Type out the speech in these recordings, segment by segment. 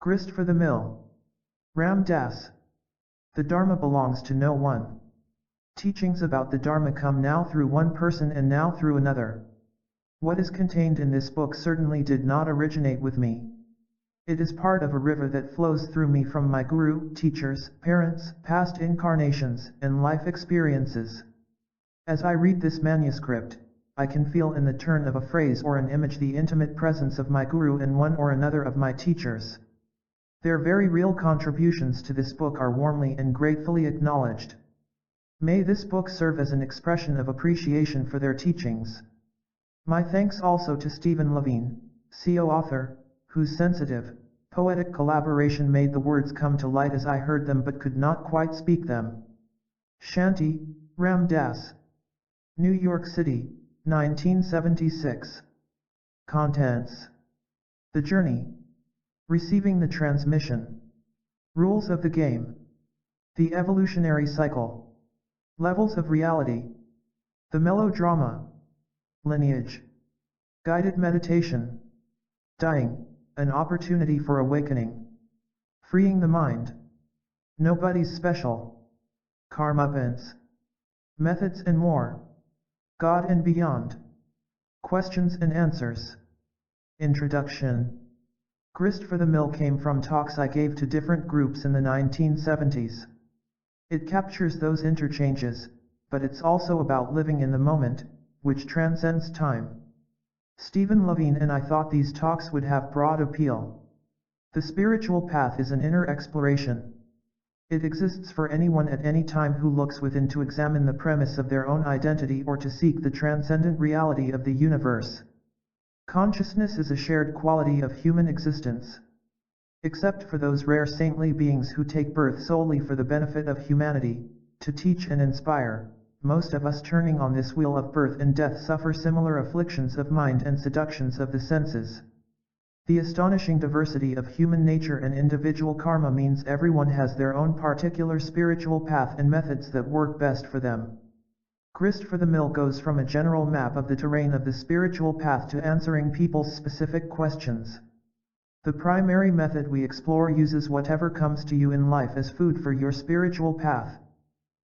Grist for the mill. Ram Dass. The Dharma belongs to no one. Teachings about the Dharma come now through one person and now through another. What is contained in this book certainly did not originate with me. It is part of a river that flows through me from my guru, teachers, parents, past incarnations, and life experiences. As I read this manuscript, I can feel in the turn of a phrase or an image the intimate presence of my guru and one or another of my teachers. Their very real contributions to this book are warmly and gratefully acknowledged. May this book serve as an expression of appreciation for their teachings. My thanks also to Stephen Levine, co-author, whose sensitive, poetic collaboration made the words come to light as I heard them but could not quite speak them. Shanti, Ram Dass. New York City, 1976. Contents. The Journey. Receiving the Transmission. Rules of the Game. The Evolutionary Cycle. Levels of Reality. The Melodrama. Lineage. Guided Meditation. Dying, an Opportunity for Awakening. Freeing the Mind. Nobody's Special. Karma Events. Methods and more. God and Beyond. Questions and Answers. Introduction. Grist for the Mill came from talks I gave to different groups in the 1970s. It captures those interchanges, but it's also about living in the moment, which transcends time. Stephen Levine and I thought these talks would have broad appeal. The spiritual path is an inner exploration. It exists for anyone at any time who looks within to examine the premise of their own identity or to seek the transcendent reality of the universe. Consciousness is a shared quality of human existence. Except for those rare saintly beings who take birth solely for the benefit of humanity, to teach and inspire, most of us turning on this wheel of birth and death suffer similar afflictions of mind and seductions of the senses. The astonishing diversity of human nature and individual karma means everyone has their own particular spiritual path and methods that work best for them. Grist for the Mill goes from a general map of the terrain of the spiritual path to answering people's specific questions. The primary method we explore uses whatever comes to you in life as food for your spiritual path.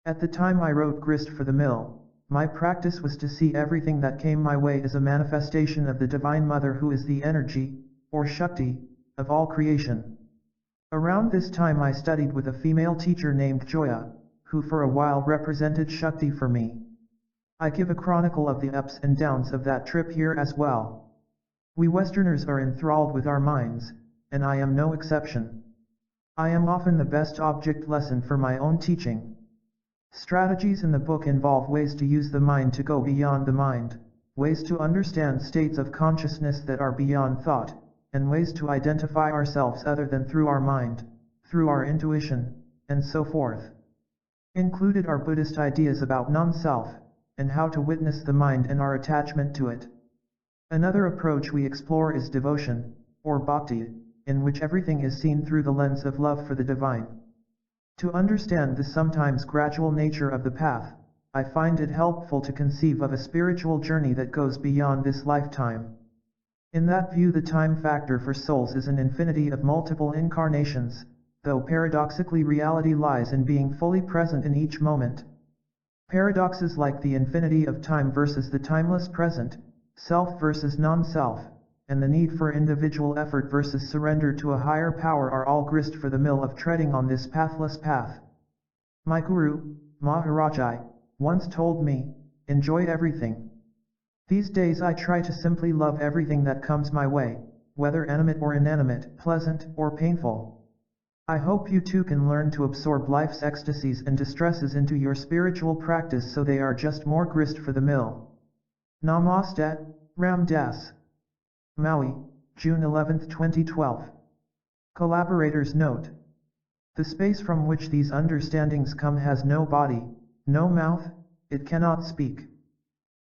At the time I wrote Grist for the Mill, my practice was to see everything that came my way as a manifestation of the Divine Mother who is the energy, or Shakti, of all creation. Around this time I studied with a female teacher named Joya, who for a while represented Shakti for me. I give a chronicle of the ups and downs of that trip here as well. We Westerners are enthralled with our minds, and I am no exception. I am often the best object lesson for my own teaching. Strategies in the book involve ways to use the mind to go beyond the mind, ways to understand states of consciousness that are beyond thought, and ways to identify ourselves other than through our mind, through our intuition, and so forth. Included are Buddhist ideas about non-self, and how to witness the mind and our attachment to it. Another approach we explore is devotion, or bhakti, in which everything is seen through the lens of love for the divine. To understand the sometimes gradual nature of the path, I find it helpful to conceive of a spiritual journey that goes beyond this lifetime. In that view, the time factor for souls is an infinity of multiple incarnations, though paradoxically reality lies in being fully present in each moment. Paradoxes like the infinity of time versus the timeless present, self versus non-self, and the need for individual effort versus surrender to a higher power are all grist for the mill of treading on this pathless path. My guru, Maharaj-ji, once told me, enjoy everything. These days I try to simply love everything that comes my way, whether animate or inanimate, pleasant or painful. I hope you too can learn to absorb life's ecstasies and distresses into your spiritual practice so they are just more grist for the mill. Namaste, Ram Dass. Maui, June 11, 2012. Collaborators note. The space from which these understandings come has no body, no mouth, it cannot speak.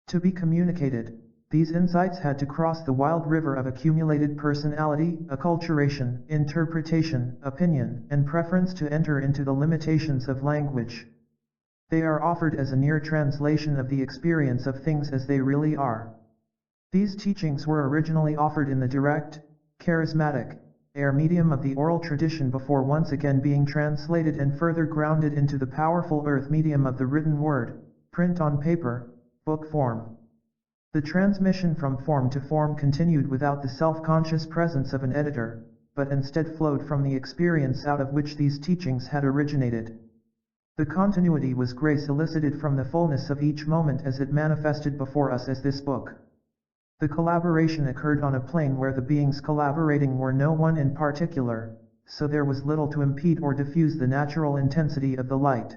To be communicated, these insights had to cross the wild river of accumulated personality, acculturation, interpretation, opinion, and preference to enter into the limitations of language. They are offered as a near translation of the experience of things as they really are. These teachings were originally offered in the direct, charismatic, air medium of the oral tradition before once again being translated and further grounded into the powerful earth medium of the written word, print on paper, book form. The transmission from form to form continued without the self-conscious presence of an editor, but instead flowed from the experience out of which these teachings had originated. The continuity was grace elicited from the fullness of each moment as it manifested before us as this book. The collaboration occurred on a plane where the beings collaborating were no one in particular, so there was little to impede or diffuse the natural intensity of the light.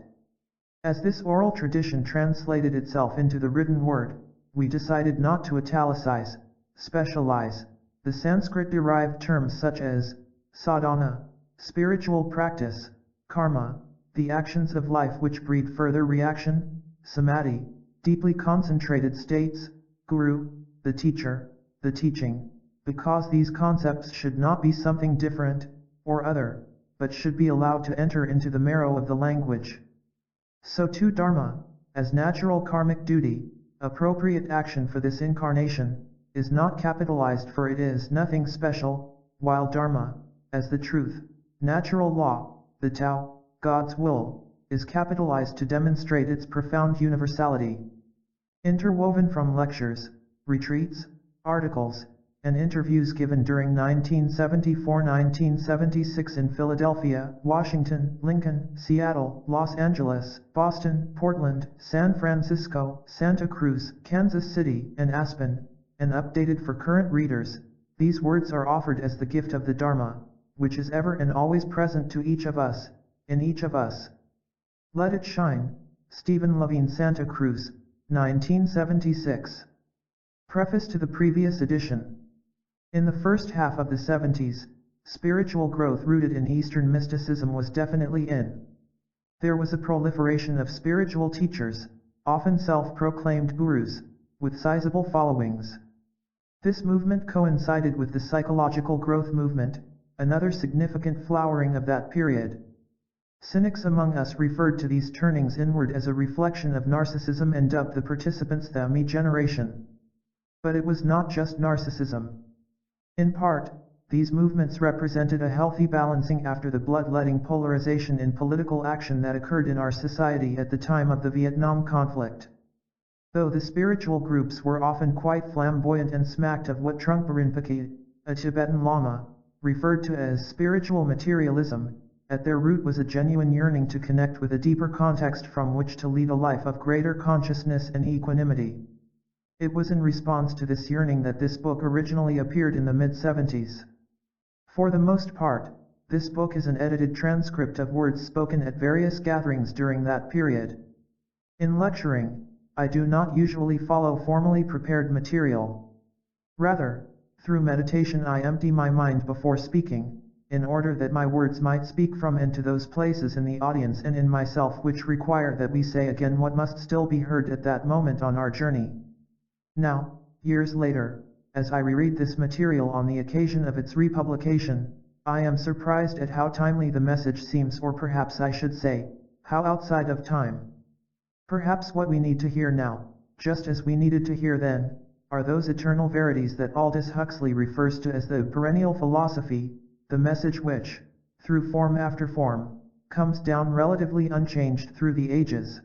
As this oral tradition translated itself into the written word, we decided not to italicize, specialize, the Sanskrit-derived terms such as sadhana, spiritual practice, karma, the actions of life which breed further reaction, samadhi, deeply concentrated states, guru, the teacher, the teaching, because these concepts should not be something different, or other, but should be allowed to enter into the marrow of the language. So too dharma, as natural karmic duty, appropriate action for this incarnation, is not capitalized for it is nothing special, while dharma, as the truth, natural law, the Tao, God's will, is capitalized to demonstrate its profound universality. Interwoven from lectures, retreats, articles, and interviews given during 1974-1976 in Philadelphia, Washington, Lincoln, Seattle, Los Angeles, Boston, Portland, San Francisco, Santa Cruz, Kansas City, and Aspen, and updated for current readers, these words are offered as the gift of the Dharma, which is ever and always present to each of us, in each of us. Let it shine. Stephen Levine, Santa Cruz, 1976. Preface to the previous edition. In the first half of the 70s, spiritual growth rooted in Eastern mysticism was definitely in. There was a proliferation of spiritual teachers, often self-proclaimed gurus, with sizable followings. This movement coincided with the psychological growth movement, another significant flowering of that period. Cynics among us referred to these turnings inward as a reflection of narcissism and dubbed the participants the me generation. But it was not just narcissism. In part, these movements represented a healthy balancing after the bloodletting polarization in political action that occurred in our society at the time of the Vietnam conflict. Though the spiritual groups were often quite flamboyant and smacked of what Trungpa Rinpoche, a Tibetan Lama, referred to as spiritual materialism, at their root was a genuine yearning to connect with a deeper context from which to lead a life of greater consciousness and equanimity. It was in response to this yearning that this book originally appeared in the mid-70s. For the most part, this book is an edited transcript of words spoken at various gatherings during that period. In lecturing, I do not usually follow formally prepared material. Rather, through meditation I empty my mind before speaking, in order that my words might speak from and to those places in the audience and in myself which require that we say again what must still be heard at that moment on our journey. Now, years later, as I reread this material on the occasion of its republication, I am surprised at how timely the message seems, or perhaps I should say, how outside of time. Perhaps what we need to hear now, just as we needed to hear then, are those eternal verities that Aldous Huxley refers to as the perennial philosophy, the message which, through form after form, comes down relatively unchanged through the ages.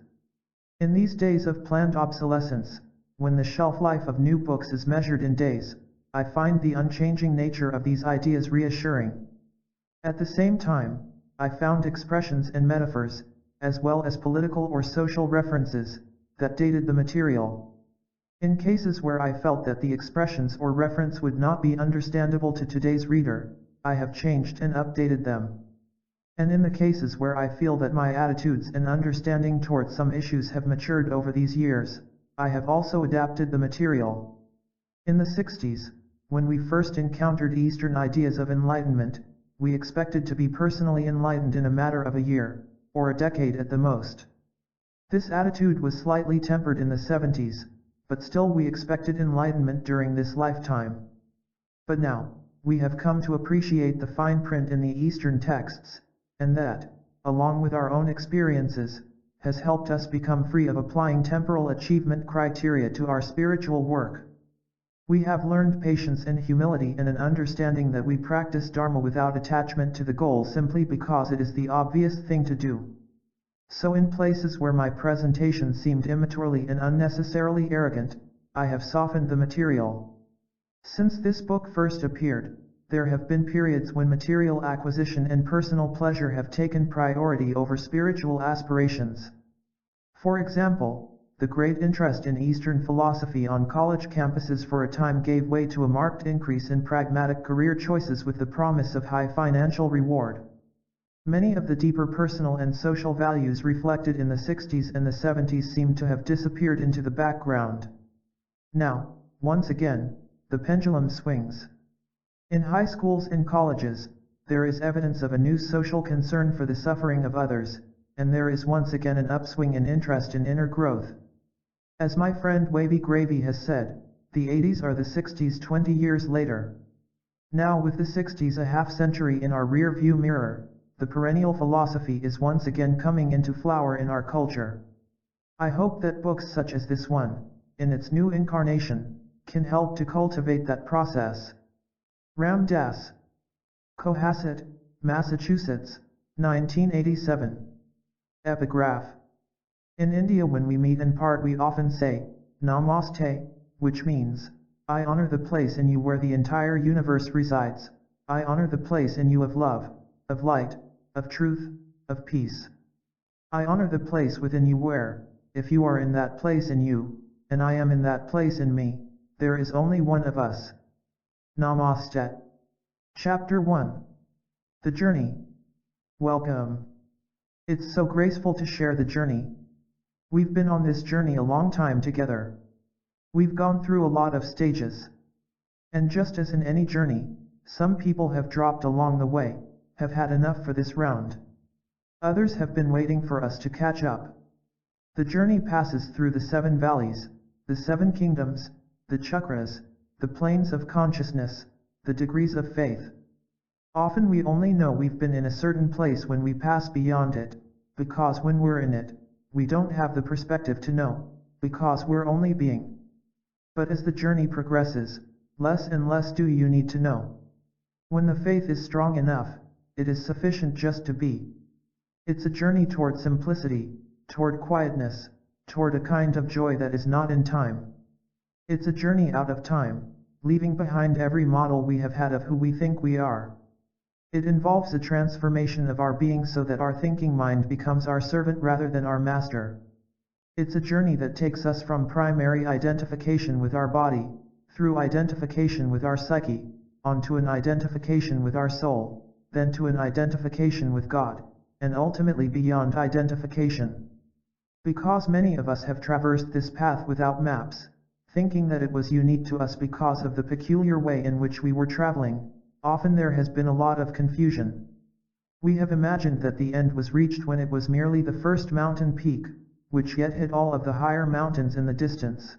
In these days of planned obsolescence, when the shelf life of new books is measured in days, I find the unchanging nature of these ideas reassuring. At the same time, I found expressions and metaphors, as well as political or social references, that dated the material. In cases where I felt that the expressions or reference would not be understandable to today's reader, I have changed and updated them. And in the cases where I feel that my attitudes and understanding towards some issues have matured over these years, I have also adapted the material. In the 60s, when we first encountered Eastern ideas of enlightenment, we expected to be personally enlightened in a matter of a year, or a decade at the most. This attitude was slightly tempered in the 70s, but still we expected enlightenment during this lifetime. But now, we have come to appreciate the fine print in the Eastern texts, and that, along with our own experiences, has helped us become free of applying temporal achievement criteria to our spiritual work. We have learned patience and humility and an understanding that we practice Dharma without attachment to the goal simply because it is the obvious thing to do. So in places where my presentation seemed immaturely and unnecessarily arrogant, I have softened the material. Since this book first appeared, there have been periods when material acquisition and personal pleasure have taken priority over spiritual aspirations. For example, the great interest in Eastern philosophy on college campuses for a time gave way to a marked increase in pragmatic career choices with the promise of high financial reward. Many of the deeper personal and social values reflected in the 60s and the 70s seem to have disappeared into the background. Now, once again, the pendulum swings. In high schools and colleges, there is evidence of a new social concern for the suffering of others, and there is once again an upswing in interest in inner growth. As my friend Wavy Gravy has said, the 80s are the 60s 20 years later. Now with the 60s a half-century in our rear-view mirror, the perennial philosophy is once again coming into flower in our culture. I hope that books such as this one, in its new incarnation, can help to cultivate that process. Ram Dass. Cohasset, Massachusetts, 1987. Epigraph. In India when we meet and part we often say, Namaste, which means, I honor the place in you where the entire universe resides, I honor the place in you of love, of light, of truth, of peace. I honor the place within you where, if you are in that place in you, and I am in that place in me, there is only one of us. Namaste. Chapter 1. The Journey. Welcome. It's so graceful to share the journey. We've been on this journey a long time together. We've gone through a lot of stages. And just as in any journey, some people have dropped along the way, have had enough for this round. Others have been waiting for us to catch up. The journey passes through the 7 valleys, the 7 kingdoms, the chakras, the planes of consciousness, the degrees of faith. Often we only know we've been in a certain place when we pass beyond it, because when we're in it, we don't have the perspective to know, because we're only being. But as the journey progresses, less and less do you need to know. When the faith is strong enough, it is sufficient just to be. It's a journey toward simplicity, toward quietness, toward a kind of joy that is not in time. It's a journey out of time, leaving behind every model we have had of who we think we are. It involves a transformation of our being so that our thinking mind becomes our servant rather than our master. It's a journey that takes us from primary identification with our body, through identification with our psyche, onto an identification with our soul, then to an identification with God, and ultimately beyond identification. Because many of us have traversed this path without maps, thinking that it was unique to us because of the peculiar way in which we were traveling, often there has been a lot of confusion. We have imagined that the end was reached when it was merely the first mountain peak, which yet hid all of the higher mountains in the distance.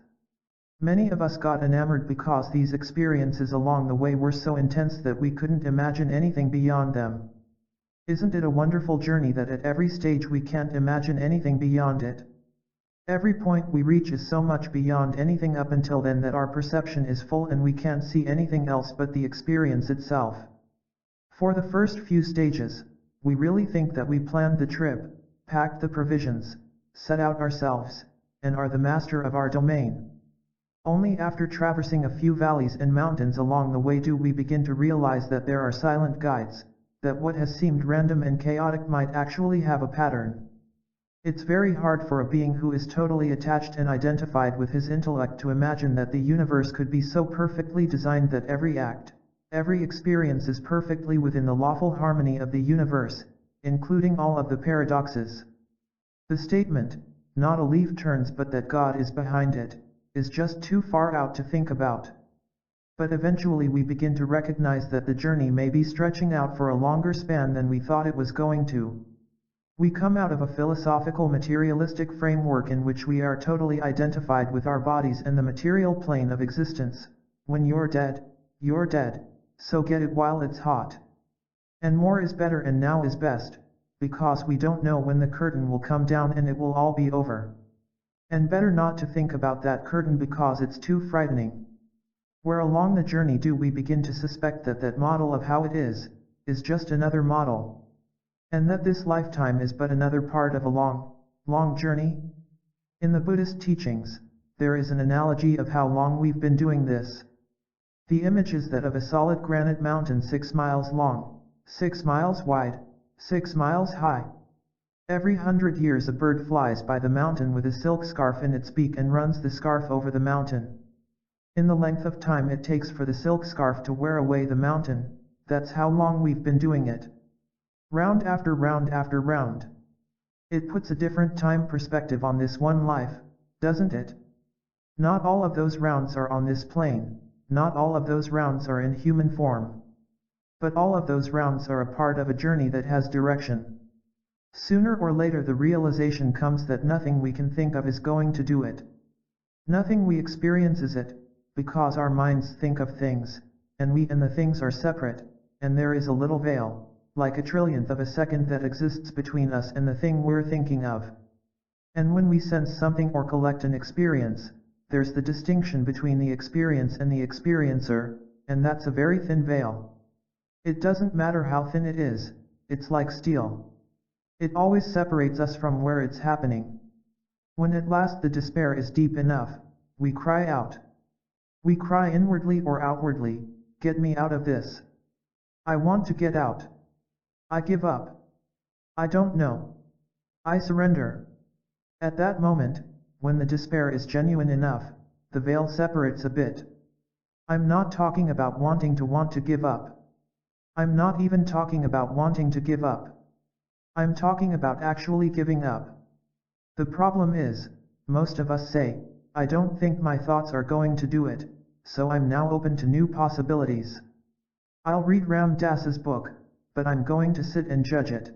Many of us got enamored because these experiences along the way were so intense that we couldn't imagine anything beyond them. Isn't it a wonderful journey that at every stage we can't imagine anything beyond it? Every point we reach is so much beyond anything up until then that our perception is full and we can't see anything else but the experience itself. For the first few stages, we really think that we planned the trip, packed the provisions, set out ourselves, and are the master of our domain. Only after traversing a few valleys and mountains along the way do we begin to realize that there are silent guides, that what has seemed random and chaotic might actually have a pattern. It's very hard for a being who is totally attached and identified with his intellect to imagine that the universe could be so perfectly designed that every act, every experience is perfectly within the lawful harmony of the universe, including all of the paradoxes. The statement, not a leaf turns but that God is behind it, is just too far out to think about. But eventually we begin to recognize that the journey may be stretching out for a longer span than we thought it was going to. We come out of a philosophical materialistic framework in which we are totally identified with our bodies and the material plane of existence. When you're dead, so get it while it's hot. And more is better and now is best, because we don't know when the curtain will come down and it will all be over. And better not to think about that curtain because it's too frightening. Where along the journey do we begin to suspect that that model of how it is just another model, and that this lifetime is but another part of a long, long journey? In the Buddhist teachings, there is an analogy of how long we've been doing this. The image is that of a solid granite mountain 6 miles long, 6 miles wide, 6 miles high. Every 100 years a bird flies by the mountain with a silk scarf in its beak and runs the scarf over the mountain. In the length of time it takes for the silk scarf to wear away the mountain, that's how long we've been doing it. Round after round after round. It puts a different time perspective on this one life, doesn't it? Not all of those rounds are on this plane, not all of those rounds are in human form. But all of those rounds are a part of a journey that has direction. Sooner or later the realization comes that nothing we can think of is going to do it. Nothing we experience is it, because our minds think of things, and we and the things are separate, and there is a little veil, like a trillionth of a second that exists between us and the thing we're thinking of. And when we sense something or collect an experience, there's the distinction between the experience and the experiencer, and that's a very thin veil. It doesn't matter how thin it is, it's like steel. It always separates us from where it's happening. When at last the despair is deep enough, we cry out. We cry inwardly or outwardly, "Get me out of this. I want to get out. I give up. I don't know. I surrender." At that moment, when the despair is genuine enough, the veil separates a bit. I'm not talking about wanting to give up. I'm not even talking about wanting to give up. I'm talking about actually giving up. The problem is, most of us say, "I don't think my thoughts are going to do it, so I'm now open to new possibilities. I'll read Ram Dass's book, but I'm going to sit and judge it."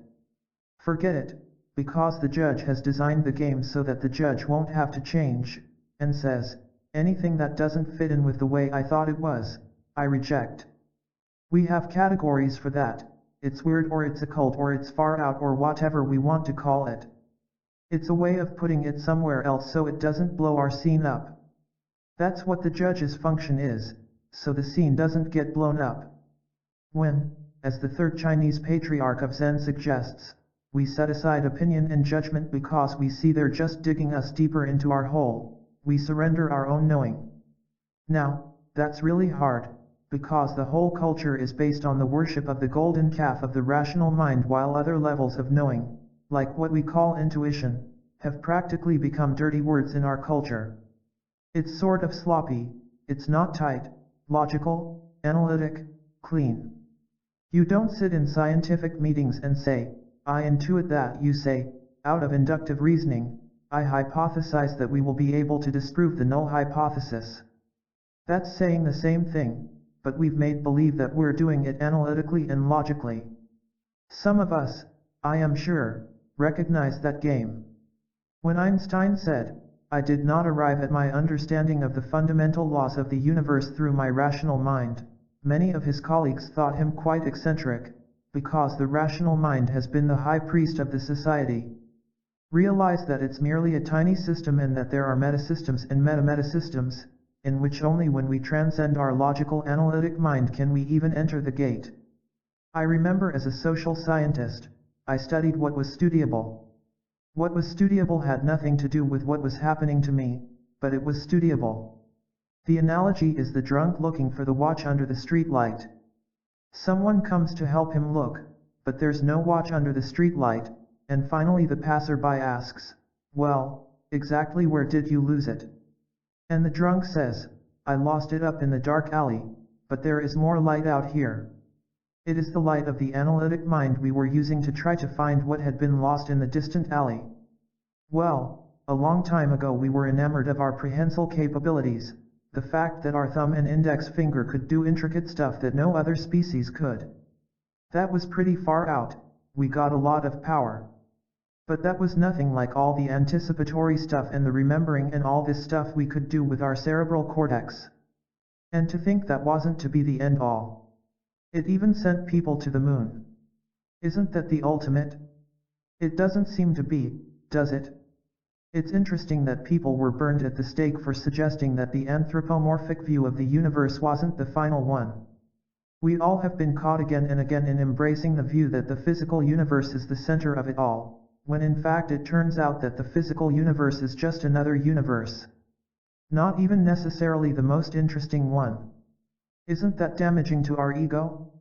Forget it, because the judge has designed the game so that the judge won't have to change, and says, "Anything that doesn't fit in with the way I thought it was, I reject." We have categories for that. It's weird or it's occult or it's far out or whatever we want to call it. It's a way of putting it somewhere else so it doesn't blow our scene up. That's what the judge's function is, so the scene doesn't get blown up. When, as the third Chinese patriarch of Zen suggests, we set aside opinion and judgment because we see they're just digging us deeper into our hole, we surrender our own knowing. Now, that's really hard, because the whole culture is based on the worship of the golden calf of the rational mind, while other levels of knowing, like what we call intuition, have practically become dirty words in our culture. It's sort of sloppy, it's not tight, logical, analytic, clean. You don't sit in scientific meetings and say, "I intuit that." You say, out of inductive reasoning, "I hypothesize that we will be able to disprove the null hypothesis." That's saying the same thing, but we've made believe that we're doing it analytically and logically. Some of us, I am sure, recognize that game. When Einstein said, "I did not arrive at my understanding of the fundamental laws of the universe through my rational mind," many of his colleagues thought him quite eccentric, because the rational mind has been the high priest of the society. Realize that it's merely a tiny system and that there are metasystems and meta-metasystems, in which only when we transcend our logical analytic mind can we even enter the gate. I remember as a social scientist, I studied what was studiable. What was studiable had nothing to do with what was happening to me, but it was studiable. The analogy is the drunk looking for the watch under the street light. Someone comes to help him look, but there's no watch under the street light, and finally the passerby asks, "Well, exactly where did you lose it?" And the drunk says, "I lost it up in the dark alley, but there is more light out here." It is the light of the analytic mind we were using to try to find what had been lost in the distant alley. Well, a long time ago we were enamored of our prehensile capabilities, the fact that our thumb and index finger could do intricate stuff that no other species could. That was pretty far out, we got a lot of power. But that was nothing like all the anticipatory stuff and the remembering and all this stuff we could do with our cerebral cortex. And to think that wasn't to be the end all. It even sent people to the moon. Isn't that the ultimate? It doesn't seem to be, does it? It's interesting that people were burned at the stake for suggesting that the anthropomorphic view of the universe wasn't the final one. We all have been caught again and again in embracing the view that the physical universe is the center of it all, when in fact it turns out that the physical universe is just another universe. Not even necessarily the most interesting one. Isn't that damaging to our ego?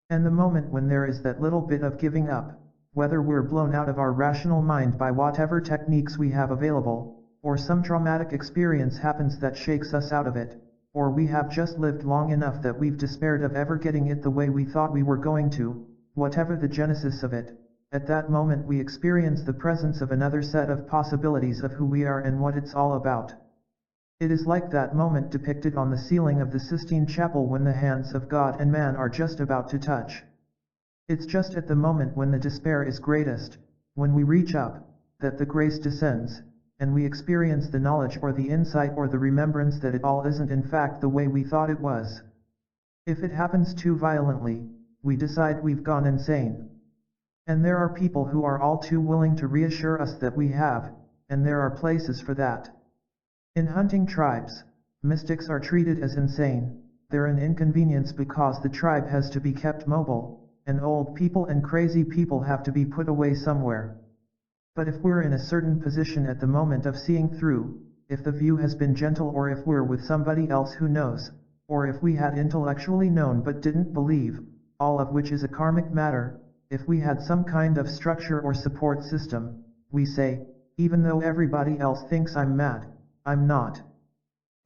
And the moment when there is that little bit of giving up, whether we're blown out of our rational mind by whatever techniques we have available, or some traumatic experience happens that shakes us out of it, or we have just lived long enough that we've despaired of ever getting it the way we thought we were going to, whatever the genesis of it, at that moment we experience the presence of another set of possibilities of who we are and what it's all about. It is like that moment depicted on the ceiling of the Sistine Chapel when the hands of God and man are just about to touch. It's just at the moment when the despair is greatest, when we reach up, that the grace descends, and we experience the knowledge or the insight or the remembrance that it all isn't in fact the way we thought it was. If it happens too violently, we decide we've gone insane. And there are people who are all too willing to reassure us that we have, and there are places for that. In hunting tribes, mystics are treated as insane. They're an inconvenience because the tribe has to be kept mobile, and old people and crazy people have to be put away somewhere. But if we're in a certain position at the moment of seeing through, if the view has been gentle or if we're with somebody else who knows, or if we had intellectually known but didn't believe, all of which is a karmic matter, if we had some kind of structure or support system, we say, even though everybody else thinks I'm mad, I'm not.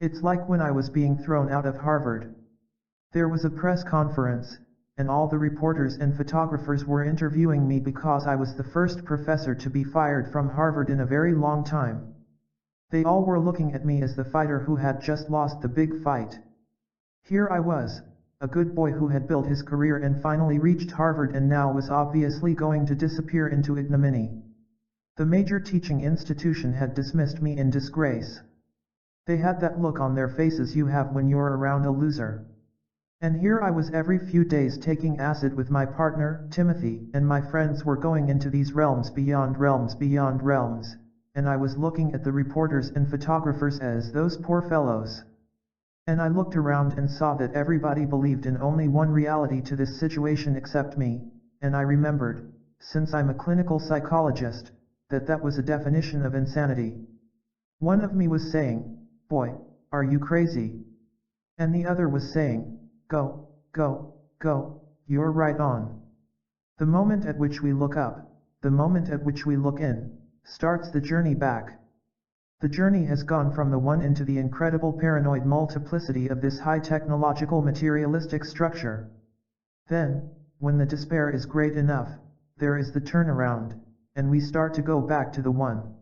It's like when I was being thrown out of Harvard. There was a press conference, and all the reporters and photographers were interviewing me because I was the first professor to be fired from Harvard in a very long time. They all were looking at me as the fighter who had just lost the big fight. Here I was, a good boy who had built his career and finally reached Harvard and now was obviously going to disappear into ignominy. The major teaching institution had dismissed me in disgrace. They had that look on their faces you have when you're around a loser. And here I was every few days taking acid with my partner, Timothy, and my friends were going into these realms beyond realms beyond realms, and I was looking at the reporters and photographers as those poor fellows. And I looked around and saw that everybody believed in only one reality to this situation except me, and I remembered, since I'm a clinical psychologist, that that was a definition of insanity. One of me was saying, "Boy, are you crazy?" And the other was saying, "Go, go, go, you're right on." The moment at which we look up, the moment at which we look in, starts the journey back. The journey has gone from the one into the incredible paranoid multiplicity of this high technological materialistic structure. Then, when the despair is great enough, there is the turnaround, and we start to go back to the one.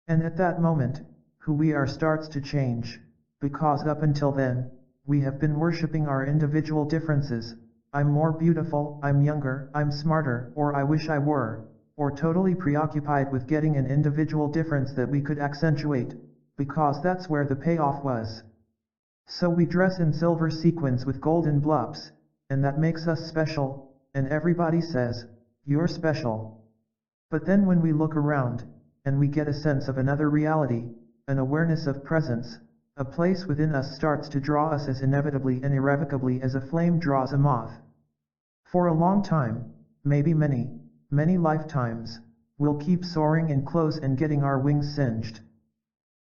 And at that moment, who we are starts to change, because up until then, we have been worshipping our individual differences. I'm more beautiful, I'm younger, I'm smarter, or I wish I were, or totally preoccupied with getting an individual difference that we could accentuate, because that's where the payoff was. So we dress in silver sequins with golden blobs, and that makes us special, and everybody says, "You're special." But then when we look around, and we get a sense of another reality, an awareness of presence, a place within us starts to draw us as inevitably and irrevocably as a flame draws a moth. For a long time, maybe many, many lifetimes, we'll keep soaring in clothes and getting our wings singed.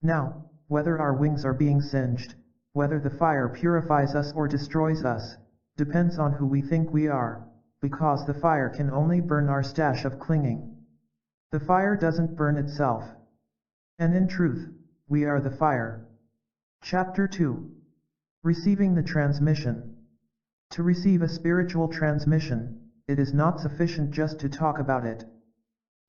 Now, whether our wings are being singed, whether the fire purifies us or destroys us, depends on who we think we are, because the fire can only burn our stash of clinging. The fire doesn't burn itself. And in truth, we are the fire. Chapter 2. Receiving the transmission. To receive a spiritual transmission, it is not sufficient just to talk about it.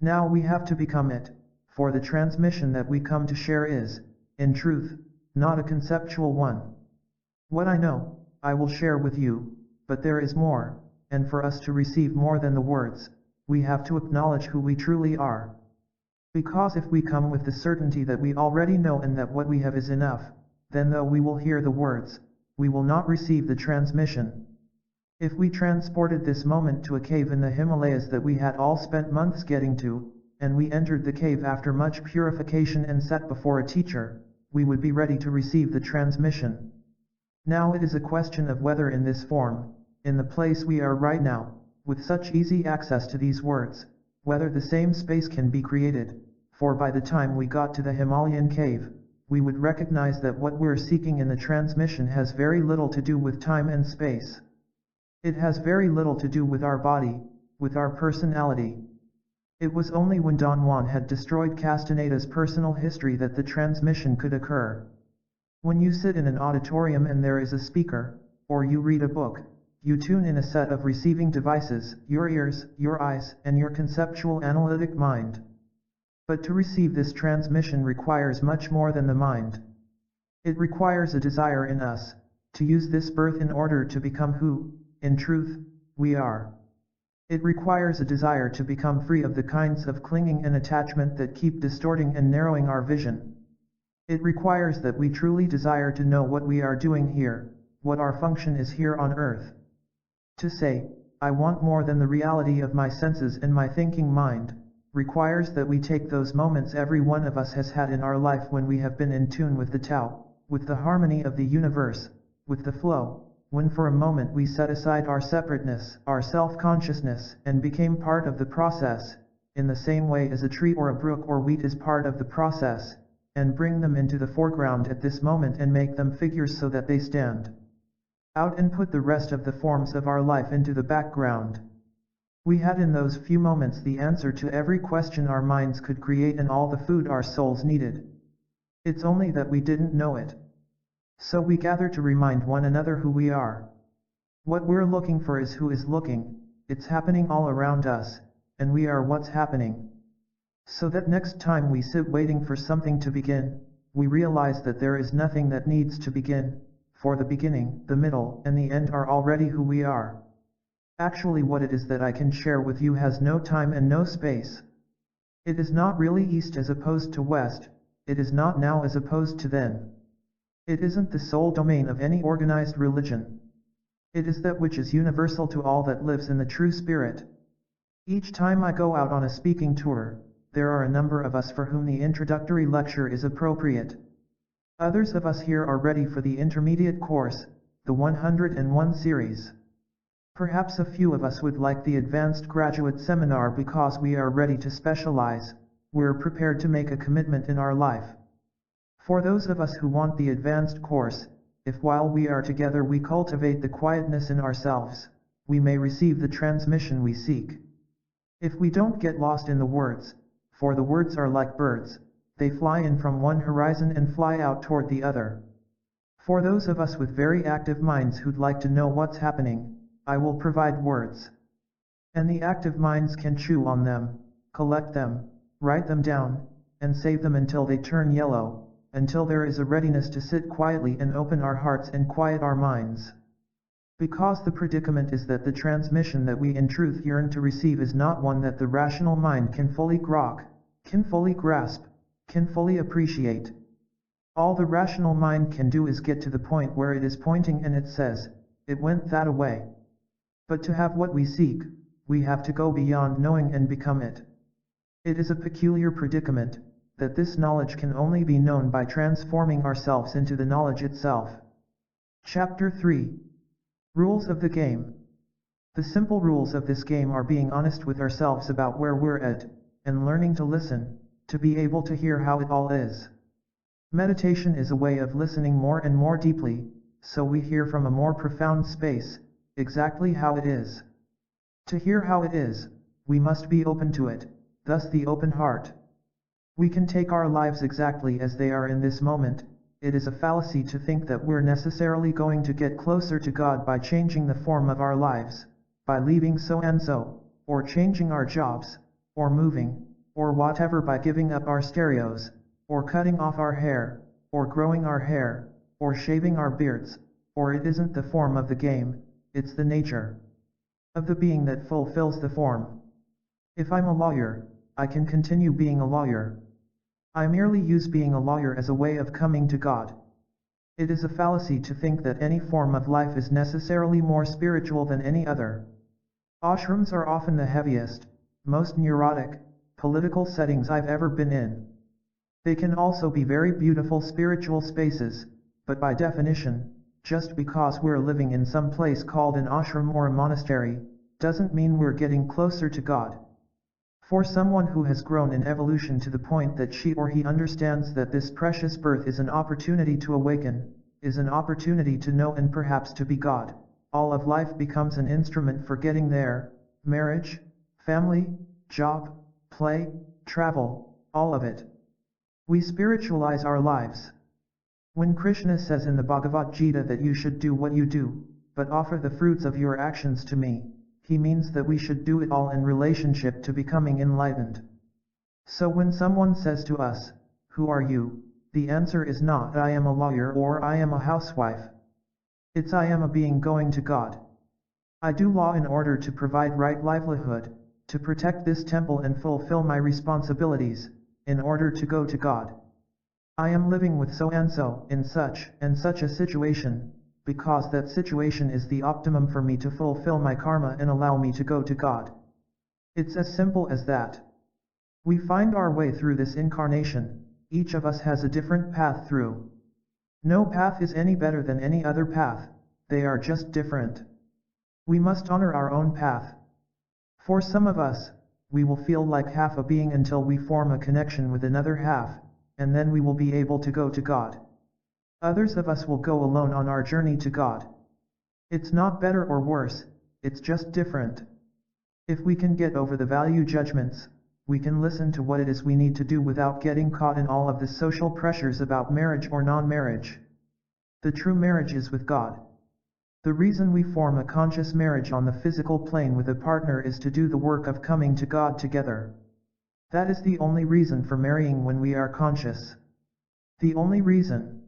Now we have to become it, for the transmission that we come to share is, in truth, not a conceptual one. What I know, I will share with you, but there is more, and for us to receive more than the words, we have to acknowledge who we truly are. Because if we come with the certainty that we already know and that what we have is enough, then though we will hear the words, we will not receive the transmission. If we transported this moment to a cave in the Himalayas that we had all spent months getting to, and we entered the cave after much purification and sat before a teacher, we would be ready to receive the transmission. Now it is a question of whether in this form, in the place we are right now, with such easy access to these words, whether the same space can be created, for by the time we got to the Himalayan cave, we would recognize that what we're seeking in the transmission has very little to do with time and space. It has very little to do with our body, with our personality. It was only when Don Juan had destroyed Castaneda's personal history that the transmission could occur. When you sit in an auditorium and there is a speaker, or you read a book, you tune in a set of receiving devices, your ears, your eyes, and your conceptual analytic mind. But to receive this transmission requires much more than the mind. It requires a desire in us, to use this birth in order to become who, in truth, we are. It requires a desire to become free of the kinds of clinging and attachment that keep distorting and narrowing our vision. It requires that we truly desire to know what we are doing here, what our function is here on earth. To say, I want more than the reality of my senses and my thinking mind, requires that we take those moments every one of us has had in our life when we have been in tune with the Tao, with the harmony of the universe, with the flow, when for a moment we set aside our separateness, our self-consciousness, and became part of the process, in the same way as a tree or a brook or wheat is part of the process, and bring them into the foreground at this moment and make them figures so that they stand out and put the rest of the forms of our life into the background. We had in those few moments the answer to every question our minds could create and all the food our souls needed. It's only that we didn't know it. So we gather to remind one another who we are. What we're looking for is who is looking, it's happening all around us, and we are what's happening. So that next time we sit waiting for something to begin, we realize that there is nothing that needs to begin, for the beginning, the middle, and the end are already who we are. Actually, what it is that I can share with you has no time and no space. It is not really east as opposed to west, it is not now as opposed to then. It isn't the sole domain of any organized religion. It is that which is universal to all that lives in the true spirit. Each time I go out on a speaking tour, there are a number of us for whom the introductory lecture is appropriate. Others of us here are ready for the intermediate course, the 101 series. Perhaps a few of us would like the advanced graduate seminar because we are ready to specialize, we're prepared to make a commitment in our life. For those of us who want the advanced course, if while we are together we cultivate the quietness in ourselves, we may receive the transmission we seek. If we don't get lost in the words, for the words are like birds, they fly in from one horizon and fly out toward the other. For those of us with very active minds who'd like to know what's happening, I will provide words. And the active minds can chew on them, collect them, write them down, and save them until they turn yellow, until there is a readiness to sit quietly and open our hearts and quiet our minds. Because the predicament is that the transmission that we in truth yearn to receive is not one that the rational mind can fully grok, can fully grasp, can fully appreciate. All the rational mind can do is get to the point where it is pointing and it says, it went that away. But to have what we seek, we have to go beyond knowing and become it. It is a peculiar predicament, that this knowledge can only be known by transforming ourselves into the knowledge itself. Chapter 3. Rules of the Game. The simple rules of this game are being honest with ourselves about where we're at, and learning to listen, to be able to hear how it all is. Meditation is a way of listening more and more deeply, so we hear from a more profound space, exactly how it is. To hear how it is, we must be open to it, thus the open heart. We can take our lives exactly as they are in this moment. It is a fallacy to think that we're necessarily going to get closer to God by changing the form of our lives, by leaving so and so, or changing our jobs, or moving, or whatever, by giving up our stereos, or cutting off our hair, or growing our hair, or shaving our beards, or it isn't the form of the game, it's the nature of the being that fulfills the form. If I'm a lawyer, I can continue being a lawyer. I merely use being a lawyer as a way of coming to God. It is a fallacy to think that any form of life is necessarily more spiritual than any other. Ashrams are often the heaviest, most neurotic, political settings I've ever been in. They can also be very beautiful spiritual spaces, but by definition, just because we're living in some place called an ashram or a monastery, doesn't mean we're getting closer to God. For someone who has grown in evolution to the point that she or he understands that this precious birth is an opportunity to awaken, is an opportunity to know and perhaps to be God, all of life becomes an instrument for getting there: marriage, family, job, play, travel, all of it. We spiritualize our lives. When Krishna says in the Bhagavad Gita that you should do what you do, but offer the fruits of your actions to me, he means that we should do it all in relationship to becoming enlightened. So when someone says to us, "Who are you?" the answer is not "I am a lawyer" or "I am a housewife." It's "I am a being going to God. I do law in order to provide right livelihood, to protect this temple and fulfill my responsibilities, in order to go to God. I am living with so and so, in such and such a situation, because that situation is the optimum for me to fulfill my karma and allow me to go to God." It's as simple as that. We find our way through this incarnation. Each of us has a different path through. No path is any better than any other path, they are just different. We must honor our own path. For some of us, we will feel like half a being until we form a connection with another half, and then we will be able to go to God. Others of us will go alone on our journey to God. It's not better or worse, it's just different. If we can get over the value judgments, we can listen to what it is we need to do without getting caught in all of the social pressures about marriage or non-marriage. The true marriage is with God. The reason we form a conscious marriage on the physical plane with a partner is to do the work of coming to God together. That is the only reason for marrying when we are conscious. The only reason.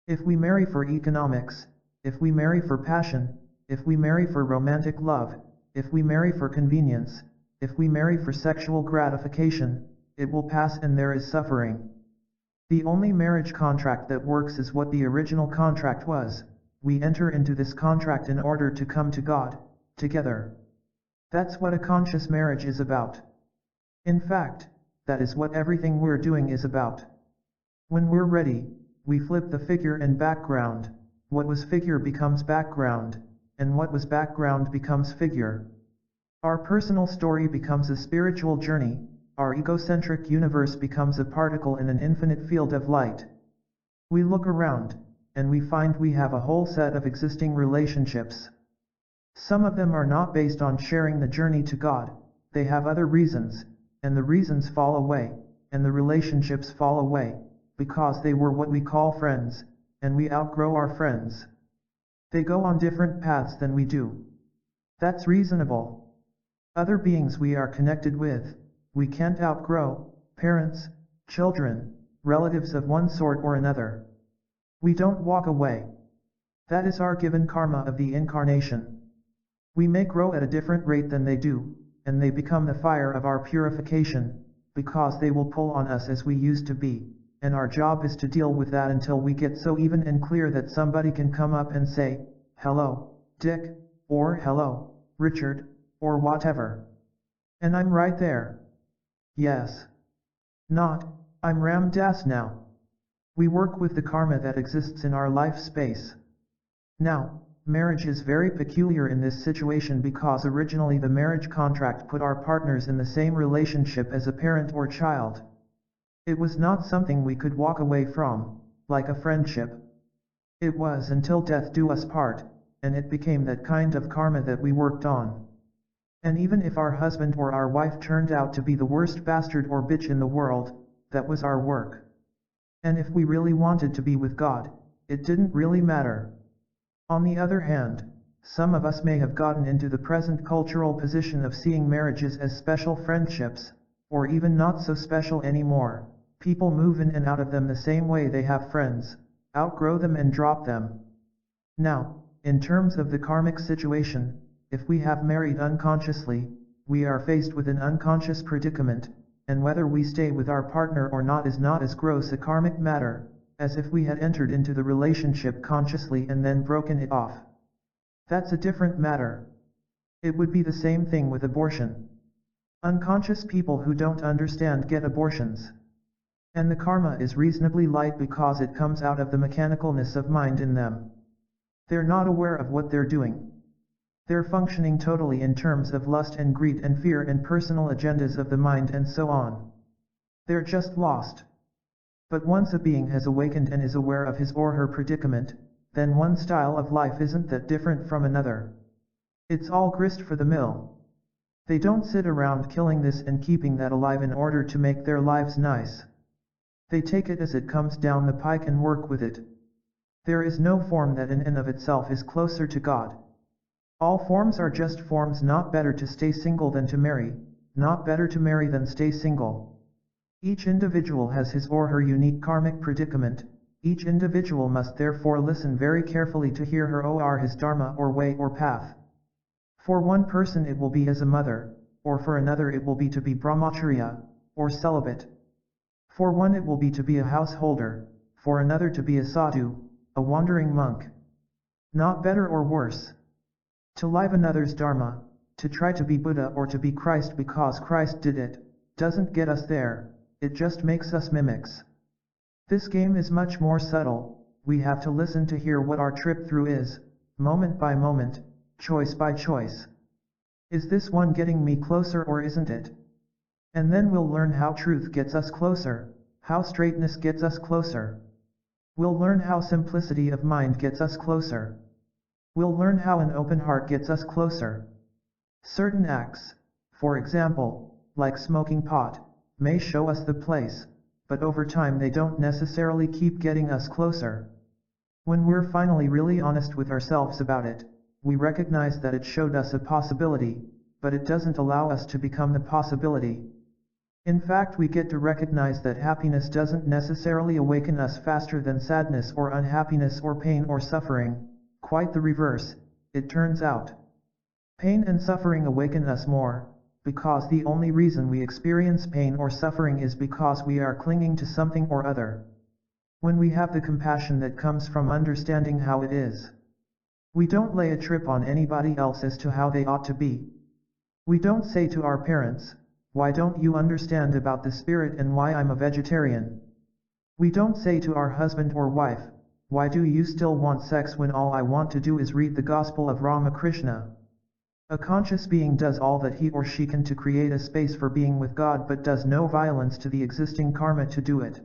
If we marry for economics, if we marry for passion, if we marry for romantic love, if we marry for convenience, if we marry for sexual gratification, it will pass and there is suffering. The only marriage contract that works is what the original contract was. We enter into this contract in order to come to God, together. That's what a conscious marriage is about. In fact, that is what everything we're doing is about. When we're ready, we flip the figure and background. What was figure becomes background, and what was background becomes figure. Our personal story becomes a spiritual journey, our egocentric universe becomes a particle in an infinite field of light. We look around, and we find we have a whole set of existing relationships. Some of them are not based on sharing the journey to God, they have other reasons, and the reasons fall away, and the relationships fall away, because they were what we call friends, and we outgrow our friends. They go on different paths than we do. That's reasonable. Other beings we are connected with, we can't outgrow: parents, children, relatives of one sort or another. We don't walk away. That is our given karma of the incarnation. We may grow at a different rate than they do, and they become the fire of our purification, because they will pull on us as we used to be, and our job is to deal with that until we get so even and clear that somebody can come up and say, "Hello, Dick," or "Hello, Richard," or whatever. And I'm right there. Yes. Not, "I'm Ram Dass now." We work with the karma that exists in our life space. Now, marriage is very peculiar in this situation because originally the marriage contract put our partners in the same relationship as a parent or child. It was not something we could walk away from, like a friendship. It was until death do us part, and it became that kind of karma that we worked on. And even if our husband or our wife turned out to be the worst bastard or bitch in the world, that was our work. And if we really wanted to be with God, it didn't really matter. On the other hand, some of us may have gotten into the present cultural position of seeing marriages as special friendships, or even not so special anymore. People move in and out of them the same way they have friends, outgrow them and drop them. Now, in terms of the karmic situation, if we have married unconsciously, we are faced with an unconscious predicament, and whether we stay with our partner or not is not as gross a karmic matter, as if we had entered into the relationship consciously and then broken it off. That's a different matter. It would be the same thing with abortion. Unconscious people who don't understand get abortions. And the karma is reasonably light because it comes out of the mechanicalness of mind in them. They're not aware of what they're doing. They're functioning totally in terms of lust and greed and fear and personal agendas of the mind and so on. They're just lost. But once a being has awakened and is aware of his or her predicament, then one style of life isn't that different from another. It's all grist for the mill. They don't sit around killing this and keeping that alive in order to make their lives nice. They take it as it comes down the pike and work with it. There is no form that in and of itself is closer to God. All forms are just forms, not better to stay single than to marry, not better to marry than stay single. Each individual has his or her unique karmic predicament. Each individual must therefore listen very carefully to hear her or his dharma or way or path. For one person it will be as a mother, or for another it will be to be brahmacharya, or celibate. For one it will be to be a householder, for another to be a sadhu, a wandering monk. Not better or worse. To live another's dharma, to try to be Buddha or to be Christ because Christ did it, doesn't get us there, it just makes us mimics. This game is much more subtle. We have to listen to hear what our trip through is, moment by moment, choice by choice. Is this one getting me closer or isn't it? And then we'll learn how truth gets us closer, how straightness gets us closer. We'll learn how simplicity of mind gets us closer. We'll learn how an open heart gets us closer. Certain acts, for example, like smoking pot, may show us the place, but over time they don't necessarily keep getting us closer. When we're finally really honest with ourselves about it, we recognize that it showed us a possibility, but it doesn't allow us to become the possibility. In fact, we get to recognize that happiness doesn't necessarily awaken us faster than sadness or unhappiness or pain or suffering, quite the reverse, it turns out. Pain and suffering awaken us more, because the only reason we experience pain or suffering is because we are clinging to something or other. When we have the compassion that comes from understanding how it is, we don't lay a trip on anybody else as to how they ought to be. We don't say to our parents, "Why don't you understand about the spirit and why I'm a vegetarian?" We don't say to our husband or wife, "Why do you still want sex when all I want to do is read the Gospel of Ramakrishna?" A conscious being does all that he or she can to create a space for being with God, but does no violence to the existing karma to do it.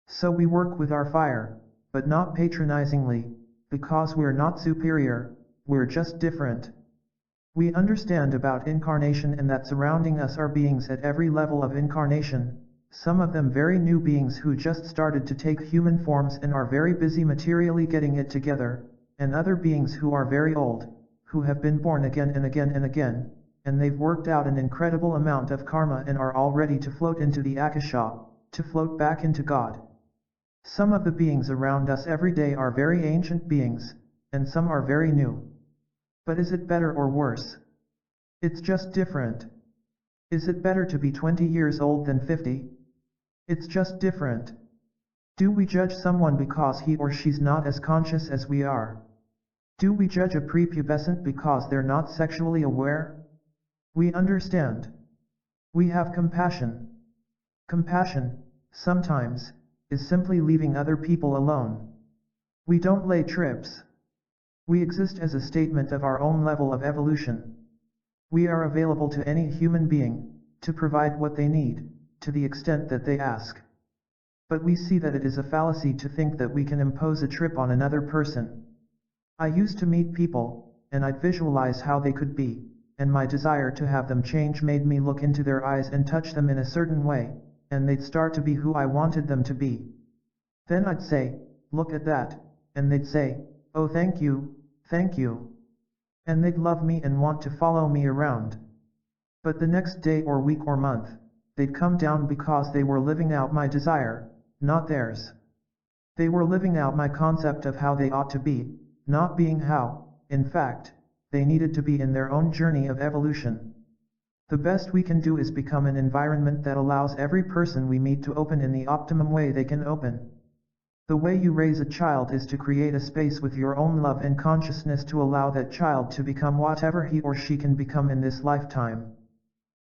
So we work with our fire, but not patronizingly, because we're not superior, we're just different. We understand about incarnation and that surrounding us are beings at every level of incarnation, some of them very new beings who just started to take human forms and are very busy materially getting it together, and other beings who are very old, who have been born again and again and again, and they've worked out an incredible amount of karma and are all ready to float into the Akasha, to float back into God. Some of the beings around us every day are very ancient beings, and some are very new. But is it better or worse? It's just different. Is it better to be 20 years old than 50? It's just different. Do we judge someone because he or she's not as conscious as we are? Do we judge a prepubescent because they're not sexually aware? We understand. We have compassion. Compassion, sometimes, is simply leaving other people alone. We don't lay trips. We exist as a statement of our own level of evolution. We are available to any human being, to provide what they need, to the extent that they ask. But we see that it is a fallacy to think that we can impose a trip on another person. I used to meet people, and I'd visualize how they could be, and my desire to have them change made me look into their eyes and touch them in a certain way, and they'd start to be who I wanted them to be. Then I'd say, "Look at that," and they'd say, "Oh, thank you, thank you." And they'd love me and want to follow me around. But the next day or week or month, they'd come down because they were living out my desire, not theirs. They were living out my concept of how they ought to be, not being how, in fact, they needed to be in their own journey of evolution. The best we can do is become an environment that allows every person we meet to open in the optimum way they can open. The way you raise a child is to create a space with your own love and consciousness to allow that child to become whatever he or she can become in this lifetime.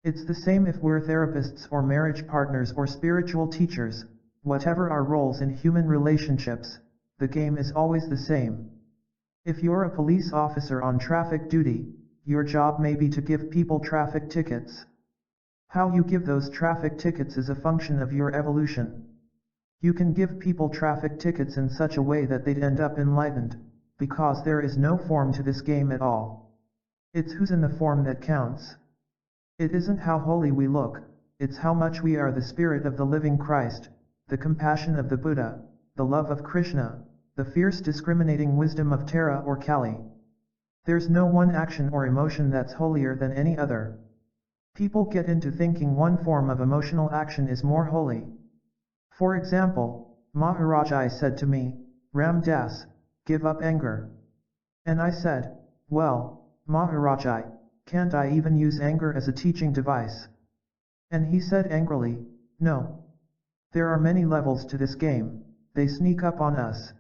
It's the same if we're therapists or marriage partners or spiritual teachers, whatever our roles in human relationships, the game is always the same. If you're a police officer on traffic duty, your job may be to give people traffic tickets. How you give those traffic tickets is a function of your evolution. You can give people traffic tickets in such a way that they'd end up enlightened, because there is no form to this game at all. It's who's in the form that counts. It isn't how holy we look, it's how much we are the spirit of the living Christ, the compassion of the Buddha, the love of Krishna, the fierce discriminating wisdom of Tara or Kali. There's no one action or emotion that's holier than any other. People get into thinking one form of emotional action is more holy. For example, Maharaj-ji said to me, Ram Das, give up anger. And I said, well, Maharaj-ji, can't I even use anger as a teaching device? And he said angrily, no. There are many levels to this game, they sneak up on us.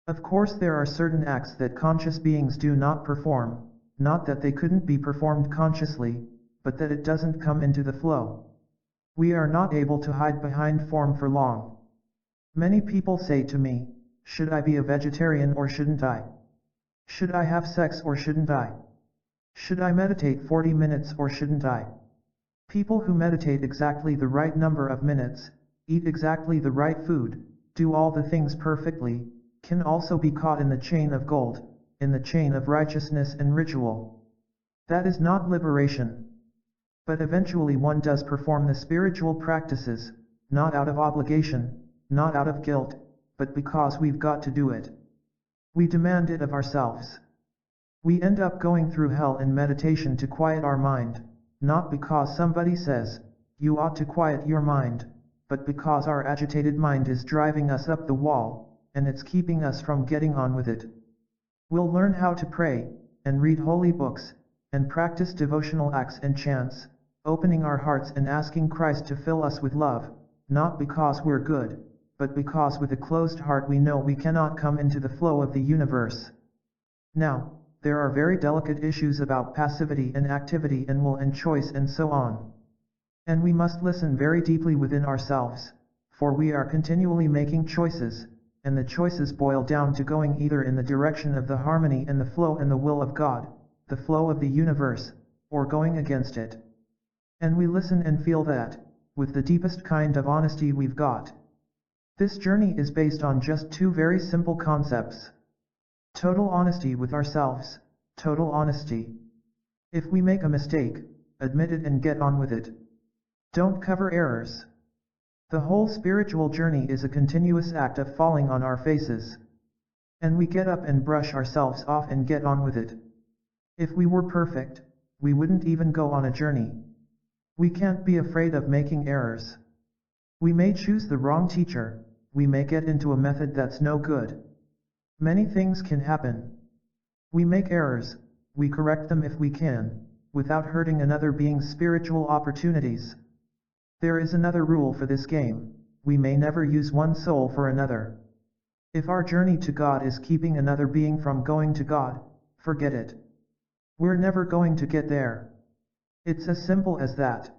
Of course there are certain acts that conscious beings do not perform, not that they couldn't be performed consciously, but that it doesn't come into the flow. We are not able to hide behind form for long. Many people say to me, should I be a vegetarian or shouldn't I? Should I have sex or shouldn't I? Should I meditate 40 minutes or shouldn't I? People who meditate exactly the right number of minutes, eat exactly the right food, do all the things perfectly, can also be caught in the chain of gold, in the chain of righteousness and ritual. That is not liberation. But eventually one does perform the spiritual practices, not out of obligation, not out of guilt, but because we've got to do it. We demand it of ourselves. We end up going through hell in meditation to quiet our mind, not because somebody says, you ought to quiet your mind, but because our agitated mind is driving us up the wall, and it's keeping us from getting on with it. We'll learn how to pray, and read holy books, and practice devotional acts and chants, opening our hearts and asking Christ to fill us with love, not because we're good, but because with a closed heart we know we cannot come into the flow of the universe. Now, there are very delicate issues about passivity and activity and will and choice and so on. And we must listen very deeply within ourselves, for we are continually making choices, and the choices boil down to going either in the direction of the harmony and the flow and the will of God, the flow of the universe, or going against it. And we listen and feel that, with the deepest kind of honesty we've got. This journey is based on just two very simple concepts. Total honesty with ourselves, total honesty. If we make a mistake, admit it and get on with it. Don't cover errors. The whole spiritual journey is a continuous act of falling on our faces. And we get up and brush ourselves off and get on with it. If we were perfect, we wouldn't even go on a journey. We can't be afraid of making errors. We may choose the wrong teacher, we may get into a method that's no good. Many things can happen. We make errors, we correct them if we can, without hurting another being's spiritual opportunities. There is another rule for this game, we may never use one soul for another. If our journey to God is keeping another being from going to God, forget it. We're never going to get there. It's as simple as that.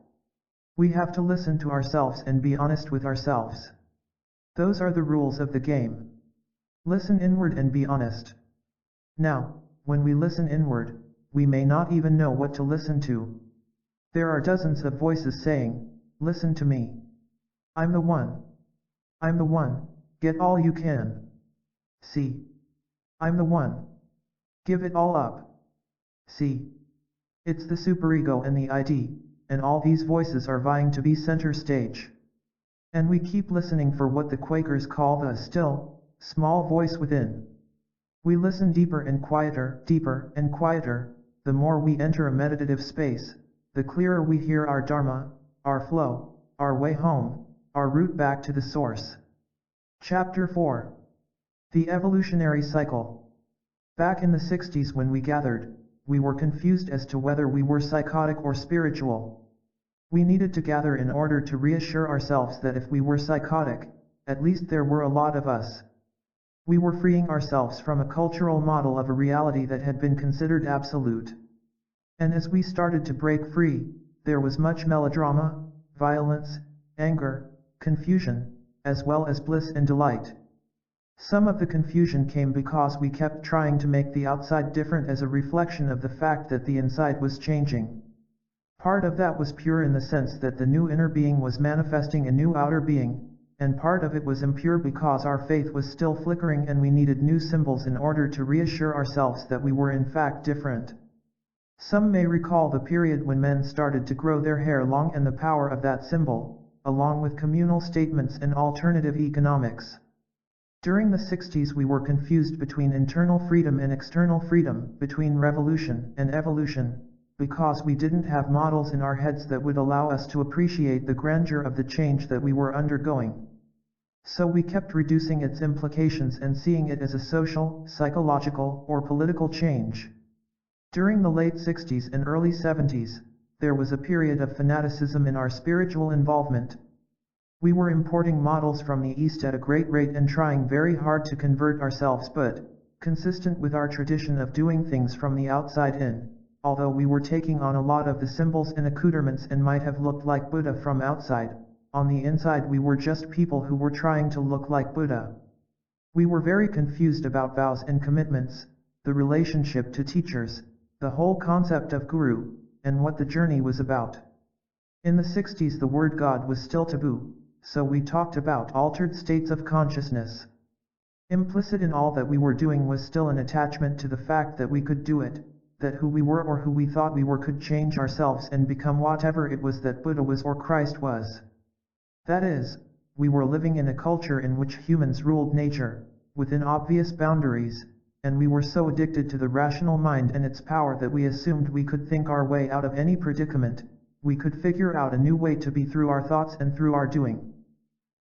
We have to listen to ourselves and be honest with ourselves. Those are the rules of the game. Listen inward and be honest. Now, when we listen inward, we may not even know what to listen to. There are dozens of voices saying, listen to me. I'm the one. I'm the one, get all you can. See. I'm the one. Give it all up. See. It's the superego and the ID, and all these voices are vying to be center stage. And we keep listening for what the Quakers call the still, small voice within. We listen deeper and quieter, the more we enter a meditative space, the clearer we hear our Dharma, our flow, our way home, our route back to the source. Chapter 4. The Evolutionary Cycle. Back in the 60s when we gathered, we were confused as to whether we were psychotic or spiritual. We needed to gather in order to reassure ourselves that if we were psychotic, at least there were a lot of us. We were freeing ourselves from a cultural model of a reality that had been considered absolute. And as we started to break free, there was much melodrama, violence, anger, confusion, as well as bliss and delight. Some of the confusion came because we kept trying to make the outside different as a reflection of the fact that the inside was changing. Part of that was pure in the sense that the new inner being was manifesting a new outer being, and part of it was impure because our faith was still flickering and we needed new symbols in order to reassure ourselves that we were in fact different. Some may recall the period when men started to grow their hair long and the power of that symbol, along with communal statements and alternative economics. During the 60s we were confused between internal freedom and external freedom, between revolution and evolution, because we didn't have models in our heads that would allow us to appreciate the grandeur of the change that we were undergoing. So we kept reducing its implications and seeing it as a social, psychological, or political change. During the late 60s and early 70s, there was a period of fanaticism in our spiritual involvement. We were importing models from the East at a great rate and trying very hard to convert ourselves, but, consistent with our tradition of doing things from the outside in, although we were taking on a lot of the symbols and accoutrements and might have looked like Buddha from outside, on the inside we were just people who were trying to look like Buddha. We were very confused about vows and commitments, the relationship to teachers, the whole concept of guru, and what the journey was about. In the 60s the word God was still taboo, so we talked about altered states of consciousness. Implicit in all that we were doing was still an attachment to the fact that we could do it, that who we were or who we thought we were could change ourselves and become whatever it was that Buddha was or Christ was. That is, we were living in a culture in which humans ruled nature, within obvious boundaries, and we were so addicted to the rational mind and its power that we assumed we could think our way out of any predicament, we could figure out a new way to be through our thoughts and through our doing.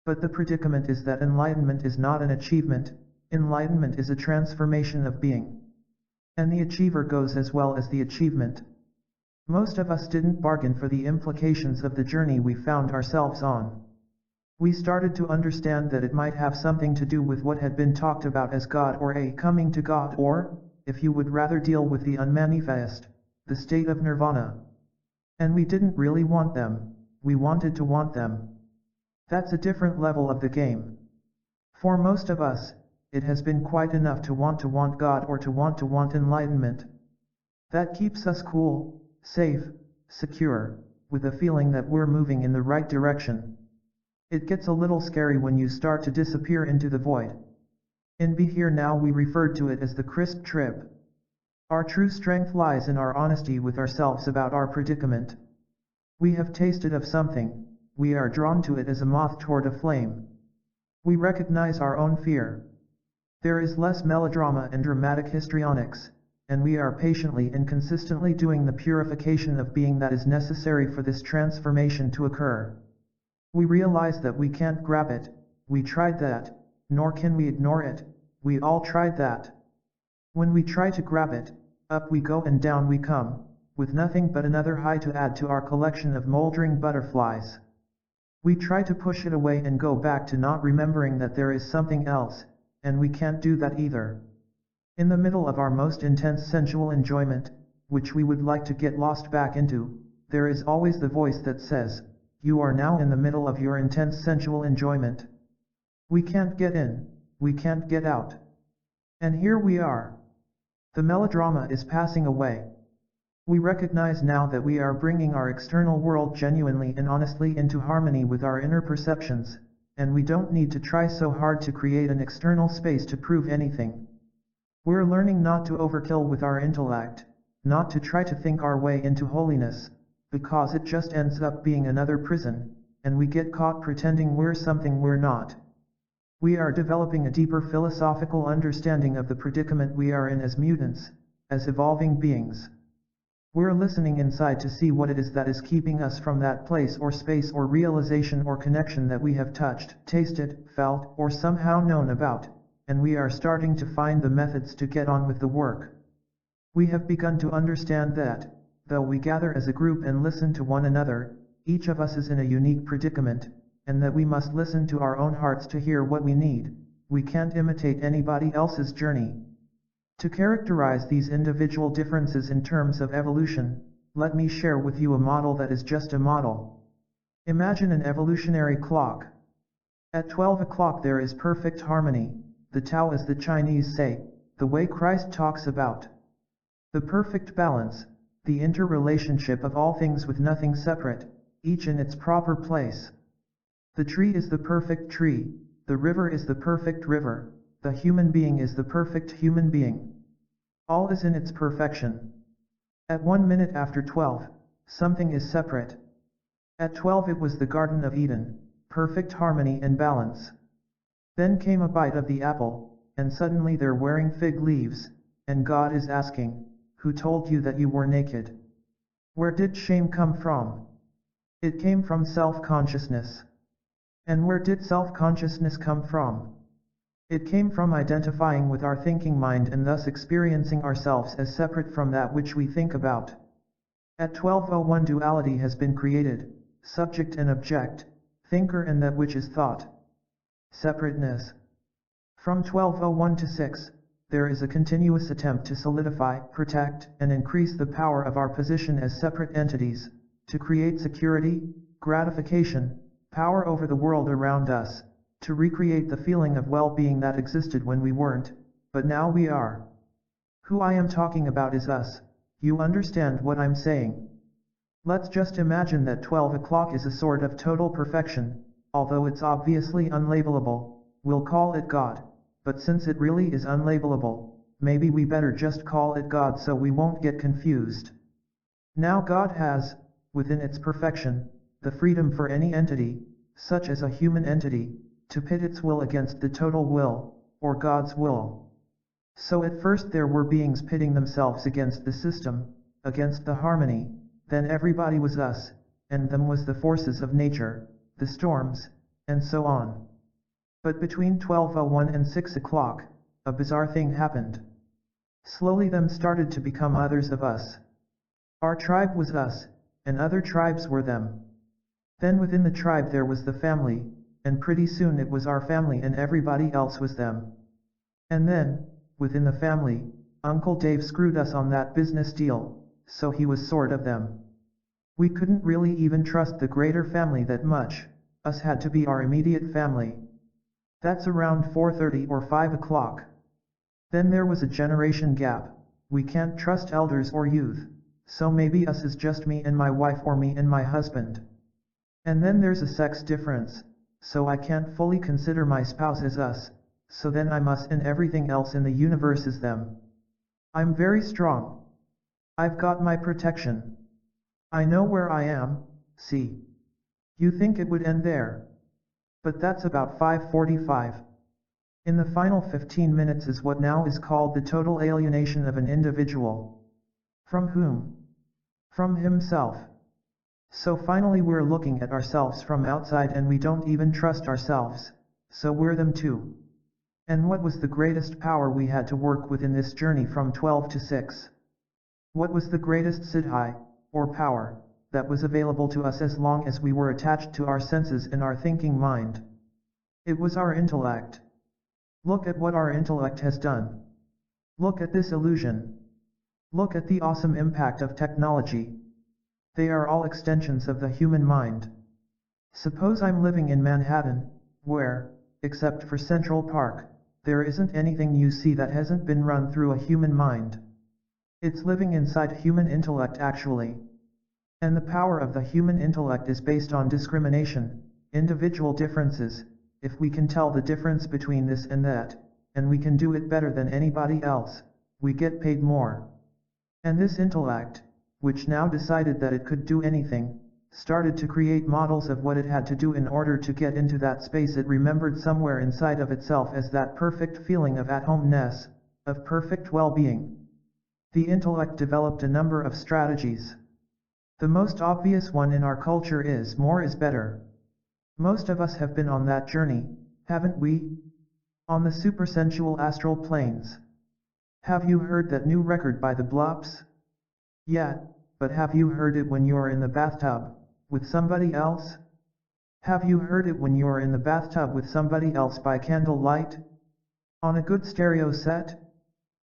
But the predicament is that enlightenment is not an achievement, enlightenment is a transformation of being. And the achiever goes as well as the achievement. Most of us didn't bargain for the implications of the journey we found ourselves on. We started to understand that it might have something to do with what had been talked about as God or a coming to God or, if you would rather deal with the unmanifest, the state of nirvana. And we didn't really want them, we wanted to want them. That's a different level of the game. For most of us, it has been quite enough to want God or to want enlightenment. That keeps us cool, safe, secure, with a feeling that we're moving in the right direction. It gets a little scary when you start to disappear into the void. In Be Here Now we referred to it as the GRIST trip. Our true strength lies in our honesty with ourselves about our predicament. We have tasted of something, we are drawn to it as a moth toward a flame. We recognize our own fear. There is less melodrama and dramatic histrionics, and we are patiently and consistently doing the purification of being that is necessary for this transformation to occur. We realize that we can't grab it, we tried that, nor can we ignore it, we all tried that. When we try to grab it, up we go and down we come, with nothing but another high to add to our collection of moldering butterflies. We try to push it away and go back to not remembering that there is something else, and we can't do that either. In the middle of our most intense sensual enjoyment, which we would like to get lost back into, there is always the voice that says, you are now in the middle of your intense sensual enjoyment. We can't get in, we can't get out. And here we are. The melodrama is passing away. We recognize now that we are bringing our external world genuinely and honestly into harmony with our inner perceptions, and we don't need to try so hard to create an external space to prove anything. We're learning not to overkill with our intellect, not to try to think our way into holiness, because it just ends up being another prison, and we get caught pretending we're something we're not. We are developing a deeper philosophical understanding of the predicament we are in as mutants, as evolving beings. We're listening inside to see what it is that is keeping us from that place or space or realization or connection that we have touched, tasted, felt, or somehow known about, and we are starting to find the methods to get on with the work. We have begun to understand that, though we gather as a group and listen to one another, each of us is in a unique predicament, and that we must listen to our own hearts to hear what we need. We can't imitate anybody else's journey. To characterize these individual differences in terms of evolution, let me share with you a model that is just a model. Imagine an evolutionary clock. At 12 o'clock there is perfect harmony, the Tao as the Chinese say, the way Christ talks about. The perfect balance, the interrelationship of all things with nothing separate, each in its proper place. The tree is the perfect tree, the river is the perfect river, the human being is the perfect human being. All is in its perfection. At 1 minute after 12, something is separate. At 12 it was the Garden of Eden, perfect harmony and balance. Then came a bite of the apple, and suddenly they're wearing fig leaves, and God is asking, who told you that you were naked? Where did shame come from? It came from self-consciousness. And where did self-consciousness come from? It came from identifying with our thinking mind and thus experiencing ourselves as separate from that which we think about. At 12:01 duality has been created, subject and object, thinker and that which is thought. Separateness. From 12:01 to 6, there is a continuous attempt to solidify, protect, and increase the power of our position as separate entities, to create security, gratification, power over the world around us, to recreate the feeling of well-being that existed when we weren't, but now we are. Who I am talking about is us. You understand what I'm saying? Let's just imagine that 12 o'clock is a sort of total perfection, although it's obviously unlabelable, we'll call it God, but since it really is unlabelable, maybe we better just call it God so we won't get confused. Now God has, within its perfection, the freedom for any entity, such as a human entity, to pit its will against the total will, or God's will. So at first there were beings pitting themselves against the system, against the harmony, then everybody was us, and them was the forces of nature, the storms, and so on. But between 12:01 and 6 o'clock, a bizarre thing happened. Slowly them started to become others of us. Our tribe was us, and other tribes were them. Then within the tribe there was the family, and pretty soon it was our family and everybody else was them. And then, within the family, Uncle Dave screwed us on that business deal, so he was sort of them. We couldn't really even trust the greater family that much, us had to be our immediate family. That's around 4:30 or 5 o'clock. Then there was a generation gap, we can't trust elders or youth, so maybe us is just me and my wife or me and my husband. And then there's a sex difference, so I can't fully consider my spouse as us, so then I'm us and everything else in the universe is them. I'm very strong. I've got my protection. I know where I am, see. You think it would end there? But that's about 5:45. In the final 15 minutes is what now is called the total alienation of an individual. From whom? From himself. So finally we're looking at ourselves from outside and we don't even trust ourselves, so we're them too. And what was the greatest power we had to work with in this journey from 12 to 6? What was the greatest siddhi, or power, that was available to us as long as we were attached to our senses and our thinking mind? It was our intellect. Look at what our intellect has done. Look at this illusion. Look at the awesome impact of technology. They are all extensions of the human mind. Suppose I'm living in Manhattan, where, except for Central Park, there isn't anything you see that hasn't been run through a human mind. It's living inside human intellect actually. And the power of the human intellect is based on discrimination, individual differences. If we can tell the difference between this and that, and we can do it better than anybody else, we get paid more. And this intellect, which now decided that it could do anything, started to create models of what it had to do in order to get into that space it remembered somewhere inside of itself as that perfect feeling of at-homeness, of perfect well-being. The intellect developed a number of strategies. The most obvious one in our culture is more is better. Most of us have been on that journey, haven't we? On the supersensual astral planes. Have you heard that new record by the Blops? Yeah, but have you heard it when you're in the bathtub, with somebody else? Have you heard it when you're in the bathtub with somebody else by candlelight? On a good stereo set?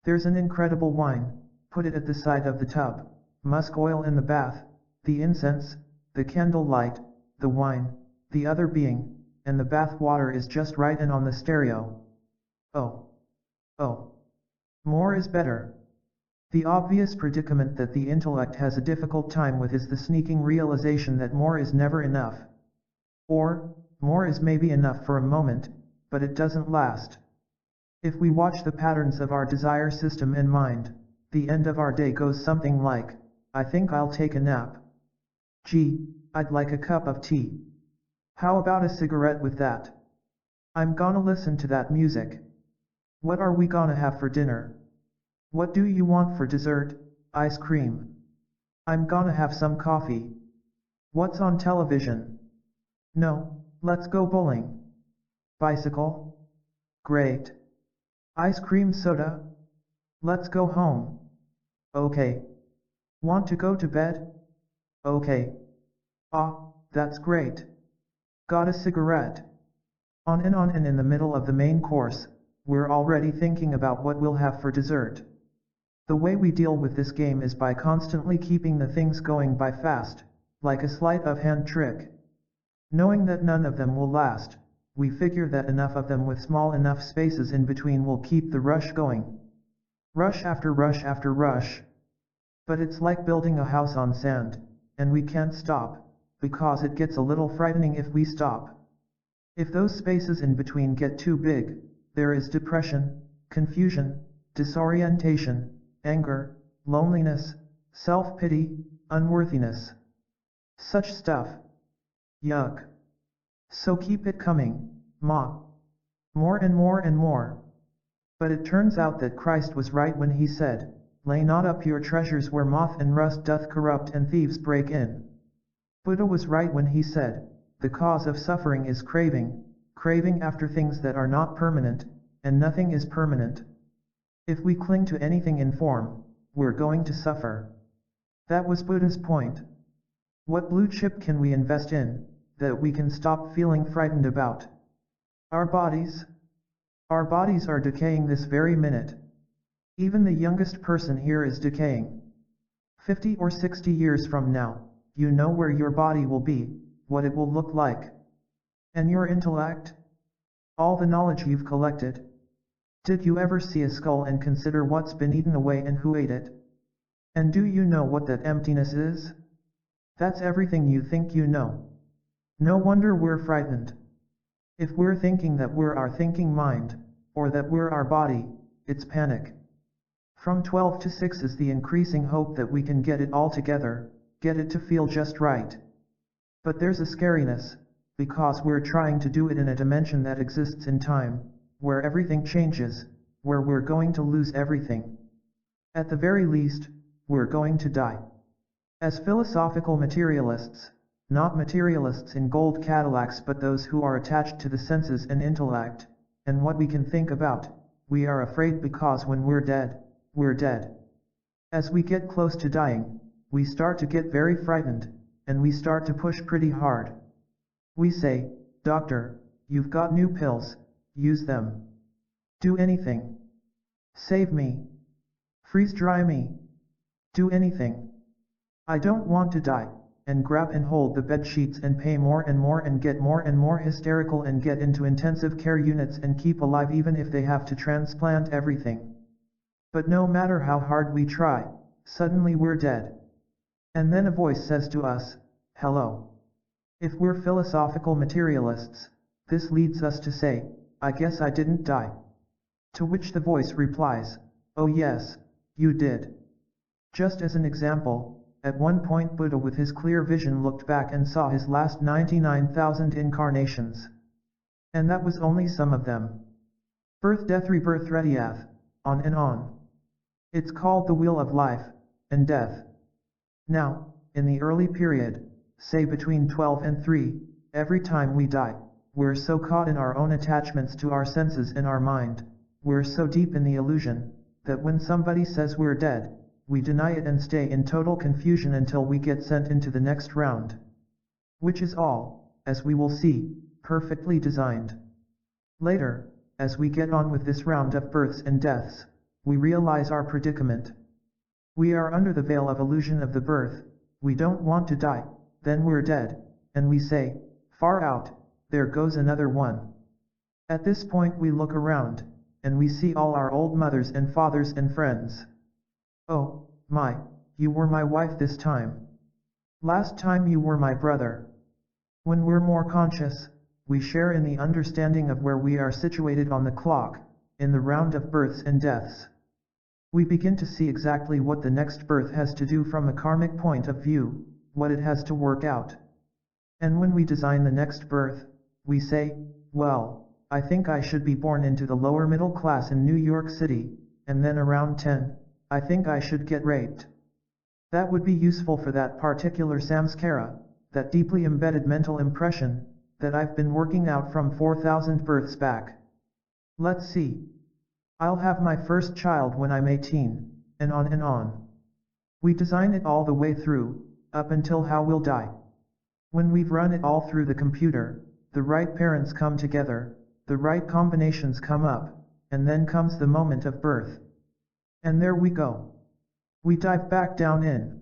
There's an incredible wine, put it at the side of the tub, musk oil in the bath, the incense, the candle light, the wine, the other being, and the bath water is just right and on the stereo. Oh. Oh. More is better. The obvious predicament that the intellect has a difficult time with is the sneaking realization that more is never enough. Or, more is maybe enough for a moment, but it doesn't last. If we watch the patterns of our desire system in mind, the end of our day goes something like, I think I'll take a nap. Gee, I'd like a cup of tea. How about a cigarette with that? I'm gonna listen to that music. What are we gonna have for dinner? What do you want for dessert? Ice cream. I'm gonna have some coffee. What's on television? No, let's go bowling. Bicycle? Great. Ice cream soda? Let's go home. Okay. Want to go to bed? Okay. Ah, that's great. Got a cigarette. On, and in the middle of the main course, we're already thinking about what we'll have for dessert. The way we deal with this game is by constantly keeping the things going by fast, like a sleight of hand trick. Knowing that none of them will last, we figure that enough of them with small enough spaces in between will keep the rush going. Rush after rush after rush. But it's like building a house on sand, and we can't stop, because it gets a little frightening if we stop. If those spaces in between get too big, there is depression, confusion, disorientation, anger, loneliness, self-pity, unworthiness. Such stuff. Yuck. So keep it coming, Ma. More and more and more. But it turns out that Christ was right when he said, lay not up your treasures where moth and rust doth corrupt and thieves break in. Buddha was right when he said, the cause of suffering is craving, craving after things that are not permanent, and nothing is permanent. If we cling to anything in form, we're going to suffer. That was Buddha's point. What blue chip can we invest in, that we can stop feeling frightened about? Our bodies? Our bodies are decaying this very minute. Even the youngest person here is decaying. 50 or 60 years from now, you know where your body will be, what it will look like. And your intellect? All the knowledge you've collected. Did you ever see a skull and consider what's been eaten away and who ate it? And do you know what that emptiness is? That's everything you think you know. No wonder we're frightened. If we're thinking that we're our thinking mind, or that we're our body, it's panic. From 12 to 6 is the increasing hope that we can get it all together, get it to feel just right. But there's a scariness, because we're trying to do it in a dimension that exists in time, where everything changes, where we're going to lose everything. At the very least, we're going to die. As philosophical materialists, not materialists in gold Cadillacs but those who are attached to the senses and intellect, and what we can think about, we are afraid because when we're dead, we're dead. As we get close to dying, we start to get very frightened, and we start to push pretty hard. We say, Doctor, you've got new pills, use them. Do anything. Save me. Freeze dry me. Do anything. I don't want to die, and grab and hold the bed sheets and pay more and get more and more hysterical and get into intensive care units and keep alive even if they have to transplant everything. But no matter how hard we try, suddenly we're dead. And then a voice says to us, hello. If we're philosophical materialists, this leads us to say, I guess I didn't die. To which the voice replies, oh yes, you did. Just as an example, at one point Buddha with his clear vision looked back and saw his last 99,000 incarnations. And that was only some of them. Birth, death, rebirth, rebirth, on and on. It's called the wheel of life, and death. Now, in the early period, say between 12 and 3, every time we die, we're so caught in our own attachments to our senses and our mind, we're so deep in the illusion, that when somebody says we're dead, we deny it and stay in total confusion until we get sent into the next round. Which is all, as we will see, perfectly designed. Later, as we get on with this round of births and deaths, we realize our predicament. We are under the veil of illusion of the birth, we don't want to die, then we're dead, and we say, far out, there goes another one. At this point we look around, and we see all our old mothers and fathers and friends. Oh, my, you were my wife this time. Last time you were my brother. When we're more conscious, we share in the understanding of where we are situated on the clock, in the round of births and deaths. We begin to see exactly what the next birth has to do from a karmic point of view, what it has to work out. And when we design the next birth, we say, well, I think I should be born into the lower middle class in New York City, and then around 10, I think I should get raped. That would be useful for that particular samskara, that deeply embedded mental impression, that I've been working out from 4,000 births back. Let's see. I'll have my first child when I'm 18, and on and on. We design it all the way through, up until how we'll die. When we've run it all through the computer, the right parents come together, the right combinations come up, and then comes the moment of birth. And there we go. We dive back down in.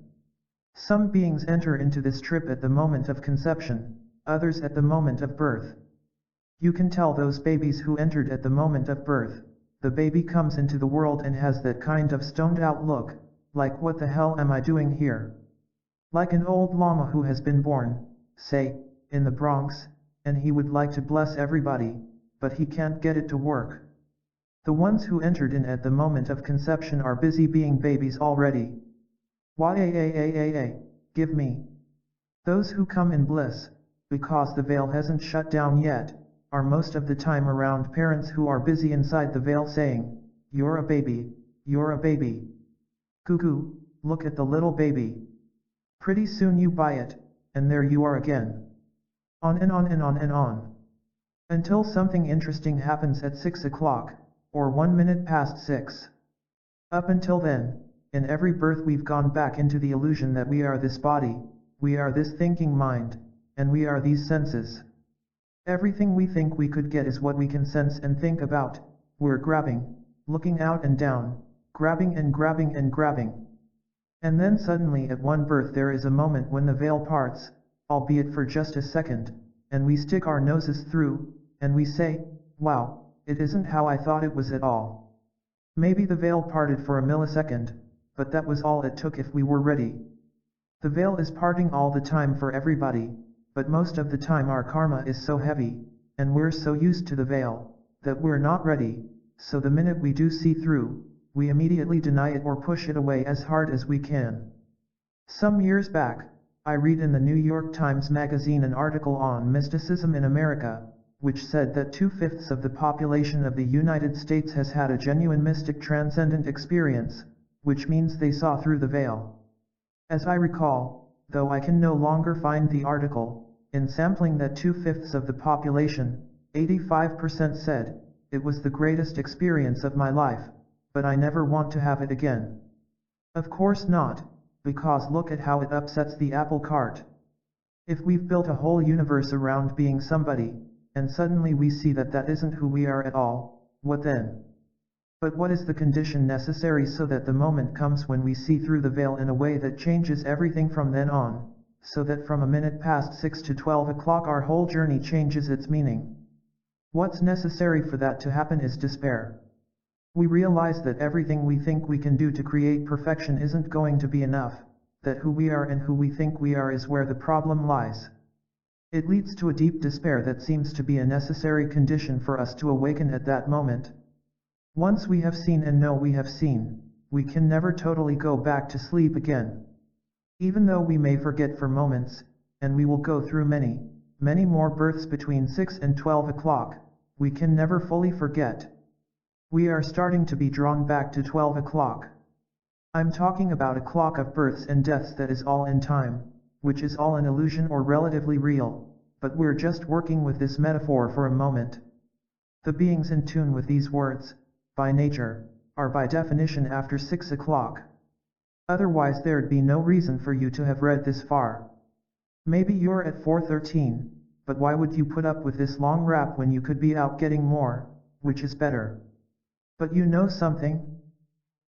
Some beings enter into this trip at the moment of conception, others at the moment of birth. You can tell those babies who entered at the moment of birth. The baby comes into the world and has that kind of stoned out look, like what the hell am I doing here? Like an old llama who has been born, say, in the Bronx, and he would like to bless everybody, but he can't get it to work. The ones who entered in at the moment of conception are busy being babies already. Give me. Those who come in bliss, because the veil hasn't shut down yet, are most of the time around parents who are busy inside the veil saying, you're a baby, you're a baby. Cuckoo, look at the little baby. Pretty soon you buy it, and there you are again. On and on and on and on. Until something interesting happens at 6 o'clock, or 1 minute past 6. Up until then, in every birth we've gone back into the illusion that we are this body, we are this thinking mind, and we are these senses. Everything we think we could get is what we can sense and think about. We're grabbing, looking out and down, grabbing and grabbing and grabbing. And then suddenly at one birth there is a moment when the veil parts, albeit for just a second, and we stick our noses through, and we say, wow, it isn't how I thought it was at all. Maybe the veil parted for a millisecond, but that was all it took if we were ready. The veil is parting all the time for everybody, but most of the time our karma is so heavy, and we're so used to the veil, that we're not ready, so the minute we do see through, we immediately deny it or push it away as hard as we can. Some years back, I read in the New York Times magazine an article on mysticism in America, which said that 2/5 of the population of the United States has had a genuine mystic transcendent experience, which means they saw through the veil. As I recall, though I can no longer find the article, in sampling that 2/5 of the population, 85% said, it was the greatest experience of my life, but I never want to have it again. Of course not, because look at how it upsets the apple cart. If we've built a whole universe around being somebody, and suddenly we see that that isn't who we are at all, what then? But what is the condition necessary so that the moment comes when we see through the veil in a way that changes everything from then on, so that from a minute past 6 to 12 o'clock our whole journey changes its meaning? What's necessary for that to happen is despair. We realize that everything we think we can do to create perfection isn't going to be enough, that who we are and who we think we are is where the problem lies. It leads to a deep despair that seems to be a necessary condition for us to awaken at that moment. Once we have seen and know we have seen, we can never totally go back to sleep again. Even though we may forget for moments, and we will go through many, many more births between 6 and 12 o'clock, we can never fully forget. We are starting to be drawn back to 12 o'clock. I'm talking about a clock of births and deaths that is all in time, which is all an illusion or relatively real, but we're just working with this metaphor for a moment. The beings in tune with these words, by nature, are by definition after 6 o'clock. Otherwise there'd be no reason for you to have read this far. Maybe you're at 4:13, but why would you put up with this long rap when you could be out getting more, which is better? But you know something?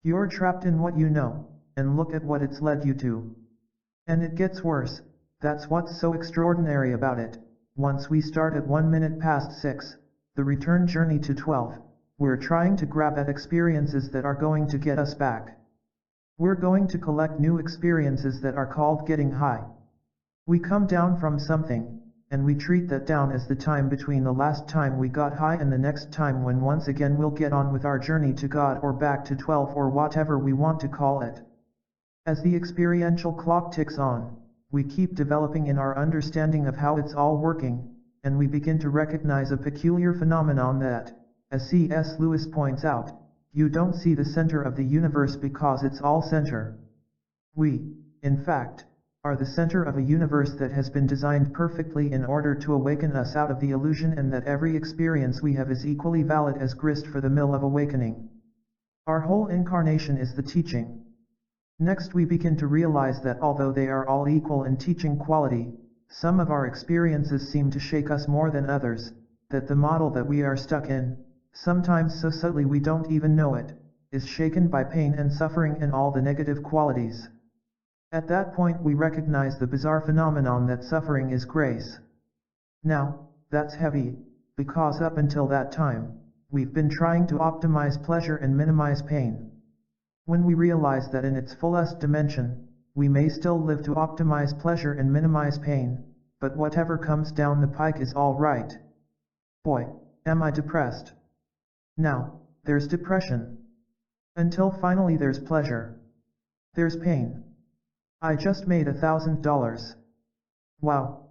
You're trapped in what you know, and look at what it's led you to. And it gets worse. That's what's so extraordinary about it. Once we start at 1 minute past 6, the return journey to 12, we're trying to grab at experiences that are going to get us back. We're going to collect new experiences that are called getting high. We come down from something, and we treat that down as the time between the last time we got high and the next time when once again we'll get on with our journey to God or back to 12 or whatever we want to call it. As the experiential clock ticks on, we keep developing in our understanding of how it's all working, and we begin to recognize a peculiar phenomenon that, as C.S. Lewis points out, you don't see the center of the universe because it's all center. We, in fact, are the center of a universe that has been designed perfectly in order to awaken us out of the illusion, and that every experience we have is equally valid as grist for the mill of awakening. Our whole incarnation is the teaching. Next we begin to realize that although they are all equal in teaching quality, some of our experiences seem to shake us more than others, that the model that we are stuck in, sometimes so subtly we don't even know it, is shaken by pain and suffering and all the negative qualities. At that point we recognize the bizarre phenomenon that suffering is grace. Now, that's heavy, because up until that time, we've been trying to optimize pleasure and minimize pain. When we realize that in its fullest dimension, we may still live to optimize pleasure and minimize pain, but whatever comes down the pike is all right. Boy, am I depressed. Now, there's depression. Until finally there's pleasure. There's pain. I just made $1,000. Wow.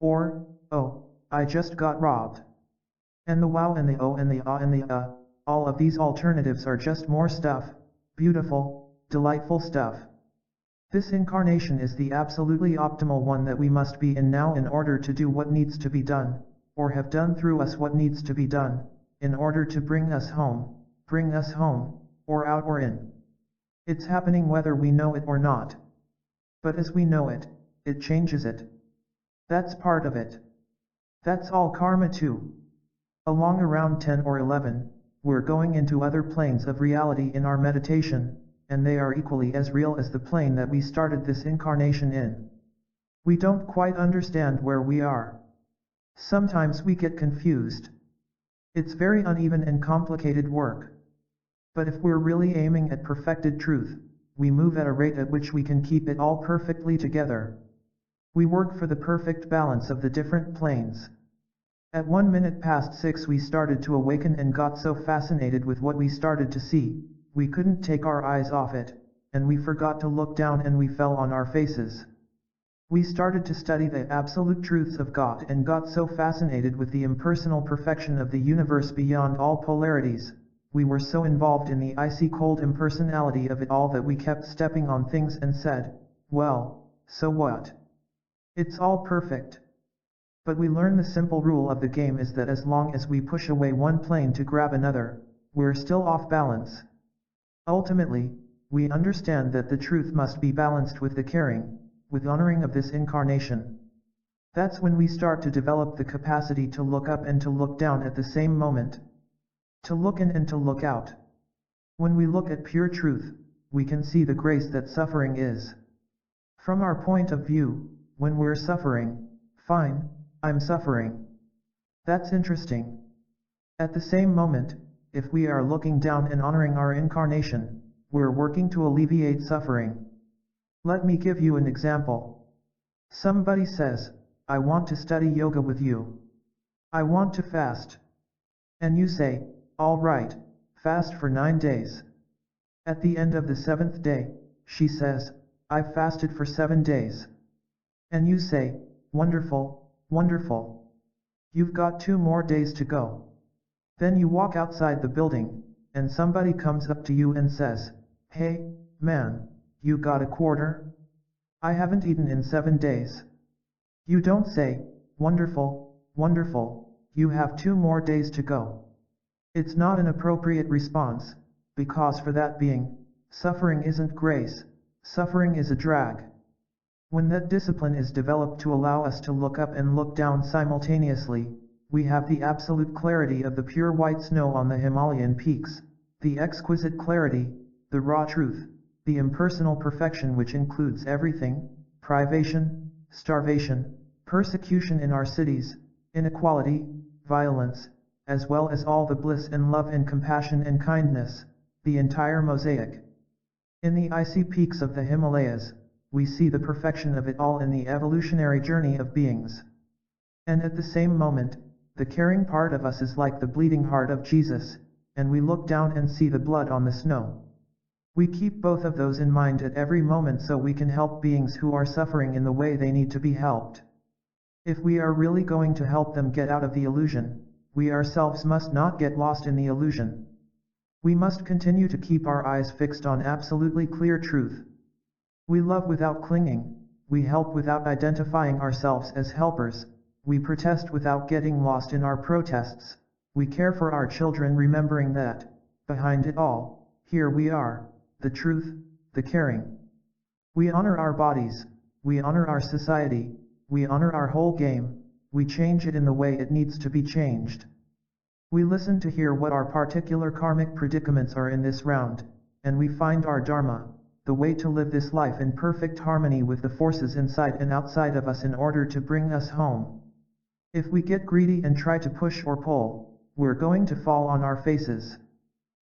Or, oh, I just got robbed. And the wow and the oh and the ah and the all of these alternatives are just more stuff, beautiful, delightful stuff. This incarnation is the absolutely optimal one that we must be in now in order to do what needs to be done, or have done through us what needs to be done, in order to bring us home, or out or in. It's happening whether we know it or not. But as we know it, it changes it. That's part of it. That's all karma too. Along around 10 or 11, we're going into other planes of reality in our meditation, and they are equally as real as the plane that we started this incarnation in. We don't quite understand where we are. Sometimes we get confused. It's very uneven and complicated work. But if we're really aiming at perfected truth, we move at a rate at which we can keep it all perfectly together. We work for the perfect balance of the different planes. At 1 minute past 6 we started to awaken and got so fascinated with what we started to see, we couldn't take our eyes off it, and we forgot to look down and we fell on our faces. We started to study the absolute truths of God and got so fascinated with the impersonal perfection of the universe beyond all polarities. We were so involved in the icy cold impersonality of it all that we kept stepping on things and said, well, so what? It's all perfect. But we learn the simple rule of the game is that as long as we push away one plane to grab another, we're still off balance. Ultimately, we understand that the truth must be balanced with the caring, with honoring of this incarnation. That's when we start to develop the capacity to look up and to look down at the same moment. To look in and to look out. When we look at pure truth, we can see the grace that suffering is. From our point of view, when we're suffering, fine, I'm suffering. That's interesting. At the same moment, if we are looking down and honoring our incarnation, we're working to alleviate suffering. Let me give you an example. Somebody says, I want to study yoga with you. I want to fast. And you say, all right, fast for 9 days. At the end of the 7th day, she says, I've fasted for 7 days. And you say, wonderful, wonderful. You've got 2 more days to go. Then you walk outside the building, and somebody comes up to you and says, hey, man, you got a quarter? I haven't eaten in 7 days. You don't say, wonderful, wonderful, you have 2 more days to go. It's not an appropriate response, because for that being, suffering isn't grace, suffering is a drag. When that discipline is developed to allow us to look up and look down simultaneously, we have the absolute clarity of the pure white snow on the Himalayan peaks, the exquisite clarity, the raw truth, the impersonal perfection which includes everything, privation, starvation, persecution in our cities, inequality, violence, as well as all the bliss and love and compassion and kindness, the entire mosaic. In the icy peaks of the Himalayas, we see the perfection of it all in the evolutionary journey of beings. And at the same moment, the caring part of us is like the bleeding heart of Jesus, and we look down and see the blood on the snow. We keep both of those in mind at every moment so we can help beings who are suffering in the way they need to be helped. If we are really going to help them get out of the illusion, we ourselves must not get lost in the illusion. We must continue to keep our eyes fixed on absolutely clear truth. We love without clinging, we help without identifying ourselves as helpers, we protest without getting lost in our protests, we care for our children remembering that, behind it all, here we are, the truth, the caring. We honor our bodies, we honor our society, we honor our whole game, we change it in the way it needs to be changed. We listen to hear what our particular karmic predicaments are in this round, and we find our dharma, the way to live this life in perfect harmony with the forces inside and outside of us in order to bring us home. If we get greedy and try to push or pull, we're going to fall on our faces.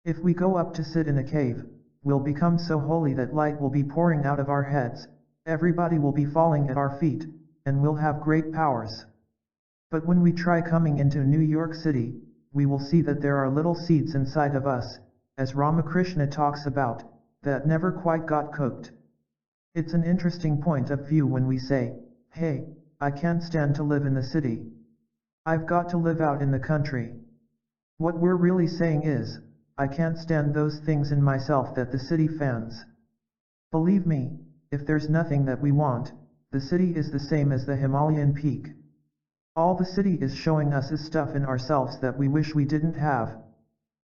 If we go up to sit in a cave, we'll become so holy that light will be pouring out of our heads, everybody will be falling at our feet, and we'll have great powers. But when we try coming into New York City, we will see that there are little seeds inside of us, as Ramakrishna talks about, that never quite got cooked. It's an interesting point of view when we say, hey, I can't stand to live in the city. I've got to live out in the country. What we're really saying is, I can't stand those things in myself that the city fans. Believe me, if there's nothing that we want, the city is the same as the Himalayan peak. All the city is showing us is stuff in ourselves that we wish we didn't have.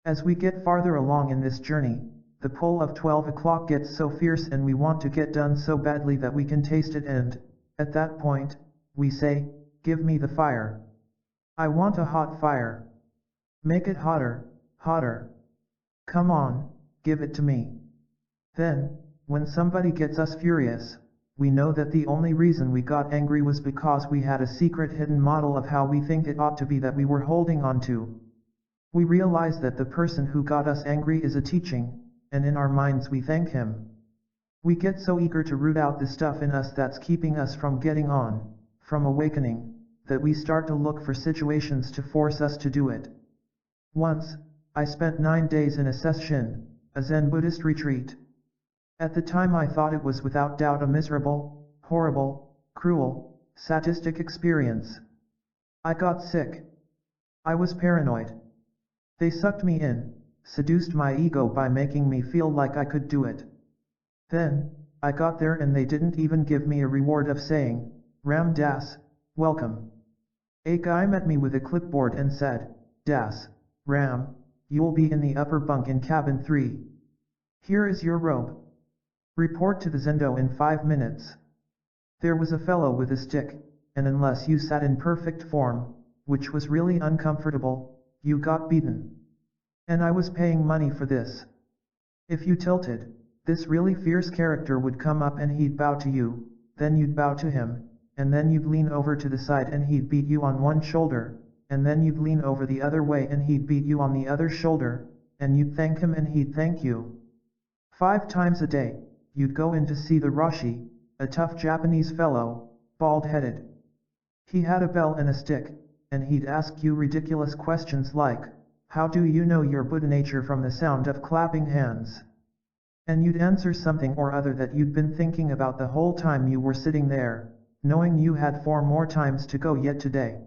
As we get farther along in this journey, the pull of 12 o'clock gets so fierce and we want to get done so badly that we can taste it, and, at that point, we say, give me the fire. I want a hot fire. Make it hotter, hotter. Come on, give it to me. Then, when somebody gets us furious, we know that the only reason we got angry was because we had a secret hidden model of how we think it ought to be that we were holding on to. We realize that the person who got us angry is a teaching, and in our minds we thank him. We get so eager to root out the stuff in us that's keeping us from getting on, from awakening, that we start to look for situations to force us to do it. Once, I spent 9 days in a sesshin, a Zen Buddhist retreat. At the time I thought it was without doubt a miserable, horrible, cruel, sadistic experience. I got sick. I was paranoid. They sucked me in, seduced my ego by making me feel like I could do it. Then, I got there and they didn't even give me a reward of saying, Ram Das, welcome. A guy met me with a clipboard and said, Das, Ram, you'll be in the upper bunk in cabin 3. Here is your robe. Report to the Zendo in 5 minutes. There was a fellow with a stick, and unless you sat in perfect form, which was really uncomfortable, you got beaten. And I was paying money for this. If you tilted, this really fierce character would come up and he'd bow to you, then you'd bow to him, and then you'd lean over to the side and he'd beat you on one shoulder, and then you'd lean over the other way and he'd beat you on the other shoulder, and you'd thank him and he'd thank you. 5 times a day, you'd go in to see the Roshi, a tough Japanese fellow, bald-headed. He had a bell and a stick, and he'd ask you ridiculous questions like, how do you know your Buddha nature from the sound of clapping hands? And you'd answer something or other that you'd been thinking about the whole time you were sitting there, knowing you had 4 more times to go yet today.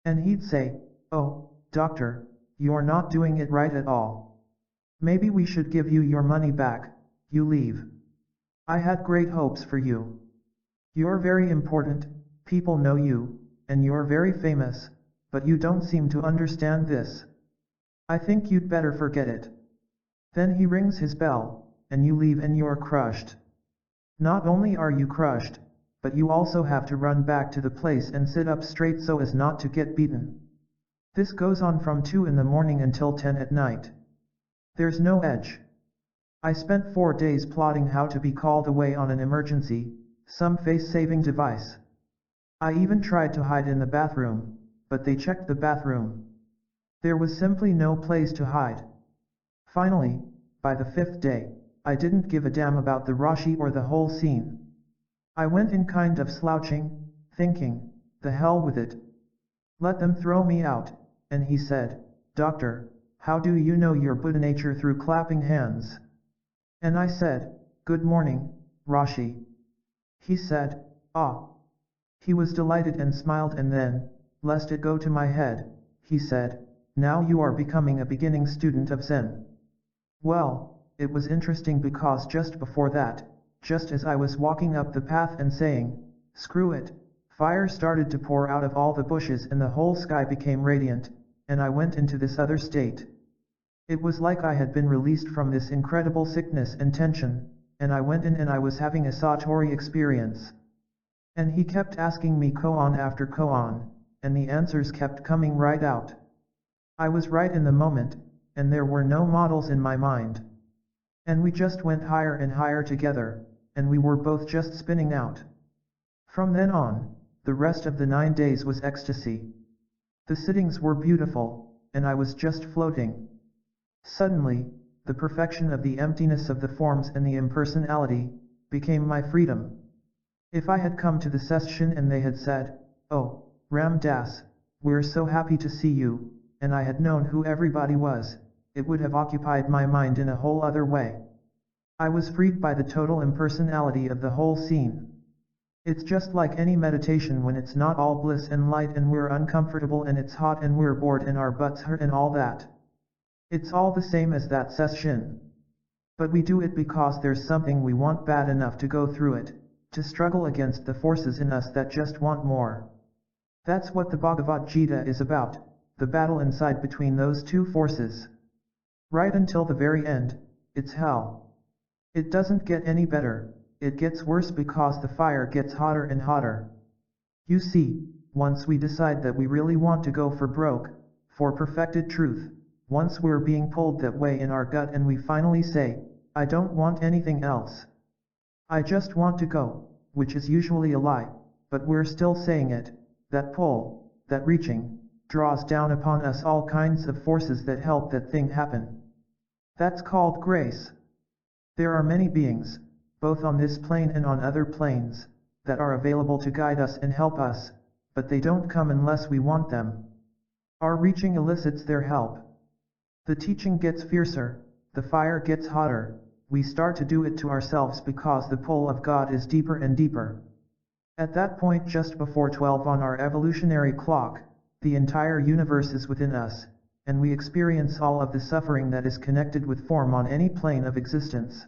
And he'd say, oh, doctor, you're not doing it right at all. Maybe we should give you your money back, you leave. I had great hopes for you. You're very important, people know you, and you're very famous, but you don't seem to understand this. I think you'd better forget it. Then he rings his bell, and you leave and you're crushed. Not only are you crushed, but you also have to run back to the place and sit up straight so as not to get beaten. This goes on from 2 in the morning until 10 at night. There's no edge. I spent 4 days plotting how to be called away on an emergency, some face-saving device. I even tried to hide in the bathroom, but they checked the bathroom. There was simply no place to hide. Finally, by the 5th day, I didn't give a damn about the Rashi or the whole scene. I went in kind of slouching, thinking, the hell with it. Let them throw me out, and he said, "Doctor, how do you know your Buddha nature through clapping hands?" And I said, "Good morning, Rashi." He said, "Ah." He was delighted and smiled, and then, lest it go to my head, he said, "Now you are becoming a beginning student of Zen." Well, it was interesting because just before that, just as I was walking up the path and saying, "Screw it," fire started to pour out of all the bushes and the whole sky became radiant, and I went into this other state. It was like I had been released from this incredible sickness and tension, and I went in and I was having a satori experience. And he kept asking me koan after koan, and the answers kept coming right out. I was right in the moment, and there were no models in my mind. And we just went higher and higher together, and we were both just spinning out. From then on, the rest of the 9 days was ecstasy. The sittings were beautiful, and I was just floating. Suddenly, the perfection of the emptiness of the forms and the impersonality became my freedom. If I had come to the session and they had said, "Oh, Ram Das, we're so happy to see you," and I had known who everybody was, it would have occupied my mind in a whole other way. I was freed by the total impersonality of the whole scene. It's just like any meditation when it's not all bliss and light and we're uncomfortable and it's hot and we're bored and our butts hurt and all that. It's all the same as that session. But we do it because there's something we want bad enough to go through it, to struggle against the forces in us that just want more. That's what the Bhagavad Gita is about, the battle inside between those two forces. Right until the very end, it's hell. It doesn't get any better, it gets worse because the fire gets hotter and hotter. You see, once we decide that we really want to go for broke, for perfected truth, once we're being pulled that way in our gut and we finally say, "I don't want anything else. I just want to go," which is usually a lie, but we're still saying it, that pull, that reaching, draws down upon us all kinds of forces that help that thing happen. That's called grace. There are many beings, both on this plane and on other planes, that are available to guide us and help us, but they don't come unless we want them. Our reaching elicits their help. The teaching gets fiercer, the fire gets hotter, we start to do it to ourselves because the pull of God is deeper and deeper. At that point, just before 12 on our evolutionary clock, the entire universe is within us, and we experience all of the suffering that is connected with form on any plane of existence.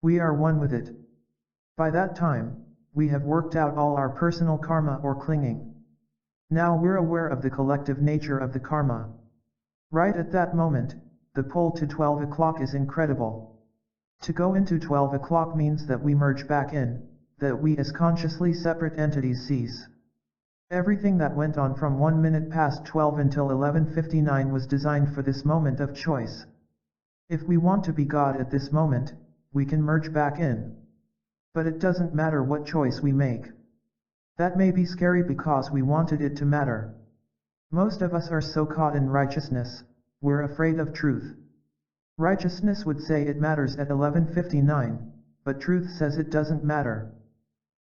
We are one with it. By that time, we have worked out all our personal karma or clinging. Now we're aware of the collective nature of the karma. Right at that moment, the pull to 12 o'clock is incredible. To go into 12 o'clock means that we merge back in, that we as consciously separate entities cease. Everything that went on from 1 minute past 12 until 11:59 was designed for this moment of choice. If we want to be God at this moment, we can merge back in. But it doesn't matter what choice we make. That may be scary because we wanted it to matter. Most of us are so caught in righteousness, we're afraid of truth. Righteousness would say it matters at 11:59, but truth says it doesn't matter.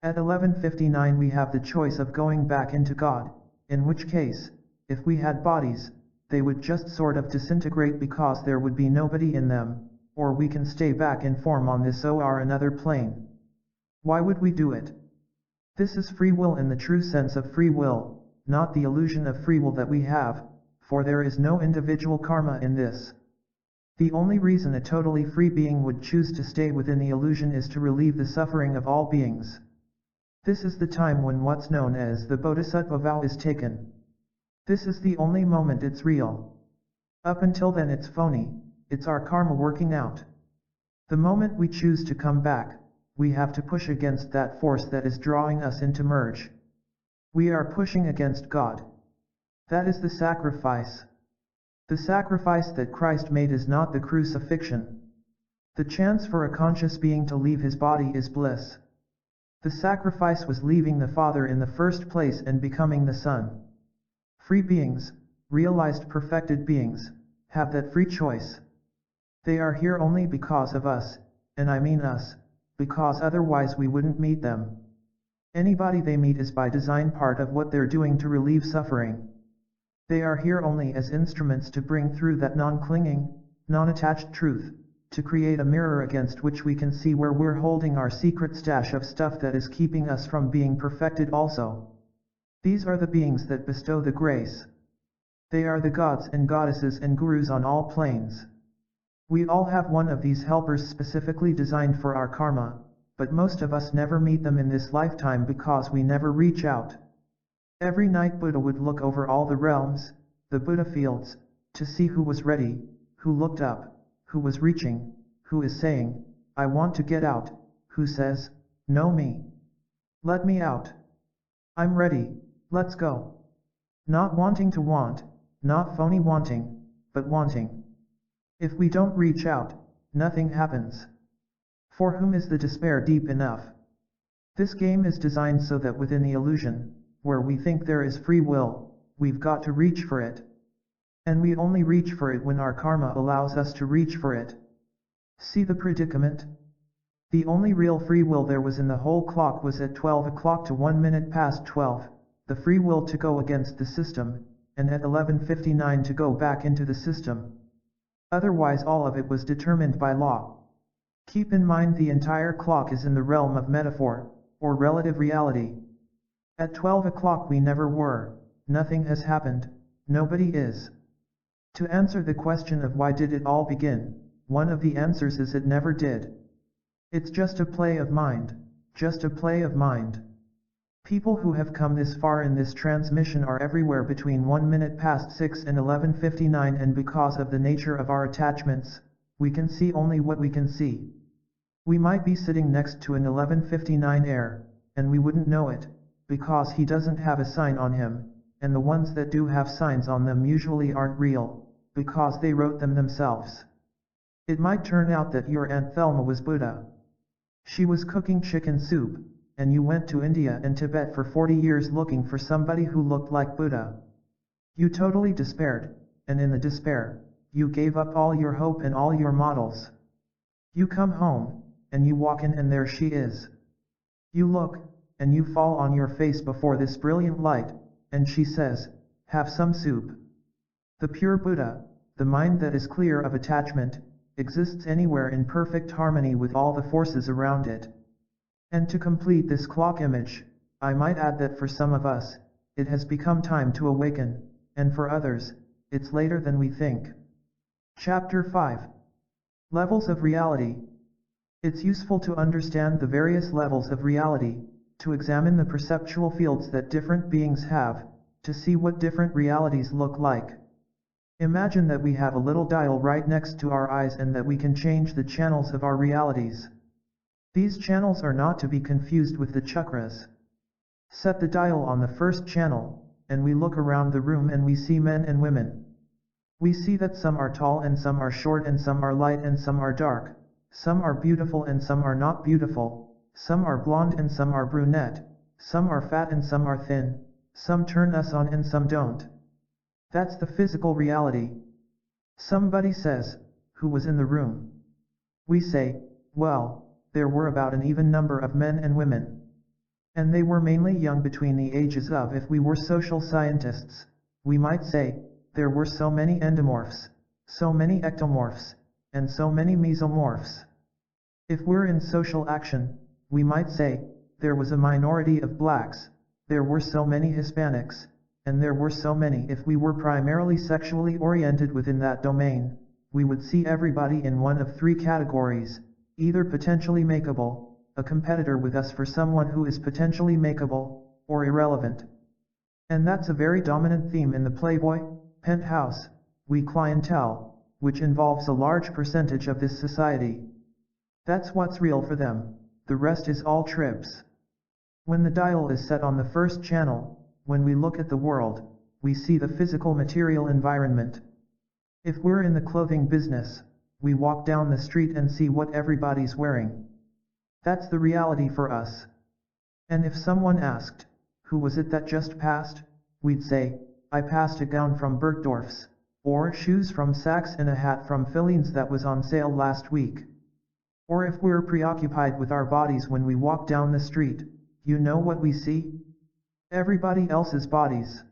At 11:59 we have the choice of going back into God, in which case, if we had bodies, they would just sort of disintegrate because there would be nobody in them, or we can stay back in form on this or another plane. Why would we do it? This is free will in the true sense of free will, not the illusion of free will that we have, for there is no individual karma in this. The only reason a totally free being would choose to stay within the illusion is to relieve the suffering of all beings. This is the time when what's known as the Bodhisattva vow is taken. This is the only moment it's real. Up until then it's phony, it's our karma working out. The moment we choose to come back, we have to push against that force that is drawing us into merge. We are pushing against God. That is the sacrifice. The sacrifice that Christ made is not the crucifixion. The chance for a conscious being to leave his body is bliss. The sacrifice was leaving the Father in the first place and becoming the Son. Free beings, realized perfected beings, have that free choice. They are here only because of us, and I mean us, because otherwise we wouldn't meet them. Anybody they meet is by design part of what they're doing to relieve suffering. They are here only as instruments to bring through that non-clinging, non-attached truth, to create a mirror against which we can see where we're holding our secret stash of stuff that is keeping us from being perfected also. These are the beings that bestow the grace. They are the gods and goddesses and gurus on all planes. We all have one of these helpers specifically designed for our karma, but most of us never meet them in this lifetime because we never reach out. Every night Buddha would look over all the realms, the Buddha fields, to see who was ready, who looked up, who was reaching, who is saying, I want to get out, who says, no me. Let me out. I'm ready, let's go. Not wanting to want, not phony wanting, but wanting. If we don't reach out, nothing happens. For whom is the despair deep enough? This game is designed so that within the illusion, where we think there is free will, we've got to reach for it. And we only reach for it when our karma allows us to reach for it. See the predicament? The only real free will there was in the whole clock was at 12 o'clock to 1 minute past 12, the free will to go against the system, and at 11:59 to go back into the system. Otherwise all of it was determined by law. Keep in mind the entire clock is in the realm of metaphor, or relative reality. At 12 o'clock we never were, nothing has happened, nobody is. To answer the question of why did it all begin, one of the answers is it never did. It's just a play of mind, just a play of mind. People who have come this far in this transmission are everywhere between 1 minute past 6 and 11:59, and because of the nature of our attachments, we can see only what we can see. We might be sitting next to an 11:59 air, and we wouldn't know it, because he doesn't have a sign on him, and the ones that do have signs on them usually aren't real, because they wrote them themselves. It might turn out that your Aunt Thelma was Buddha. She was cooking chicken soup, and you went to India and Tibet for 40 years looking for somebody who looked like Buddha. You totally despaired, and in the despair, you gave up all your hope and all your models. You come home, and you walk in and there she is. You look, and you fall on your face before this brilliant light, and she says, have some soup. The pure Buddha, the mind that is clear of attachment, exists anywhere in perfect harmony with all the forces around it. And to complete this clock image, I might add that for some of us, it has become time to awaken, and for others, it's later than we think. Chapter 5. Levels of Reality. It's useful to understand the various levels of reality, to examine the perceptual fields that different beings have, to see what different realities look like. Imagine that we have a little dial right next to our eyes and that we can change the channels of our realities. These channels are not to be confused with the chakras. Set the dial on the first channel, and we look around the room and we see men and women. We see that some are tall and some are short and some are light and some are dark, some are beautiful and some are not beautiful, some are blonde and some are brunette, some are fat and some are thin, some turn us on and some don't. That's the physical reality. Somebody says, who was in the room? We say, well, there were about an even number of men and women. And they were mainly young between the ages of, if we were social scientists, we might say, there were so many endomorphs, so many ectomorphs, and so many mesomorphs. If we're in social action, we might say, there was a minority of blacks, there were so many Hispanics, and there were so many. If we were primarily sexually oriented within that domain, we would see everybody in one of three categories, either potentially makeable, a competitor with us for someone who is potentially makeable, or irrelevant. And that's a very dominant theme in the Playboy, Penthouse, We clientele, which involves a large percentage of this society. That's what's real for them, the rest is all trips. When the dial is set on the first channel, when we look at the world, we see the physical material environment. If we're in the clothing business, we walk down the street and see what everybody's wearing. That's the reality for us. And if someone asked, who was it that just passed? We'd say, I passed a gown from Bergdorf's, or shoes from Saks and a hat from Fillings that was on sale last week. Or if we're preoccupied with our bodies when we walk down the street, you know what we see? Everybody else's bodies.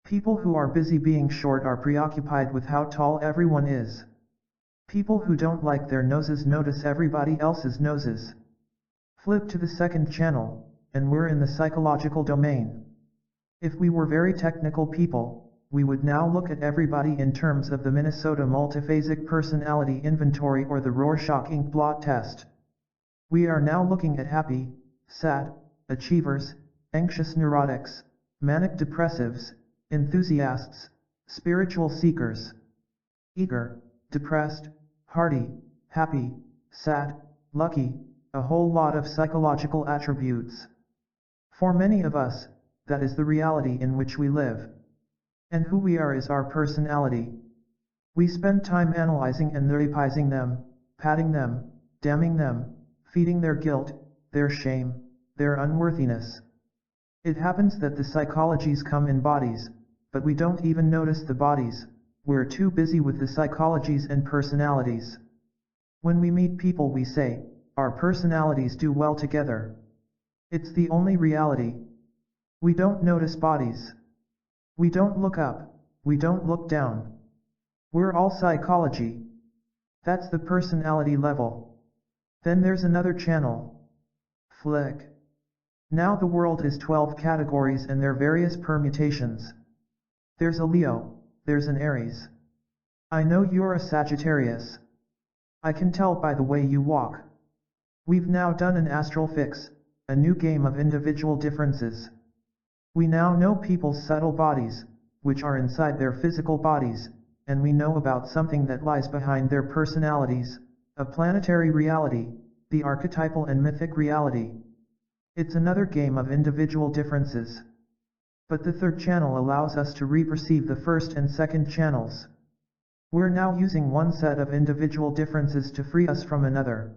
People who are busy being short are preoccupied with how tall everyone is. People who don't like their noses notice everybody else's noses. Flip to the second channel, and we're in the psychological domain. If we were very technical people, we would now look at everybody in terms of the Minnesota Multiphasic Personality Inventory or the Rorschach ink blot test. We are now looking at happy, sad, achievers, anxious neurotics, manic depressives, enthusiasts, spiritual seekers, eager, depressed, hardy, happy, sad, lucky, a whole lot of psychological attributes. For many of us, that is the reality in which we live. And who we are is our personality. We spend time analyzing and therapizing them, patting them, damning them, feeding their guilt, their shame, their unworthiness. It happens that the psychologies come in bodies, but we don't even notice the bodies, we're too busy with the psychologies and personalities. When we meet people we say, our personalities do well together. It's the only reality. We don't notice bodies. We don't look up, we don't look down. We're all psychology. That's the personality level. Then there's another channel. Flick. Now the world is 12 categories and their various permutations. There's a Leo, there's an Aries. I know you're a Sagittarius. I can tell by the way you walk. We've now done an astral fix, a new game of individual differences. We now know people's subtle bodies, which are inside their physical bodies, and we know about something that lies behind their personalities, a planetary reality, the archetypal and mythic reality. It's another game of individual differences. But the third channel allows us to re-perceive the first and second channels. We're now using one set of individual differences to free us from another.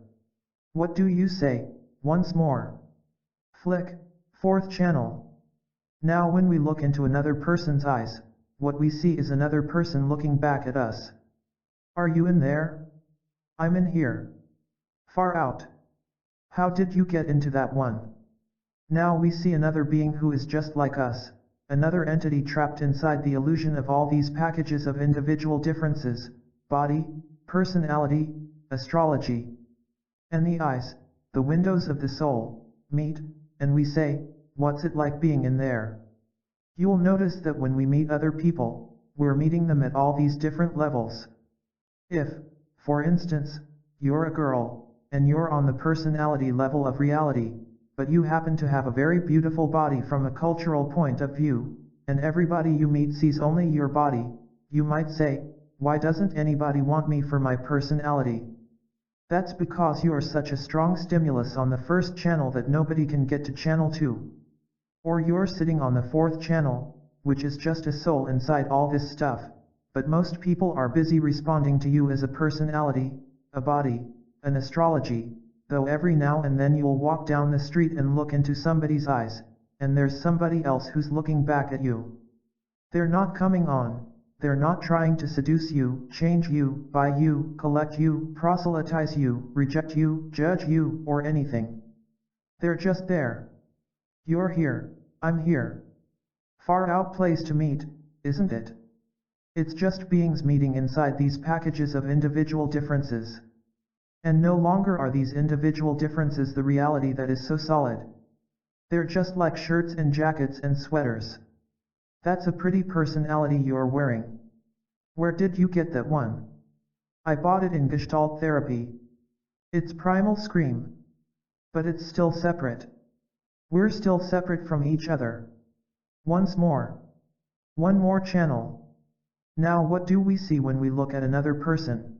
What do you say? Once more. Flick, fourth channel. Now when we look into another person's eyes, what we see is another person looking back at us. Are you in there? I'm in here. Far out. How did you get into that one? Now we see another being who is just like us, another entity trapped inside the illusion of all these packages of individual differences, body, personality, astrology. And the eyes, the windows of the soul, meet, and we say, what's it like being in there? You'll notice that when we meet other people, we're meeting them at all these different levels. If, for instance, you're a girl, and you're on the personality level of reality, but you happen to have a very beautiful body from a cultural point of view, and everybody you meet sees only your body, you might say, why doesn't anybody want me for my personality? That's because you are such a strong stimulus on the first channel that nobody can get to channel 2. Or you're sitting on the fourth channel, which is just a soul inside all this stuff, but most people are busy responding to you as a personality, a body, an astrology, though every now and then you'll walk down the street and look into somebody's eyes, and there's somebody else who's looking back at you. They're not coming on, they're not trying to seduce you, change you, buy you, collect you, proselytize you, reject you, judge you, or anything. They're just there. You're here, I'm here. Far out place to meet, isn't it? It's just beings meeting inside these packages of individual differences. And no longer are these individual differences the reality that is so solid. They're just like shirts and jackets and sweaters. That's a pretty personality you're wearing. Where did you get that one? I bought it in Gestalt therapy. It's primal scream. But it's still separate. We're still separate from each other. Once more. One more channel. Now what do we see when we look at another person?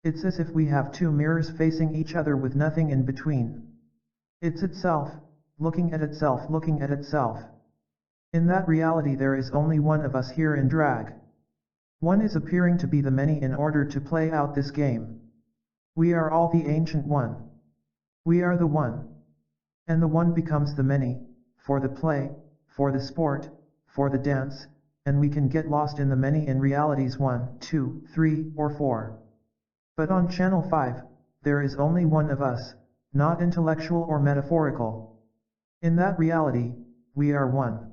It's as if we have two mirrors facing each other with nothing in between. It's itself, looking at itself, looking at itself. In that reality there is only one of us here in drag. One is appearing to be the many in order to play out this game. We are all the ancient one. We are the one. And the one becomes the many, for the play, for the sport, for the dance, and we can get lost in the many in realities 1, 2, 3, or 4. But on channel 5, there is only one of us, not intellectual or metaphorical. In that reality, we are one.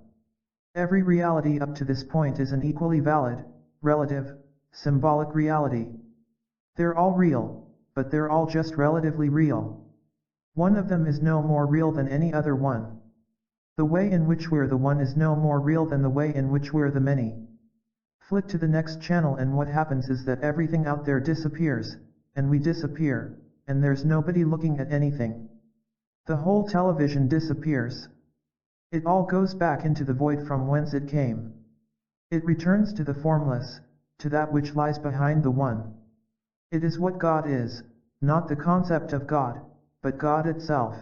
Every reality up to this point is an equally valid, relative, symbolic reality. They're all real, but they're all just relatively real. One of them is no more real than any other one. The way in which we're the one is no more real than the way in which we're the many. Flick to the next channel and what happens is that everything out there disappears, and we disappear, and there's nobody looking at anything. The whole television disappears. It all goes back into the void from whence it came. It returns to the formless, to that which lies behind the one. It is what God is, not the concept of God, but God itself.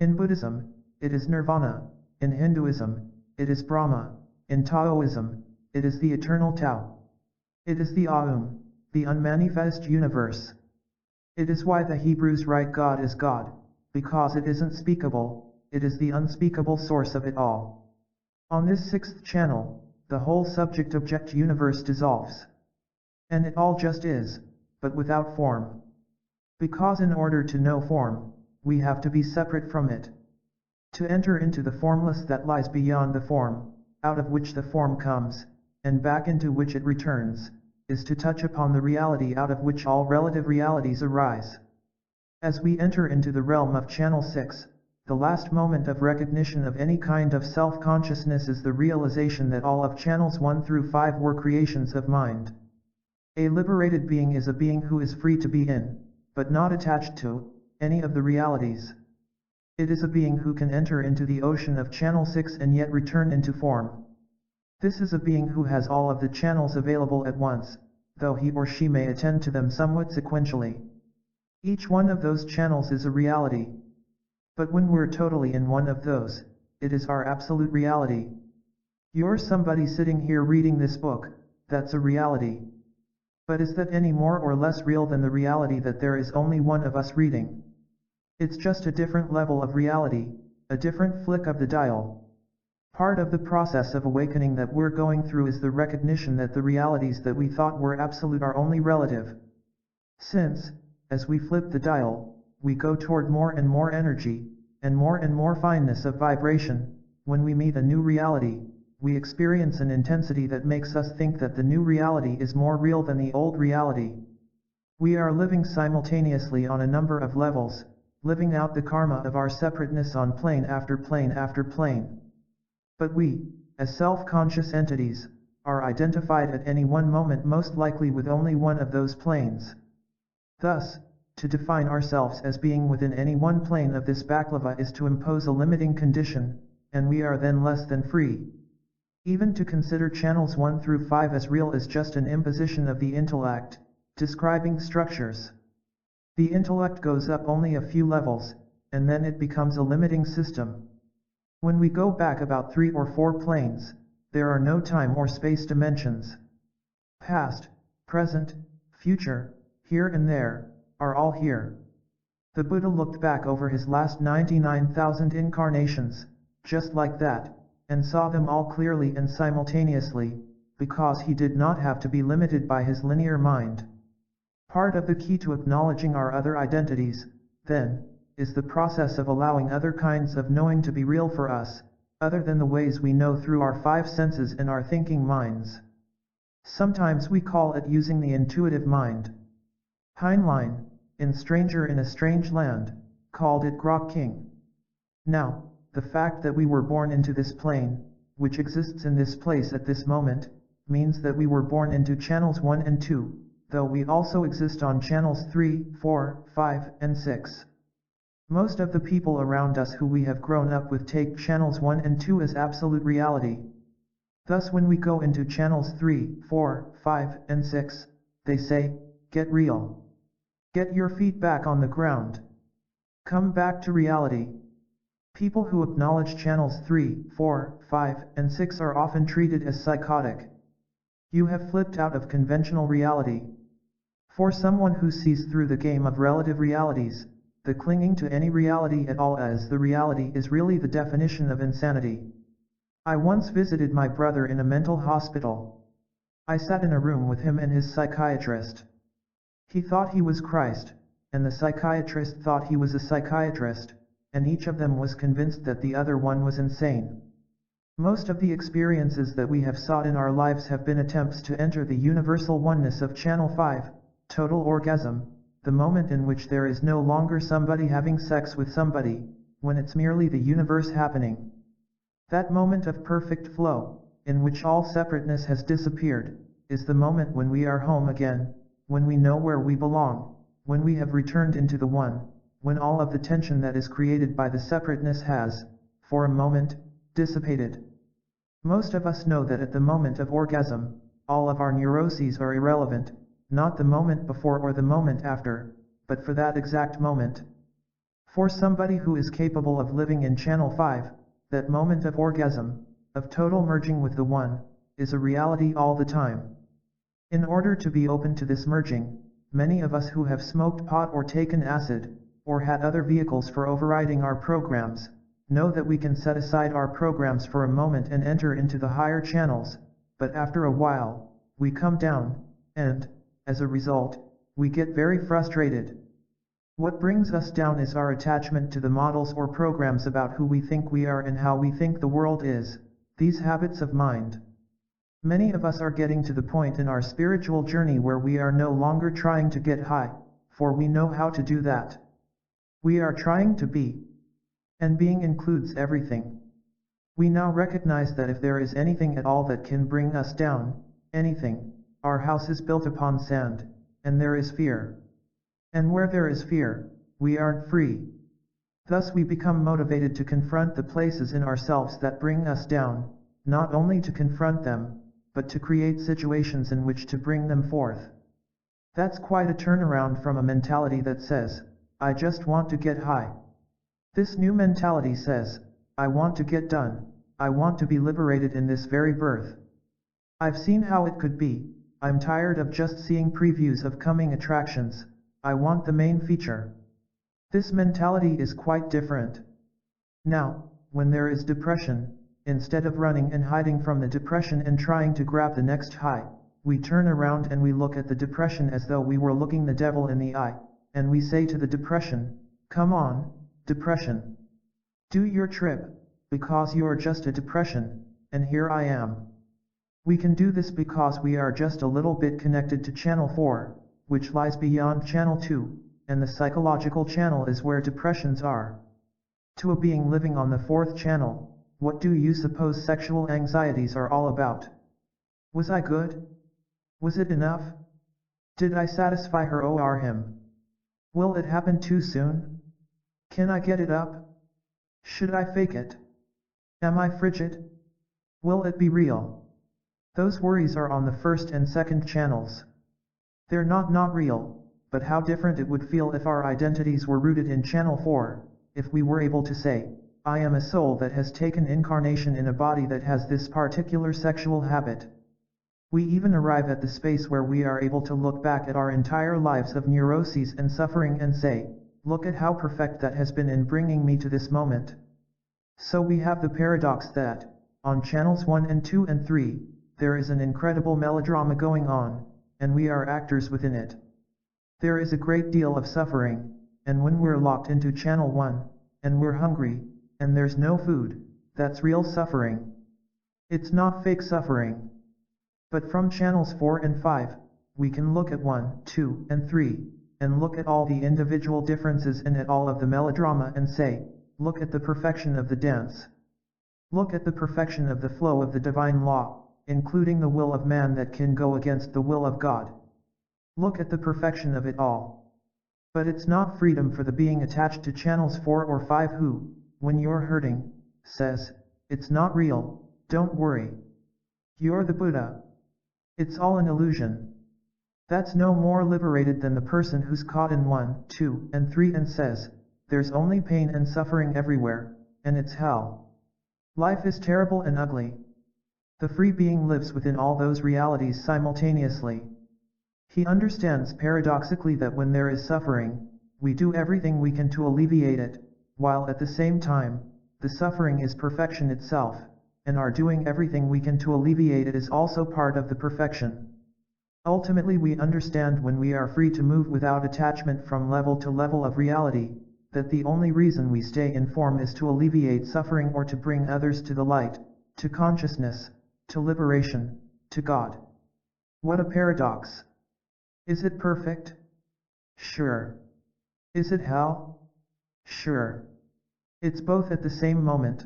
In Buddhism, it is Nirvana. In Hinduism, it is Brahma. In Taoism, it is the eternal Tao. It is the Aum, the unmanifest universe. It is why the Hebrews write God is God, because it isn't speakable, it is the unspeakable source of it all. On this sixth channel, the whole subject-object universe dissolves. And it all just is, but without form. Because in order to know form, we have to be separate from it. To enter into the formless that lies beyond the form, out of which the form comes, and back into which it returns, is to touch upon the reality out of which all relative realities arise. As we enter into the realm of Channel 6, the last moment of recognition of any kind of self-consciousness is the realization that all of Channels 1 through 5 were creations of mind. A liberated being is a being who is free to be in, but not attached to, any of the realities. It is a being who can enter into the ocean of Channel 6 and yet return into form. This is a being who has all of the channels available at once, though he or she may attend to them somewhat sequentially. Each one of those channels is a reality. But when we're totally in one of those, it is our absolute reality. You're somebody sitting here reading this book, that's a reality. But is that any more or less real than the reality that there is only one of us reading? It's just a different level of reality, a different flick of the dial. Part of the process of awakening that we're going through is the recognition that the realities that we thought were absolute are only relative. Since, as we flip the dial, we go toward more and more energy, and more fineness of vibration, when we meet a new reality, we experience an intensity that makes us think that the new reality is more real than the old reality. We are living simultaneously on a number of levels, living out the karma of our separateness on plane after plane after plane. But we, as self-conscious entities, are identified at any one moment most likely with only one of those planes. Thus, to define ourselves as being within any one plane of this baklava is to impose a limiting condition, and we are then less than free. Even to consider channels 1 through 5 as real is just an imposition of the intellect, describing structures. The intellect goes up only a few levels, and then it becomes a limiting system. When we go back about 3 or 4 planes, there are no time or space dimensions. Past, present, future, here and there, are all here. The Buddha looked back over his last 99,000 incarnations, just like that, and saw them all clearly and simultaneously, because he did not have to be limited by his linear mind. Part of the key to acknowledging our other identities, then, is the process of allowing other kinds of knowing to be real for us, other than the ways we know through our 5 senses and our thinking minds. Sometimes we call it using the intuitive mind. Heinlein, in Stranger in a Strange Land, called it Grok King. Now, the fact that we were born into this plane, which exists in this place at this moment, means that we were born into channels 1 and 2, though we also exist on channels 3, 4, 5, and 6. Most of the people around us who we have grown up with take channels 1 and 2 as absolute reality. Thus when we go into channels 3, 4, 5, and 6, they say, "Get real. Get your feet back on the ground. Come back to reality." People who acknowledge channels 3, 4, 5, and 6 are often treated as psychotic. You have flipped out of conventional reality. For someone who sees through the game of relative realities, the clinging to any reality at all as the reality is really the definition of insanity. I once visited my brother in a mental hospital. I sat in a room with him and his psychiatrist. He thought he was Christ, and the psychiatrist thought he was a psychiatrist, and each of them was convinced that the other one was insane. Most of the experiences that we have sought in our lives have been attempts to enter the universal oneness of Channel 5, total orgasm, the moment in which there is no longer somebody having sex with somebody, when it's merely the universe happening. That moment of perfect flow, in which all separateness has disappeared, is the moment when we are home again, when we know where we belong, when we have returned into the one, when all of the tension that is created by the separateness has, for a moment, dissipated. Most of us know that at the moment of orgasm, all of our neuroses are irrelevant, not the moment before or the moment after, but for that exact moment. For somebody who is capable of living in Channel 5, that moment of orgasm, of total merging with the one, is a reality all the time. In order to be open to this merging, many of us who have smoked pot or taken acid, or had other vehicles for overriding our programs, know that we can set aside our programs for a moment and enter into the higher channels, but after a while, we come down, and, as a result, we get very frustrated. What brings us down is our attachment to the models or programs about who we think we are and how we think the world is, these habits of mind. Many of us are getting to the point in our spiritual journey where we are no longer trying to get high, for we know how to do that. We are trying to be. And being includes everything. We now recognize that if there is anything at all that can bring us down, anything, our house is built upon sand, and there is fear. And where there is fear, we aren't free. Thus we become motivated to confront the places in ourselves that bring us down, not only to confront them, but to create situations in which to bring them forth. That's quite a turnaround from a mentality that says, I just want to get high. This new mentality says, I want to get done, I want to be liberated in this very birth. I've seen how it could be, I'm tired of just seeing previews of coming attractions, I want the main feature. This mentality is quite different. Now, when there is depression, instead of running and hiding from the depression and trying to grab the next high, we turn around and we look at the depression as though we were looking the devil in the eye, and we say to the depression, come on, depression. Do your trip, because you're just a depression, and here I am. We can do this because we are just a little bit connected to Channel 4, which lies beyond Channel 2, and the psychological channel is where depressions are. To a being living on the 4th channel, what do you suppose sexual anxieties are all about? Was I good? Was it enough? Did I satisfy her or him? Will it happen too soon? Can I get it up? Should I fake it? Am I frigid? Will it be real? Those worries are on the 1st and 2nd channels. They're not real, but how different it would feel if our identities were rooted in Channel 4, if we were able to say, I am a soul that has taken incarnation in a body that has this particular sexual habit. We even arrive at the space where we are able to look back at our entire lives of neuroses and suffering and say, look at how perfect that has been in bringing me to this moment. So we have the paradox that, on channels 1 and 2 and 3, there is an incredible melodrama going on, and we are actors within it. There is a great deal of suffering, and when we're locked into channel 1, and we're hungry, and there's no food, that's real suffering. It's not fake suffering. But from channels 4 and 5, we can look at 1, 2, and 3, and look at all the individual differences and at all of the melodrama and say, look at the perfection of the dance. Look at the perfection of the flow of the divine law, including the will of man that can go against the will of God. Look at the perfection of it all. But it's not freedom for the being attached to channels 4 or 5 who, when you're hurting, says, it's not real, don't worry. You're the Buddha. It's all an illusion. That's no more liberated than the person who's caught in 1, 2, and 3 and says, there's only pain and suffering everywhere, and it's hell. Life is terrible and ugly. The free being lives within all those realities simultaneously. He understands paradoxically that when there is suffering, we do everything we can to alleviate it, while at the same time, the suffering is perfection itself, and our doing everything we can to alleviate it is also part of the perfection. Ultimately, we understand when we are free to move without attachment from level to level of reality, that the only reason we stay in form is to alleviate suffering or to bring others to the light, to consciousness, to liberation, to God. What a paradox! Is it perfect? Sure. Is it hell? Sure. It's both at the same moment.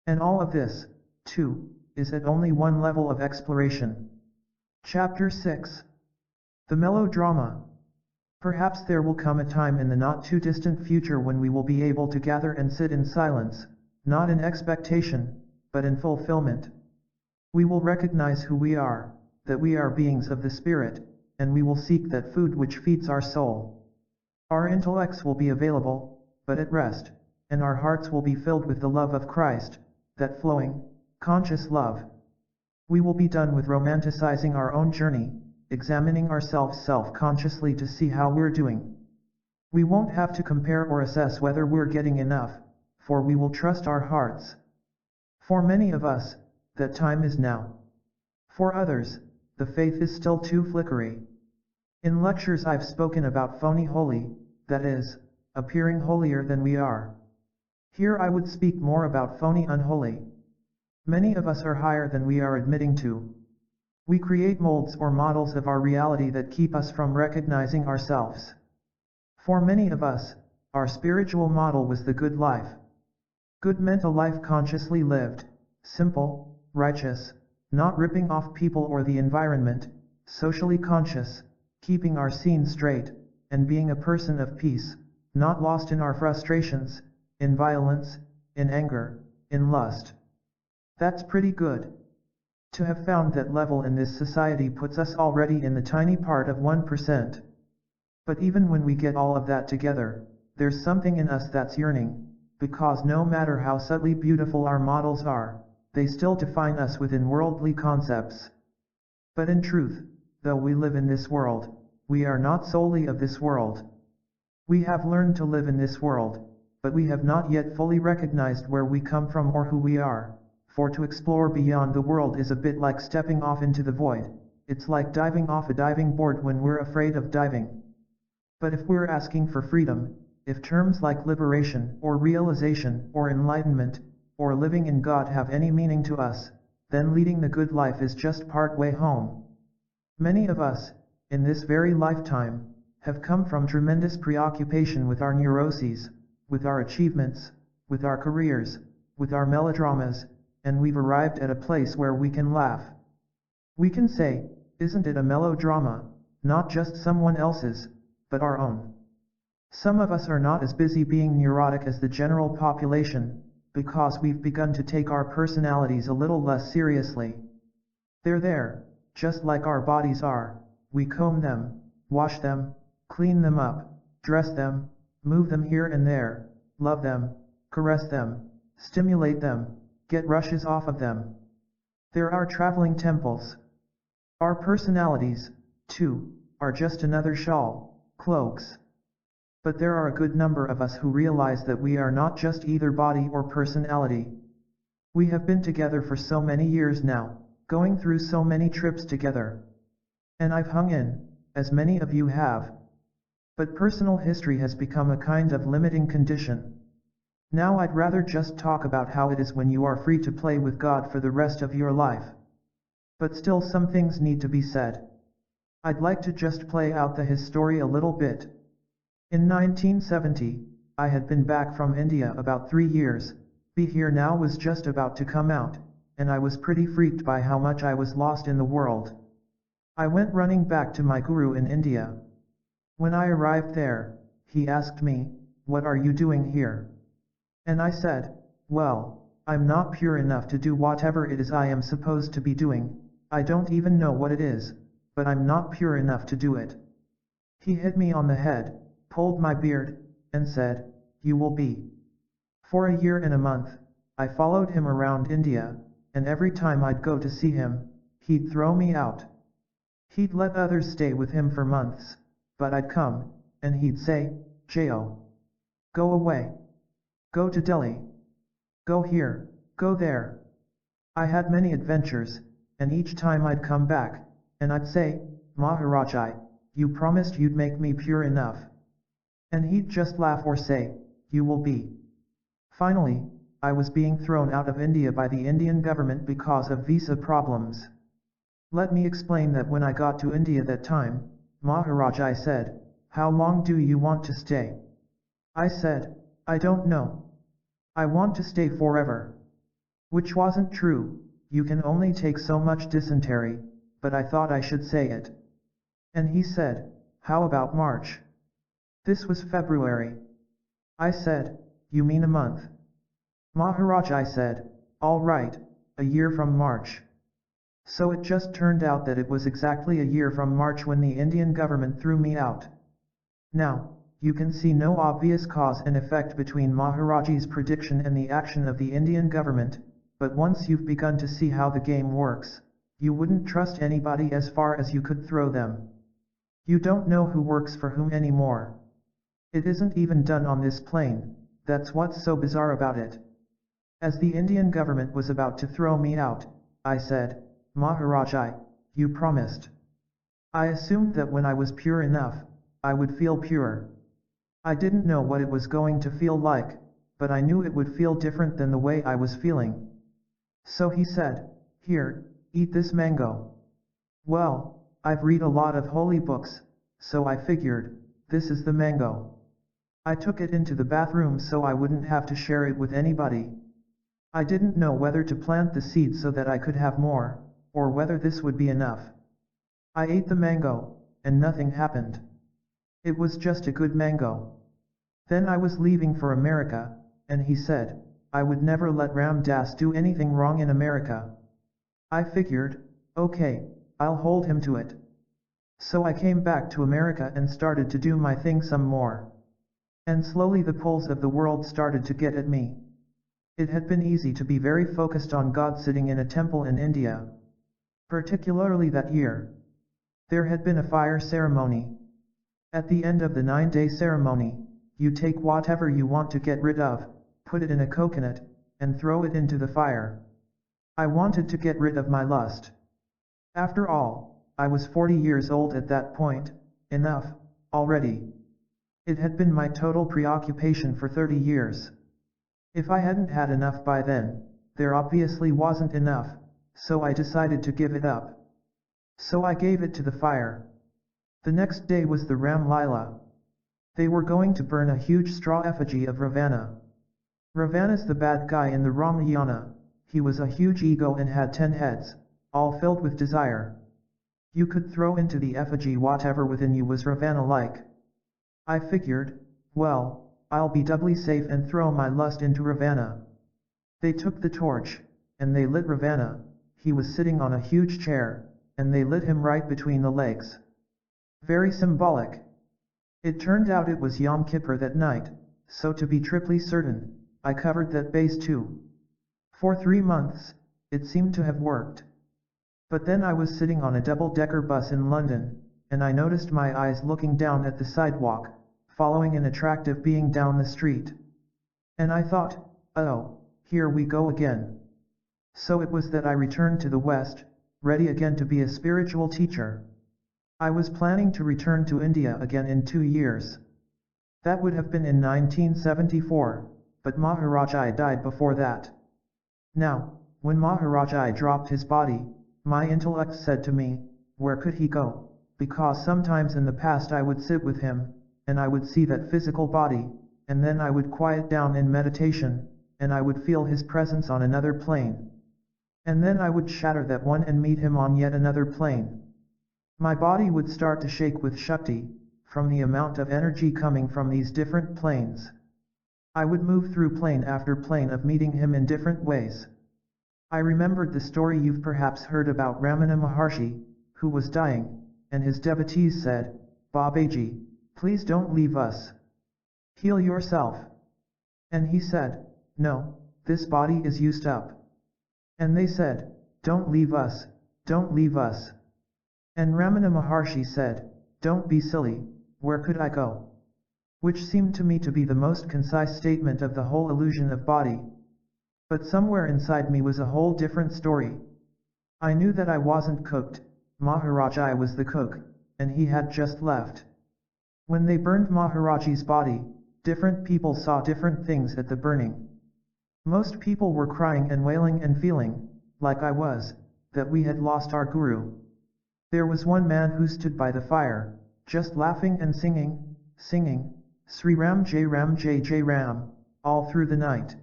And all of this, too, is at only one level of exploration. Chapter 6. The Melodrama. Perhaps there will come a time in the not-too-distant future when we will be able to gather and sit in silence, not in expectation, but in fulfillment. We will recognize who we are, that we are beings of the Spirit, and we will seek that food which feeds our soul. Our intellects will be available, but at rest, and our hearts will be filled with the love of Christ, that flowing, conscious love. We will be done with romanticizing our own journey, examining ourselves self-consciously to see how we're doing. We won't have to compare or assess whether we're getting enough, for we will trust our hearts. For many of us, that time is now. For others, the faith is still too flickery. In lectures I've spoken about phony holy, that is, appearing holier than we are. Here I would speak more about phony unholy. Many of us are higher than we are admitting to. We create molds or models of our reality that keep us from recognizing ourselves. For many of us, our spiritual model was the good life. Good meant a life consciously lived, simple, righteous, not ripping off people or the environment, socially conscious, keeping our scene straight, and being a person of peace, not lost in our frustrations, in violence, in anger, in lust. That's pretty good. To have found that level in this society puts us already in the tiny part of 1%. But even when we get all of that together, there's something in us that's yearning, because no matter how subtly beautiful our models are, they still define us within worldly concepts. But in truth, though we live in this world, we are not solely of this world. We have learned to live in this world, but we have not yet fully recognized where we come from or who we are, for to explore beyond the world is a bit like stepping off into the void. It's like diving off a diving board when we're afraid of diving. But if we're asking for freedom, if terms like liberation or realization or enlightenment, or living in God have any meaning to us, then leading the good life is just part way home. Many of us, in this very lifetime, have come from tremendous preoccupation with our neuroses, with our achievements, with our careers, with our melodramas, and we've arrived at a place where we can laugh. We can say, isn't it a melodrama, not just someone else's, but our own. Some of us are not as busy being neurotic as the general population, because we've begun to take our personalities a little less seriously. They're there, just like our bodies are. We comb them, wash them, clean them up, dress them, move them here and there, love them, caress them, stimulate them, get rushes off of them. They're our traveling temples. Our personalities, too, are just another shawl, cloaks. But there are a good number of us who realize that we are not just either body or personality. We have been together for so many years now, going through so many trips together. And I've hung in, as many of you have. But personal history has become a kind of limiting condition. Now I'd rather just talk about how it is when you are free to play with God for the rest of your life. But still some things need to be said. I'd like to just play out the history a little bit. In 1970, I had been back from India about 3 years. Be Here Now was just about to come out, and I was pretty freaked by how much I was lost in the world. I went running back to my guru in India. When I arrived there, he asked me, "What are you doing here?" And I said, "Well, I'm not pure enough to do whatever it is I am supposed to be doing. I don't even know what it is, but I'm not pure enough to do it." He hit me on the head, pulled my beard, and said, "You will be." For a year and a month, I followed him around India, and every time I'd go to see him, he'd throw me out. He'd let others stay with him for months, but I'd come, and he'd say, "Jo, go away. Go to Delhi. Go here, go there." I had many adventures, and each time I'd come back, and I'd say, "Maharaj-ji, you promised you'd make me pure enough." And he'd just laugh or say, "You will be." Finally, I was being thrown out of India by the Indian government because of visa problems. Let me explain that when I got to India that time, Maharaj-ji said, "How long do you want to stay?" I said, "I don't know. I want to stay forever." Which wasn't true, you can only take so much dysentery, but I thought I should say it. And he said, "How about March?" This was February. I said, "You mean a month?" Maharaj-ji said, "All right, a year from March." So it just turned out that it was exactly a year from March when the Indian government threw me out. Now, you can see no obvious cause and effect between Maharaj-ji's prediction and the action of the Indian government, but once you've begun to see how the game works, you wouldn't trust anybody as far as you could throw them. You don't know who works for whom anymore. It isn't even done on this plane, that's what's so bizarre about it. As the Indian government was about to throw me out, I said, "Maharaj-ji, you promised." I assumed that when I was pure enough, I would feel pure. I didn't know what it was going to feel like, but I knew it would feel different than the way I was feeling. So he said, "Here, eat this mango." Well, I've read a lot of holy books, so I figured, this is the mango. I took it into the bathroom so I wouldn't have to share it with anybody. I didn't know whether to plant the seed so that I could have more, or whether this would be enough. I ate the mango, and nothing happened. It was just a good mango. Then I was leaving for America, and he said, I would never let Ram Dass do anything wrong in America. I figured, okay, I'll hold him to it. So I came back to America and started to do my thing some more. And slowly the pulls of the world started to get at me. It had been easy to be very focused on God sitting in a temple in India. Particularly that year. There had been a fire ceremony. At the end of the 9-day ceremony, you take whatever you want to get rid of, put it in a coconut, and throw it into the fire. I wanted to get rid of my lust. After all, I was 40 years old at that point, enough, already. It had been my total preoccupation for 30 years. If I hadn't had enough by then, there obviously wasn't enough, so I decided to give it up. So I gave it to the fire. The next day was the Ram Lila. They were going to burn a huge straw effigy of Ravana. Ravana's the bad guy in the Ramayana. He was a huge ego and had 10 heads, all filled with desire. You could throw into the effigy whatever within you was Ravana-like. I figured, well, I'll be doubly safe and throw my lust into Ravana. They took the torch, and they lit Ravana. He was sitting on a huge chair, and they lit him right between the legs. Very symbolic. It turned out it was Yom Kippur that night, so to be triply certain, I covered that base too. For 3 months, it seemed to have worked. But then I was sitting on a double-decker bus in London, and I noticed my eyes looking down at the sidewalk, following an attractive being down the street. And I thought, oh, here we go again. So it was that I returned to the West, ready again to be a spiritual teacher. I was planning to return to India again in 2 years. That would have been in 1974, but Maharaj-ji died before that. Now, when Maharaj-ji dropped his body, my intellect said to me, where could he go? Because sometimes in the past I would sit with him, and I would see that physical body, and then I would quiet down in meditation, and I would feel his presence on another plane. And then I would shatter that one and meet him on yet another plane. My body would start to shake with Shakti, from the amount of energy coming from these different planes. I would move through plane after plane of meeting him in different ways. I remembered the story you've perhaps heard about Ramana Maharshi, who was dying, and his devotees said, Babaji, please don't leave us. Heal yourself. And he said, no, this body is used up. And they said, "Don't leave us, don't leave us." And Ramana Maharshi said, "Don't be silly, where could I go?" Which seemed to me to be the most concise statement of the whole illusion of body. But somewhere inside me was a whole different story. I knew that I wasn't cooked, Maharaj-ji was the cook, and he had just left. When they burned Maharaj-ji's body, different people saw different things at the burning. Most people were crying and wailing and feeling, like I was, that we had lost our guru. There was one man who stood by the fire, just laughing and singing, Sri Ram Jai Jai Ram, all through the night.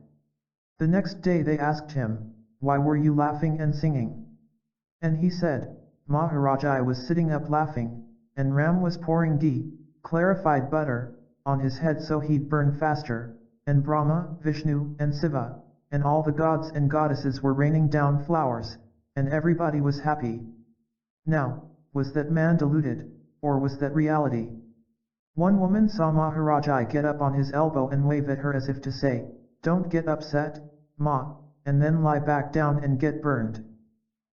The next day they asked him, "Why were you laughing and singing?" And he said, "Maharaj-ji was sitting up laughing, and Ram was pouring ghee, clarified butter, on his head so he'd burn faster, and Brahma, Vishnu, and Shiva, and all the gods and goddesses were raining down flowers, and everybody was happy." Now, was that man deluded, or was that reality? One woman saw Maharaj-ji get up on his elbow and wave at her as if to say, "Don't get upset, Ma," and then lie back down and get burned.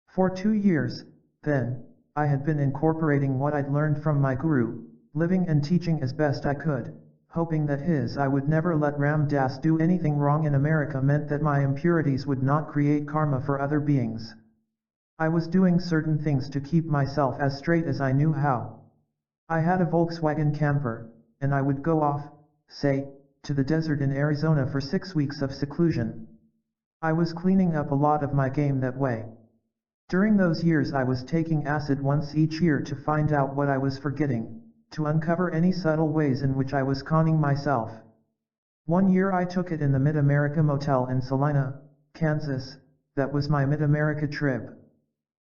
For 2 years, then, I had been incorporating what I'd learned from my guru, living and teaching as best I could, hoping that I would never let Ram Dass do anything wrong in America meant that my impurities would not create karma for other beings. I was doing certain things to keep myself as straight as I knew how. I had a Volkswagen camper, and I would go off, say, to the desert in Arizona for 6 weeks of seclusion. I was cleaning up a lot of my game that way. During those years I was taking acid once each year to find out what I was forgetting, to uncover any subtle ways in which I was conning myself. One year I took it in the Mid-America Motel in Salina, Kansas. That was my Mid-America trip.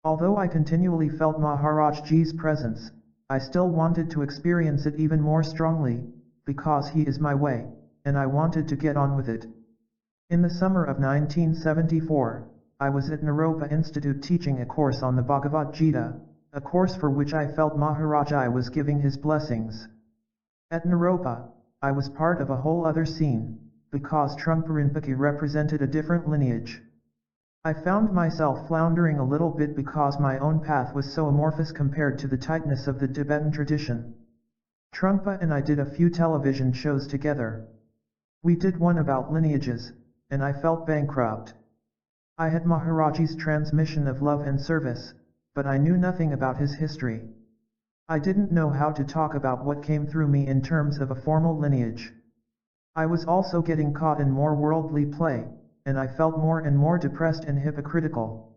Although I continually felt Maharaj-ji's presence, I still wanted to experience it even more strongly, because he is my way, and I wanted to get on with it. In the summer of 1974, I was at Naropa Institute teaching a course on the Bhagavad Gita, a course for which I felt Maharaj-ji was giving his blessings. At Naropa, I was part of a whole other scene, because Trungpa represented a different lineage. I found myself floundering a little bit because my own path was so amorphous compared to the tightness of the Tibetan tradition. Trungpa and I did a few television shows together. We did one about lineages, and I felt bankrupt. I had Maharaj-ji's transmission of love and service, but I knew nothing about his history. I didn't know how to talk about what came through me in terms of a formal lineage. I was also getting caught in more worldly play, and I felt more and more depressed and hypocritical.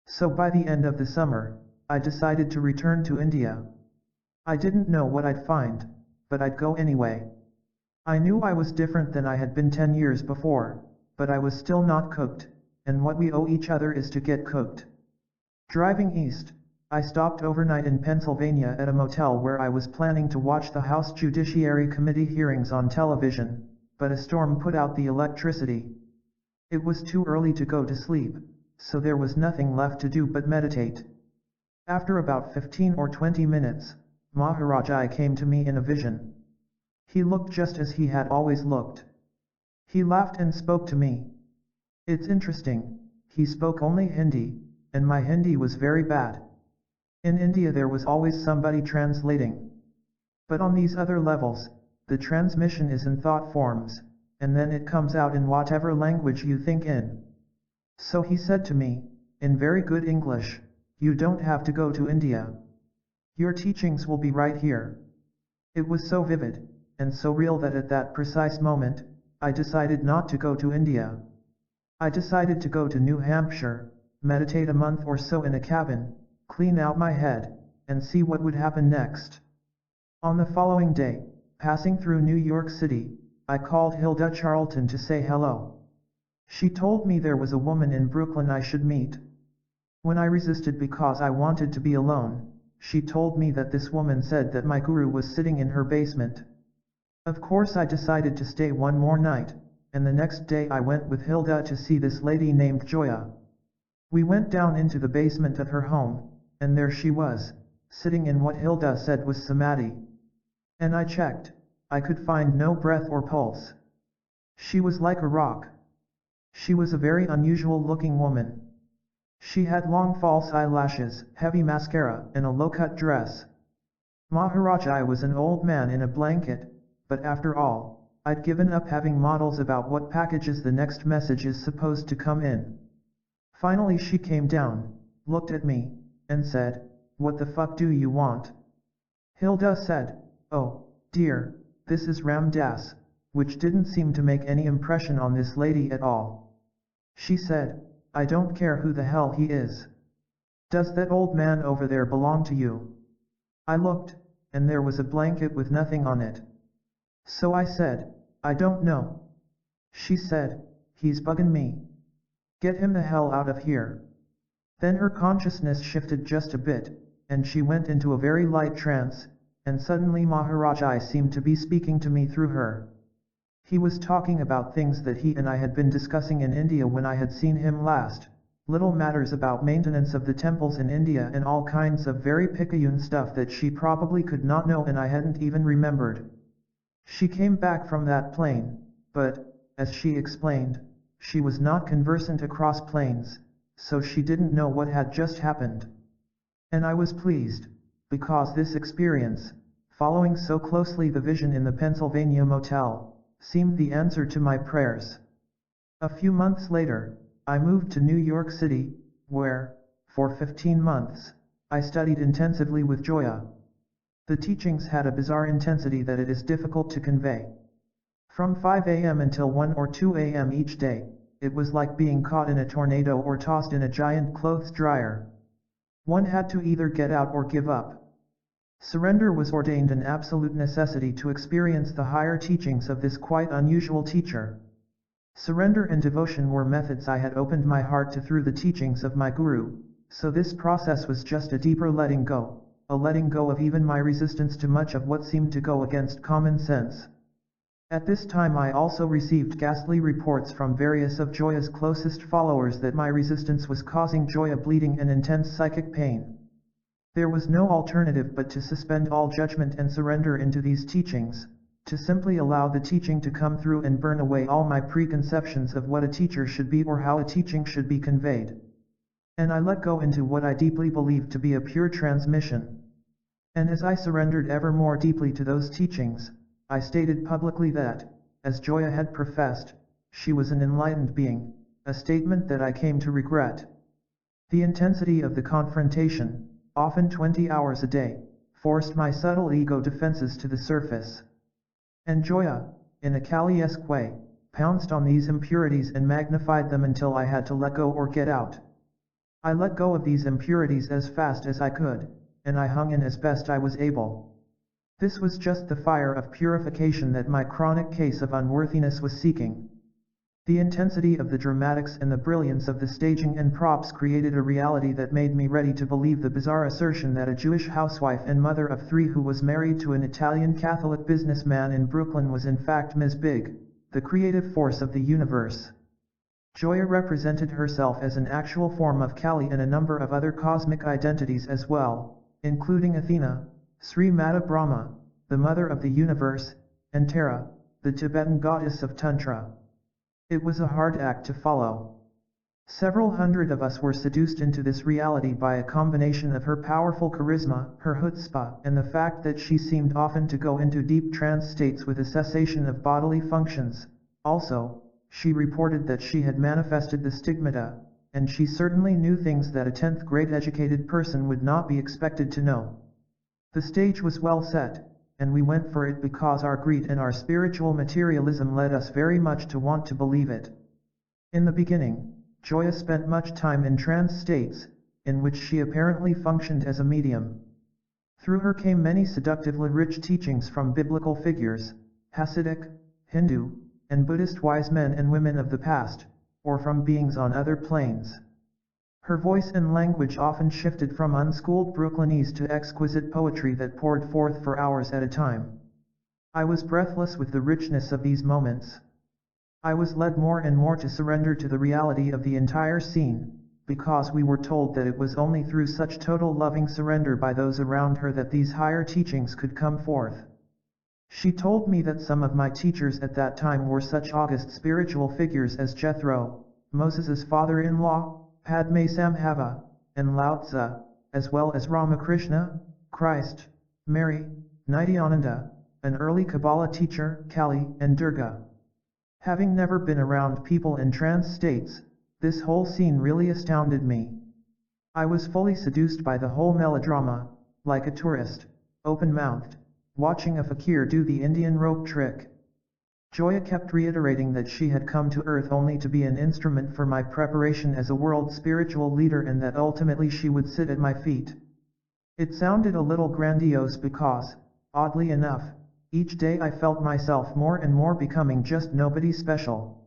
So by the end of the summer, I decided to return to India. I didn't know what I'd find, but I'd go anyway. I knew I was different than I had been 10 years before, but I was still not cooked, and what we owe each other is to get cooked. Driving east, I stopped overnight in Pennsylvania at a motel where I was planning to watch the House Judiciary Committee hearings on television, but a storm put out the electricity. It was too early to go to sleep, so there was nothing left to do but meditate. After about 15 or 20 minutes, Maharaj-ji came to me in a vision. He looked just as he had always looked. He laughed and spoke to me. It's interesting, he spoke only Hindi, and my Hindi was very bad. In India there was always somebody translating. But on these other levels, the transmission is in thought forms, and then it comes out in whatever language you think in. So he said to me, in very good English, "You don't have to go to India. Your teachings will be right here." It was so vivid, and so real that at that precise moment, I decided not to go to India. I decided to go to New Hampshire, meditate a month or so in a cabin, clean out my head, and see what would happen next. On the following day, passing through New York City, I called Hilda Charlton to say hello. She told me there was a woman in Brooklyn I should meet. When I resisted because I wanted to be alone, she told me that this woman said that my guru was sitting in her basement. Of course I decided to stay one more night, and the next day I went with Hilda to see this lady named Joya. We went down into the basement of her home, and there she was, sitting in what Hilda said was samadhi. And I checked. I could find no breath or pulse. She was like a rock. She was a very unusual looking woman. She had long false eyelashes, heavy mascara, and a low-cut dress. Maharaj-ji was an old man in a blanket, but after all, I'd given up having models about what packages the next message is supposed to come in. Finally she came down, looked at me, and said, "What the fuck do you want?" Hilda said, "Oh, dear, this is Ram Dass," which didn't seem to make any impression on this lady at all. She said, "I don't care who the hell he is. Does that old man over there belong to you?" I looked, and there was a blanket with nothing on it. So I said, "I don't know." She said, "He's bugging me. Get him the hell out of here." Then her consciousness shifted just a bit, and she went into a very light trance, and suddenly Maharaj-ji seemed to be speaking to me through her. He was talking about things that he and I had been discussing in India when I had seen him last, little matters about maintenance of the temples in India and all kinds of very picayune stuff that she probably could not know and I hadn't even remembered. She came back from that plane, but, as she explained, she was not conversant across planes, so she didn't know what had just happened. And I was pleased, because this experience, following so closely the vision in the Pennsylvania motel, seemed the answer to my prayers. A few months later, I moved to New York City, where, for 15 months, I studied intensively with Joya. The teachings had a bizarre intensity that it is difficult to convey. From 5 a.m. until 1 or 2 a.m. each day, it was like being caught in a tornado or tossed in a giant clothes dryer. One had to either get out or give up. Surrender was ordained an absolute necessity to experience the higher teachings of this quite unusual teacher. Surrender and devotion were methods I had opened my heart to through the teachings of my guru, so this process was just a deeper letting go, a letting go of even my resistance to much of what seemed to go against common sense. At this time I also received ghastly reports from various of Joya's closest followers that my resistance was causing Joya bleeding and intense psychic pain. There was no alternative but to suspend all judgment and surrender into these teachings, to simply allow the teaching to come through and burn away all my preconceptions of what a teacher should be or how a teaching should be conveyed. And I let go into what I deeply believed to be a pure transmission. And as I surrendered ever more deeply to those teachings, I stated publicly that, as Joya had professed, she was an enlightened being, a statement that I came to regret. The intensity of the confrontation, often 20 hours a day, forced my subtle ego defenses to the surface. And Joya, in a Kali-esque way, pounced on these impurities and magnified them until I had to let go or get out. I let go of these impurities as fast as I could, and I hung in as best I was able. This was just the fire of purification that my chronic case of unworthiness was seeking. The intensity of the dramatics and the brilliance of the staging and props created a reality that made me ready to believe the bizarre assertion that a Jewish housewife and mother of 3 who was married to an Italian Catholic businessman in Brooklyn was in fact Ms. Big, the creative force of the universe. Joya represented herself as an actual form of Kali and a number of other cosmic identities as well, including Athena, Sri Mata Brahma, the mother of the universe, and Tara, the Tibetan goddess of Tantra. It was a hard act to follow. Several hundred of us were seduced into this reality by a combination of her powerful charisma, her chutzpah, and the fact that she seemed often to go into deep trance states with a cessation of bodily functions. Also, she reported that she had manifested the stigmata, and she certainly knew things that a 10th grade educated person would not be expected to know. The stage was well set, and we went for it because our greed and our spiritual materialism led us very much to want to believe it. In the beginning, Joya spent much time in trance states, in which she apparently functioned as a medium. Through her came many seductively rich teachings from biblical figures, Hasidic, Hindu, and Buddhist wise men and women of the past, or from beings on other planes. Her voice and language often shifted from unschooled Brooklynese to exquisite poetry that poured forth for hours at a time. I was breathless with the richness of these moments. I was led more and more to surrender to the reality of the entire scene, because we were told that it was only through such total loving surrender by those around her that these higher teachings could come forth. She told me that some of my teachers at that time were such august spiritual figures as Jethro, Moses's father-in-law, Padmasambhava, and Lao Tzu, as well as Ramakrishna, Christ, Mary, Nityananda, an early Kabbalah teacher, Kali, and Durga. Having never been around people in trance states, this whole scene really astounded me. I was fully seduced by the whole melodrama, like a tourist, open-mouthed, watching a fakir do the Indian rope trick. Joya kept reiterating that she had come to earth only to be an instrument for my preparation as a world spiritual leader and that ultimately she would sit at my feet. It sounded a little grandiose because, oddly enough, each day I felt myself more and more becoming just nobody special.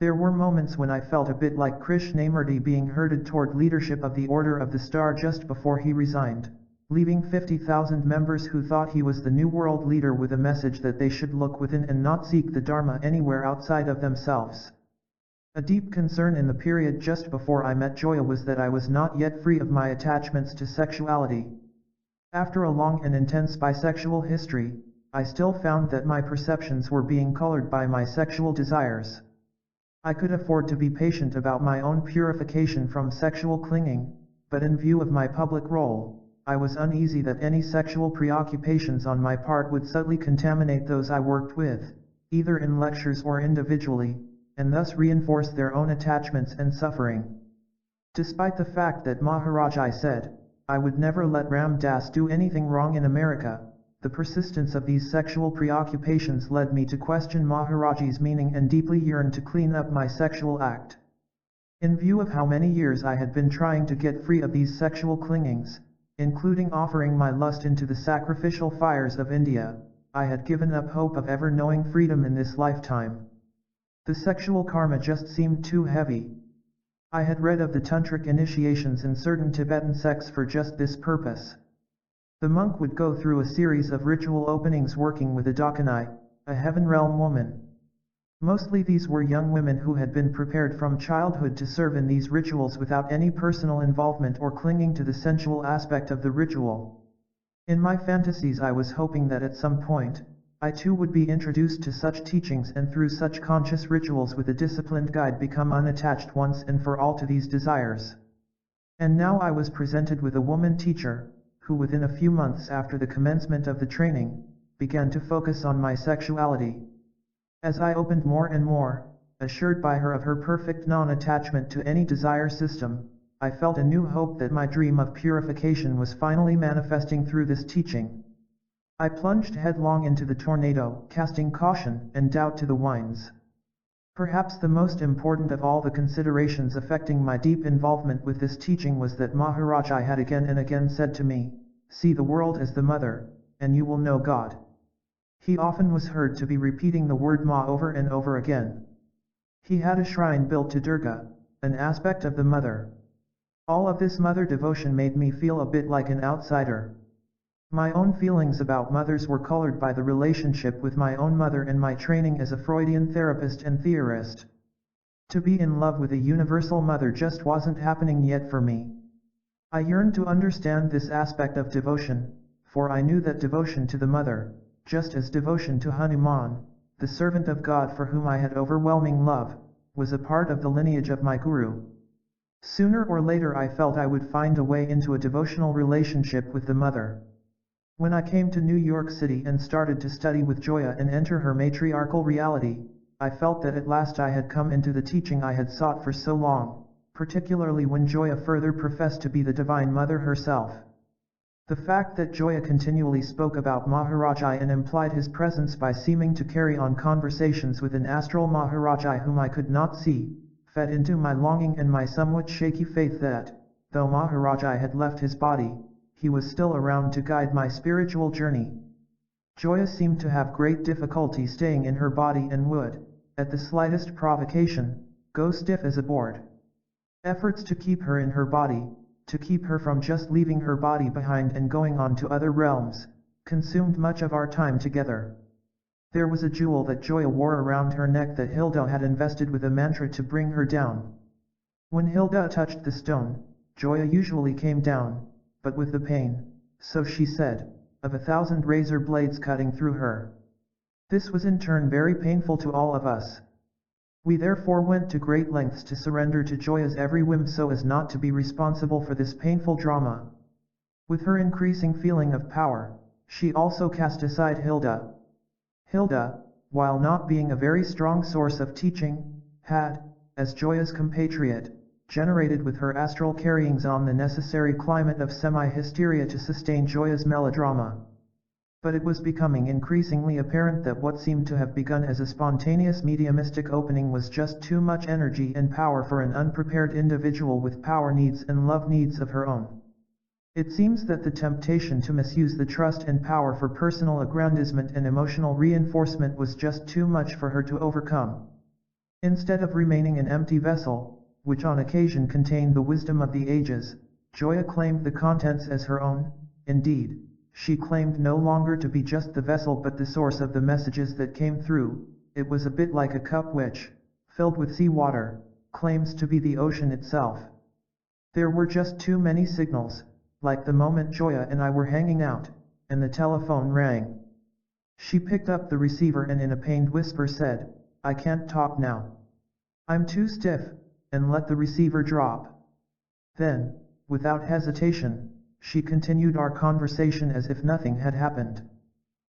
There were moments when I felt a bit like Krishnamurti being herded toward leadership of the Order of the Star just before he resigned, leaving 50,000 members who thought he was the new world leader with a message that they should look within and not seek the Dharma anywhere outside of themselves. A deep concern in the period just before I met Joya was that I was not yet free of my attachments to sexuality. After a long and intense bisexual history, I still found that my perceptions were being colored by my sexual desires. I could afford to be patient about my own purification from sexual clinging, but in view of my public role, I was uneasy that any sexual preoccupations on my part would subtly contaminate those I worked with, either in lectures or individually, and thus reinforce their own attachments and suffering. Despite the fact that Maharaj-ji said, I would never let Ram Das do anything wrong in America, the persistence of these sexual preoccupations led me to question Maharaj-ji's meaning and deeply yearn to clean up my sexual act. In view of how many years I had been trying to get free of these sexual clingings, including offering my lust into the sacrificial fires of India, I had given up hope of ever knowing freedom in this lifetime. The sexual karma just seemed too heavy. I had read of the tantric initiations in certain Tibetan sects for just this purpose. The monk would go through a series of ritual openings working with a dakini, a heaven realm woman. Mostly these were young women who had been prepared from childhood to serve in these rituals without any personal involvement or clinging to the sensual aspect of the ritual. In my fantasies I was hoping that at some point, I too would be introduced to such teachings and through such conscious rituals with a disciplined guide become unattached once and for all to these desires. And now I was presented with a woman teacher, who within a few months after the commencement of the training, began to focus on my sexuality. As I opened more and more, assured by her of her perfect non-attachment to any desire system, I felt a new hope that my dream of purification was finally manifesting through this teaching. I plunged headlong into the tornado, casting caution and doubt to the winds. Perhaps the most important of all the considerations affecting my deep involvement with this teaching was that Maharaj-ji had again and again said to me, "See the world as the mother, and you will know God." He often was heard to be repeating the word Ma over and over again. He had a shrine built to Durga, an aspect of the mother. All of this mother devotion made me feel a bit like an outsider. My own feelings about mothers were colored by the relationship with my own mother and my training as a Freudian therapist and theorist. To be in love with a universal mother just wasn't happening yet for me. I yearned to understand this aspect of devotion, for I knew that devotion to the mother, just as devotion to Hanuman, the servant of God for whom I had overwhelming love, was a part of the lineage of my guru. Sooner or later I felt I would find a way into a devotional relationship with the mother. When I came to New York City and started to study with Joya and enter her matriarchal reality, I felt that at last I had come into the teaching I had sought for so long, particularly when Joya further professed to be the Divine Mother herself. The fact that Joya continually spoke about Maharaj-ji and implied his presence by seeming to carry on conversations with an astral Maharaj-ji whom I could not see, fed into my longing and my somewhat shaky faith that, though Maharaj-ji had left his body, he was still around to guide my spiritual journey. Joya seemed to have great difficulty staying in her body and would, at the slightest provocation, go stiff as a board. Efforts to keep her in her body, to keep her from just leaving her body behind and going on to other realms, consumed much of our time together. There was a jewel that Joya wore around her neck that Hilda had invested with a mantra to bring her down. When Hilda touched the stone, Joya usually came down, but with the pain, so she said, of 1,000 razor blades cutting through her. This was in turn very painful to all of us. We therefore went to great lengths to surrender to Joya's every whim so as not to be responsible for this painful drama. With her increasing feeling of power, she also cast aside Hilda. Hilda, while not being a very strong source of teaching, had, as Joya's compatriot, generated with her astral carryings on the necessary climate of semi-hysteria to sustain Joya's melodrama. But it was becoming increasingly apparent that what seemed to have begun as a spontaneous mediumistic opening was just too much energy and power for an unprepared individual with power needs and love needs of her own. It seems that the temptation to misuse the trust and power for personal aggrandizement and emotional reinforcement was just too much for her to overcome. Instead of remaining an empty vessel, which on occasion contained the wisdom of the ages, Joya claimed the contents as her own. Indeed, she claimed no longer to be just the vessel but the source of the messages that came through. It was a bit like a cup which, filled with sea water, claims to be the ocean itself. There were just too many signals, like the moment Joya and I were hanging out, and the telephone rang. She picked up the receiver and in a pained whisper said, "I can't talk now. I'm too stiff," and let the receiver drop. Then, without hesitation, she continued our conversation as if nothing had happened.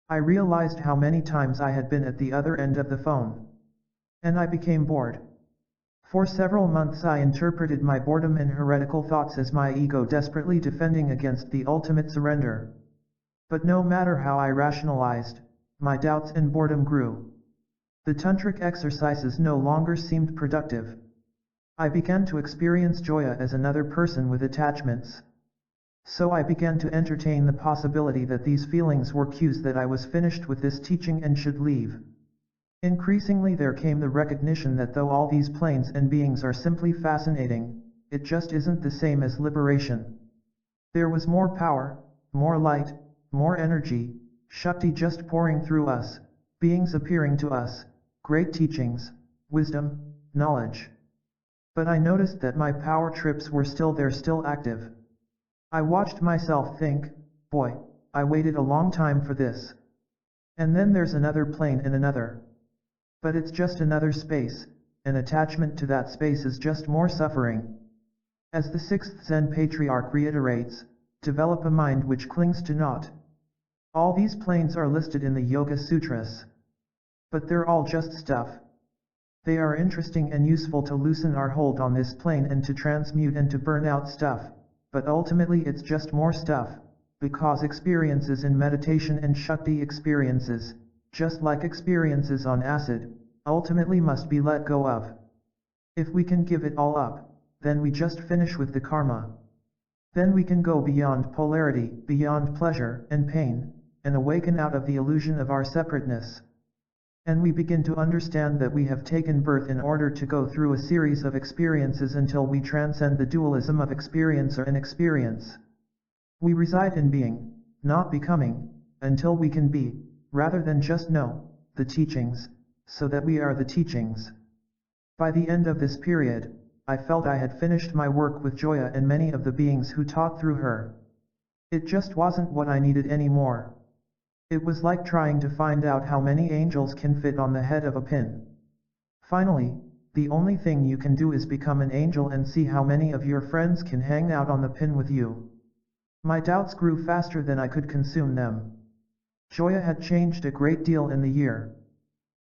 I realized how many times I had been at the other end of the phone. And I became bored. For several months I interpreted my boredom and heretical thoughts as my ego desperately defending against the ultimate surrender. But no matter how I rationalized, my doubts and boredom grew. The tantric exercises no longer seemed productive. I began to experience Joya as another person with attachments. So I began to entertain the possibility that these feelings were cues that I was finished with this teaching and should leave. Increasingly there came the recognition that though all these planes and beings are simply fascinating, it just isn't the same as liberation. There was more power, more light, more energy, Shakti just pouring through us, beings appearing to us, great teachings, wisdom, knowledge. But I noticed that my power trips were still there, still active. I watched myself think, boy, I waited a long time for this. And then there's another plane and another. But it's just another space, and attachment to that space is just more suffering. As the sixth Zen patriarch reiterates, develop a mind which clings to naught. All these planes are listed in the Yoga Sutras. But they're all just stuff. They are interesting and useful to loosen our hold on this plane and to transmute and to burn out stuff. But ultimately it's just more stuff, because experiences in meditation and Shakti experiences, just like experiences on acid, ultimately must be let go of. If we can give it all up, then we just finish with the karma. Then we can go beyond polarity, beyond pleasure and pain, and awaken out of the illusion of our separateness. And we begin to understand that we have taken birth in order to go through a series of experiences until we transcend the dualism of experiencer and experience. We reside in being, not becoming, until we can be, rather than just know, the teachings, so that we are the teachings. By the end of this period, I felt I had finished my work with Joya and many of the beings who taught through her. It just wasn't what I needed anymore. It was like trying to find out how many angels can fit on the head of a pin. Finally, the only thing you can do is become an angel and see how many of your friends can hang out on the pin with you. My doubts grew faster than I could consume them. Joya had changed a great deal in the year.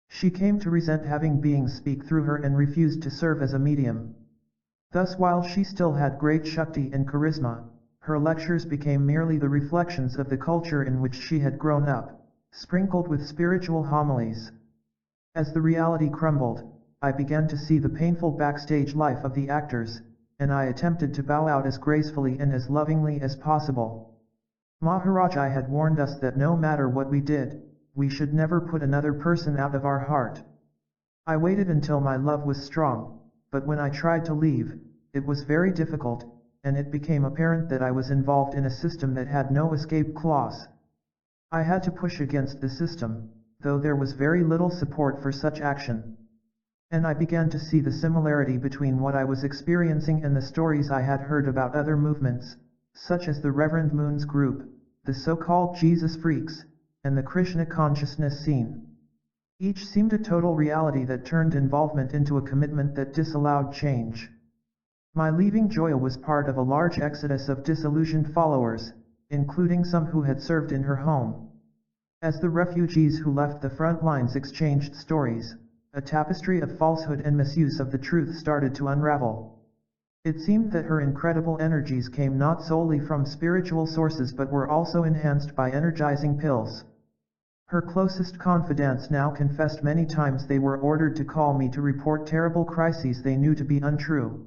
She came to resent having beings speak through her and refused to serve as a medium. Thus, while she still had great Shakti and charisma, her lectures became merely the reflections of the culture in which she had grown up, sprinkled with spiritual homilies. As the reality crumbled, I began to see the painful backstage life of the actors, and I attempted to bow out as gracefully and as lovingly as possible. Maharaj-ji had warned us that no matter what we did, we should never put another person out of our heart. I waited until my love was strong, but when I tried to leave, it was very difficult, and it became apparent that I was involved in a system that had no escape clause. I had to push against the system, though there was very little support for such action. And I began to see the similarity between what I was experiencing and the stories I had heard about other movements, such as the Reverend Moon's group, the so-called Jesus freaks, and the Krishna consciousness scene. Each seemed a total reality that turned involvement into a commitment that disallowed change. My leaving Joya was part of a large exodus of disillusioned followers, including some who had served in her home. As the refugees who left the front lines exchanged stories, a tapestry of falsehood and misuse of the truth started to unravel. It seemed that her incredible energies came not solely from spiritual sources but were also enhanced by energizing pills. Her closest confidants now confessed many times they were ordered to call me to report terrible crises they knew to be untrue.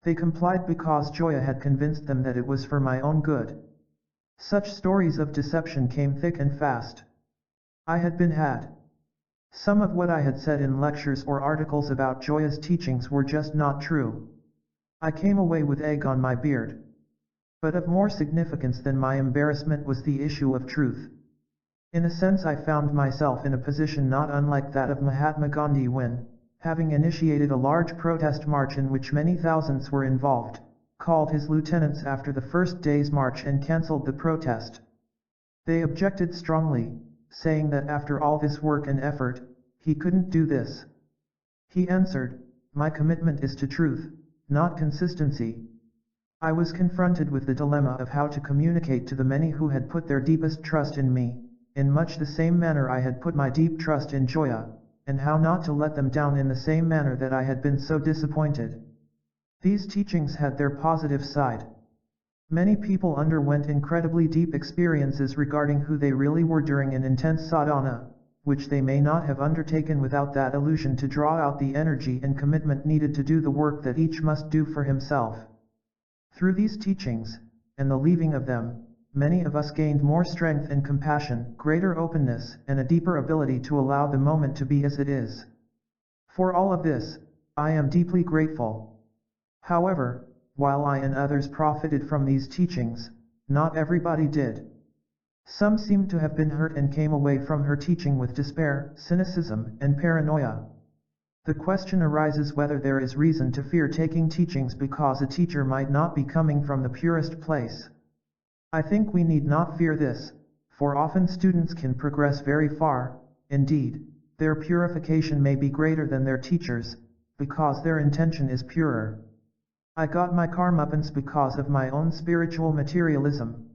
They complied because Joya had convinced them that it was for my own good. Such stories of deception came thick and fast. I had been had. Some of what I had said in lectures or articles about Joya's teachings were just not true. I came away with egg on my beard. But of more significance than my embarrassment was the issue of truth. In a sense, I found myself in a position not unlike that of Mahatma Gandhi when, having initiated a large protest march in which many thousands were involved, called his lieutenants after the first day's march and cancelled the protest. They objected strongly, saying that after all this work and effort, he couldn't do this. He answered, "My commitment is to truth, not consistency." I was confronted with the dilemma of how to communicate to the many who had put their deepest trust in me, in much the same manner I had put my deep trust in Joya, and how not to let them down in the same manner that I had been so disappointed. These teachings had their positive side. Many people underwent incredibly deep experiences regarding who they really were during an intense sadhana, which they may not have undertaken without that illusion to draw out the energy and commitment needed to do the work that each must do for himself. Through these teachings, and the leaving of them, many of us gained more strength and compassion, greater openness, and a deeper ability to allow the moment to be as it is. For all of this, I am deeply grateful. However, while I and others profited from these teachings, not everybody did. Some seemed to have been hurt and came away from her teaching with despair, cynicism, and paranoia. The question arises whether there is reason to fear taking teachings because a teacher might not be coming from the purest place. I think we need not fear this, for often students can progress very far. Indeed, their purification may be greater than their teachers, because their intention is purer. I got my comeuppance because of my own spiritual materialism.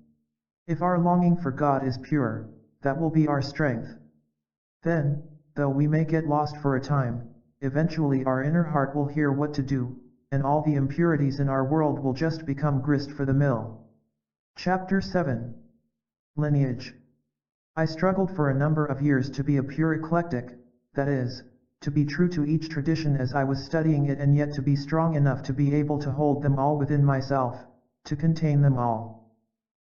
If our longing for God is pure, that will be our strength. Then, though we may get lost for a time, eventually our inner heart will hear what to do, and all the impurities in our world will just become grist for the mill. Chapter 7. Lineage. I struggled for a number of years to be a pure eclectic, that is, to be true to each tradition as I was studying it and yet to be strong enough to be able to hold them all within myself, to contain them all.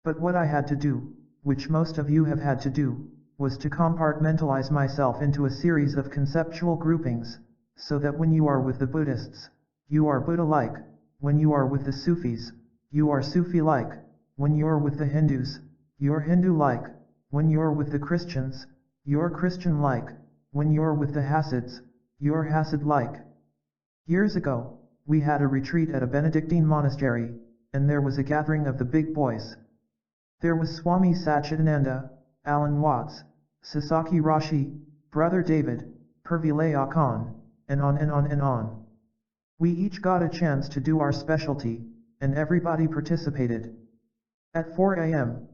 But what I had to do, which most of you have had to do, was to compartmentalize myself into a series of conceptual groupings, so that when you are with the Buddhists, you are Buddha-like, when you are with the Sufis, you are Sufi-like, when you're with the Hindus, you're Hindu-like, when you're with the Christians, you're Christian-like, when you're with the Hasids, you're Hasid-like. Years ago, we had a retreat at a Benedictine monastery, and there was a gathering of the big boys. There was Swami Satchidananda, Alan Watts, Sasaki Roshi, Brother David, Purvilaya Khan, and on and on and on. We each got a chance to do our specialty, and everybody participated. At 4 a.m.,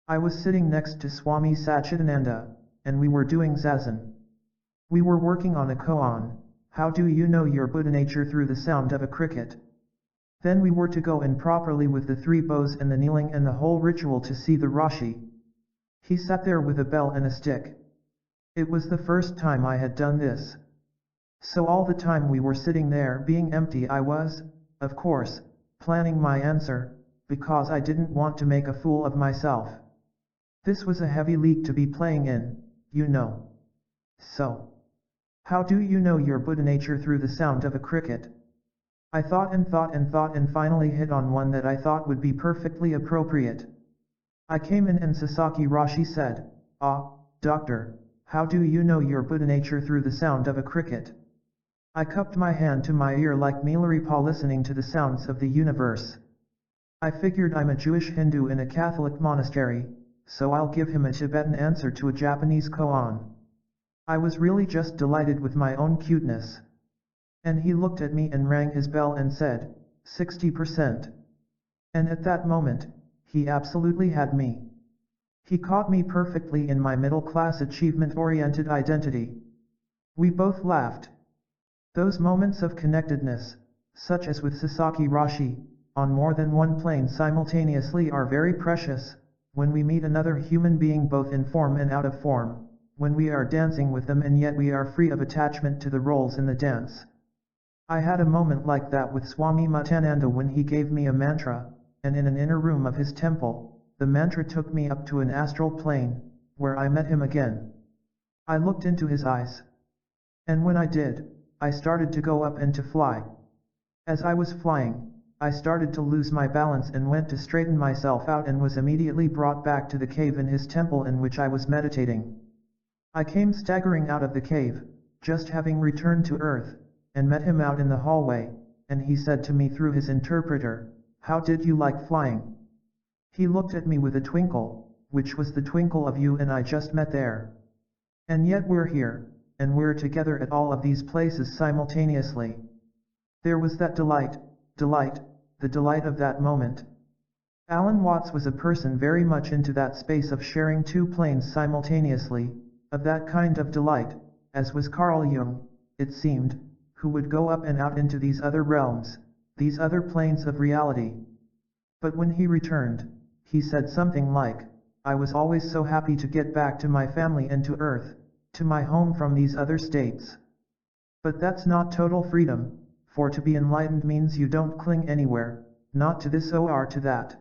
I was sitting next to Swami Satchidananda, and we were doing zazen. We were working on a koan, how do you know your Buddha nature through the sound of a cricket? Then we were to go in properly with the 3 bows and the kneeling and the whole ritual to see the Rashi. He sat there with a bell and a stick. It was the first time I had done this. So all the time we were sitting there being empty I was, of course, planning my answer, because I didn't want to make a fool of myself. This was a heavy league to be playing in, you know. So, how do you know your Buddha nature through the sound of a cricket? I thought and thought and thought and finally hit on one that I thought would be perfectly appropriate. I came in and Sasaki Roshi said, "Ah, doctor, how do you know your Buddha nature through the sound of a cricket?" I cupped my hand to my ear like Milarepa listening to the sounds of the universe. I figured I'm a Jewish Hindu in a Catholic monastery, so I'll give him a Tibetan answer to a Japanese koan. I was really just delighted with my own cuteness. And he looked at me and rang his bell and said, 60%. And at that moment, he absolutely had me. He caught me perfectly in my middle-class achievement-oriented identity. We both laughed. Those moments of connectedness, such as with Sasaki Rashi, on more than one plane simultaneously are very precious, when we meet another human being both in form and out of form, when we are dancing with them and yet we are free of attachment to the roles in the dance. I had a moment like that with Swami Mutananda when he gave me a mantra, and in an inner room of his temple, the mantra took me up to an astral plane, where I met him again. I looked into his eyes. And when I did, I started to go up and to fly. As I was flying, I started to lose my balance and went to straighten myself out and was immediately brought back to the cave in his temple in which I was meditating. I came staggering out of the cave, just having returned to earth, and met him out in the hallway, and he said to me through his interpreter, "How did you like flying?" He looked at me with a twinkle, which was the twinkle of you and I just met there. And yet we're here, and we're together at all of these places simultaneously. There was that delight, the delight of that moment. Alan Watts was a person very much into that space of sharing two planes simultaneously, of that kind of delight, as was Carl Jung, it seemed, who would go up and out into these other realms, these other planes of reality. But when he returned, he said something like, "I was always so happy to get back to my family and to earth, to my home from these other states." But that's not total freedom, for to be enlightened means you don't cling anywhere, not to this or to that.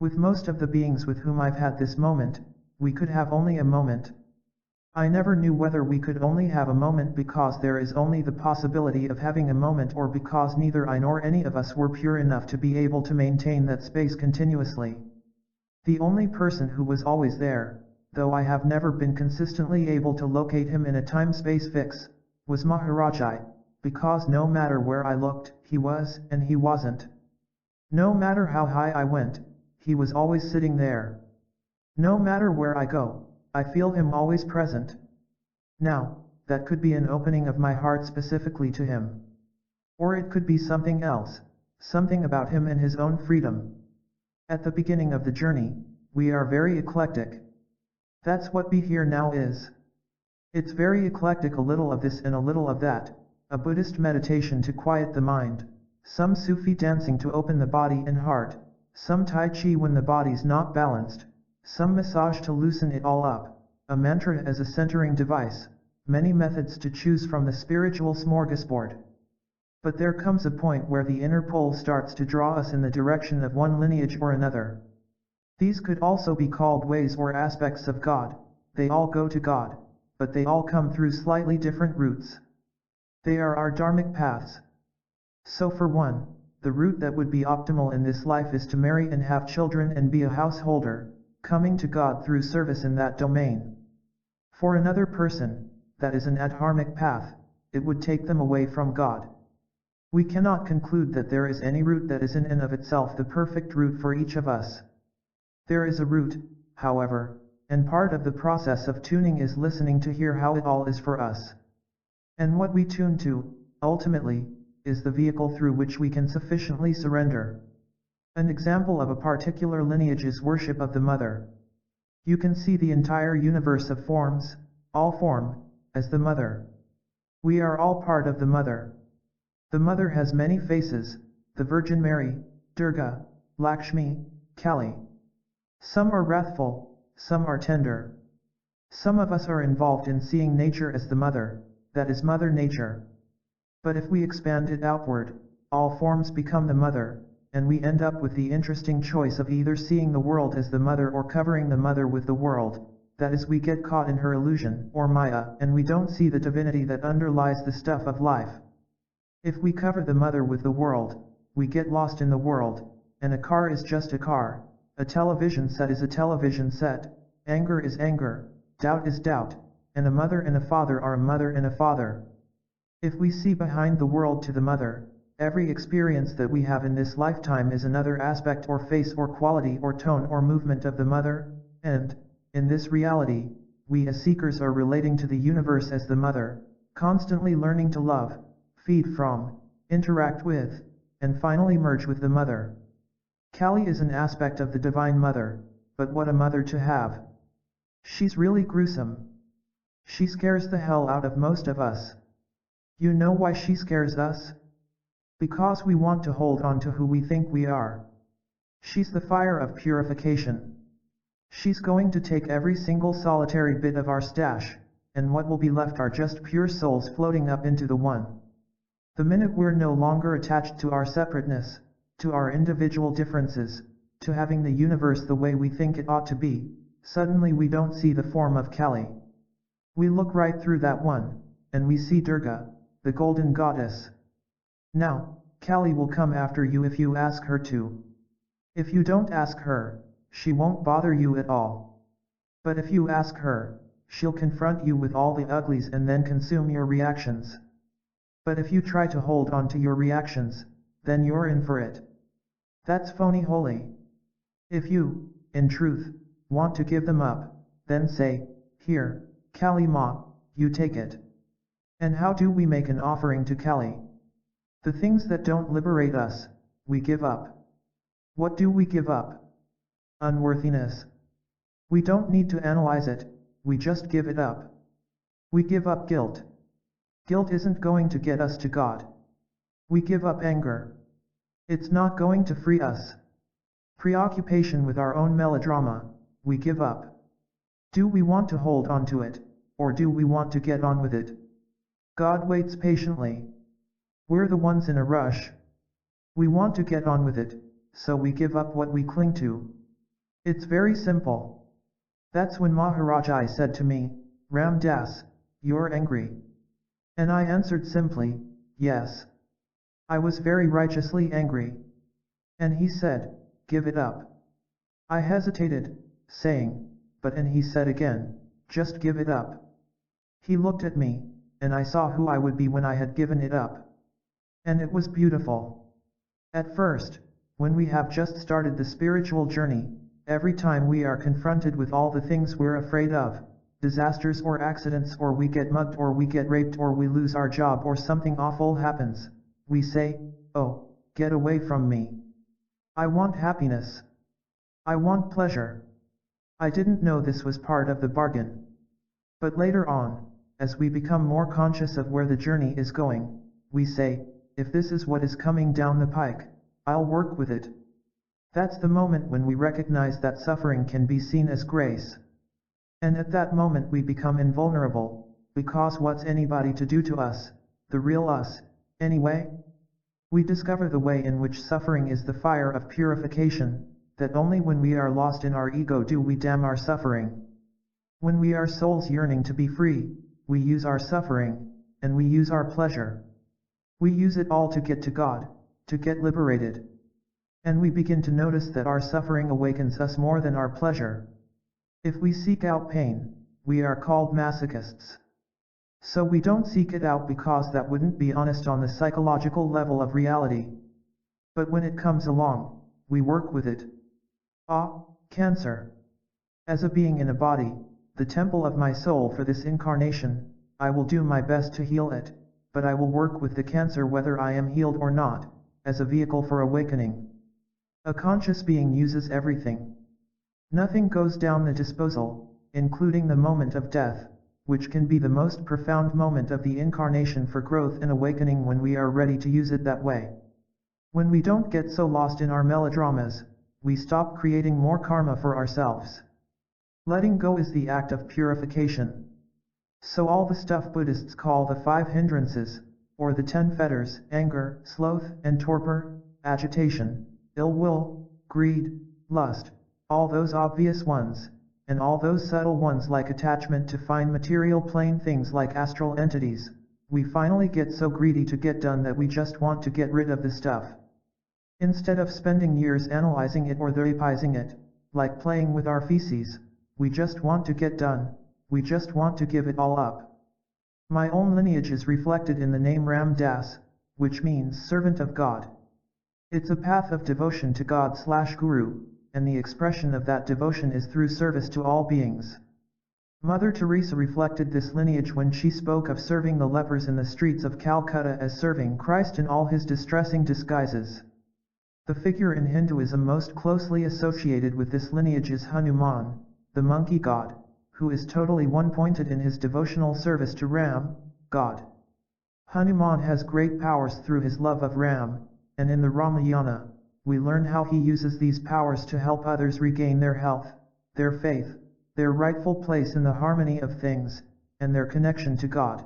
With most of the beings with whom I've had this moment, we could have only a moment. I never knew whether we could only have a moment because there is only the possibility of having a moment or because neither I nor any of us were pure enough to be able to maintain that space continuously. The only person who was always there, though I have never been consistently able to locate him in a time-space fix, was Maharaj-ji, because no matter where I looked, he was, and he wasn't. No matter how high I went, he was always sitting there. No matter where I go, I feel him always present. Now, that could be an opening of my heart specifically to him. Or it could be something else, something about him and his own freedom. At the beginning of the journey, we are very eclectic. That's what Be Here Now is. It's very eclectic, a little of this and a little of that, a Buddhist meditation to quiet the mind, some Sufi dancing to open the body and heart, some Tai Chi when the body's not balanced, some massage to loosen it all up, a mantra as a centering device, many methods to choose from the spiritual smorgasbord. But there comes a point where the inner pole starts to draw us in the direction of one lineage or another. These could also be called ways or aspects of God. They all go to God, but they all come through slightly different routes. They are our dharmic paths. So for one, the route that would be optimal in this life is to marry and have children and be a householder, coming to God through service in that domain. For another person, that is an adharmic path, it would take them away from God. We cannot conclude that there is any route that is in and of itself the perfect route for each of us. There is a route, however, and part of the process of tuning is listening to hear how it all is for us. And what we tune to, ultimately, is the vehicle through which we can sufficiently surrender. An example of a particular lineage is worship of the Mother. You can see the entire universe of forms, all form, as the Mother. We are all part of the Mother. The Mother has many faces, the Virgin Mary, Durga, Lakshmi, Kali. Some are wrathful, some are tender. Some of us are involved in seeing nature as the Mother, that is Mother Nature. But if we expand it outward, all forms become the Mother, and we end up with the interesting choice of either seeing the world as the Mother or covering the Mother with the world, that is we get caught in her illusion, or Maya, and we don't see the divinity that underlies the stuff of life. If we cover the Mother with the world, we get lost in the world, and a car is just a car, a television set is a television set, anger is anger, doubt is doubt, and a mother and a father are a mother and a father. If we see behind the world to the Mother, every experience that we have in this lifetime is another aspect or face or quality or tone or movement of the Mother, and, in this reality, we as seekers are relating to the universe as the mother, constantly learning to love, feed from, interact with, and finally merge with the mother. Kali is an aspect of the Divine Mother, but what a mother to have. She's really gruesome. She scares the hell out of most of us. You know why she scares us? Because we want to hold on to who we think we are. She's the fire of purification. She's going to take every single solitary bit of our stash, and what will be left are just pure souls floating up into the One. The minute we're no longer attached to our separateness, to our individual differences, to having the universe the way we think it ought to be, suddenly we don't see the form of Kali. We look right through that One, and we see Durga, the golden goddess. Now, Kali will come after you if you ask her to. If you don't ask her, she won't bother you at all. But if you ask her, she'll confront you with all the uglies and then consume your reactions. But if you try to hold on to your reactions, then you're in for it. That's phony holy. If you, in truth, want to give them up, then say, "Here, Kali Ma, you take it." And how do we make an offering to Kali? The things that don't liberate us, we give up. What do we give up? Unworthiness. We don't need to analyze it, we just give it up. We give up guilt. Guilt isn't going to get us to God. We give up anger. It's not going to free us. Preoccupation with our own melodrama, we give up. Do we want to hold on to it, or do we want to get on with it? God waits patiently. We're the ones in a rush. We want to get on with it, so we give up what we cling to. It's very simple. That's when Maharaj-ji said to me, "Ram Das, you're angry." And I answered simply, "Yes." I was very righteously angry. And he said, "Give it up." I hesitated, saying, "But," and he said again, "Just give it up." He looked at me, and I saw who I would be when I had given it up. And it was beautiful. At first, when we have just started the spiritual journey, every time we are confronted with all the things we're afraid of, disasters or accidents, or we get mugged or we get raped or we lose our job or something awful happens, we say, "Oh, get away from me. I want happiness. I want pleasure." I didn't know this was part of the bargain. But later on, as we become more conscious of where the journey is going, we say, "If this is what is coming down the pike, I'll work with it." That's the moment when we recognize that suffering can be seen as grace. And at that moment we become invulnerable, because what's anybody to do to us, the real us, anyway? We discover the way in which suffering is the fire of purification, that only when we are lost in our ego do we damn our suffering. When we are souls yearning to be free, we use our suffering, and we use our pleasure. We use it all to get to God, to get liberated. And we begin to notice that our suffering awakens us more than our pleasure. If we seek out pain, we are called masochists. So we don't seek it out because that wouldn't be honest on the psychological level of reality. But when it comes along, we work with it. Ah, cancer. As a being in a body, the temple of my soul for this incarnation, I will do my best to heal it, but I will work with the cancer whether I am healed or not, as a vehicle for awakening. A conscious being uses everything. Nothing goes down the disposal, including the moment of death, which can be the most profound moment of the incarnation for growth and awakening when we are ready to use it that way. When we don't get so lost in our melodramas, we stop creating more karma for ourselves. Letting go is the act of purification. So all the stuff Buddhists call the 5 hindrances, or the 10 fetters, anger, sloth and torpor, agitation, ill will, greed, lust, all those obvious ones, and all those subtle ones like attachment to fine material plane things like astral entities, we finally get so greedy to get done that we just want to get rid of the stuff. Instead of spending years analyzing it or therapizing it, like playing with our feces, we just want to get done, we just want to give it all up. My own lineage is reflected in the name Ram Das, which means servant of God. It's a path of devotion to God/Guru, and the expression of that devotion is through service to all beings. Mother Teresa reflected this lineage when she spoke of serving the lepers in the streets of Calcutta as serving Christ in all his distressing disguises. The figure in Hinduism most closely associated with this lineage is Hanuman, the monkey god, who is totally one-pointed in his devotional service to Ram, God. Hanuman has great powers through his love of Ram, and in the Ramayana, we learn how he uses these powers to help others regain their health, their faith, their rightful place in the harmony of things, and their connection to God.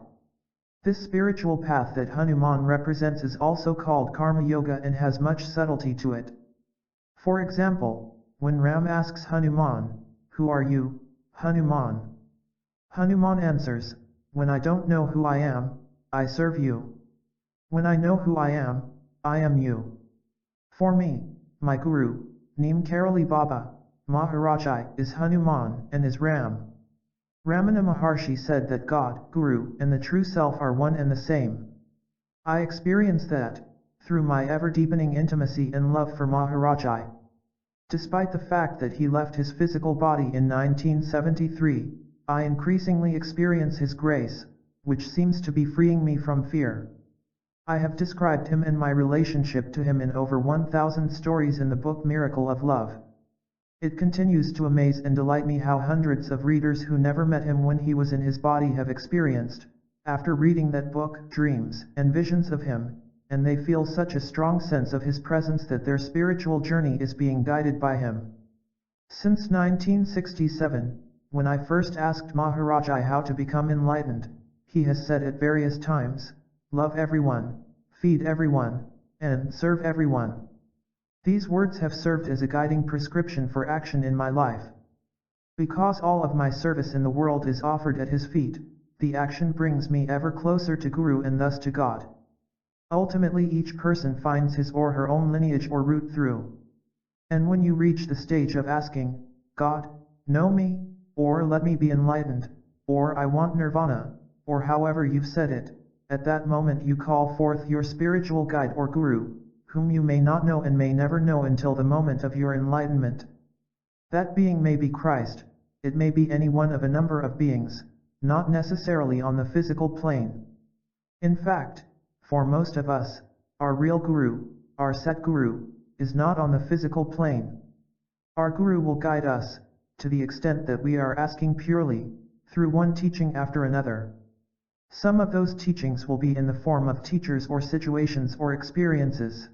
This spiritual path that Hanuman represents is also called Karma Yoga and has much subtlety to it. For example, when Ram asks Hanuman, "Who are you, Hanuman?" Hanuman answers, "When I don't know who I am, I serve you. When I know who I am you." For me, my guru, Neem Karoli Baba, Maharaj-ji, is Hanuman and is Ram. Ramana Maharshi said that God, Guru, and the true self are one and the same. I experience that, through my ever-deepening intimacy and love for Maharaj-ji. Despite the fact that he left his physical body in 1973, I increasingly experience his grace, which seems to be freeing me from fear. I have described him and my relationship to him in over 1,000 stories in the book Miracle of Love. It continues to amaze and delight me how hundreds of readers who never met him when he was in his body have experienced, after reading that book, dreams and visions of him, and they feel such a strong sense of his presence that their spiritual journey is being guided by him. Since 1967, when I first asked Maharaj-ji how to become enlightened, he has said at various times, "Love everyone, feed everyone, and serve everyone." These words have served as a guiding prescription for action in my life. Because all of my service in the world is offered at his feet, the action brings me ever closer to Guru and thus to God. Ultimately, each person finds his or her own lineage or route through. And when you reach the stage of asking, "God, know me," or "let me be enlightened," or "I want nirvana," or however you've said it, at that moment you call forth your spiritual guide or Guru, whom you may not know and may never know until the moment of your enlightenment. That being may be Christ, it may be any one of a number of beings, not necessarily on the physical plane. In fact, for most of us, our real Guru, our set Guru, is not on the physical plane. Our Guru will guide us, to the extent that we are asking purely, through one teaching after another. Some of those teachings will be in the form of teachers or situations or experiences.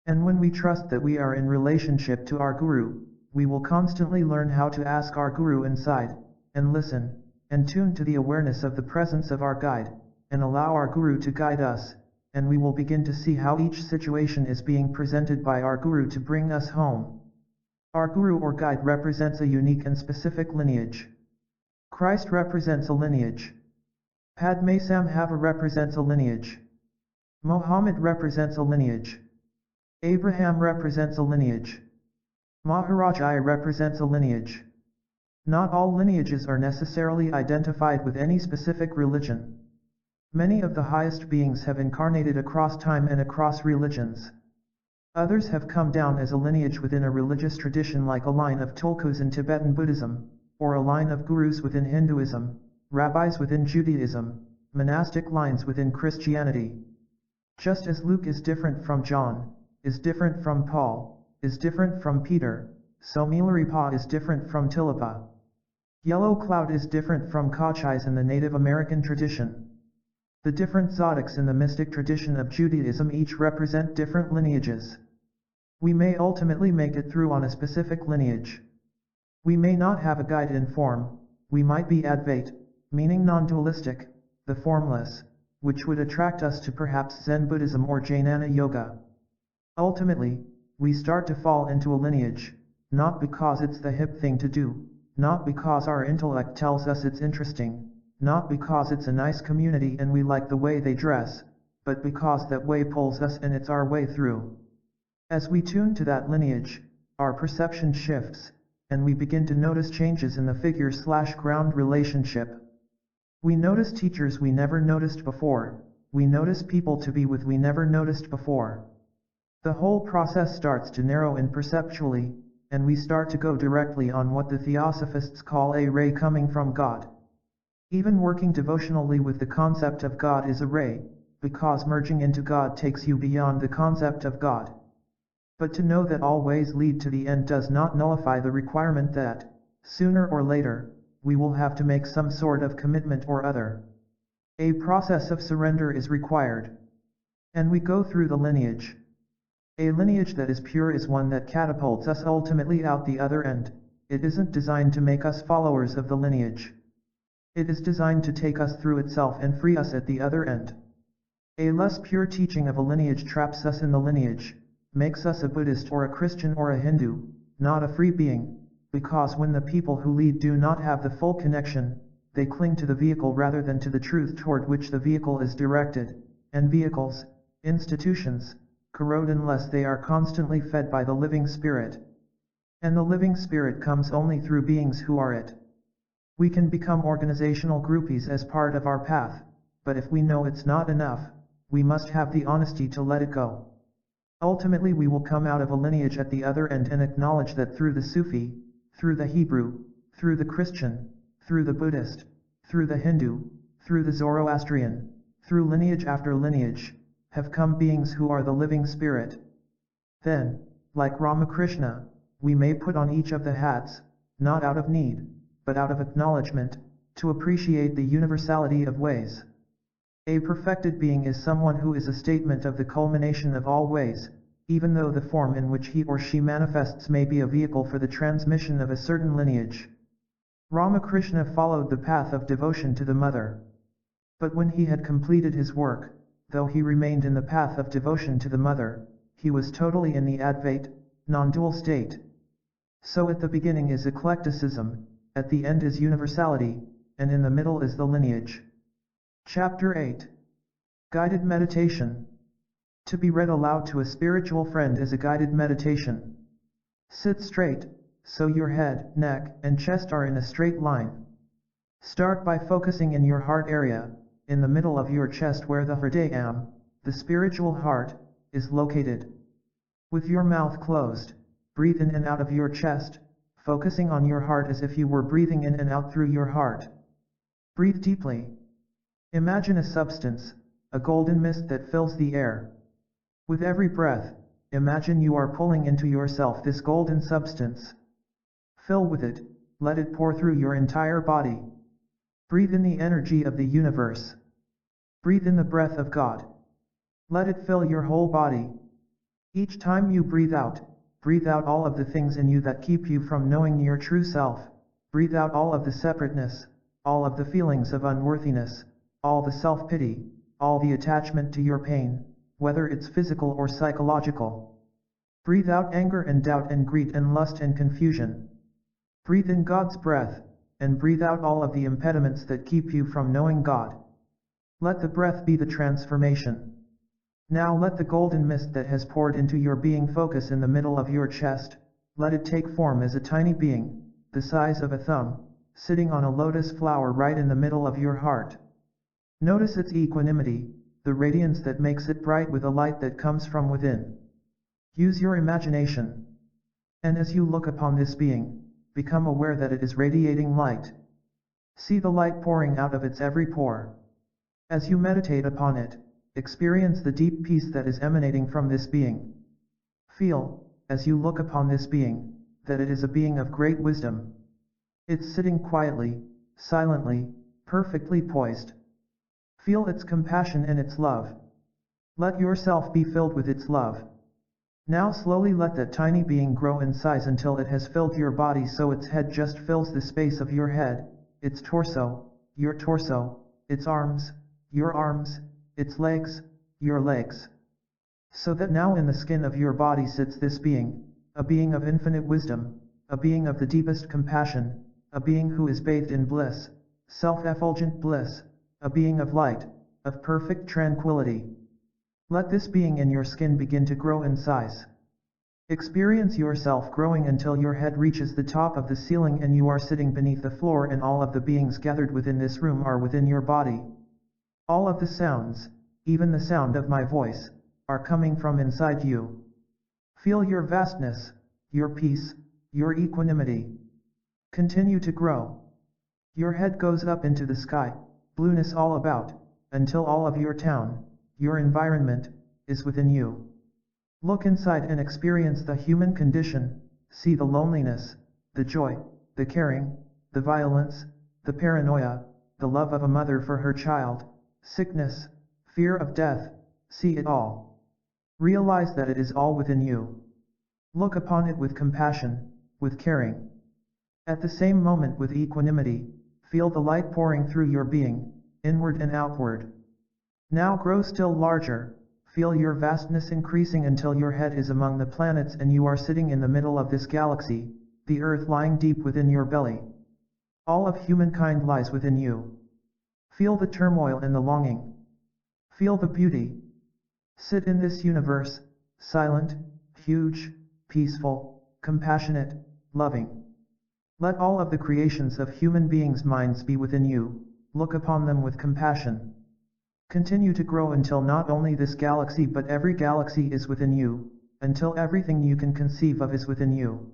And when we trust that we are in relationship to our Guru, we will constantly learn how to ask our Guru inside, and listen, and tune to the awareness of the presence of our guide, and allow our Guru to guide us, and we will begin to see how each situation is being presented by our Guru to bring us home. Our Guru or guide represents a unique and specific lineage. Christ represents a lineage. Padme Samhava represents a lineage. Mohammed represents a lineage. Abraham represents a lineage. Maharaj-ji represents a lineage. Not all lineages are necessarily identified with any specific religion. Many of the highest beings have incarnated across time and across religions. Others have come down as a lineage within a religious tradition, like a line of tulkus in Tibetan Buddhism, or a line of gurus within Hinduism, rabbis within Judaism, monastic lines within Christianity. Just as Luke is different from John, is different from Paul, is different from Peter, so Milarepa is different from Tilipa. Yellow Cloud is different from Kachais in the Native American tradition. The different Zodiacs in the mystic tradition of Judaism each represent different lineages. We may ultimately make it through on a specific lineage. We may not have a guide in form, we might be Advait, meaning non-dualistic, the formless, which would attract us to perhaps Zen Buddhism or Jnana Yoga. Ultimately, we start to fall into a lineage, not because it's the hip thing to do, not because our intellect tells us it's interesting, not because it's a nice community and we like the way they dress, but because that way pulls us and it's our way through. As we tune to that lineage, our perception shifts, and we begin to notice changes in the figure/ground relationship. We notice teachers we never noticed before, we notice people to be with we never noticed before. The whole process starts to narrow in perceptually, and we start to go directly on what the Theosophists call a ray coming from God. Even working devotionally with the concept of God is a ray, because merging into God takes you beyond the concept of God. But to know that all ways lead to the end does not nullify the requirement that, sooner or later, we will have to make some sort of commitment or other. A process of surrender is required. And we go through the lineage. A lineage that is pure is one that catapults us ultimately out the other end. It isn't designed to make us followers of the lineage. It is designed to take us through itself and free us at the other end. A less pure teaching of a lineage traps us in the lineage, makes us a Buddhist or a Christian or a Hindu, not a free being, because when the people who lead do not have the full connection, they cling to the vehicle rather than to the truth toward which the vehicle is directed, and vehicles, institutions, corrode unless they are constantly fed by the living spirit. And the living spirit comes only through beings who are it. We can become organizational groupies as part of our path, but if we know it's not enough, we must have the honesty to let it go. Ultimately we will come out of a lineage at the other end and acknowledge that through the Sufi, through the Hebrew, through the Christian, through the Buddhist, through the Hindu, through the Zoroastrian, through lineage after lineage, have come beings who are the living spirit. Then, like Ramakrishna, we may put on each of the hats, not out of need, but out of acknowledgement, to appreciate the universality of ways. A perfected being is someone who is a statement of the culmination of all ways, even though the form in which he or she manifests may be a vehicle for the transmission of a certain lineage. Ramakrishna followed the path of devotion to the mother. But when he had completed his work, though he remained in the path of devotion to the mother, he was totally in the Advait, non-dual state. So at the beginning is eclecticism, at the end is universality, and in the middle is the lineage. Chapter 8. Guided Meditation. To be read aloud to a spiritual friend is a guided meditation. Sit straight, so your head, neck, and chest are in a straight line. Start by focusing in your heart area, in the middle of your chest where the Hridayam, the spiritual heart, is located. With your mouth closed, breathe in and out of your chest, focusing on your heart as if you were breathing in and out through your heart. Breathe deeply. Imagine a substance, a golden mist that fills the air. With every breath, imagine you are pulling into yourself this golden substance. Fill with it, let it pour through your entire body. Breathe in the energy of the universe. Breathe in the breath of God. Let it fill your whole body. Each time you breathe out all of the things in you that keep you from knowing your true self. Breathe out all of the separateness, all of the feelings of unworthiness, all the self-pity, all the attachment to your pain, whether it's physical or psychological. Breathe out anger and doubt and greed and lust and confusion. Breathe in God's breath, and breathe out all of the impediments that keep you from knowing God. Let the breath be the transformation. Now let the golden mist that has poured into your being focus in the middle of your chest. Let it take form as a tiny being, the size of a thumb, sitting on a lotus flower right in the middle of your heart. Notice its equanimity, the radiance that makes it bright with a light that comes from within. Use your imagination. And as you look upon this being, become aware that it is radiating light. See the light pouring out of its every pore. As you meditate upon it, experience the deep peace that is emanating from this being. Feel, as you look upon this being, that it is a being of great wisdom. It's sitting quietly, silently, perfectly poised. Feel its compassion and its love. Let yourself be filled with its love. Now slowly let that tiny being grow in size until it has filled your body so its head just fills the space of your head, its torso, your torso, its arms, your arms, its legs, your legs. So that now in the skin of your body sits this being, a being of infinite wisdom, a being of the deepest compassion, a being who is bathed in bliss, self-effulgent bliss, a being of light, of perfect tranquility. Let this being in your skin begin to grow in size. Experience yourself growing until your head reaches the top of the ceiling and you are sitting beneath the floor and all of the beings gathered within this room are within your body. All of the sounds, even the sound of my voice, are coming from inside you. Feel your vastness, your peace, your equanimity. Continue to grow. Your head goes up into the sky, blueness all about, until all of your town, your environment, is within you. Look inside and experience the human condition, see the loneliness, the joy, the caring, the violence, the paranoia, the love of a mother for her child, sickness, fear of death, see it all. Realize that it is all within you. Look upon it with compassion, with caring. At the same moment with equanimity, feel the light pouring through your being, inward and outward. Now grow still larger, feel your vastness increasing until your head is among the planets and you are sitting in the middle of this galaxy, the earth lying deep within your belly. All of humankind lies within you. Feel the turmoil and the longing. Feel the beauty. Sit in this universe, silent, huge, peaceful, compassionate, loving. Let all of the creations of human beings' minds be within you, look upon them with compassion. Continue to grow until not only this galaxy but every galaxy is within you, until everything you can conceive of is within you.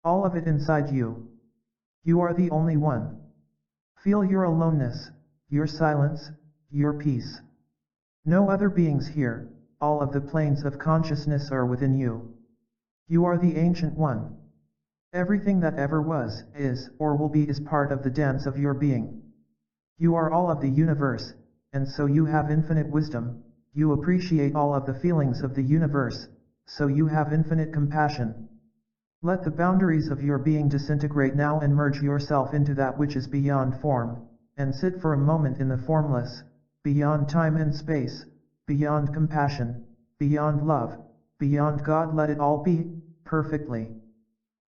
All of it inside you. You are the only one. Feel your aloneness, your silence, your peace. No other beings here, all of the planes of consciousness are within you. You are the Ancient One. Everything that ever was, is, or will be is part of the dance of your being. You are all of the universe, and so you have infinite wisdom, you appreciate all of the feelings of the universe, so you have infinite compassion. Let the boundaries of your being disintegrate now and merge yourself into that which is beyond form, and sit for a moment in the formless, beyond time and space, beyond compassion, beyond love, beyond God. Let it all be, perfectly.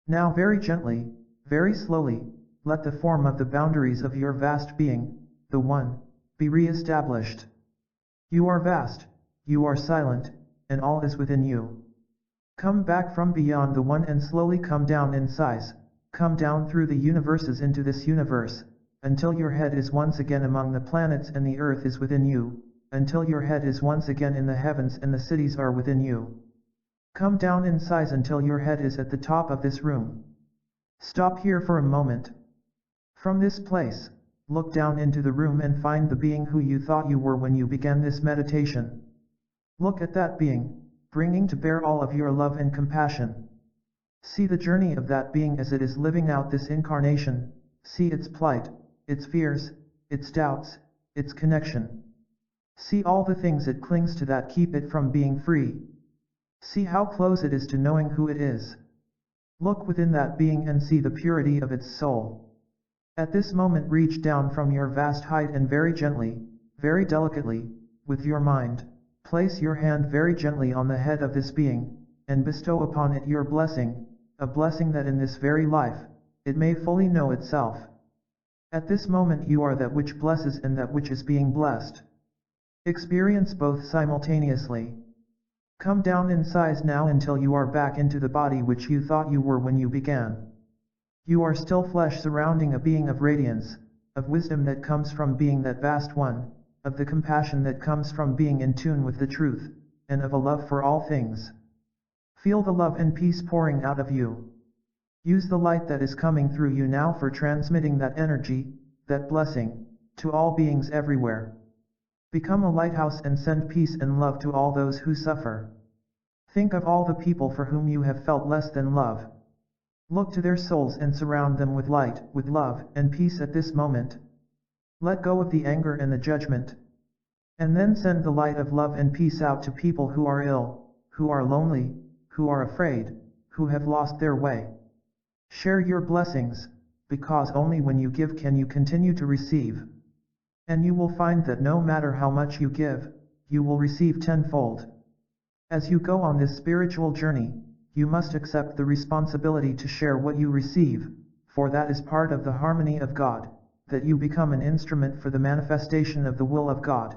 Now very gently, very slowly, let the form of the boundaries of your vast being, the One, be re-established. You are vast, you are silent, and all is within you. Come back from beyond the One and slowly come down in size, come down through the universes into this universe, until your head is once again among the planets and the earth is within you, until your head is once again in the heavens and the cities are within you. Come down in size until your head is at the top of this room. Stop here for a moment. From this place, look down into the room and find the being who you thought you were when you began this meditation. Look at that being, bringing to bear all of your love and compassion. See the journey of that being as it is living out this incarnation, see its plight, its fears, its doubts, its connection. See all the things it clings to that keep it from being free. See how close it is to knowing who it is. Look within that being and see the purity of its soul. At this moment reach down from your vast height and very gently, very delicately, with your mind, place your hand very gently on the head of this being, and bestow upon it your blessing, a blessing that in this very life, it may fully know itself. At this moment you are that which blesses and that which is being blessed. Experience both simultaneously. Come down in size now until you are back into the body which you thought you were when you began. You are still flesh surrounding a being of radiance, of wisdom that comes from being that vast one, of the compassion that comes from being in tune with the truth, and of a love for all things. Feel the love and peace pouring out of you. Use the light that is coming through you now for transmitting that energy, that blessing, to all beings everywhere. Become a lighthouse and send peace and love to all those who suffer. Think of all the people for whom you have felt less than love. Look to their souls and surround them with light, with love, and peace at this moment. Let go of the anger and the judgment. And then send the light of love and peace out to people who are ill, who are lonely, who are afraid, who have lost their way. Share your blessings, because only when you give can you continue to receive. And you will find that no matter how much you give, you will receive tenfold. As you go on this spiritual journey, you must accept the responsibility to share what you receive, for that is part of the harmony of God, that you become an instrument for the manifestation of the will of God.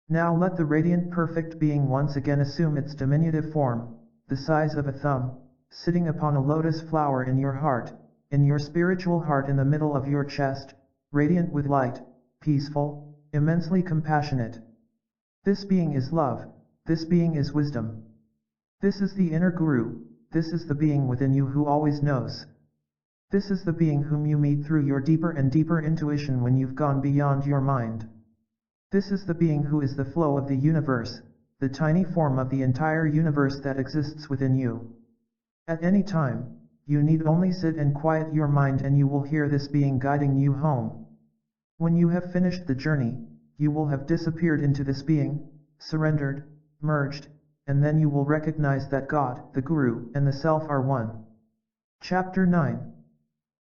Now let the radiant perfect being once again assume its diminutive form, the size of a thumb, sitting upon a lotus flower in your heart, in your spiritual heart in the middle of your chest, radiant with light, peaceful, immensely compassionate. This being is love, this being is wisdom. This is the inner guru, This is the being within you who always knows. This is the being whom you meet through your deeper and deeper intuition when you've gone beyond your mind. This is the being who is the flow of the universe, the tiny form of the entire universe that exists within you. At any time, you need only sit and quiet your mind and you will hear this being guiding you home. When you have finished the journey, you will have disappeared into this being, surrendered, merged, and then you will recognize that God, the Guru, and the Self are one. Chapter 9.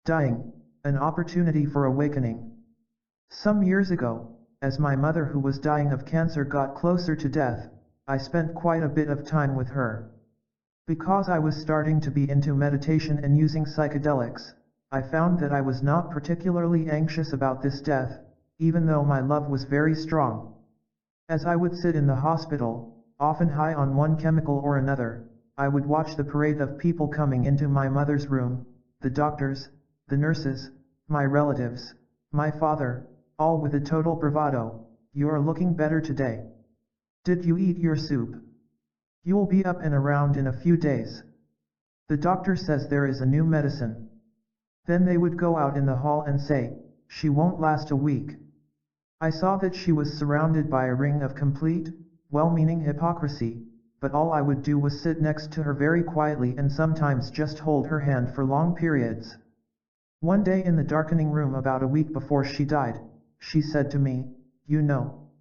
Dying, an opportunity for awakening. Some years ago, as my mother who was dying of cancer got closer to death, I spent quite a bit of time with her. Because I was starting to be into meditation and using psychedelics, I found that I was not particularly anxious about this death, even though my love was very strong. As I would sit in the hospital, often high on one chemical or another, I would watch the parade of people coming into my mother's room, the doctors, the nurses, my relatives, my father, all with a total bravado. "You are looking better today. Did you eat your soup? You'll be up and around in a few days. The doctor says there is a new medicine." Then they would go out in the hall and say, "She won't last a week." I saw that she was surrounded by a ring of complete, well-meaning hypocrisy, but all I would do was sit next to her very quietly and sometimes just hold her hand for long periods. One day in the darkening room about a week before she died, she said to me,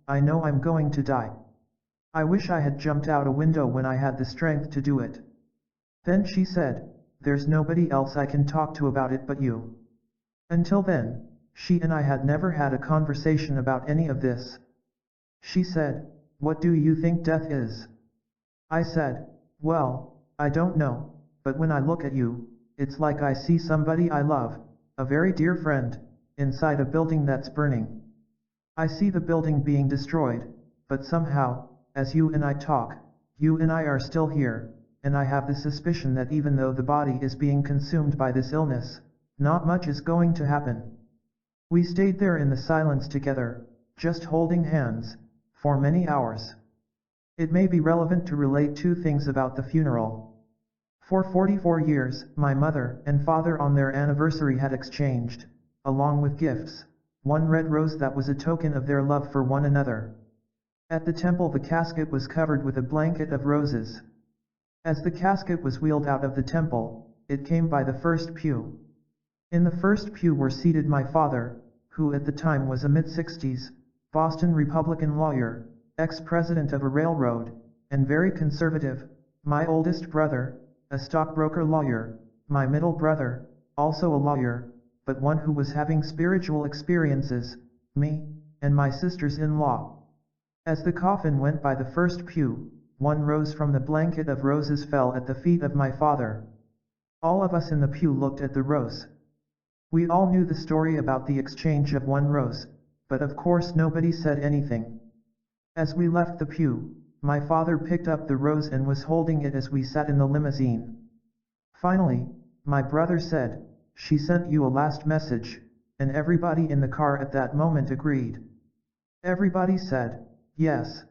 I know I'm going to die. I wish I had jumped out a window when I had the strength to do it." Then she said, "There's nobody else I can talk to about it but you." Until then, she and I had never had a conversation about any of this. She said, "What do you think death is?" I said, "Well, I don't know, but when I look at you, it's like I see somebody I love, a very dear friend, inside a building that's burning. I see the building being destroyed, but somehow, as you and I talk, you and I are still here, and I have the suspicion that even though the body is being consumed by this illness, not much is going to happen." We stayed there in the silence together, just holding hands, for many hours. It may be relevant to relate two things about the funeral. For 44 years, my mother and father on their anniversary had exchanged, along with gifts, one red rose that was a token of their love for one another. At the temple the casket was covered with a blanket of roses. As the casket was wheeled out of the temple, it came by the first pew. In the first pew were seated my father, who at the time was a mid-60s, Boston Republican lawyer, ex-president of a railroad, and very conservative, my oldest brother, a stockbroker lawyer, my middle brother, also a lawyer, but one who was having spiritual experiences, me, and my sisters-in-law. As the coffin went by the first pew, one rose from the blanket of roses fell at the feet of my father. All of us in the pew looked at the rose. We all knew the story about the exchange of one rose, but of course nobody said anything. As we left the pew, my father picked up the rose and was holding it as we sat in the limousine. Finally, my brother said, "She sent you a last message," and everybody in the car at that moment agreed. Everybody said, "Yes."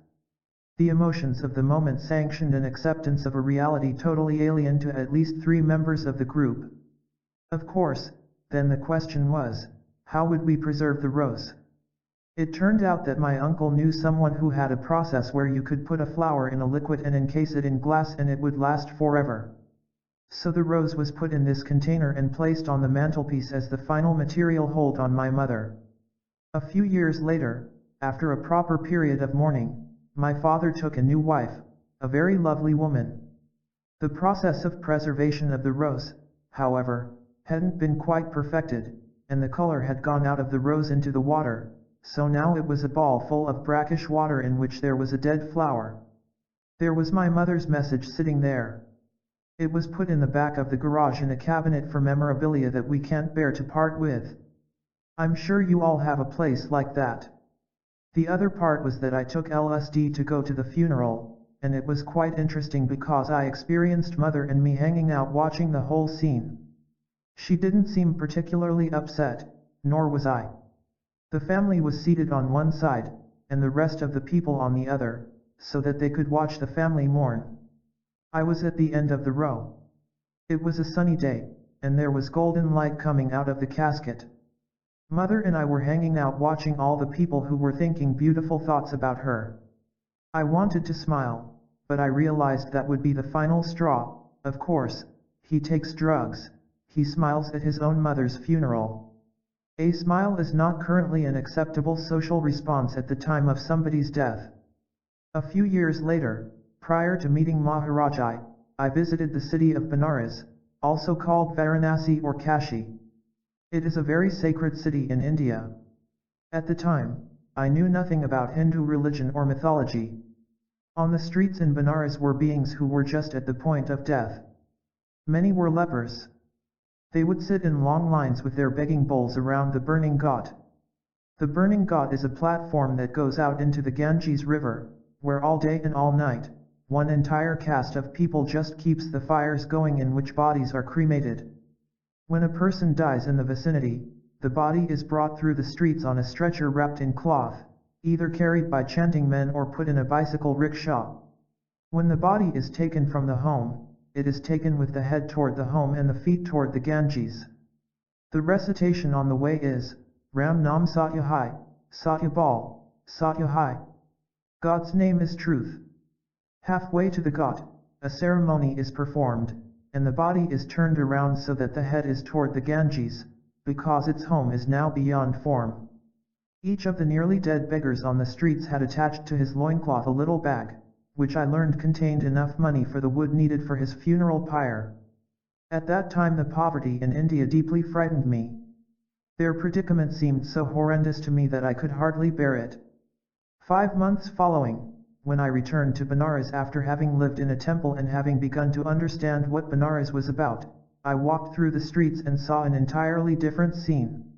The emotions of the moment sanctioned an acceptance of a reality totally alien to at least 3 members of the group. Of course, then the question was, how would we preserve the rose? It turned out that my uncle knew someone who had a process where you could put a flower in a liquid and encase it in glass and it would last forever. So the rose was put in this container and placed on the mantelpiece as the final material hold on my mother. A few years later, after a proper period of mourning, my father took a new wife, a very lovely woman. The process of preservation of the rose, however, hadn't been quite perfected, and the color had gone out of the rose into the water, so now it was a ball full of brackish water in which there was a dead flower. There was my mother's message sitting there. It was put in the back of the garage in a cabinet for memorabilia that we can't bear to part with. I'm sure you all have a place like that. The other part was that I took LSD to go to the funeral, and it was quite interesting because I experienced Mother and me hanging out watching the whole scene. She didn't seem particularly upset, nor was I. The family was seated on one side, and the rest of the people on the other, so that they could watch the family mourn. I was at the end of the row. It was a sunny day, and there was golden light coming out of the casket. Mother and I were hanging out watching all the people who were thinking beautiful thoughts about her. I wanted to smile, but I realized that would be the final straw. Of course, he takes drugs. He smiles at his own mother's funeral. A smile is not currently an acceptable social response at the time of somebody's death. A few years later, prior to meeting Maharaj-ji, I visited the city of Benares, also called Varanasi or Kashi. It is a very sacred city in India. At the time, I knew nothing about Hindu religion or mythology. On the streets in Benares were beings who were just at the point of death. Many were lepers. They would sit in long lines with their begging bowls around the burning ghat. The burning ghat is a platform that goes out into the Ganges River, where all day and all night, one entire caste of people just keeps the fires going in which bodies are cremated. When a person dies in the vicinity, the body is brought through the streets on a stretcher wrapped in cloth, either carried by chanting men or put in a bicycle rickshaw. When the body is taken from the home, it is taken with the head toward the home and the feet toward the Ganges. The recitation on the way is, Ram Nam Satya Hai, Satya Bal, Satya Hai. God's name is truth. Halfway to the ghat, a ceremony is performed, and the body is turned around so that the head is toward the Ganges, because its home is now beyond form. Each of the nearly dead beggars on the streets had attached to his loincloth a little bag, which I learned contained enough money for the wood needed for his funeral pyre. At that time the poverty in India deeply frightened me. Their predicament seemed so horrendous to me that I could hardly bear it. 5 months following, when I returned to Benares after having lived in a temple and having begun to understand what Benares was about, I walked through the streets and saw an entirely different scene.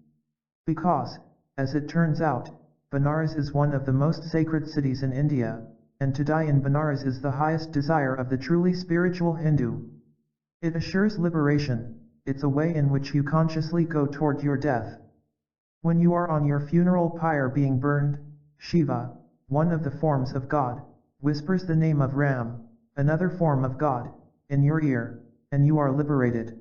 Because, as it turns out, Benares is one of the most sacred cities in India, and to die in Benares is the highest desire of the truly spiritual Hindu. It assures liberation, it's a way in which you consciously go toward your death. When you are on your funeral pyre being burned, Shiva, one of the forms of God, whispers the name of Ram, another form of God, in your ear, and you are liberated.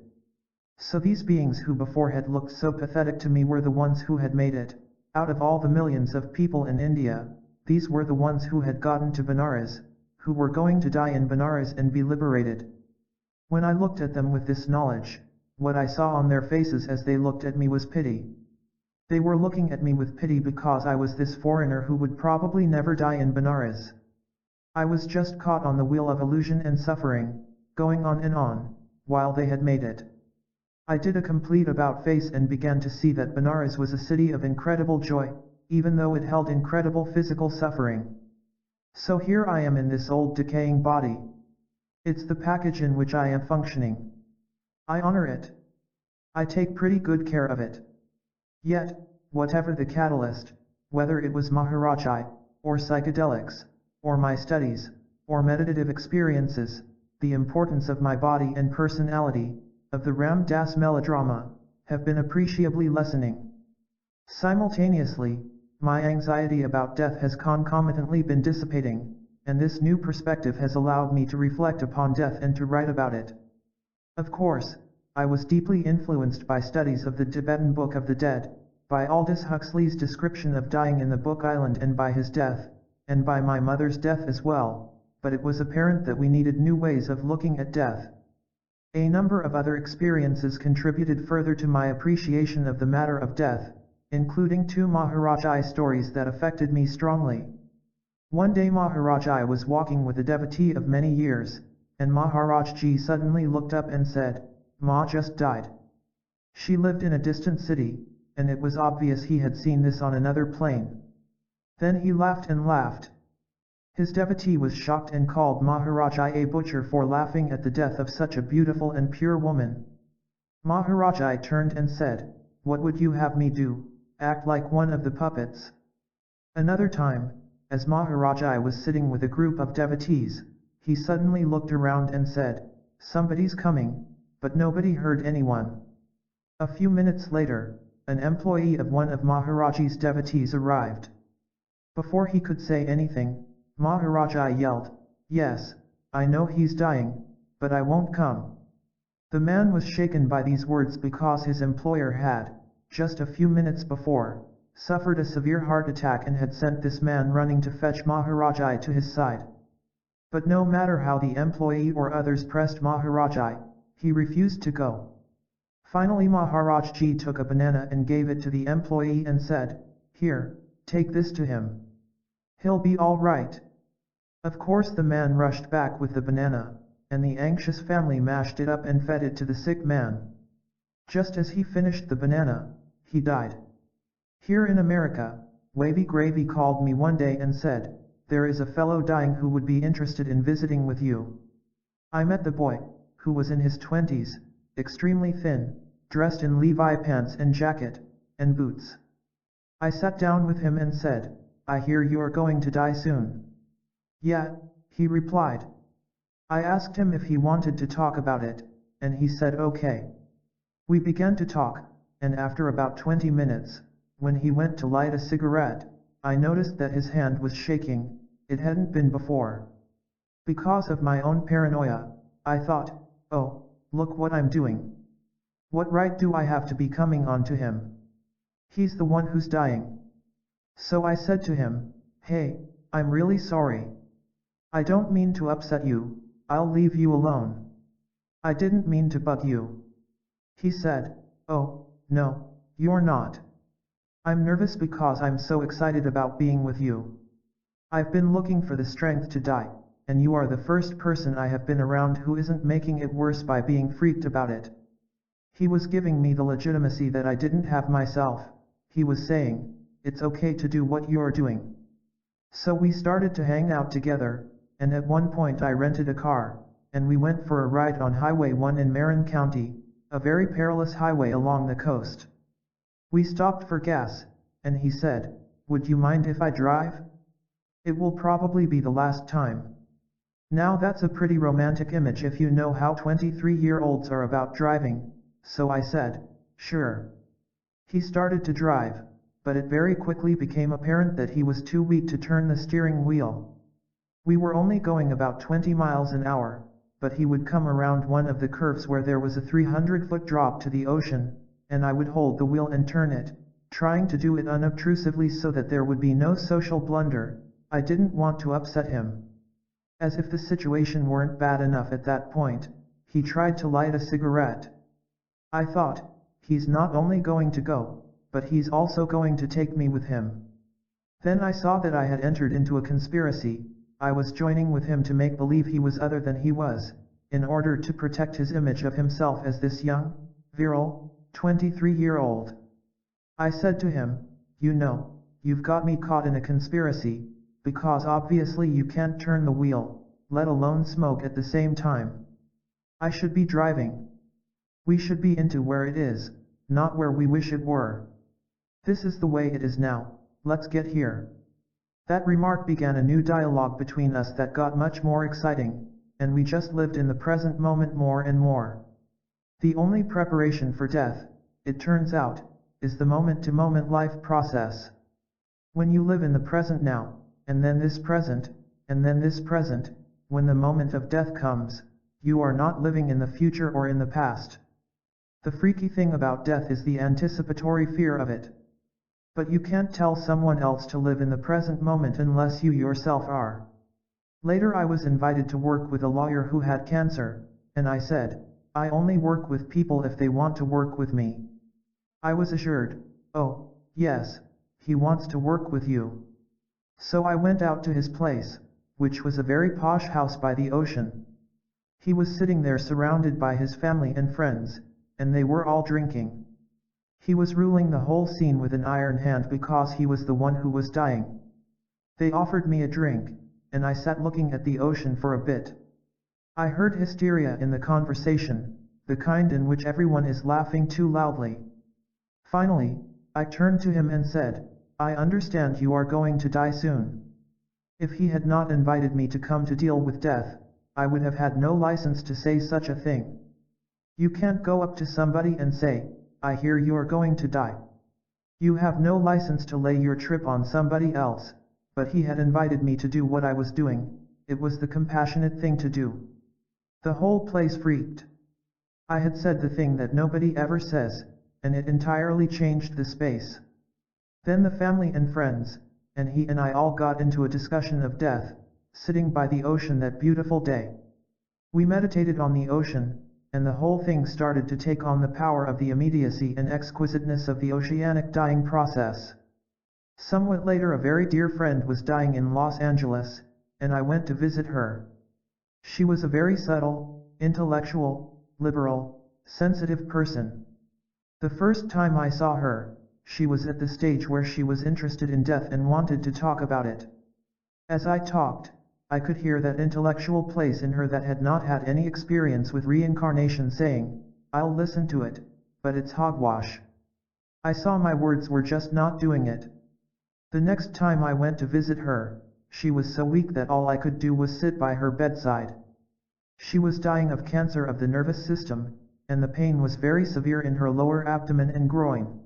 So these beings who before had looked so pathetic to me were the ones who had made it. Out of all the millions of people in India, these were the ones who had gotten to Benares, who were going to die in Benares and be liberated. When I looked at them with this knowledge, what I saw on their faces as they looked at me was pity. They were looking at me with pity because I was this foreigner who would probably never die in Benares. I was just caught on the wheel of illusion and suffering, going on and on, while they had made it. I did a complete about-face and began to see that Benares was a city of incredible joy, even though it held incredible physical suffering. So here I am in this old decaying body. It's the package in which I am functioning. I honor it. I take pretty good care of it. Yet, whatever the catalyst, whether it was Maharaj-ji, or psychedelics, or my studies, or meditative experiences, the importance of my body and personality, of the Ram Dass melodrama, have been appreciably lessening. Simultaneously, my anxiety about death has concomitantly been dissipating, and this new perspective has allowed me to reflect upon death and to write about it. Of course, I was deeply influenced by studies of the Tibetan Book of the Dead, by Aldous Huxley's description of dying in the Book Island and by his death, and by my mother's death as well, but it was apparent that we needed new ways of looking at death. A number of other experiences contributed further to my appreciation of the matter of death, including 2 Maharaj-ji stories that affected me strongly. One day Maharaj-ji was walking with a devotee of many years, and Maharaj-ji suddenly looked up and said, "Ma just died." She lived in a distant city, and it was obvious he had seen this on another plane. Then he laughed and laughed. His devotee was shocked and called Maharaj-ji a butcher for laughing at the death of such a beautiful and pure woman. Maharaj-ji turned and said, "What would you have me do, act like one of the puppets?" Another time, as Maharaj-ji was sitting with a group of devotees, he suddenly looked around and said, "Somebody's coming," but nobody heard anyone. A few minutes later, an employee of one of Maharaj-ji's devotees arrived. Before he could say anything, Maharaj-ji yelled, "Yes, I know he's dying, but I won't come." The man was shaken by these words because his employer had, just a few minutes before, suffered a severe heart attack and had sent this man running to fetch Maharaj-ji to his side. But no matter how the employee or others pressed Maharaj-ji, he refused to go. Finally Maharaj-ji took a banana and gave it to the employee and said, "Here, take this to him. He'll be all right." Of course the man rushed back with the banana, and the anxious family mashed it up and fed it to the sick man. Just as he finished the banana, he died. Here in America, Wavy Gravy called me one day and said, "There is a fellow dying who would be interested in visiting with you." I met the boy, who was in his 20s, extremely thin, dressed in Levi pants and jacket, and boots. I sat down with him and said, "I hear you are going to die soon." "Yeah," he replied. I asked him if he wanted to talk about it, and he said okay. We began to talk, and after about 20 minutes, when he went to light a cigarette, I noticed that his hand was shaking. It hadn't been before. Because of my own paranoia, I thought, "Oh, look what I'm doing. What right do I have to be coming on to him? He's the one who's dying." So I said to him, "Hey, I'm really sorry. I don't mean to upset you, I'll leave you alone. I didn't mean to bug you." He said, "Oh, no, you're not. I'm nervous because I'm so excited about being with you. I've been looking for the strength to die, and you are the first person I have been around who isn't making it worse by being freaked about it." He was giving me the legitimacy that I didn't have myself. He was saying, "It's okay to do what you're doing." So we started to hang out together, and at one point I rented a car, and we went for a ride on Highway 1 in Marin County, a very perilous highway along the coast. We stopped for gas, and he said, "Would you mind if I drive? It will probably be the last time." Now that's a pretty romantic image if you know how 23-year-olds are about driving, so I said, "Sure." He started to drive, but it very quickly became apparent that he was too weak to turn the steering wheel. We were only going about 20 miles an hour, but he would come around one of the curves where there was a 300-foot drop to the ocean, and I would hold the wheel and turn it, trying to do it unobtrusively so that there would be no social blunder. I didn't want to upset him. As if the situation weren't bad enough at that point, he tried to light a cigarette. I thought, he's not only going to go, but he's also going to take me with him. Then I saw that I had entered into a conspiracy. I was joining with him to make believe he was other than he was, in order to protect his image of himself as this young, virile, 23-year-old. I said to him, "You know, you've got me caught in a conspiracy, because obviously you can't turn the wheel, let alone smoke at the same time. I should be driving. We should be into where it is, not where we wish it were. This is the way it is now, let's get here." That remark began a new dialogue between us that got much more exciting, and we just lived in the present moment more and more. The only preparation for death, it turns out, is the moment-to-moment life process. When you live in the present now, and then this present, and then this present, when the moment of death comes, you are not living in the future or in the past. The freaky thing about death is the anticipatory fear of it. But you can't tell someone else to live in the present moment unless you yourself are. Later I was invited to work with a lawyer who had cancer, and I said, "I only work with people if they want to work with me." I was assured, "Oh, yes, he wants to work with you." So I went out to his place, which was a very posh house by the ocean. He was sitting there surrounded by his family and friends, and they were all drinking. He was ruling the whole scene with an iron hand because he was the one who was dying. They offered me a drink, and I sat looking at the ocean for a bit. I heard hysteria in the conversation, the kind in which everyone is laughing too loudly. Finally, I turned to him and said, "I understand you are going to die soon." If he had not invited me to come to deal with death, I would have had no license to say such a thing. You can't go up to somebody and say, "I hear you're going to die." You have no license to lay your trip on somebody else, but he had invited me to do what I was doing. It was the compassionate thing to do. The whole place freaked. I had said the thing that nobody ever says, and it entirely changed the space. Then the family and friends, and he and I all got into a discussion of death, sitting by the ocean that beautiful day. We meditated on the ocean, and the whole thing started to take on the power of the immediacy and exquisiteness of the oceanic dying process. Somewhat later a very dear friend was dying in Los Angeles, and I went to visit her. She was a very subtle, intellectual, liberal, sensitive person. The first time I saw her, she was at the stage where she was interested in death and wanted to talk about it. As I talked, I could hear that intellectual place in her that had not had any experience with reincarnation saying, "I'll listen to it, but it's hogwash." I saw my words were just not doing it. The next time I went to visit her, she was so weak that all I could do was sit by her bedside. She was dying of cancer of the nervous system, and the pain was very severe in her lower abdomen and groin.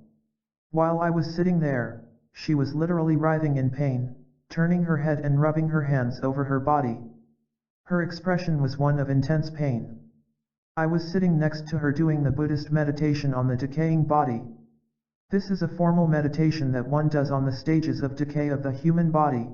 While I was sitting there, she was literally writhing in pain, turning her head and rubbing her hands over her body. Her expression was one of intense pain. I was sitting next to her doing the Buddhist meditation on the decaying body. This is a formal meditation that one does on the stages of decay of the human body.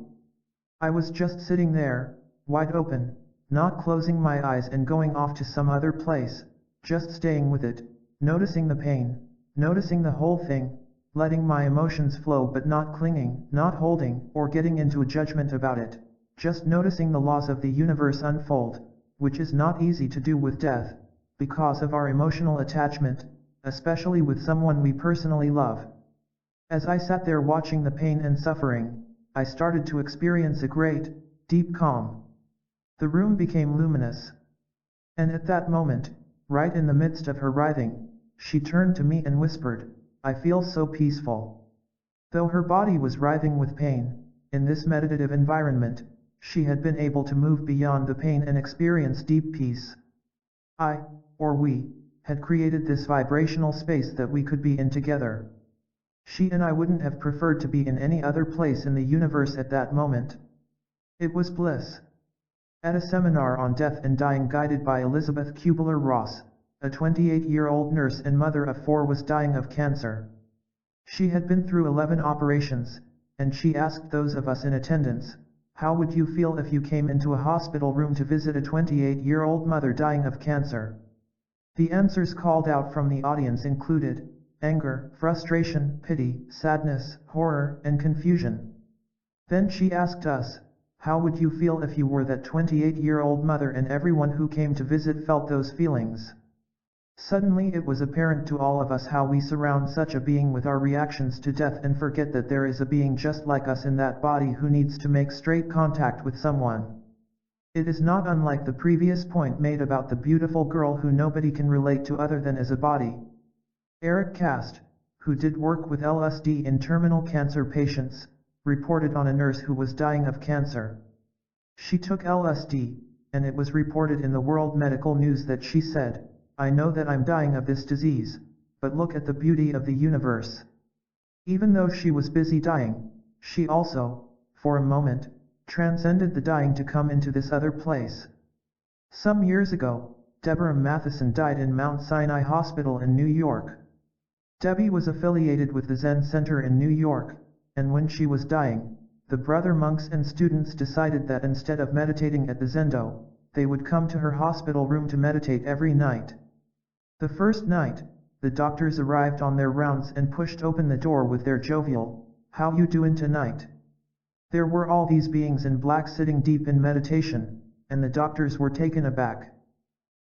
I was just sitting there, wide open, not closing my eyes and going off to some other place, just staying with it, noticing the pain, noticing the whole thing, letting my emotions flow but not clinging, not holding, or getting into a judgment about it, just noticing the laws of the universe unfold, which is not easy to do with death, because of our emotional attachment, especially with someone we personally love. As I sat there watching the pain and suffering, I started to experience a great, deep calm. The room became luminous. And at that moment, right in the midst of her writhing, she turned to me and whispered, "I feel so peaceful." Though her body was writhing with pain, in this meditative environment, she had been able to move beyond the pain and experience deep peace. I, or we, had created this vibrational space that we could be in together. She and I wouldn't have preferred to be in any other place in the universe at that moment. It was bliss. At a seminar on death and dying guided by Elizabeth Kubler-Ross, a 28-year-old nurse and mother of 4 was dying of cancer. She had been through 11 operations, and she asked those of us in attendance, "How would you feel if you came into a hospital room to visit a 28-year-old mother dying of cancer?" The answers called out from the audience included anger, frustration, pity, sadness, horror, and confusion. Then she asked us, "How would you feel if you were that 28-year-old mother and everyone who came to visit felt those feelings?" Suddenly it was apparent to all of us how we surround such a being with our reactions to death and forget that there is a being just like us in that body who needs to make straight contact with someone. It is not unlike the previous point made about the beautiful girl who nobody can relate to other than as a body. Eric Cast, who did work with LSD in terminal cancer patients, reported on a nurse who was dying of cancer. She took LSD, and it was reported in the World Medical News that she said, "I know that I'm dying of this disease, but look at the beauty of the universe." Even though she was busy dying, she also, for a moment, transcended the dying to come into this other place. Some years ago, Deborah Matheson died in Mount Sinai Hospital in New York. Debbie was affiliated with the Zen Center in New York, and when she was dying, the brother monks and students decided that instead of meditating at the Zendo, they would come to her hospital room to meditate every night. The first night, the doctors arrived on their rounds and pushed open the door with their jovial, "How you doin' tonight?" There were all these beings in black sitting deep in meditation, and the doctors were taken aback.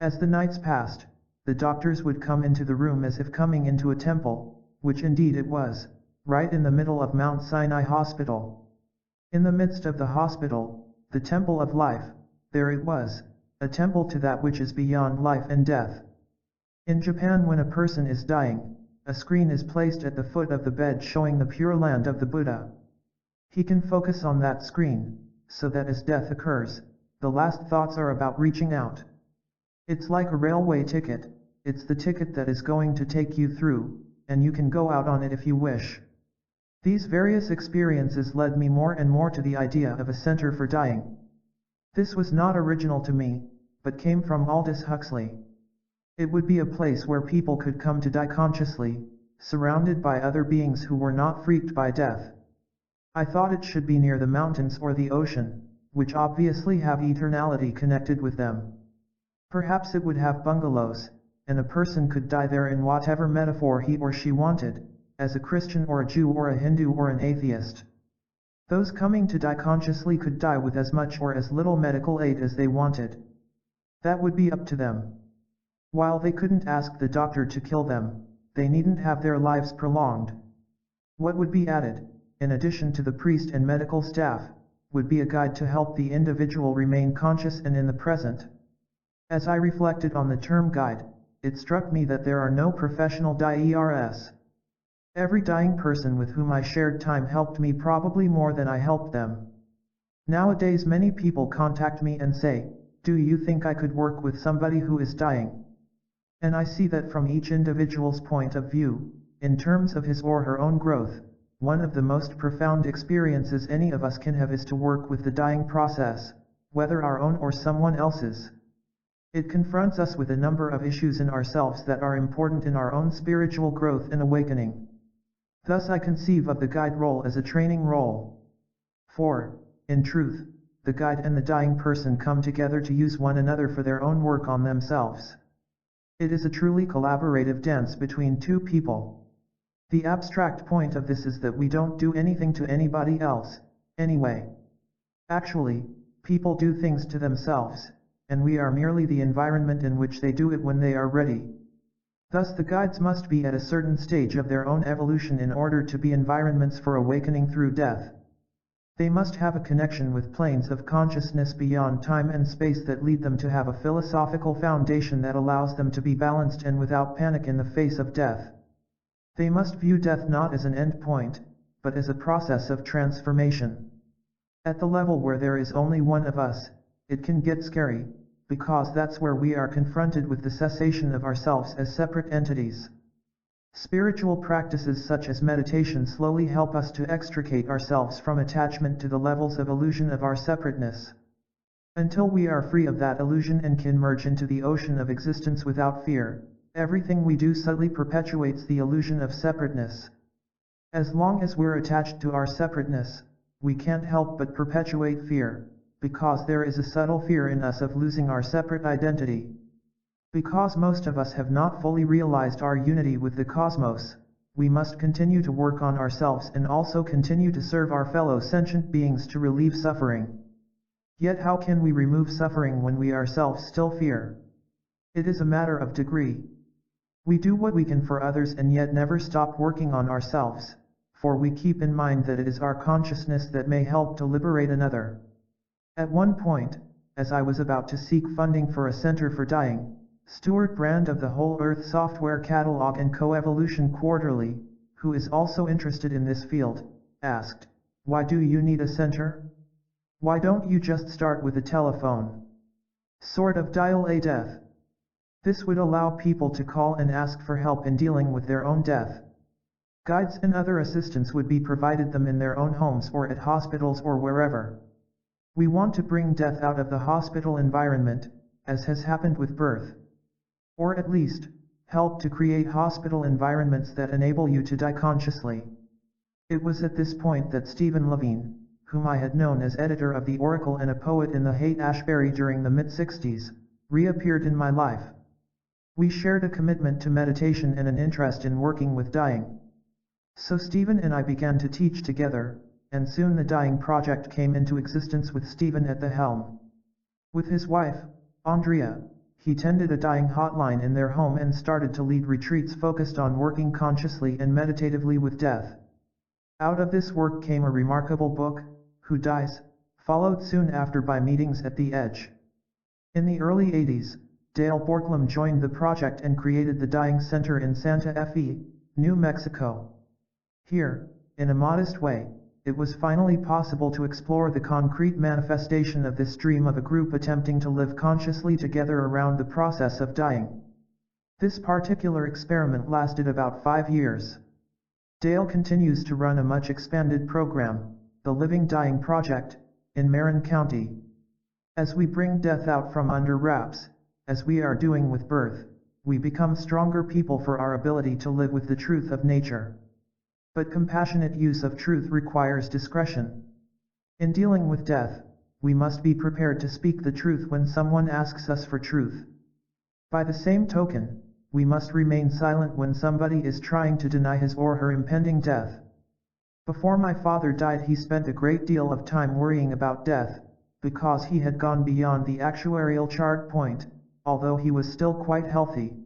As the nights passed, the doctors would come into the room as if coming into a temple, which indeed it was, right in the middle of Mount Sinai Hospital. In the midst of the hospital, the temple of life, there it was, a temple to that which is beyond life and death. In Japan, when a person is dying, a screen is placed at the foot of the bed showing the Pure Land of the Buddha. He can focus on that screen, so that as death occurs, the last thoughts are about reaching out. It's like a railway ticket, it's the ticket that is going to take you through, and you can go out on it if you wish. These various experiences led me more and more to the idea of a center for dying. This was not original to me, but came from Aldous Huxley. It would be a place where people could come to die consciously, surrounded by other beings who were not freaked by death. I thought it should be near the mountains or the ocean, which obviously have eternality connected with them. Perhaps it would have bungalows, and a person could die there in whatever metaphor he or she wanted, as a Christian or a Jew or a Hindu or an atheist. Those coming to die consciously could die with as much or as little medical aid as they wanted. That would be up to them. While they couldn't ask the doctor to kill them, they needn't have their lives prolonged. What would be added, in addition to the priest and medical staff, would be a guide to help the individual remain conscious and in the present. As I reflected on the term guide, it struck me that there are no professional DIERS. Every dying person with whom I shared time helped me probably more than I helped them. Nowadays many people contact me and say, "Do you think I could work with somebody who is dying?" And I see that from each individual's point of view, in terms of his or her own growth, one of the most profound experiences any of us can have is to work with the dying process, whether our own or someone else's. It confronts us with a number of issues in ourselves that are important in our own spiritual growth and awakening. Thus I conceive of the guide role as a training role. For, in truth, the guide and the dying person come together to use one another for their own work on themselves. It is a truly collaborative dance between two people. The abstract point of this is that we don't do anything to anybody else, anyway. Actually, people do things to themselves, and we are merely the environment in which they do it when they are ready. Thus the guides must be at a certain stage of their own evolution in order to be environments for awakening through death. They must have a connection with planes of consciousness beyond time and space that lead them to have a philosophical foundation that allows them to be balanced and without panic in the face of death. They must view death not as an end point, but as a process of transformation. At the level where there is only one of us, it can get scary, because that's where we are confronted with the cessation of ourselves as separate entities. Spiritual practices such as meditation slowly help us to extricate ourselves from attachment to the levels of illusion of our separateness. Until we are free of that illusion and can merge into the ocean of existence without fear, everything we do subtly perpetuates the illusion of separateness. As long as we're attached to our separateness, we can't help but perpetuate fear, because there is a subtle fear in us of losing our separate identity. Because most of us have not fully realized our unity with the cosmos, we must continue to work on ourselves and also continue to serve our fellow sentient beings to relieve suffering. Yet how can we remove suffering when we ourselves still fear? It is a matter of degree. We do what we can for others and yet never stop working on ourselves, for we keep in mind that it is our consciousness that may help to liberate another. At one point, as I was about to seek funding for a center for dying, Stuart Brand of the Whole Earth Software Catalog and Coevolution Quarterly, who is also interested in this field, asked, "Why do you need a center? Why don't you just start with a telephone? Sort of dial a death. This would allow people to call and ask for help in dealing with their own death. Guides and other assistance would be provided them in their own homes or at hospitals or wherever. We want to bring death out of the hospital environment, as has happened with birth. Or at least, help to create hospital environments that enable you to die consciously." It was at this point that Stephen Levine, whom I had known as editor of The Oracle and a poet in the Haight-Ashbury during the mid-60s, reappeared in my life. We shared a commitment to meditation and an interest in working with dying. So Stephen and I began to teach together, and soon the Dying Project came into existence with Stephen at the helm. With his wife, Andrea, he tended a dying hotline in their home and started to lead retreats focused on working consciously and meditatively with death. Out of this work came a remarkable book, Who Dies?, followed soon after by Meetings at the Edge. In the early 80s, Dale Borglum joined the project and created the Dying Center in Santa Fe, New Mexico. Here, in a modest way, it was finally possible to explore the concrete manifestation of this dream of a group attempting to live consciously together around the process of dying. This particular experiment lasted about 5 years. Dale continues to run a much expanded program, the Living Dying Project, in Marin County. As we bring death out from under wraps, as we are doing with birth, we become stronger people for our ability to live with the truth of nature. But compassionate use of truth requires discretion. In dealing with death, we must be prepared to speak the truth when someone asks us for truth. By the same token, we must remain silent when somebody is trying to deny his or her impending death. Before my father died, he spent a great deal of time worrying about death, because he had gone beyond the actuarial chart point, although he was still quite healthy.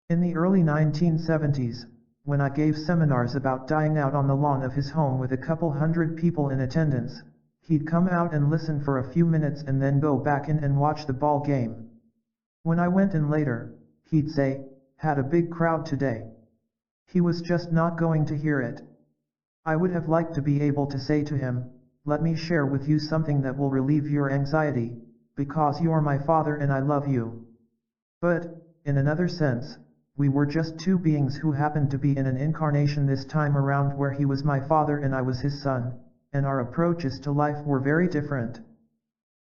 In the early 1970s, when I gave seminars about dying out on the lawn of his home with a couple hundred people in attendance, he'd come out and listen for a few minutes and then go back in and watch the ball game. When I went in later, he'd say, "Had a big crowd today." He was just not going to hear it. I would have liked to be able to say to him, "Let me share with you something that will relieve your anxiety, because you're my father and I love you." But, in another sense, we were just two beings who happened to be in an incarnation this time around where he was my father and I was his son, and our approaches to life were very different.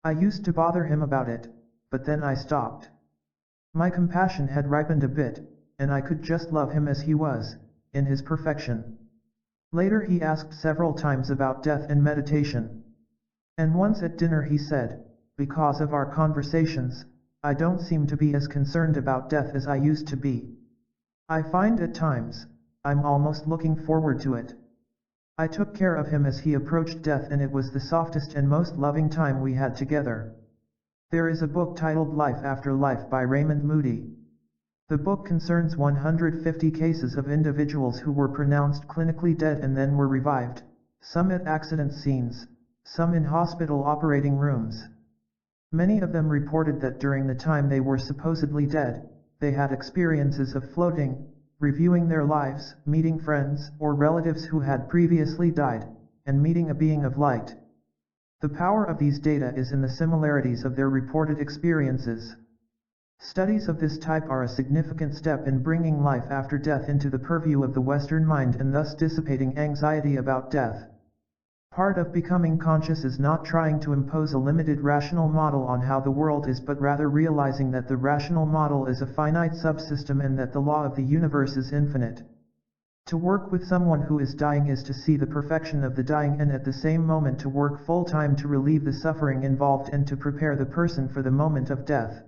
I used to bother him about it, but then I stopped. My compassion had ripened a bit, and I could just love him as he was, in his perfection. Later he asked several times about death and meditation. And once at dinner he said, "Because of our conversations, I don't seem to be as concerned about death as I used to be. I find at times, I'm almost looking forward to it." I took care of him as he approached death, and it was the softest and most loving time we had together. There is a book titled Life After Life by Raymond Moody. The book concerns 150 cases of individuals who were pronounced clinically dead and then were revived, some at accident scenes, some in hospital operating rooms. Many of them reported that during the time they were supposedly dead, they had experiences of floating, reviewing their lives, meeting friends or relatives who had previously died, and meeting a being of light. The power of these data is in the similarities of their reported experiences. Studies of this type are a significant step in bringing life after death into the purview of the Western mind and thus dissipating anxiety about death. Part of becoming conscious is not trying to impose a limited rational model on how the world is, but rather realizing that the rational model is a finite subsystem and that the law of the universe is infinite. To work with someone who is dying is to see the perfection of the dying and at the same moment to work full-time to relieve the suffering involved and to prepare the person for the moment of death.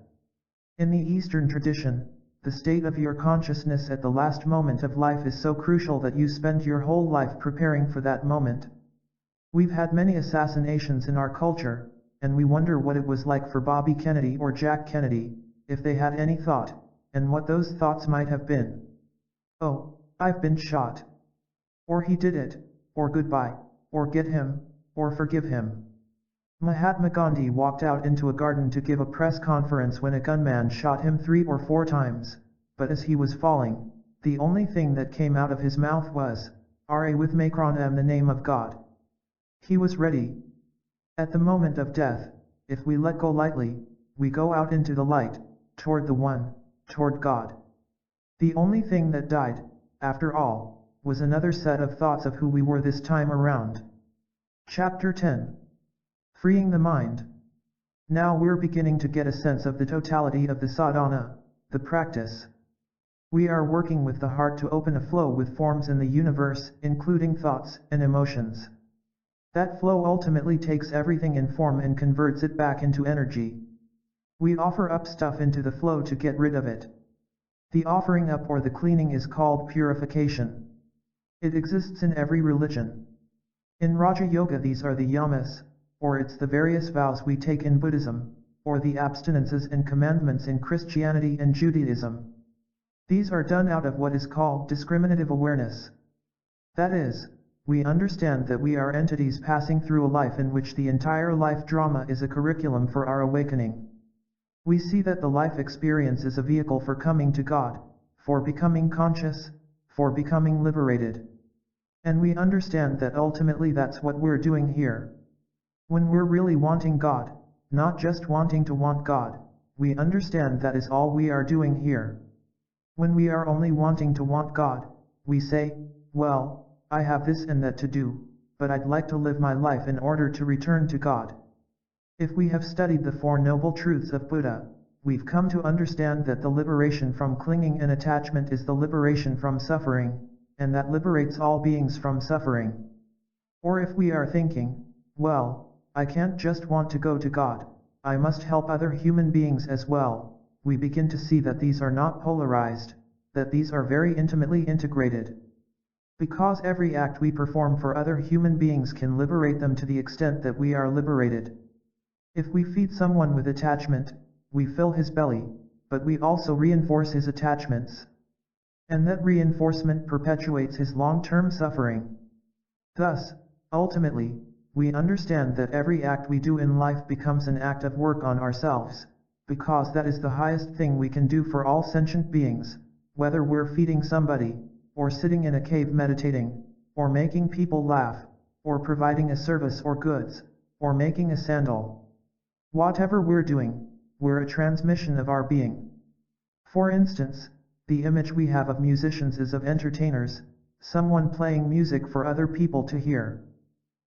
In the Eastern tradition, the state of your consciousness at the last moment of life is so crucial that you spend your whole life preparing for that moment. We've had many assassinations in our culture, and we wonder what it was like for Bobby Kennedy or Jack Kennedy, if they had any thought, and what those thoughts might have been. "Oh, I've been shot." Or "He did it," or "Goodbye," or "Get him," or "Forgive him." Mahatma Gandhi walked out into a garden to give a press conference when a gunman shot him 3 or 4 times, but as he was falling, the only thing that came out of his mouth was, "Ra with Macron am the name of God." He was ready. At the moment of death, if we let go lightly, we go out into the light, toward the One, toward God. The only thing that died, after all, was another set of thoughts of who we were this time around. Chapter 10. Freeing the Mind. Now we're beginning to get a sense of the totality of the sadhana, the practice. We are working with the heart to open a flow with forms in the universe, including thoughts and emotions. That flow ultimately takes everything in form and converts it back into energy. We offer up stuff into the flow to get rid of it. The offering up or the cleaning is called purification. It exists in every religion. In Raja Yoga these are the yamas, or it's the various vows we take in Buddhism, or the abstinences and commandments in Christianity and Judaism. These are done out of what is called discriminative awareness. That is, we understand that we are entities passing through a life in which the entire life drama is a curriculum for our awakening. We see that the life experience is a vehicle for coming to God, for becoming conscious, for becoming liberated. And we understand that ultimately that's what we're doing here. When we're really wanting God, not just wanting to want God, we understand that is all we are doing here. When we are only wanting to want God, we say, "Well, I have this and that to do, but I'd like to live my life in order to return to God." If we have studied the 4 noble truths of Buddha, we've come to understand that the liberation from clinging and attachment is the liberation from suffering, and that liberates all beings from suffering. Or if we are thinking, well, I can't just want to go to God, I must help other human beings as well, we begin to see that these are not polarized, that these are very intimately integrated. Because every act we perform for other human beings can liberate them to the extent that we are liberated. If we feed someone with attachment, we fill his belly, but we also reinforce his attachments. And that reinforcement perpetuates his long-term suffering. Thus, ultimately, we understand that every act we do in life becomes an act of work on ourselves, because that is the highest thing we can do for all sentient beings, whether we're feeding somebody, or sitting in a cave meditating, or making people laugh, or providing a service or goods, or making a sandal. Whatever we're doing, we're a transmission of our being. For instance, the image we have of musicians is of entertainers, someone playing music for other people to hear.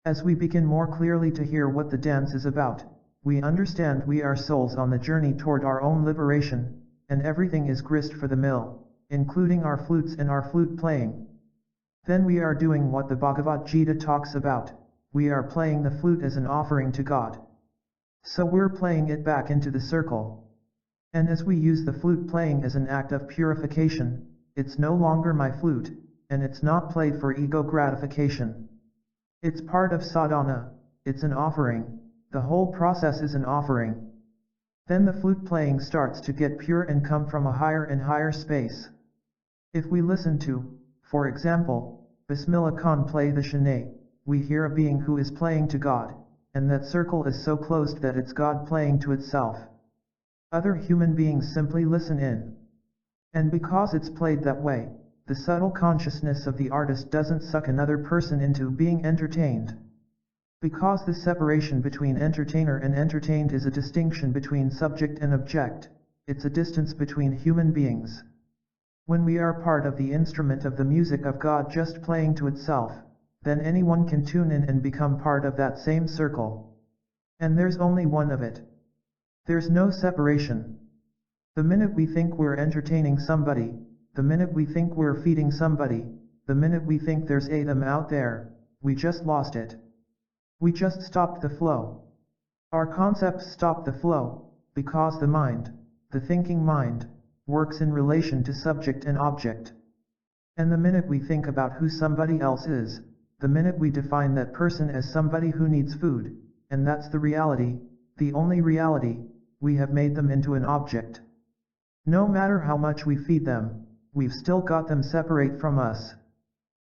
As we begin more clearly to hear what the dance is about, we understand we are souls on the journey toward our own liberation, and everything is grist for the mill, including our flutes and our flute playing. Then we are doing what the Bhagavad Gita talks about, we are playing the flute as an offering to God. So we're playing it back into the circle. And as we use the flute playing as an act of purification, it's no longer my flute, and it's not played for ego gratification. It's part of sadhana, it's an offering, the whole process is an offering. Then the flute playing starts to get pure and come from a higher and higher space. If we listen to, for example, Bismillah Khan play the Shanae, we hear a being who is playing to God, and that circle is so closed that it's God playing to itself. Other human beings simply listen in. And because it's played that way, the subtle consciousness of the artist doesn't suck another person into being entertained. Because the separation between entertainer and entertained is a distinction between subject and object, it's a distance between human beings. When we are part of the instrument of the music of God just playing to itself, then anyone can tune in and become part of that same circle. And there's only one of it. There's no separation. The minute we think we're entertaining somebody, the minute we think we're feeding somebody, the minute we think there's a them out there, we just lost it. We just stopped the flow. Our concepts stop the flow, because the mind, the thinking mind, works in relation to subject and object. And the minute we think about who somebody else is, the minute we define that person as somebody who needs food, and that's the reality, the only reality, we have made them into an object. No matter how much we feed them, we've still got them separate from us.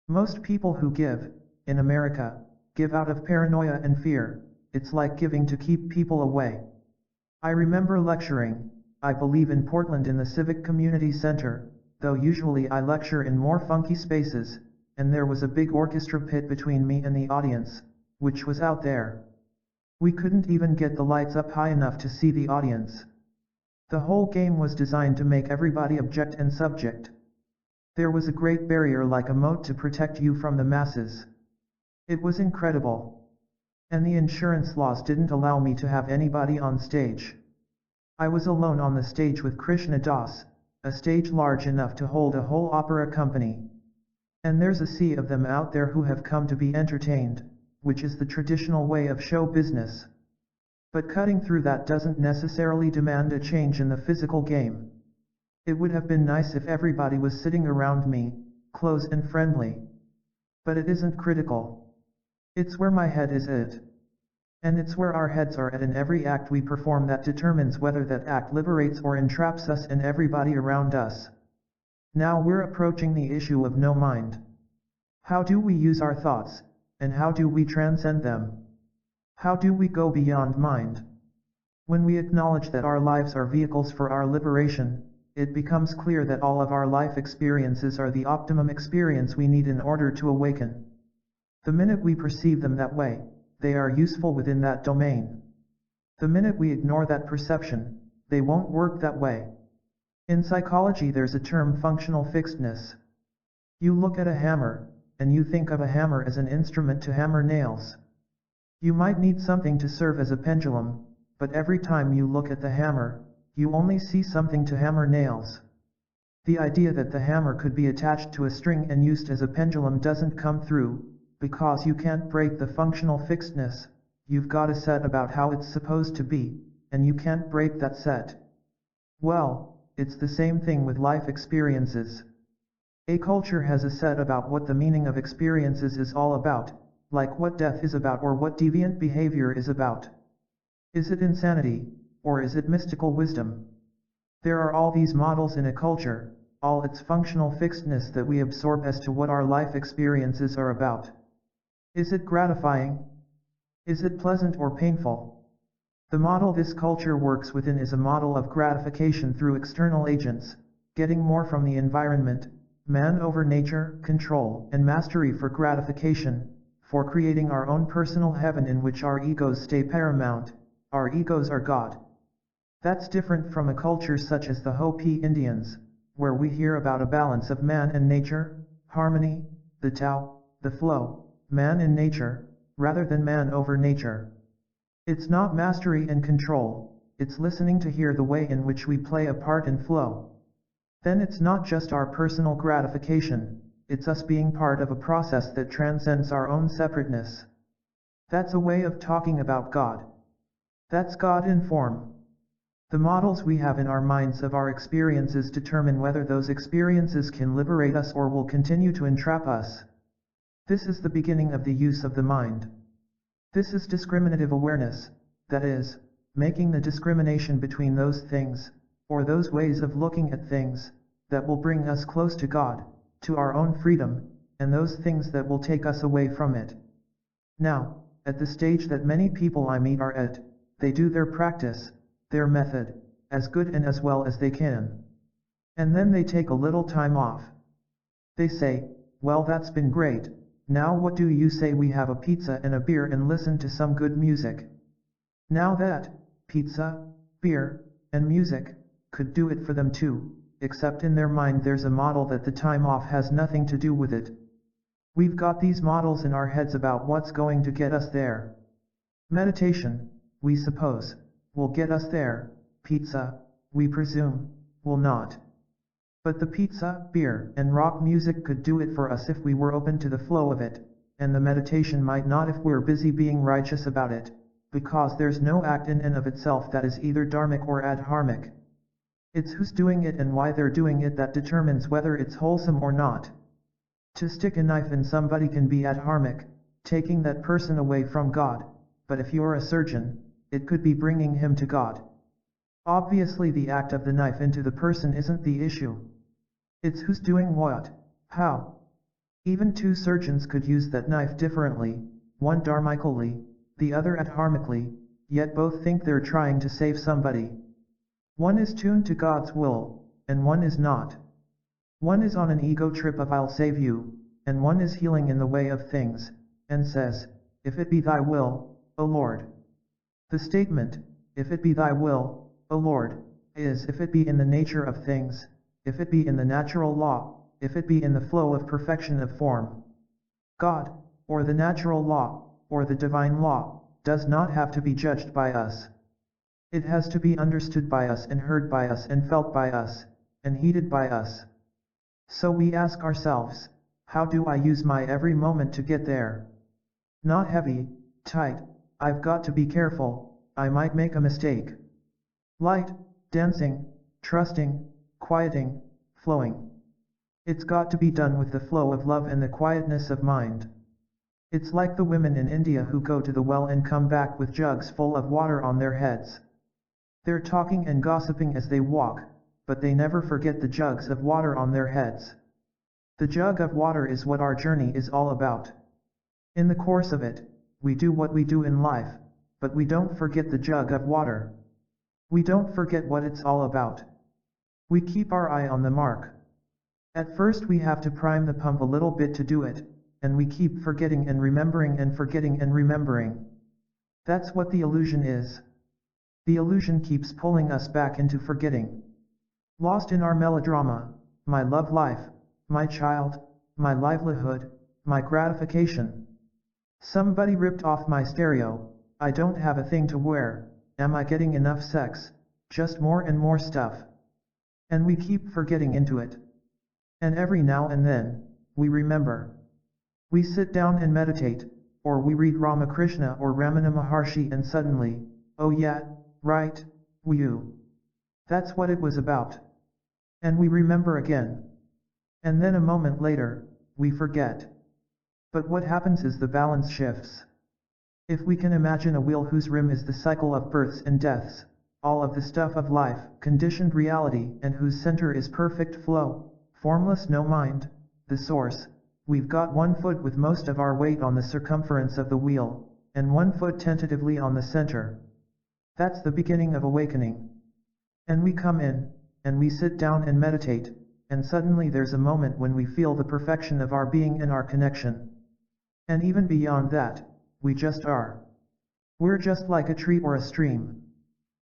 Most people who give, in America, give out of paranoia and fear, it's like giving to keep people away. I remember lecturing, I believe in Portland in the Civic Community Center, though usually I lecture in more funky spaces, and there was a big orchestra pit between me and the audience, which was out there. We couldn't even get the lights up high enough to see the audience. The whole game was designed to make everybody object and subject. There was a great barrier like a moat to protect you from the masses. It was incredible. And the insurance laws didn't allow me to have anybody on stage. I was alone on the stage with Krishna Das, a stage large enough to hold a whole opera company. And there's a sea of them out there who have come to be entertained, which is the traditional way of show business. But cutting through that doesn't necessarily demand a change in the physical game. It would have been nice if everybody was sitting around me, close and friendly. But it isn't critical. It's where my head is at. And it's where our heads are at in every act we perform that determines whether that act liberates or entraps us and everybody around us. Now we're approaching the issue of no mind. How do we use our thoughts, and how do we transcend them? How do we go beyond mind? When we acknowledge that our lives are vehicles for our liberation, it becomes clear that all of our life experiences are the optimum experience we need in order to awaken. The minute we perceive them that way, they are useful within that domain. The minute we ignore that perception, they won't work that way. In psychology there's a term functional fixedness. You look at a hammer, and you think of a hammer as an instrument to hammer nails. You might need something to serve as a pendulum, but every time you look at the hammer, you only see something to hammer nails. The idea that the hammer could be attached to a string and used as a pendulum doesn't come through, because you can't break the functional fixedness. You've got a set about how it's supposed to be, and you can't break that set. Well, it's the same thing with life experiences. A culture has a set about what the meaning of experiences is all about, like what death is about or what deviant behavior is about. Is it insanity, or is it mystical wisdom? There are all these models in a culture, all its functional fixedness that we absorb as to what our life experiences are about. Is it gratifying? Is it pleasant or painful? The model this culture works within is a model of gratification through external agents, getting more from the environment, man over nature, control and mastery for gratification, for creating our own personal heaven in which our egos stay paramount. Our egos are God. That's different from a culture such as the Hopi Indians, where we hear about a balance of man and nature, harmony, the Tao, the flow, man in nature, rather than man over nature. It's not mastery and control, it's listening to hear the way in which we play a part in flow. Then it's not just our personal gratification, it's us being part of a process that transcends our own separateness. That's a way of talking about God. That's God in form. The models we have in our minds of our experiences determine whether those experiences can liberate us or will continue to entrap us. This is the beginning of the use of the mind. This is discriminative awareness, that is, making the discrimination between those things, or those ways of looking at things, that will bring us close to God, to our own freedom, and those things that will take us away from it. Now, at the stage that many people I meet are at, they do their practice, their method, as good and as well as they can. And then they take a little time off. They say, well, that's been great. Now what do you say we have a pizza and a beer and listen to some good music? Now that, pizza, beer, and music, could do it for them too, except in their mind there's a model that the time off has nothing to do with it. We've got these models in our heads about what's going to get us there. Meditation, we suppose, will get us there. Pizza, we presume, will not. But the pizza, beer, and rock music could do it for us if we were open to the flow of it, and the meditation might not if we're busy being righteous about it, because there's no act in and of itself that is either dharmic or adharmic. It's who's doing it and why they're doing it that determines whether it's wholesome or not. To stick a knife in somebody can be adharmic, taking that person away from God, but if you're a surgeon, it could be bringing him to God. Obviously the act of the knife into the person isn't the issue. It's who's doing what, how. Even two surgeons could use that knife differently, one dharmically, the other adharmically, yet both think they're trying to save somebody. One is tuned to God's will, and one is not. One is on an ego trip of I'll save you, and one is healing in the way of things, and says, if it be thy will, O Lord. The statement, if it be thy will, O Lord, is if it be in the nature of things, if it be in the natural law, if it be in the flow of perfection of form. God, or the natural law, or the divine law, does not have to be judged by us. It has to be understood by us and heard by us and felt by us, and heeded by us. So we ask ourselves, how do I use my every moment to get there? Not heavy, tight, I've got to be careful, I might make a mistake. Light, dancing, trusting, quieting, flowing. It's got to be done with the flow of love and the quietness of mind. It's like the women in India who go to the well and come back with jugs full of water on their heads. They're talking and gossiping as they walk, but they never forget the jugs of water on their heads. The jug of water is what our journey is all about. In the course of it, we do what we do in life, but we don't forget the jug of water. We don't forget what it's all about. We keep our eye on the mark. At first we have to prime the pump a little bit to do it, and we keep forgetting and remembering and forgetting and remembering. That's what the illusion is. The illusion keeps pulling us back into forgetting. Lost in our melodrama, my love life, my child, my livelihood, my gratification. Somebody ripped off my stereo, I don't have a thing to wear, am I getting enough sex, just more and more stuff. And we keep forgetting into it. And every now and then, we remember. We sit down and meditate, or we read Ramakrishna or Ramana Maharshi and suddenly, oh yeah, right, that's what it was about. And we remember again. And then a moment later, we forget. But what happens is the balance shifts. If we can imagine a wheel whose rim is the cycle of births and deaths, all of the stuff of life, conditioned reality, and whose center is perfect flow, formless no mind, the source, we've got one foot with most of our weight on the circumference of the wheel, and one foot tentatively on the center. That's the beginning of awakening. And we come in, and we sit down and meditate, and suddenly there's a moment when we feel the perfection of our being and our connection. And even beyond that, we just are. We're just like a tree or a stream.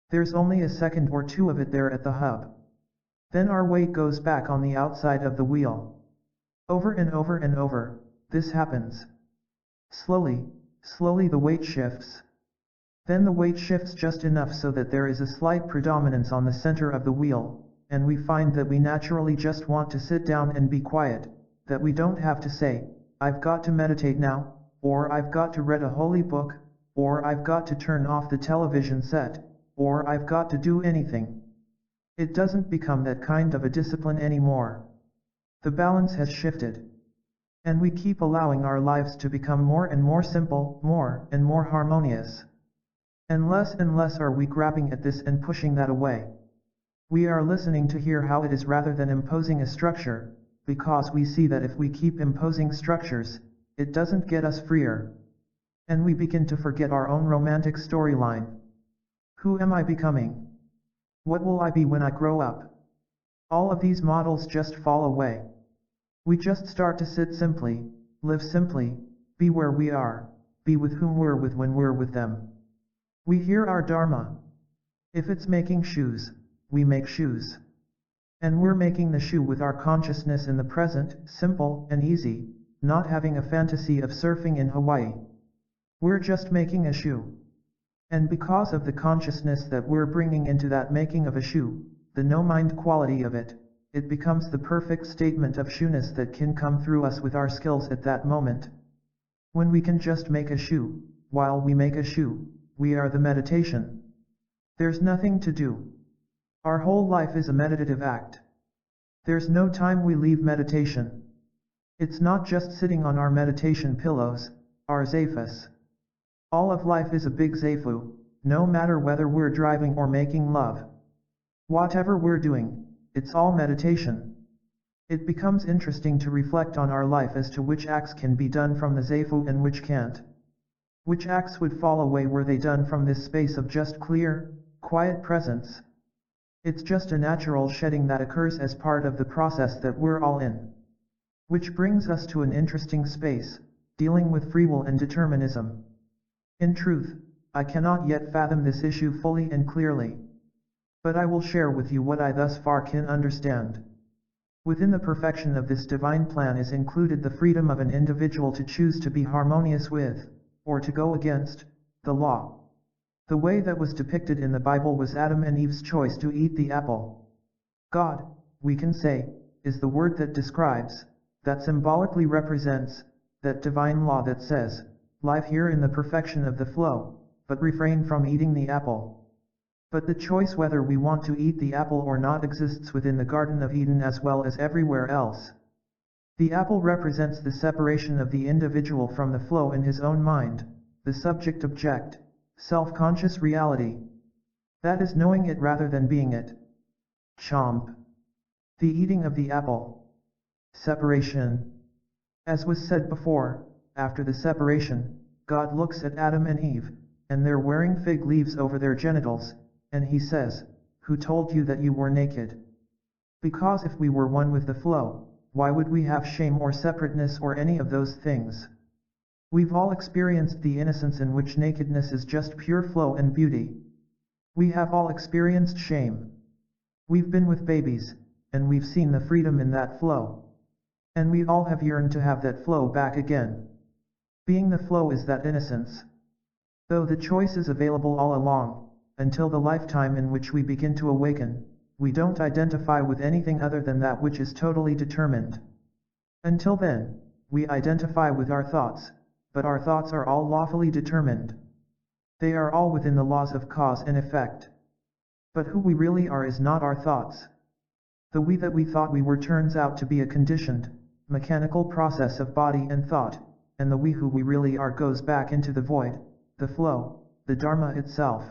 There's only a second or two of it there at the hub. Then our weight goes back on the outside of the wheel. Over and over and over, this happens. Slowly, slowly the weight shifts. Then the weight shifts just enough so that there is a slight predominance on the center of the wheel, and we find that we naturally just want to sit down and be quiet, that we don't have to say, I've got to meditate now, or I've got to read a holy book, or I've got to turn off the television set, or I've got to do anything. It doesn't become that kind of a discipline anymore. The balance has shifted. And we keep allowing our lives to become more and more simple, more and more harmonious. And less are we grabbing at this and pushing that away. We are listening to hear how it is rather than imposing a structure, because we see that if we keep imposing structures, it doesn't get us freer. And we begin to forget our own romantic storyline. Who am I becoming? What will I be when I grow up? All of these models just fall away. We just start to sit simply, live simply, be where we are, be with whom we're with when we're with them. We hear our Dharma. If it's making shoes, we make shoes. And we're making the shoe with our consciousness in the present, simple and easy, not having a fantasy of surfing in Hawaii. We're just making a shoe. And because of the consciousness that we're bringing into that making of a shoe, the no-mind quality of it, it becomes the perfect statement of shoeness that can come through us with our skills at that moment. When we can just make a shoe, while we make a shoe, we are the meditation. There's nothing to do. Our whole life is a meditative act. There's no time we leave meditation. It's not just sitting on our meditation pillows, our zafus. All of life is a big zafu, no matter whether we're driving or making love. Whatever we're doing, it's all meditation. It becomes interesting to reflect on our life as to which acts can be done from the zafu and which can't. Which acts would fall away were they done from this space of just clear, quiet presence. It's just a natural shedding that occurs as part of the process that we're all in. Which brings us to an interesting space, dealing with free will and determinism. In truth, I cannot yet fathom this issue fully and clearly. But I will share with you what I thus far can understand. Within the perfection of this divine plan is included the freedom of an individual to choose to be harmonious with, or to go against, the law. The way that was depicted in the Bible was Adam and Eve's choice to eat the apple. God, we can say, is the word that describes, that symbolically represents, that divine law that says, live here in the perfection of the flow, but refrain from eating the apple. But the choice whether we want to eat the apple or not exists within the Garden of Eden as well as everywhere else. The apple represents the separation of the individual from the flow in his own mind, the subject-object, self-conscious reality. That is knowing it rather than being it. Chomp. The eating of the apple. Separation. As was said before, after the separation, God looks at Adam and Eve, and they're wearing fig leaves over their genitals, and he says, "Who told you that you were naked?" Because if we were one with the flow, why would we have shame or separateness or any of those things? We've all experienced the innocence in which nakedness is just pure flow and beauty. We have all experienced shame. We've been with babies, and we've seen the freedom in that flow. And we all have yearned to have that flow back again. Being the flow is that innocence. Though the choice is available all along, until the lifetime in which we begin to awaken, we don't identify with anything other than that which is totally determined. Until then, we identify with our thoughts, but our thoughts are all lawfully determined. They are all within the laws of cause and effect. But who we really are is not our thoughts. The we that we thought we were turns out to be a conditioned, mechanical process of body and thought, and the we who we really are goes back into the void, the flow, the Dharma itself.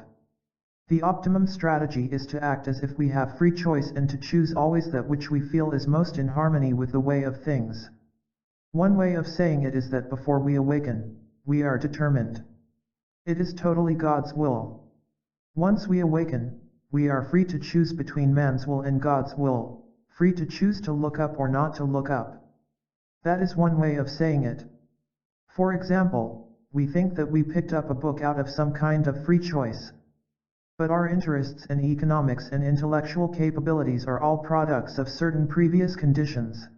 The optimum strategy is to act as if we have free choice and to choose always that which we feel is most in harmony with the way of things. One way of saying it is that before we awaken, we are determined. It is totally God's will. Once we awaken, we are free to choose between man's will and God's will, free to choose to look up or not to look up. That is one way of saying it. For example, we think that we picked up a book out of some kind of free choice. But our interests and economics and intellectual capabilities are all products of certain previous conditions.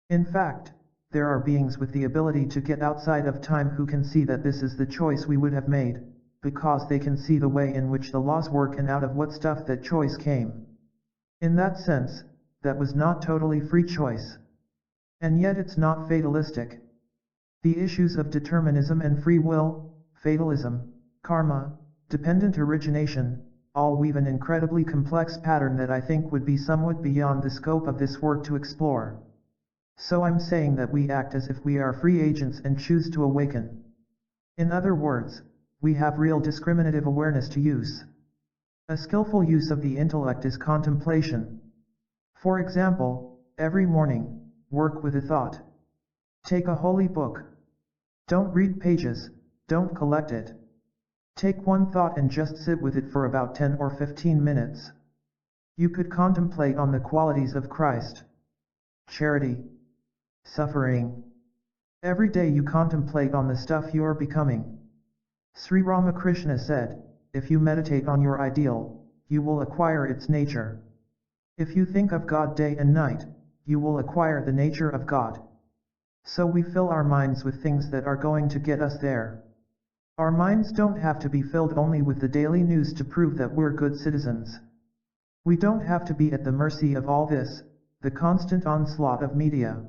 In fact, there are beings with the ability to get outside of time who can see that this is the choice we would have made, because they can see the way in which the laws work and out of what stuff that choice came. In that sense, that was not totally free choice. And yet it's not fatalistic. The issues of determinism and free will, fatalism, karma, dependent origination, all weave an incredibly complex pattern that I think would be somewhat beyond the scope of this work to explore. So I'm saying that we act as if we are free agents and choose to awaken. In other words, we have real discriminative awareness to use. A skillful use of the intellect is contemplation. For example, every morning, work with a thought. Take a holy book. Don't read pages, don't collect it. Take one thought and just sit with it for about 10 or 15 minutes. You could contemplate on the qualities of Christ, charity, suffering. Every day you contemplate on the stuff you are becoming. Sri Ramakrishna said, if you meditate on your ideal, you will acquire its nature. If you think of God day and night, you will acquire the nature of God. So we fill our minds with things that are going to get us there. Our minds don't have to be filled only with the daily news to prove that we're good citizens. We don't have to be at the mercy of all this, the constant onslaught of media.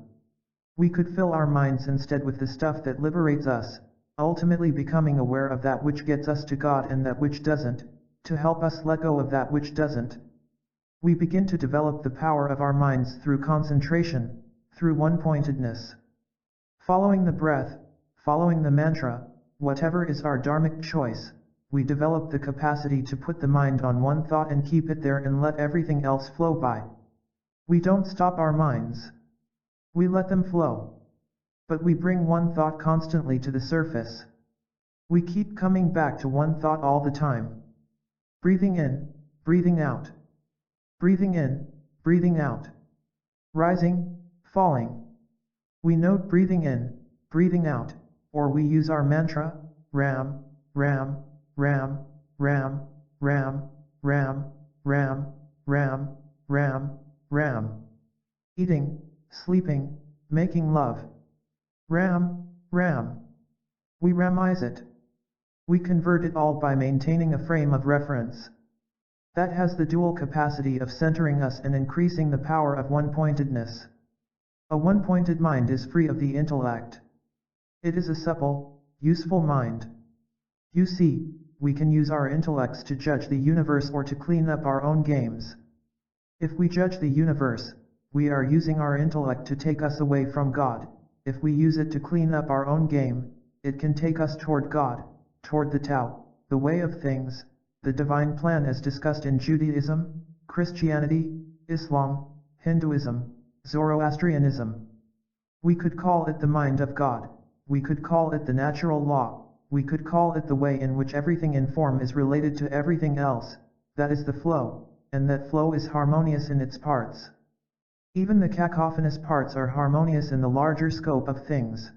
We could fill our minds instead with the stuff that liberates us, ultimately becoming aware of that which gets us to God and that which doesn't, to help us let go of that which doesn't. We begin to develop the power of our minds through concentration, through one-pointedness. Following the breath, following the mantra, whatever is our dharmic choice, we develop the capacity to put the mind on one thought and keep it there and let everything else flow by. We don't stop our minds. We let them flow. But we bring one thought constantly to the surface. We keep coming back to one thought all the time. Breathing in, breathing out. Breathing in, breathing out. Rising, falling. We note breathing in, breathing out, or we use our mantra, Ram, Ram, Ram, Ram, Ram, Ram, Ram, Ram, Ram, Ram. Eating, sleeping, making love. Ram, Ram. We ramize it. We convert it all by maintaining a frame of reference that has the dual capacity of centering us and increasing the power of one-pointedness. A one-pointed mind is free of the intellect. It is a supple, useful mind. You see, we can use our intellects to judge the universe or to clean up our own games. If we judge the universe, we are using our intellect to take us away from God. If we use it to clean up our own game, it can take us toward God, toward the Tao, the way of things, the divine plan as discussed in Judaism, Christianity, Islam, Hinduism, Zoroastrianism. We could call it the mind of God, we could call it the natural law, we could call it the way in which everything in form is related to everything else, that is the flow, and that flow is harmonious in its parts. Even the cacophonous parts are harmonious in the larger scope of things.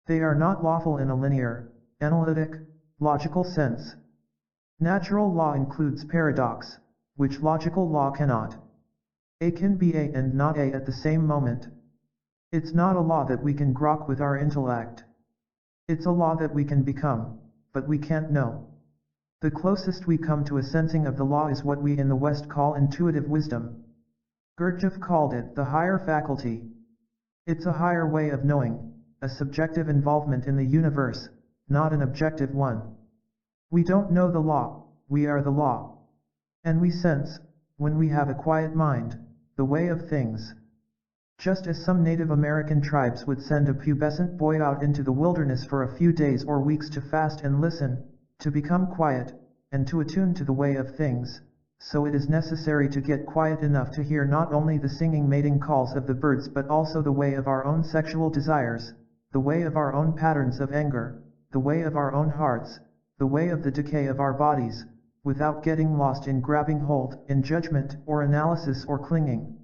They are not lawful in a linear, analytic, logical sense. Natural law includes paradox, which logical law cannot. A can be A and not A at the same moment. It's not a law that we can grok with our intellect. It's a law that we can become, but we can't know. The closest we come to a sensing of the law is what we in the West call intuitive wisdom. Gurdjieff called it the higher faculty. It's a higher way of knowing, a subjective involvement in the universe, not an objective one. We don't know the law, we are the law. And we sense, when we have a quiet mind, the way of things. Just as some Native American tribes would send a pubescent boy out into the wilderness for a few days or weeks to fast and listen, to become quiet, and to attune to the way of things, so it is necessary to get quiet enough to hear not only the singing mating calls of the birds but also the way of our own sexual desires, the way of our own patterns of anger, the way of our own hearts, the way of the decay of our bodies, without getting lost in grabbing hold, in judgment, or analysis or clinging,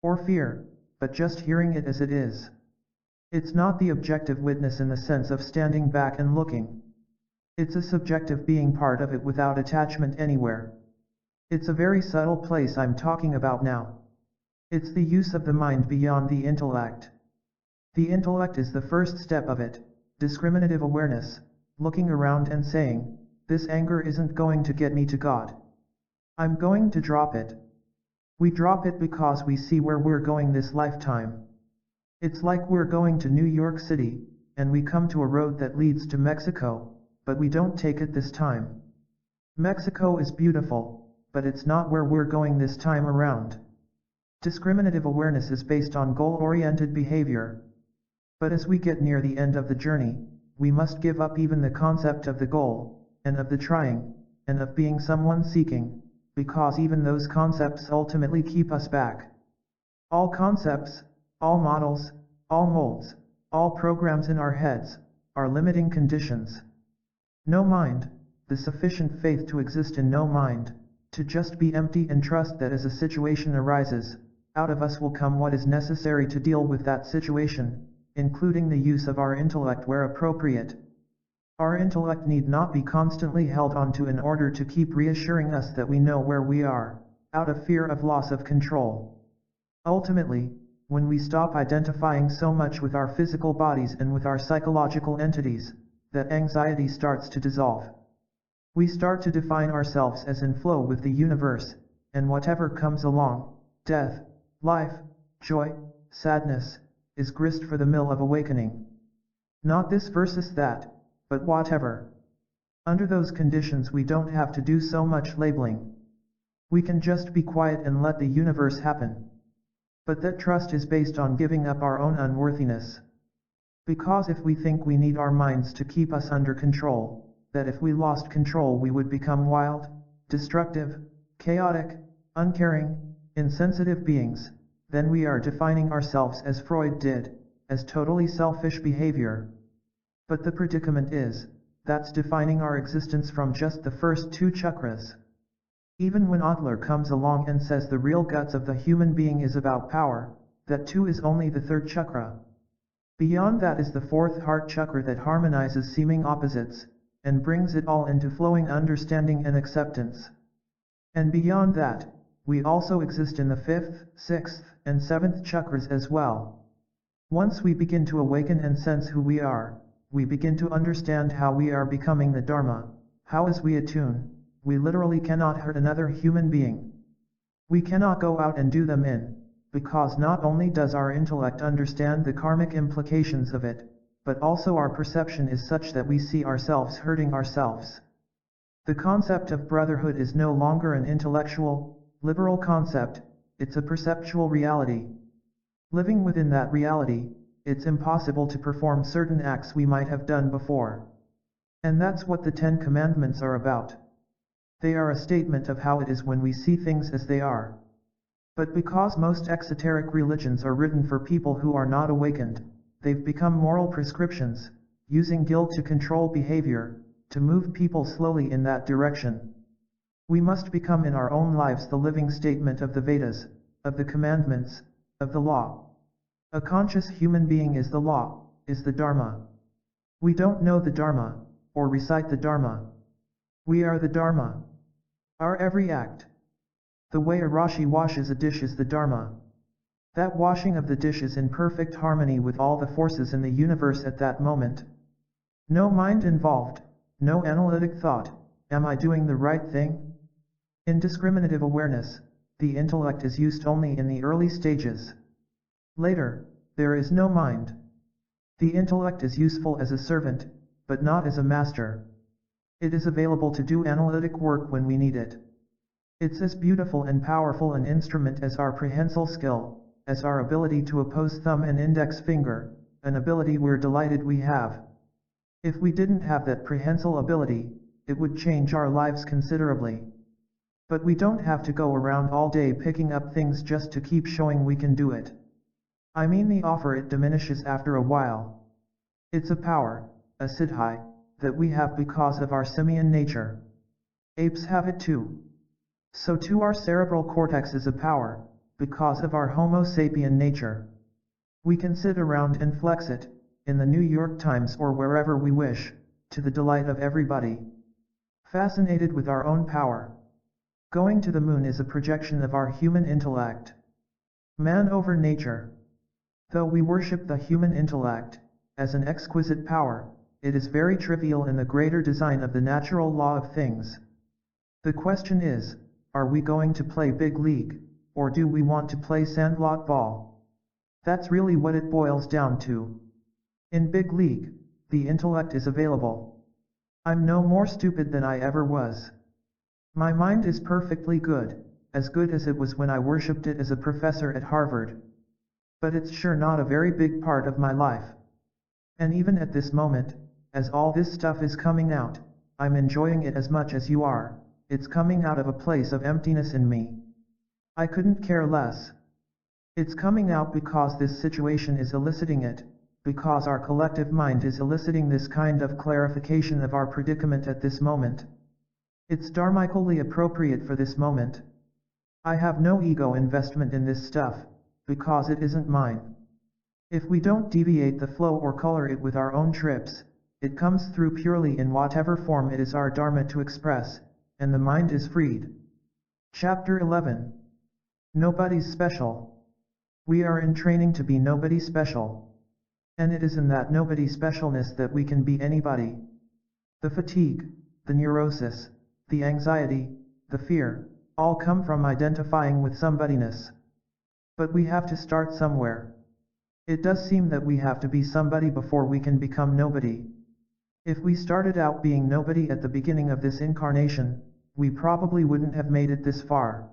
or fear, but just hearing it as it is. It's not the objective witness in the sense of standing back and looking. It's a subjective being part of it without attachment anywhere. It's a very subtle place I'm talking about now. It's the use of the mind beyond the intellect. The intellect is the first step of it, discriminative awareness, looking around and saying, this anger isn't going to get me to God. I'm going to drop it. We drop it because we see where we're going this lifetime. It's like we're going to New York City, and we come to a road that leads to Mexico, but we don't take it this time. Mexico is beautiful, but it's not where we're going this time around. Discriminative awareness is based on goal-oriented behavior. But as we get near the end of the journey, we must give up even the concept of the goal, and of the trying, and of being someone seeking, because even those concepts ultimately keep us back. All concepts, all models, all molds, all programs in our heads, are limiting conditions. No mind, the sufficient faith to exist in no mind, to just be empty and trust that as a situation arises, out of us will come what is necessary to deal with that situation, including the use of our intellect where appropriate. Our intellect need not be constantly held onto in order to keep reassuring us that we know where we are, out of fear of loss of control. Ultimately, when we stop identifying so much with our physical bodies and with our psychological entities, that anxiety starts to dissolve. We start to define ourselves as in flow with the universe, and whatever comes along, death, life, joy, sadness, is grist for the mill of awakening. Not this versus that, but whatever. Under those conditions we don't have to do so much labeling. We can just be quiet and let the universe happen. But that trust is based on giving up our own unworthiness. Because if we think we need our minds to keep us under control, that if we lost control we would become wild, destructive, chaotic, uncaring, insensitive beings, then we are defining ourselves as Freud did, as totally selfish behavior. But the predicament is, that's defining our existence from just the first two chakras. Even when Adler comes along and says the real guts of the human being is about power, that too is only the third chakra. Beyond that is the fourth heart chakra that harmonizes seeming opposites, and brings it all into flowing understanding and acceptance. And beyond that, we also exist in the fifth, sixth, and seventh chakras as well. Once we begin to awaken and sense who we are, we begin to understand how we are becoming the Dharma, how as we attune, we literally cannot hurt another human being. We cannot go out and do them in, because not only does our intellect understand the karmic implications of it, but also our perception is such that we see ourselves hurting ourselves. The concept of brotherhood is no longer an intellectual, liberal concept, it's a perceptual reality. Living within that reality, it's impossible to perform certain acts we might have done before. And that's what the Ten Commandments are about. They are a statement of how it is when we see things as they are. But because most exoteric religions are written for people who are not awakened, they've become moral prescriptions, using guilt to control behavior, to move people slowly in that direction. We must become in our own lives the living statement of the Vedas, of the commandments, of the law. A conscious human being is the law, is the Dharma. We don't know the Dharma, or recite the Dharma. We are the Dharma. Our every act. The way a Rashi washes a dish is the Dharma. That washing of the dish is in perfect harmony with all the forces in the universe at that moment. No mind involved, no analytic thought, am I doing the right thing? In discriminative awareness, the intellect is used only in the early stages. Later, there is no mind. The intellect is useful as a servant, but not as a master. It is available to do analytic work when we need it. It's as beautiful and powerful an instrument as our prehensile skill, as our ability to oppose thumb and index finger, an ability we're delighted we have. If we didn't have that prehensile ability, it would change our lives considerably. But we don't have to go around all day picking up things just to keep showing we can do it. I mean, the offer it diminishes after a while. It's a power, a siddhi, that we have because of our simian nature. Apes have it too. So too our cerebral cortex is a power, because of our Homo sapien nature. We can sit around and flex it, in the New York Times or wherever we wish, to the delight of everybody. Fascinated with our own power. Going to the moon is a projection of our human intellect. Man over nature. Though we worship the human intellect, as an exquisite power, it is very trivial in the greater design of the natural law of things. The question is, are we going to play big league, or do we want to play sandlot ball? That's really what it boils down to. In big league, the intellect is available. I'm no more stupid than I ever was. My mind is perfectly good as it was when I worshipped it as a professor at Harvard. But it's sure not a very big part of my life. And even at this moment, as all this stuff is coming out, I'm enjoying it as much as you are. It's coming out of a place of emptiness in me. I couldn't care less. It's coming out because this situation is eliciting it, because our collective mind is eliciting this kind of clarification of our predicament at this moment. It's dharmically appropriate for this moment. I have no ego investment in this stuff, because it isn't mine. If we don't deviate the flow or color it with our own trips, it comes through purely in whatever form it is our dharma to express, and the mind is freed. Chapter 11. Nobody's special. We are in training to be nobody special. And it is in that nobody specialness that we can be anybody. The fatigue, the neurosis, the anxiety, the fear, all come from identifying with somebodyness. But we have to start somewhere. It does seem that we have to be somebody before we can become nobody. If we started out being nobody at the beginning of this incarnation, we probably wouldn't have made it this far.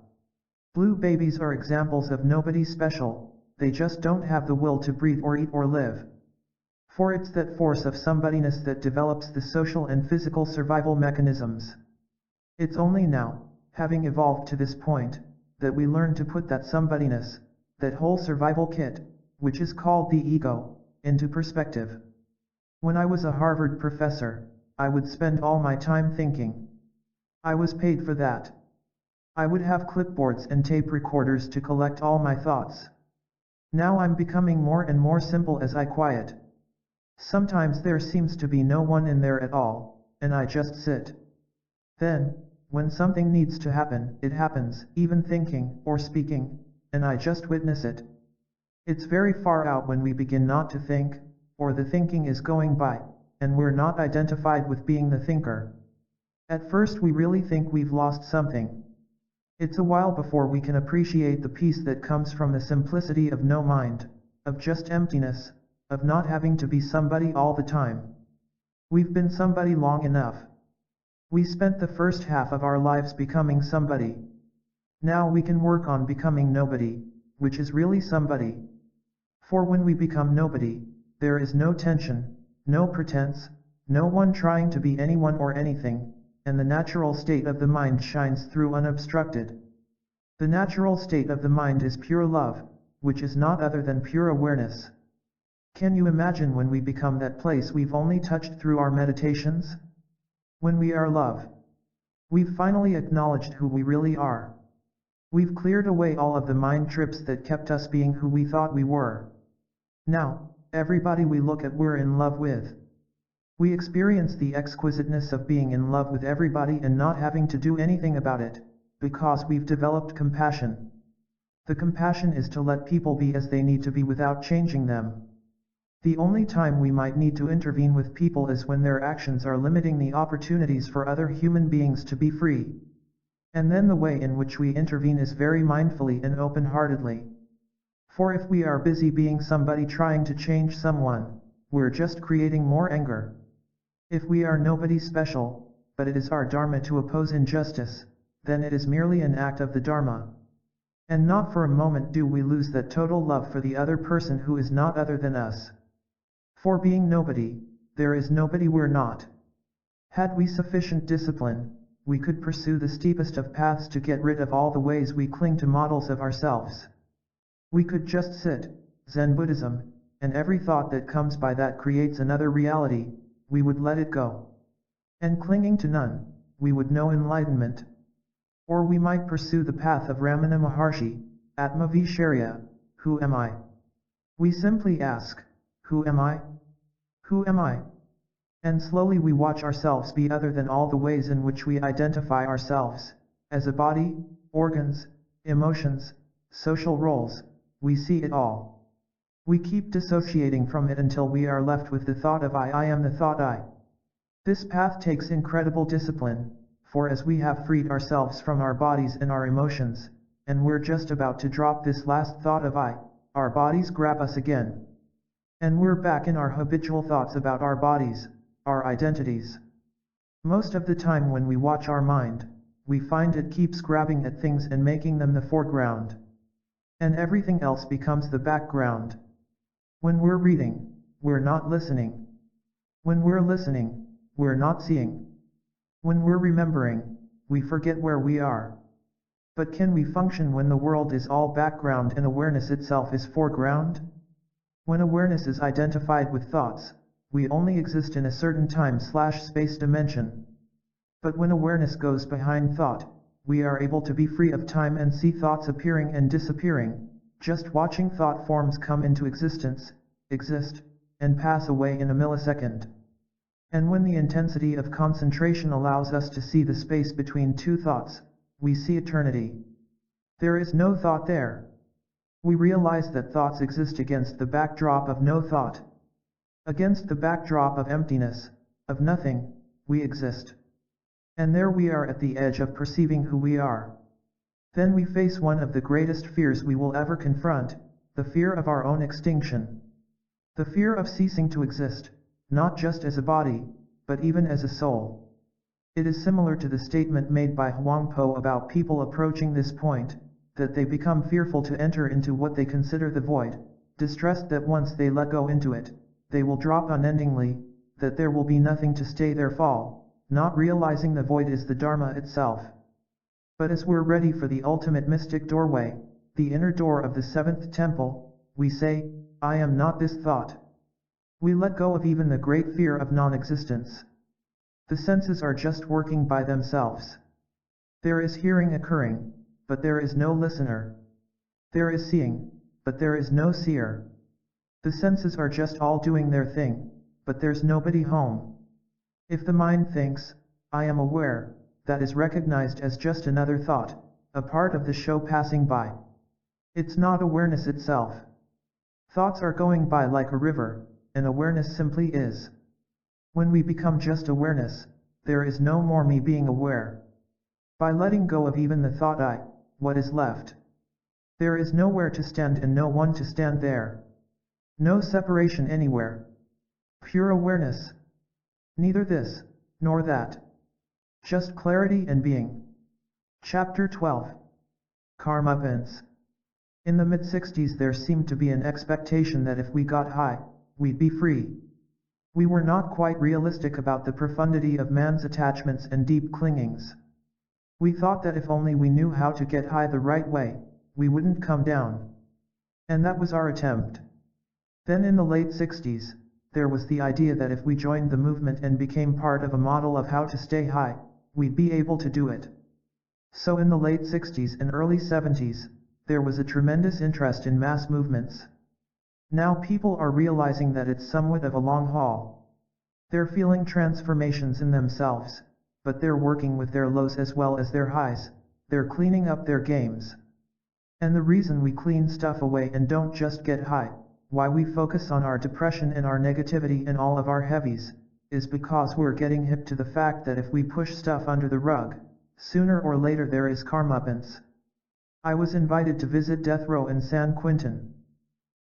Blue babies are examples of nobody special, they just don't have the will to breathe or eat or live. For it's that force of somebodyness that develops the social and physical survival mechanisms. It's only now, having evolved to this point, that we learn to put that somebodyness, that whole survival kit, which is called the ego, into perspective. When I was a Harvard professor, I would spend all my time thinking. I was paid for that. I would have clipboards and tape recorders to collect all my thoughts. Now I'm becoming more and more simple as I quiet. Sometimes there seems to be no one in there at all, and I just sit. Then, when something needs to happen, it happens, even thinking or speaking, and I just witness it. It's very far out when we begin not to think, or the thinking is going by, and we're not identified with being the thinker. At first we really think we've lost something. It's a while before we can appreciate the peace that comes from the simplicity of no mind, of just emptiness, of not having to be somebody all the time. We've been somebody long enough. We spent the first half of our lives becoming somebody. Now we can work on becoming nobody, which is really somebody. For when we become nobody, there is no tension, no pretense, no one trying to be anyone or anything, and the natural state of the mind shines through unobstructed. The natural state of the mind is pure love, which is not other than pure awareness. Can you imagine when we become that place we've only touched through our meditations? When we are love, we've finally acknowledged who we really are. We've cleared away all of the mind trips that kept us being who we thought we were. Now, everybody we look at we're in love with. We experience the exquisiteness of being in love with everybody and not having to do anything about it, because we've developed compassion. The compassion is to let people be as they need to be without changing them. The only time we might need to intervene with people is when their actions are limiting the opportunities for other human beings to be free. And then the way in which we intervene is very mindfully and open-heartedly. For if we are busy being somebody trying to change someone, we're just creating more anger. If we are nobody special, but it is our dharma to oppose injustice, then it is merely an act of the dharma. And not for a moment do we lose that total love for the other person who is not other than us. For being nobody, there is nobody we're not. Had we sufficient discipline, we could pursue the steepest of paths to get rid of all the ways we cling to models of ourselves. We could just sit, Zen Buddhism, and every thought that comes by that creates another reality, we would let it go. And clinging to none, we would know enlightenment. Or we might pursue the path of Ramana Maharshi, Atma Vicharya, who am I? We simply ask, who am I? Who am I? And slowly we watch ourselves be other than all the ways in which we identify ourselves, as a body, organs, emotions, social roles, we see it all. We keep dissociating from it until we are left with the thought of I am the thought I. This path takes incredible discipline, for as we have freed ourselves from our bodies and our emotions, and we're just about to drop this last thought of I, our bodies grab us again. And we're back in our habitual thoughts about our bodies, our identities. Most of the time when we watch our mind, we find it keeps grabbing at things and making them the foreground. And everything else becomes the background. When we're reading, we're not listening. When we're listening, we're not seeing. When we're remembering, we forget where we are. But can we function when the world is all background and awareness itself is foreground? When awareness is identified with thoughts, we only exist in a certain time/space dimension. But when awareness goes behind thought, we are able to be free of time and see thoughts appearing and disappearing, just watching thought forms come into existence, exist, and pass away in a millisecond. And when the intensity of concentration allows us to see the space between two thoughts, we see eternity. There is no thought there. We realize that thoughts exist against the backdrop of no thought. Against the backdrop of emptiness, of nothing, we exist. And there we are at the edge of perceiving who we are. Then we face one of the greatest fears we will ever confront, the fear of our own extinction. The fear of ceasing to exist, not just as a body, but even as a soul. It is similar to the statement made by Huangpo about people approaching this point, that they become fearful to enter into what they consider the void, distressed that once they let go into it, they will drop unendingly, that there will be nothing to stay their fall, not realizing the void is the Dharma itself. But as we're ready for the ultimate mystic doorway, the inner door of the seventh temple, we say, I am not this thought. We let go of even the great fear of non-existence. The senses are just working by themselves. There is hearing occurring, but there is no listener. There is seeing, but there is no seer. The senses are just all doing their thing, but there's nobody home. If the mind thinks, I am aware, that is recognized as just another thought, a part of the show passing by. It's not awareness itself. Thoughts are going by like a river, and awareness simply is. When we become just awareness, there is no more me being aware. By letting go of even the thought I, what is left? There is nowhere to stand and no one to stand there. No separation anywhere. Pure awareness. Neither this, nor that. Just clarity and being. Chapter 12. Karma Events. In the mid-60s there seemed to be an expectation that if we got high, we'd be free. We were not quite realistic about the profundity of man's attachments and deep clingings. We thought that if only we knew how to get high the right way, we wouldn't come down. And that was our attempt. Then in the late 60s, there was the idea that if we joined the movement and became part of a model of how to stay high, we'd be able to do it. So in the late 60s and early 70s, there was a tremendous interest in mass movements. Now people are realizing that it's somewhat of a long haul. They're feeling transformations in themselves, but they're working with their lows as well as their highs, they're cleaning up their games. And the reason we clean stuff away and don't just get high, why we focus on our depression and our negativity and all of our heavies, is because we're getting hip to the fact that if we push stuff under the rug, sooner or later there is comeuppance. I was invited to visit death row in San Quentin.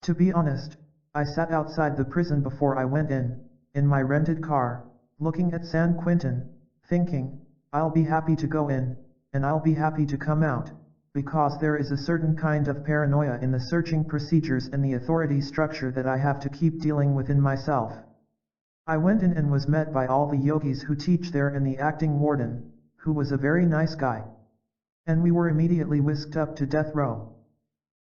To be honest, I sat outside the prison before I went in my rented car, looking at San Quentin, thinking, I'll be happy to go in, and I'll be happy to come out, because there is a certain kind of paranoia in the searching procedures and the authority structure that I have to keep dealing with in myself. I went in and was met by all the yogis who teach there and the acting warden, who was a very nice guy. And we were immediately whisked up to death row.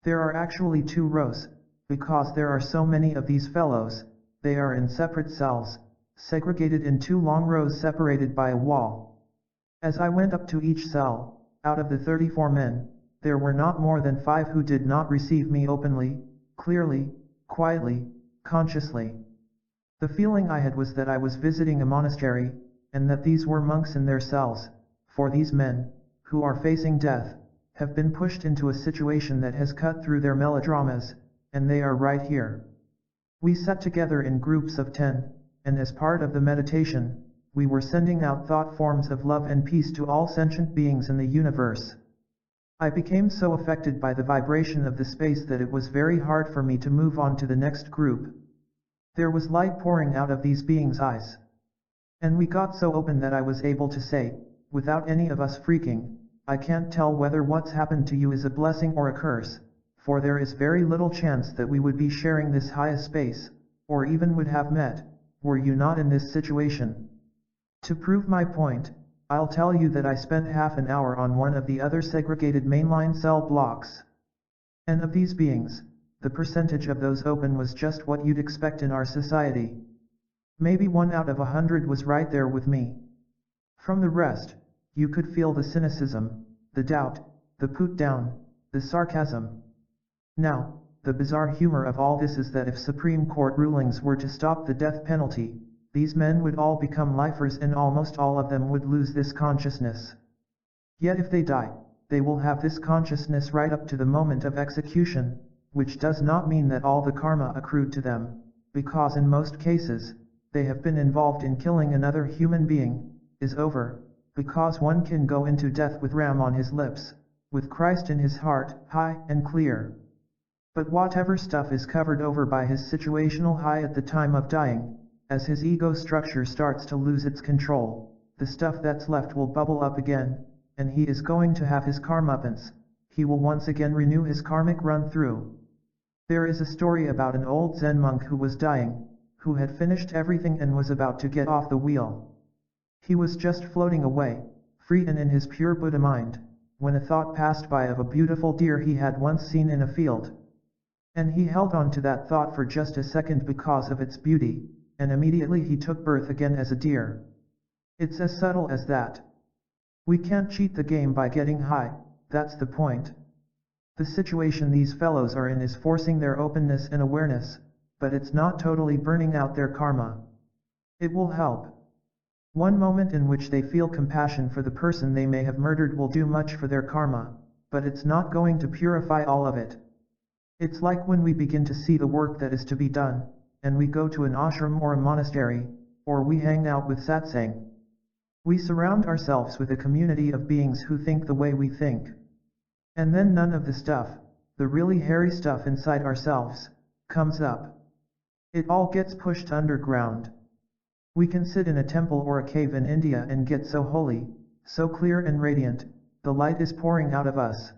There are actually 2 rows, because there are so many of these fellows. They are in separate cells, segregated in 2 long rows separated by a wall. As I went up to each cell, out of the 34 men, there were not more than 5 who did not receive me openly, clearly, quietly, consciously. The feeling I had was that I was visiting a monastery, and that these were monks in their cells, for these men, who are facing death, have been pushed into a situation that has cut through their melodramas, and they are right here. We sat together in groups of 10, and as part of the meditation, we were sending out thought forms of love and peace to all sentient beings in the universe. I became so affected by the vibration of the space that it was very hard for me to move on to the next group. There was light pouring out of these beings' eyes. And we got so open that I was able to say, without any of us freaking, I can't tell whether what's happened to you is a blessing or a curse, for there is very little chance that we would be sharing this highest space, or even would have met, were you not in this situation. To prove my point, I'll tell you that I spent half an hour on one of the other segregated mainline cell blocks. And of these beings, the percentage of those open was just what you'd expect in our society. Maybe 1 out of 100 was right there with me. From the rest, you could feel the cynicism, the doubt, the put down, the sarcasm. Now, the bizarre humor of all this is that if Supreme Court rulings were to stop the death penalty, these men would all become lifers and almost all of them would lose this consciousness. Yet if they die, they will have this consciousness right up to the moment of execution, which does not mean that all the karma accrued to them, because in most cases, they have been involved in killing another human being, is over, because one can go into death with Ram on his lips, with Christ in his heart, high and clear. But whatever stuff is covered over by his situational high at the time of dying, as his ego structure starts to lose its control, the stuff that's left will bubble up again, and he is going to have his comeuppance. He will once again renew his karmic run-through. There is a story about an old Zen monk who was dying, who had finished everything and was about to get off the wheel. He was just floating away, free and in his pure Buddha mind, when a thought passed by of a beautiful deer he had once seen in a field. And he held on to that thought for just a second because of its beauty, and immediately he took birth again as a deer. It's as subtle as that. We can't cheat the game by getting high, that's the point. The situation these fellows are in is forcing their openness and awareness, but it's not totally burning out their karma. It will help. One moment in which they feel compassion for the person they may have murdered will do much for their karma, but it's not going to purify all of it. It's like when we begin to see the work that is to be done, and we go to an ashram or a monastery, or we hang out with satsang. We surround ourselves with a community of beings who think the way we think. And then none of the stuff, the really hairy stuff inside ourselves, comes up. It all gets pushed underground. We can sit in a temple or a cave in India and get so holy, so clear and radiant, the light is pouring out of us.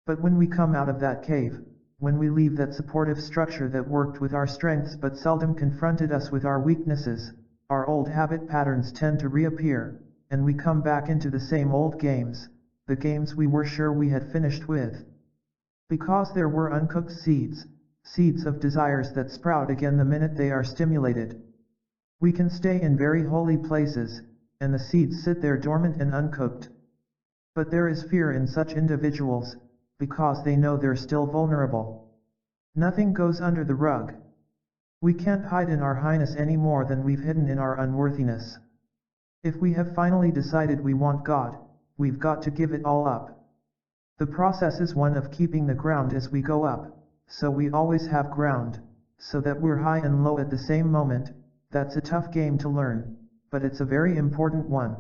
But when we come out of that cave, when we leave that supportive structure that worked with our strengths but seldom confronted us with our weaknesses, our old habit patterns tend to reappear, and we come back into the same old games, the games we were sure we had finished with. Because there were uncooked seeds, seeds of desires that sprout again the minute they are stimulated. We can stay in very holy places, and the seeds sit there dormant and uncooked. But there is fear in such individuals, because they know they're still vulnerable. Nothing goes under the rug. We can't hide in our highness any more than we've hidden in our unworthiness. If we have finally decided we want God, we've got to give it all up. The process is one of keeping the ground as we go up, so we always have ground. so that we're high and low at the same moment. That's a tough game to learn, but it's a very important one.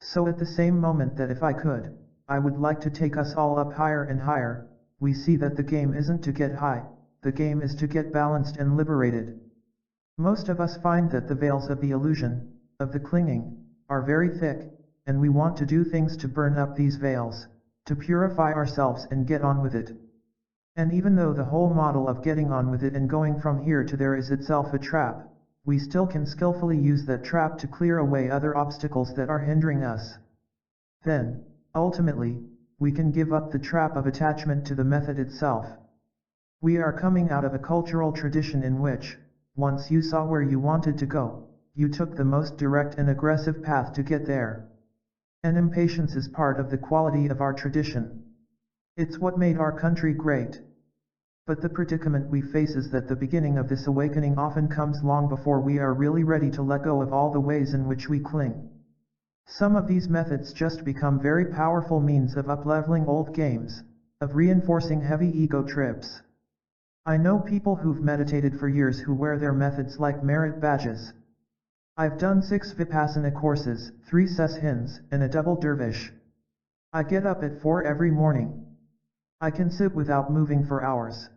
So at the same moment that if I could, I would like to take us all up higher and higher, we see that the game isn't to get high, the game is to get balanced and liberated. Most of us find that the veils of the illusion, of the clinging, are very thick, and we want to do things to burn up these veils, to purify ourselves and get on with it. And even though the whole model of getting on with it and going from here to there is itself a trap, we still can skillfully use that trap to clear away other obstacles that are hindering us. Then, ultimately, we can give up the trap of attachment to the method itself. We are coming out of a cultural tradition in which, once you saw where you wanted to go, you took the most direct and aggressive path to get there. And impatience is part of the quality of our tradition. It's what made our country great. But the predicament we face is that the beginning of this awakening often comes long before we are really ready to let go of all the ways in which we cling. Some of these methods just become very powerful means of up-leveling old games, of reinforcing heavy ego trips. I know people who've meditated for years who wear their methods like merit badges. I've done 6 Vipassana courses, 3 sesshins, and a double dervish. I get up at 4 every morning. I can sit without moving for hours.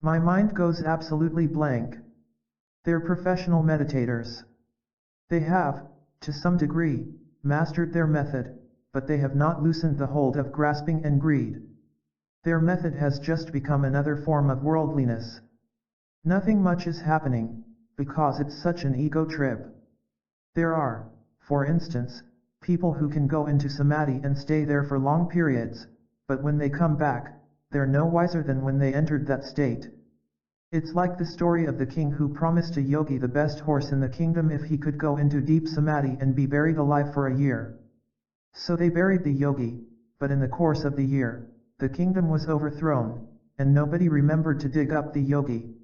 My mind goes absolutely blank. They're professional meditators. They have, to some degree, mastered their method, but they have not loosened the hold of grasping and greed. Their method has just become another form of worldliness. Nothing much is happening, because it's such an ego trip. There are, for instance, people who can go into samadhi and stay there for long periods, but when they come back, they're no wiser than when they entered that state. It's like the story of the king who promised a yogi the best horse in the kingdom if he could go into deep samadhi and be buried alive for a year. So they buried the yogi, but in the course of the year, the kingdom was overthrown, and nobody remembered to dig up the yogi.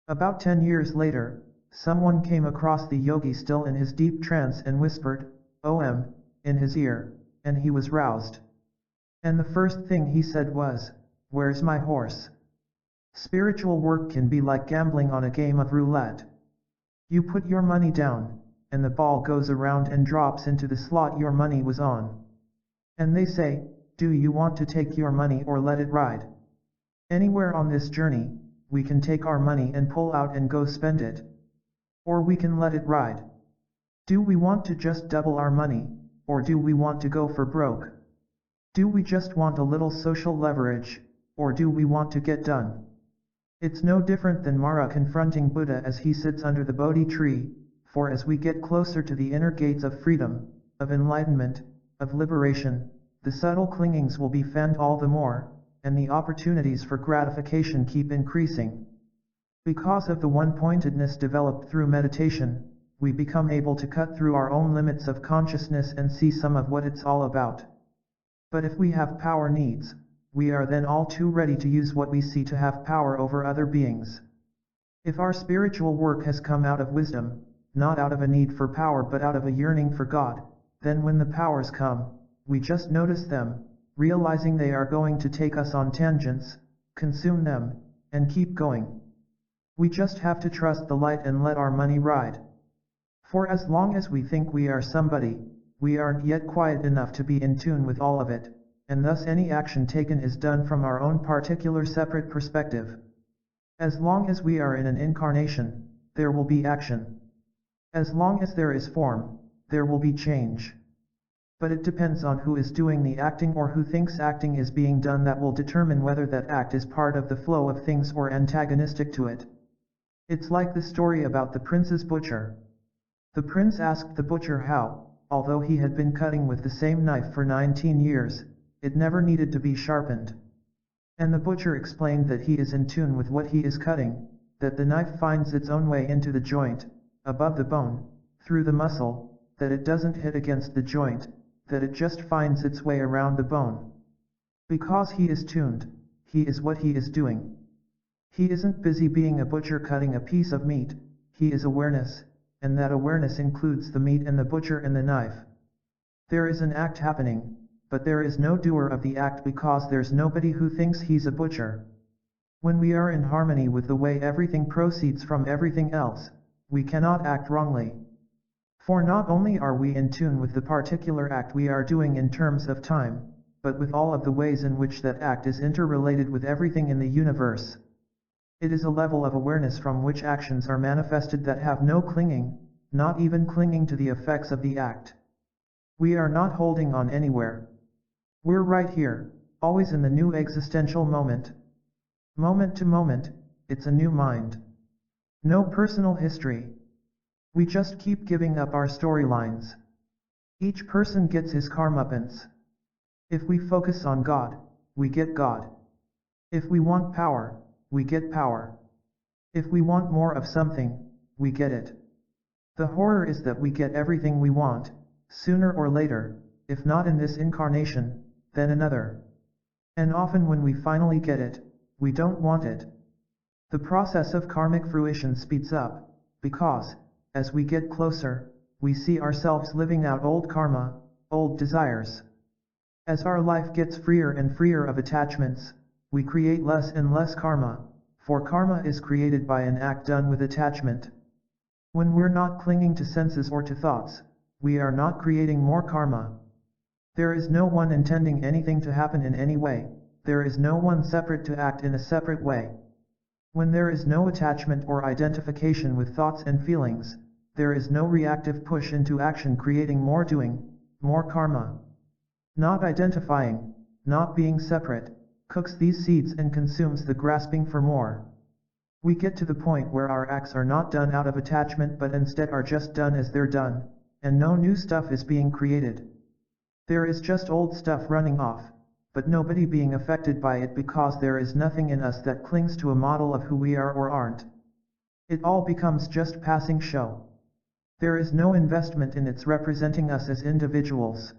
About 10 years later, someone came across the yogi still in his deep trance and whispered, "Om," in his ear, and he was roused. And the first thing he said was, "Where's my horse?" Spiritual work can be like gambling on a game of roulette. You put your money down, and the ball goes around and drops into the slot your money was on. And they say, "Do you want to take your money or let it ride?" Anywhere on this journey, we can take our money and pull out and go spend it. Or we can let it ride. Do we want to just double our money, or do we want to go for broke? Do we just want a little social leverage, or do we want to get done? It's no different than Mara confronting Buddha as he sits under the Bodhi tree, for as we get closer to the inner gates of freedom, of enlightenment, of liberation, the subtle clingings will be fanned all the more, and the opportunities for gratification keep increasing. Because of the one-pointedness developed through meditation, we become able to cut through our own limits of consciousness and see some of what it's all about. But if we have power needs, we are then all too ready to use what we see to have power over other beings. If our spiritual work has come out of wisdom, not out of a need for power but out of a yearning for God, then when the powers come, we just notice them, realizing they are going to take us on tangents, consume them, and keep going. We just have to trust the light and let our money ride. For as long as we think we are somebody, we aren't yet quiet enough to be in tune with all of it, and thus any action taken is done from our own particular separate perspective. As long as we are in an incarnation, there will be action. As long as there is form, there will be change. But it depends on who is doing the acting or who thinks acting is being done that will determine whether that act is part of the flow of things or antagonistic to it. It's like the story about the prince's butcher. The prince asked the butcher how, although he had been cutting with the same knife for 19 years, it never needed to be sharpened. And the butcher explained that he is in tune with what he is cutting, that the knife finds its own way into the joint, above the bone, through the muscle, that it doesn't hit against the joint, that it just finds its way around the bone. Because he is tuned, he is what he is doing. He isn't busy being a butcher cutting a piece of meat, he is awareness, and that awareness includes the meat and the butcher and the knife. There is an act happening, but there is no doer of the act because there's nobody who thinks he's a butcher. When we are in harmony with the way everything proceeds from everything else, we cannot act wrongly. For not only are we in tune with the particular act we are doing in terms of time, but with all of the ways in which that act is interrelated with everything in the universe. It is a level of awareness from which actions are manifested that have no clinging, not even clinging to the effects of the act. We are not holding on anywhere. We're right here, always in the new existential moment. Moment to moment, it's a new mind. No personal history. We just keep giving up our storylines. Each person gets his karmapins. If we focus on God, we get God. If we want power, we get power. If we want more of something, we get it. The horror is that we get everything we want, sooner or later, if not in this incarnation, then another. And often when we finally get it, we don't want it. The process of karmic fruition speeds up, because, as we get closer, we see ourselves living out old karma, old desires. As our life gets freer and freer of attachments, we create less and less karma, for karma is created by an act done with attachment. When we're not clinging to senses or to thoughts, we are not creating more karma. There is no one intending anything to happen in any way. There is no one separate to act in a separate way. When there is no attachment or identification with thoughts and feelings, there is no reactive push into action creating more doing, more karma. Not identifying, not being separate, cooks these seeds and consumes the grasping for more. We get to the point where our acts are not done out of attachment but instead are just done as they're done, and no new stuff is being created. There is just old stuff running off, but nobody being affected by it because there is nothing in us that clings to a model of who we are or aren't. It all becomes just passing show. There is no investment in its representing us as individuals.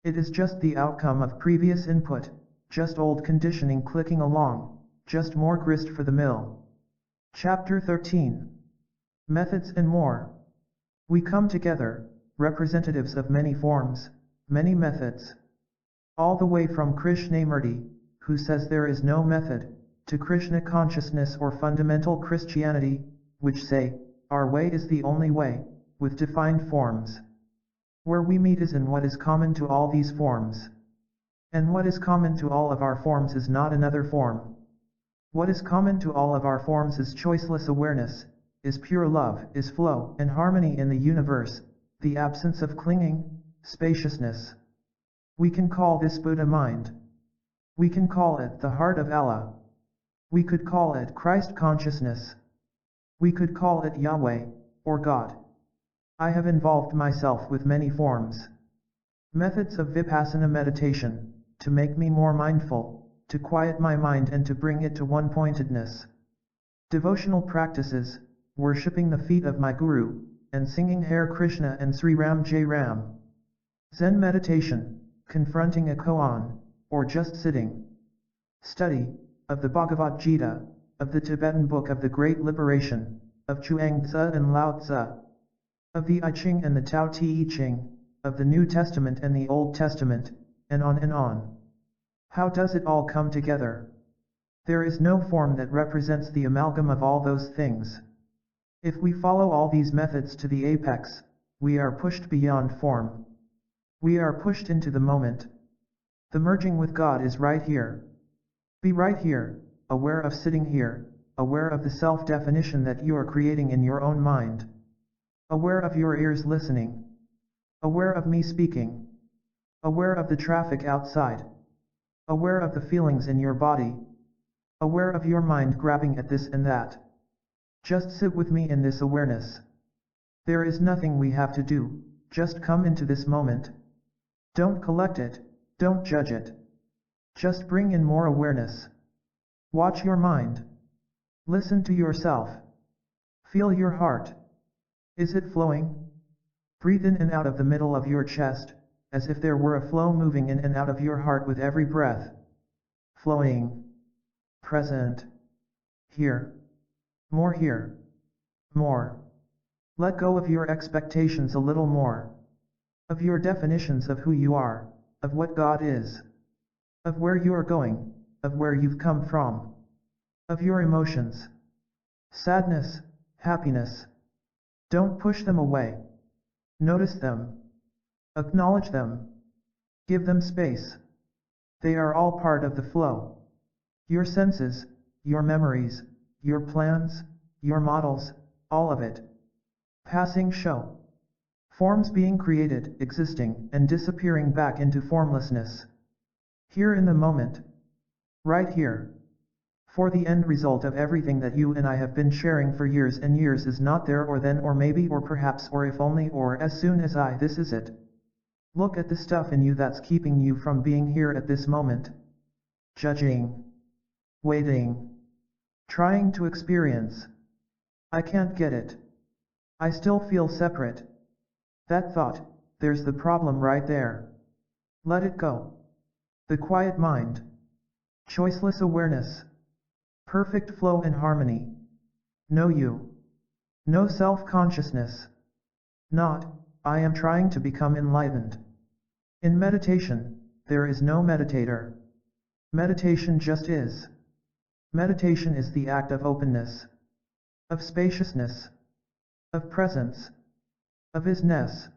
It is just the outcome of previous input, just old conditioning clicking along, just more grist for the mill. Chapter 13. Methods and more. We come together, representatives of many forms, many methods. All the way from Krishnamurti, who says there is no method, to Krishna consciousness or fundamental Christianity, which say, our way is the only way, with defined forms. Where we meet is in what is common to all these forms. And what is common to all of our forms is not another form. What is common to all of our forms is choiceless awareness, is pure love, is flow and harmony in the universe, the absence of clinging, spaciousness. We can call this Buddha mind. We can call it the heart of Allah. We could call it Christ consciousness. We could call it Yahweh, or God. I have involved myself with many forms. Methods of Vipassana meditation, to make me more mindful, to quiet my mind and to bring it to one-pointedness. Devotional practices, worshipping the feet of my Guru, and singing Hare Krishna and Sri Ram Jai Ram. Zen meditation, confronting a koan, or just sitting. Study, of the Bhagavad Gita, of the Tibetan Book of the Great Liberation, of Chuang Tzu and Lao Tzu, of the I Ching and the Tao Te Ching, of the New Testament and the Old Testament, and on and on. How does it all come together? There is no form that represents the amalgam of all those things. If we follow all these methods to the apex, we are pushed beyond form. We are pushed into the moment. The merging with God is right here. Be right here, aware of sitting here, aware of the self-definition that you are creating in your own mind. Aware of your ears listening. Aware of me speaking. Aware of the traffic outside. Aware of the feelings in your body. Aware of your mind grabbing at this and that. Just sit with me in this awareness. There is nothing we have to do, just come into this moment. Don't collect it, don't judge it. Just bring in more awareness. Watch your mind. Listen to yourself. Feel your heart. Is it flowing? Breathe in and out of the middle of your chest, as if there were a flow moving in and out of your heart with every breath. Flowing. Present. Here. More here. More. Let go of your expectations a little more. Of your definitions of who you are, of what God is. Of where you are going, of where you've come from. of your emotions. Sadness, happiness. Don't push them away. Notice them. Acknowledge them. Give them space. They are all part of the flow. Your senses, your memories, your plans, your models, all of it. Passing show. Forms being created, existing, and disappearing back into formlessness. Here in the moment. Right here. For the end result of everything that you and I have been sharing for years and years is not there or then or maybe or perhaps or if only or as soon as this is it. Look at the stuff in you that's keeping you from being here at this moment. Judging. Waiting. Trying to experience. I can't get it. I still feel separate. That thought, there's the problem right there. Let it go. The quiet mind. Choiceless awareness. Perfect flow and harmony. No you. No self-consciousness. Not, I am trying to become enlightened. In meditation, there is no meditator. Meditation just is. Meditation is the act of openness, of spaciousness, of presence, of isness.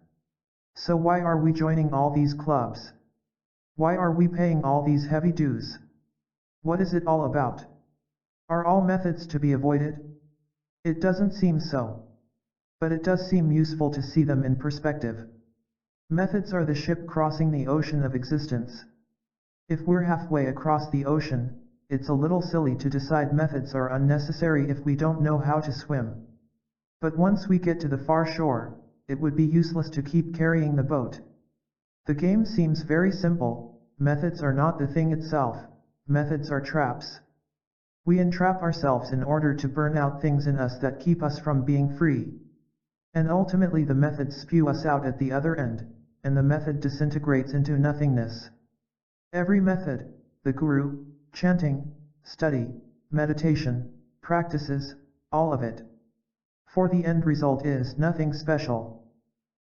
So why are we joining all these clubs? Why are we paying all these heavy dues? What is it all about? Are all methods to be avoided? It doesn't seem so. But it does seem useful to see them in perspective. Methods are the ship crossing the ocean of existence. If we're halfway across the ocean, it's a little silly to decide methods are unnecessary if we don't know how to swim. But once we get to the far shore, it would be useless to keep carrying the boat. The game seems very simple. Methods are not the thing itself. Methods are traps. We entrap ourselves in order to burn out things in us that keep us from being free. And ultimately the methods spew us out at the other end, and the method disintegrates into nothingness. Every method, the guru, chanting, study, meditation, practices, all of it. For the end result is nothing special.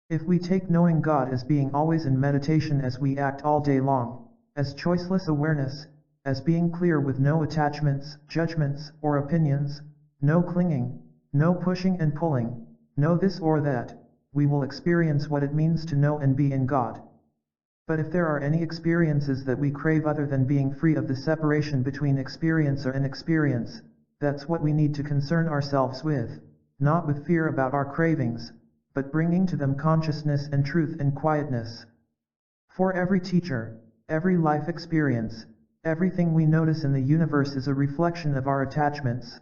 If we take knowing God as being always in meditation as we act all day long, as choiceless awareness, as being clear with no attachments, judgments, or opinions, no clinging, no pushing and pulling, no this or that, we will experience what it means to know and be in God. But if there are any experiences that we crave other than being free of the separation between experiencer and experience, that's what we need to concern ourselves with, not with fear about our cravings, but bringing to them consciousness and truth and quietness. For every teacher, every life experience, everything we notice in the universe is a reflection of our attachments.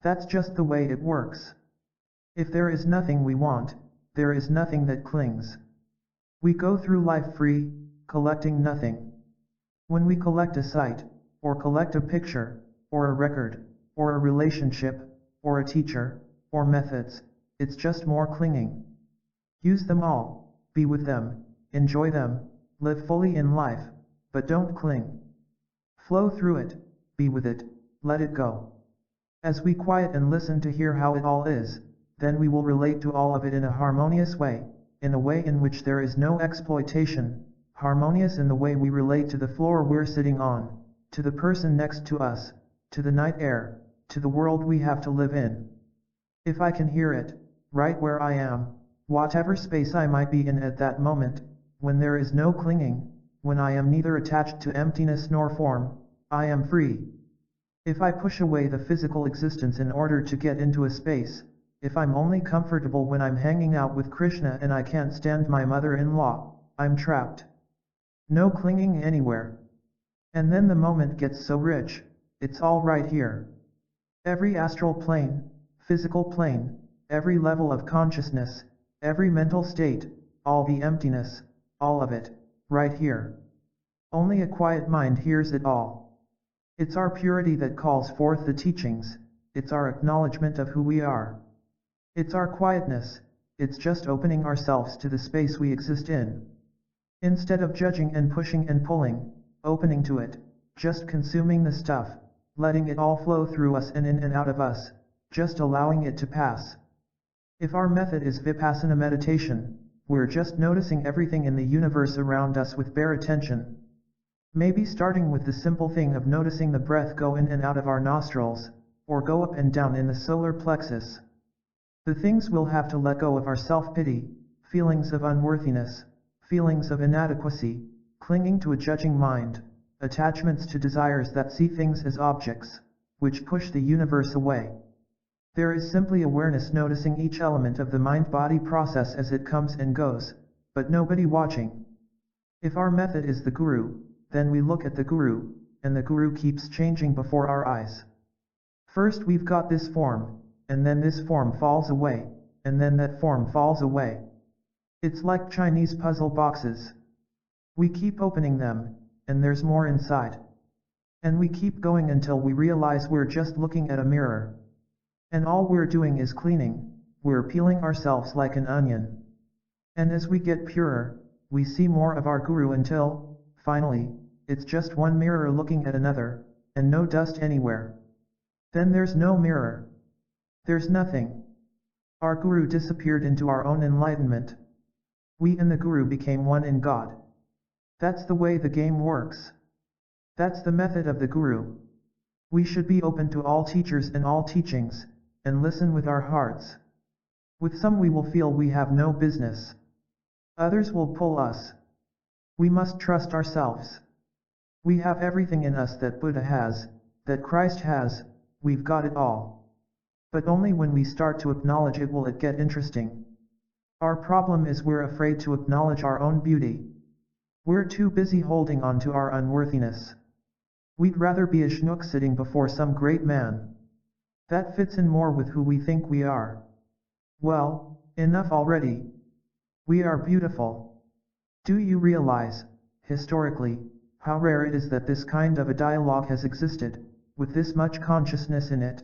That's just the way it works. If there is nothing we want, there is nothing that clings. We go through life free, collecting nothing. When we collect a sight, or collect a picture, or a record, or a relationship, or a teacher, or methods, it's just more clinging. Use them all, be with them, enjoy them, live fully in life, but don't cling. Flow through it, be with it, let it go. As we quiet and listen to hear how it all is, then we will relate to all of it in a harmonious way, in a way in which there is no exploitation, harmonious in the way we relate to the floor we're sitting on, to the person next to us, to the night air, to the world we have to live in. If I can hear it, right where I am, whatever space I might be in at that moment, when there is no clinging, when I am neither attached to emptiness nor form, I am free. If I push away the physical existence in order to get into a space, if I'm only comfortable when I'm hanging out with Krishna and I can't stand my mother-in-law, I'm trapped. No clinging anywhere. And then the moment gets so rich, it's all right here. Every astral plane, physical plane, every level of consciousness, every mental state, all the emptiness, all of it, right here. Only a quiet mind hears it all. It's our purity that calls forth the teachings, it's our acknowledgement of who we are. It's our quietness, it's just opening ourselves to the space we exist in. Instead of judging and pushing and pulling, opening to it, just consuming the stuff, letting it all flow through us and in and out of us, just allowing it to pass. If our method is Vipassana meditation, we're just noticing everything in the universe around us with bare attention. Maybe starting with the simple thing of noticing the breath go in and out of our nostrils, or go up and down in the solar plexus. The things we'll have to let go of are self-pity, feelings of unworthiness, feelings of inadequacy, clinging to a judging mind, attachments to desires that see things as objects, which push the universe away. There is simply awareness noticing each element of the mind-body process as it comes and goes, but nobody watching. If our method is the guru, then we look at the guru, and the guru keeps changing before our eyes. First we've got this form, and then this form falls away, and then that form falls away. It's like Chinese puzzle boxes. We keep opening them, and there's more inside. And we keep going until we realize we're just looking at a mirror. And all we're doing is cleaning, we're peeling ourselves like an onion. And as we get purer, we see more of our guru until, finally, it's just one mirror looking at another, and no dust anywhere. Then there's no mirror. There's nothing. Our guru disappeared into our own enlightenment. We and the guru became one in God. That's the way the game works. That's the method of the guru. We should be open to all teachers and all teachings, and listen with our hearts. With some we will feel we have no business. Others will pull us. We must trust ourselves. We have everything in us that Buddha has, that Christ has, we've got it all. But only when we start to acknowledge it will it get interesting. Our problem is we're afraid to acknowledge our own beauty. We're too busy holding on to our unworthiness. We'd rather be a schnook sitting before some great man. That fits in more with who we think we are. Well, enough already. We are beautiful. Do you realize, historically, how rare it is that this kind of a dialogue has existed, with this much consciousness in it?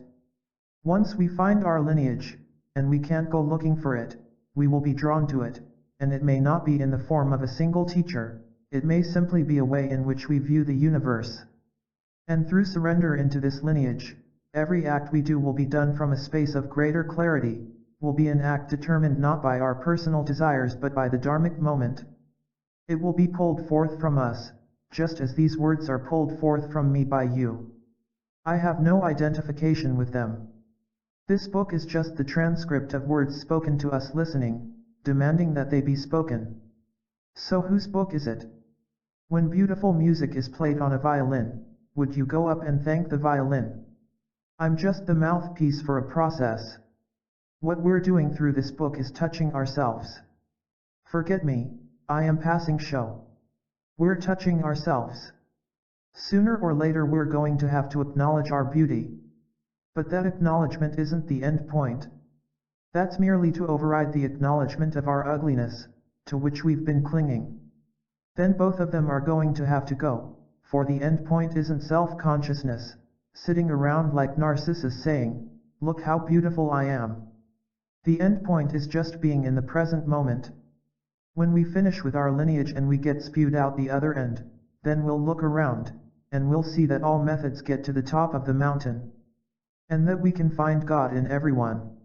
Once we find our lineage, and we can't go looking for it, we will be drawn to it, and it may not be in the form of a single teacher, it may simply be a way in which we view the universe. And through surrender into this lineage, every act we do will be done from a space of greater clarity, will be an act determined not by our personal desires but by the dharmic moment. It will be pulled forth from us, just as these words are pulled forth from me by you. I have no identification with them. This book is just the transcript of words spoken to us listening, demanding that they be spoken. So whose book is it? When beautiful music is played on a violin, would you go up and thank the violin? I'm just the mouthpiece for a process. What we're doing through this book is touching ourselves. Forget me, I am passing show. We're touching ourselves. Sooner or later we're going to have to acknowledge our beauty. But that acknowledgement isn't the end point. That's merely to override the acknowledgement of our ugliness, to which we've been clinging. Then both of them are going to have to go, for the end point isn't self-consciousness, sitting around like Narcissus saying, "Look how beautiful I am." The end point is just being in the present moment. When we finish with our lineage and we get spewed out the other end, then we'll look around, and we'll see that all methods get to the top of the mountain. And that we can find God in everyone.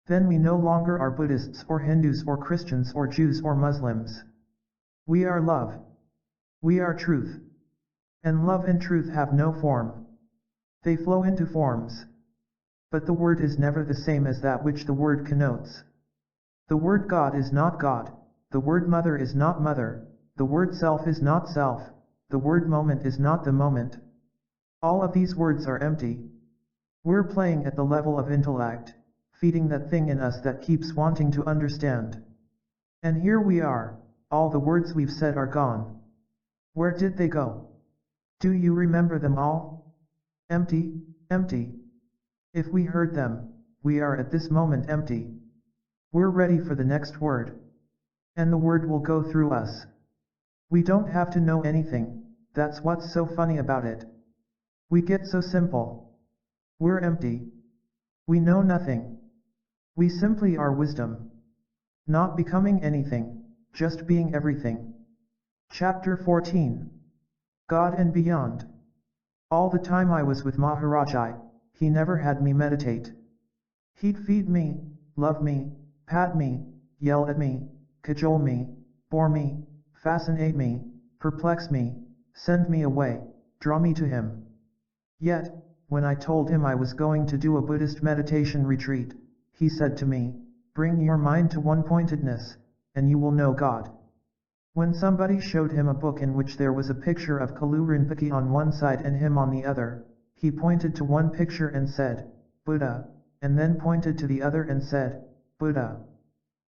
Then we no longer are Buddhists or Hindus or Christians or Jews or Muslims. We are love. We are truth. And love and truth have no form. They flow into forms. But the word is never the same as that which the word connotes. The word God is not God, the word mother is not mother, the word self is not self, the word moment is not the moment. All of these words are empty. We're playing at the level of intellect, feeding that thing in us that keeps wanting to understand. And here we are, all the words we've said are gone. Where did they go? Do you remember them all? Empty, empty. If we heard them, we are at this moment empty. We're ready for the next word. And the word will go through us. We don't have to know anything, that's what's so funny about it. We get so simple. We're empty. We know nothing. We simply are wisdom. Not becoming anything, just being everything. Chapter 14. God and Beyond. All the time I was with Maharaj-ji, he never had me meditate. He'd feed me, love me, pat me, yell at me, cajole me, bore me, fascinate me, perplex me, send me away, draw me to him. Yet, when I told him I was going to do a Buddhist meditation retreat, he said to me, bring your mind to one-pointedness, and you will know God. When somebody showed him a book in which there was a picture of Kalu Rinpoche on one side and him on the other, he pointed to one picture and said, Buddha, and then pointed to the other and said, Buddha.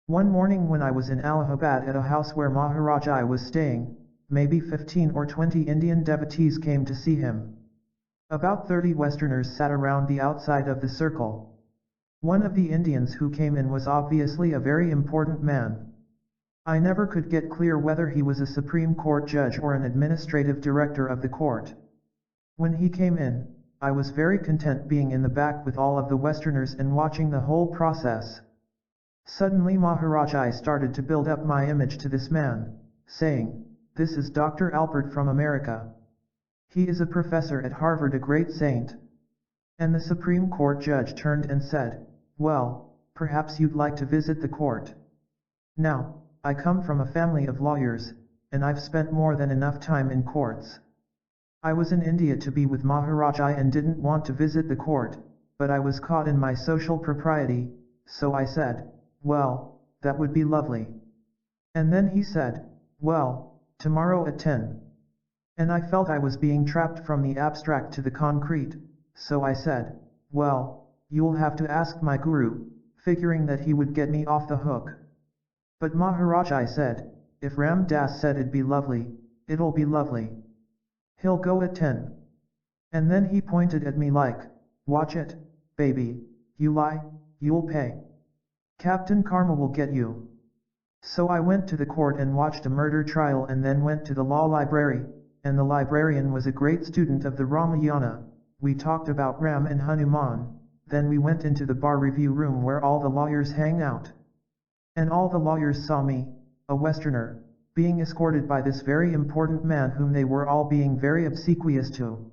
One morning when I was in Allahabad at a house where Maharaj-ji was staying, maybe 15 or 20 Indian devotees came to see him. About 30 Westerners sat around the outside of the circle. One of the Indians who came in was obviously a very important man. I never could get clear whether he was a Supreme Court judge or an administrative director of the court. When he came in, I was very content being in the back with all of the Westerners and watching the whole process. Suddenly Maharaj-ji started to build up my image to this man, saying, this is Dr. Alpert from America. He is a professor at Harvard, a great saint. And the Supreme Court judge turned and said, well, perhaps you'd like to visit the court. Now, I come from a family of lawyers, and I've spent more than enough time in courts. I was in India to be with Maharaj-ji and didn't want to visit the court, but I was caught in my social propriety, so I said, well, that would be lovely. And then he said, well, tomorrow at 10. And I felt I was being trapped from the abstract to the concrete, so I said, well, you'll have to ask my guru, figuring that he would get me off the hook. But Maharaj-ji said, if Ram Das said it'd be lovely, it'll be lovely. He'll go at 10. And then he pointed at me like, watch it, baby, you lie, you'll pay. Captain Karma will get you. So I went to the court and watched a murder trial and then went to the law library, and the librarian was a great student of the Ramayana. We talked about Ram and Hanuman, then we went into the bar review room where all the lawyers hang out. And all the lawyers saw me, a Westerner, being escorted by this very important man whom they were all being very obsequious to.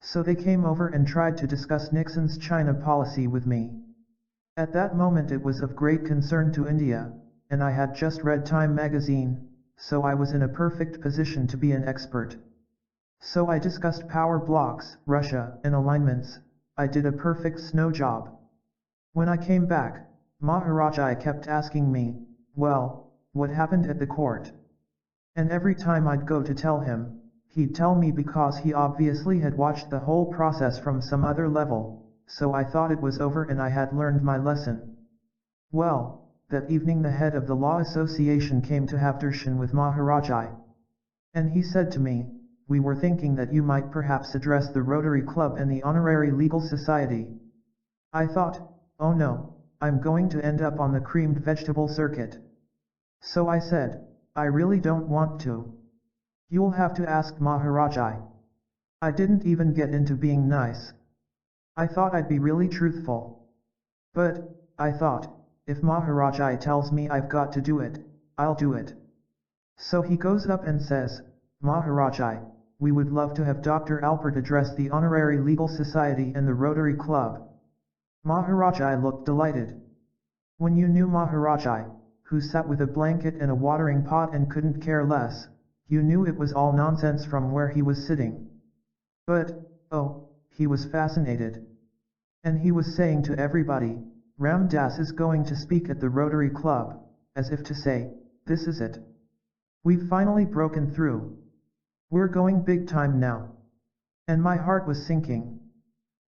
So they came over and tried to discuss Nixon's China policy with me. At that moment it was of great concern to India, and I had just read Time magazine, so I was in a perfect position to be an expert. So I discussed power blocks, Russia, and alignments. I did a perfect snow job. When I came back, Maharaj-ji kept asking me, well, what happened at the court? And every time I'd go to tell him, he'd tell me because he obviously had watched the whole process from some other level, so I thought it was over and I had learned my lesson. Well, that evening the head of the Law Association came to have darshan with Maharaj-ji. And he said to me, we were thinking that you might perhaps address the Rotary Club and the Honorary Legal Society. I thought, oh no, I'm going to end up on the creamed vegetable circuit. So I said, I really don't want to. You'll have to ask Maharaj-ji. I didn't even get into being nice. I thought I'd be really truthful. But, I thought, if Maharaj-ji tells me I've got to do it, I'll do it. So he goes up and says, Maharaj-ji, we would love to have Dr. Alpert address the Honorary Legal Society and the Rotary Club. Maharaj-ji looked delighted. When you knew Maharaj-ji, who sat with a blanket and a watering pot and couldn't care less, you knew it was all nonsense from where he was sitting. But, oh, he was fascinated. And he was saying to everybody, Ram Das is going to speak at the Rotary Club, as if to say, this is it. We've finally broken through. We're going big time now. And my heart was sinking.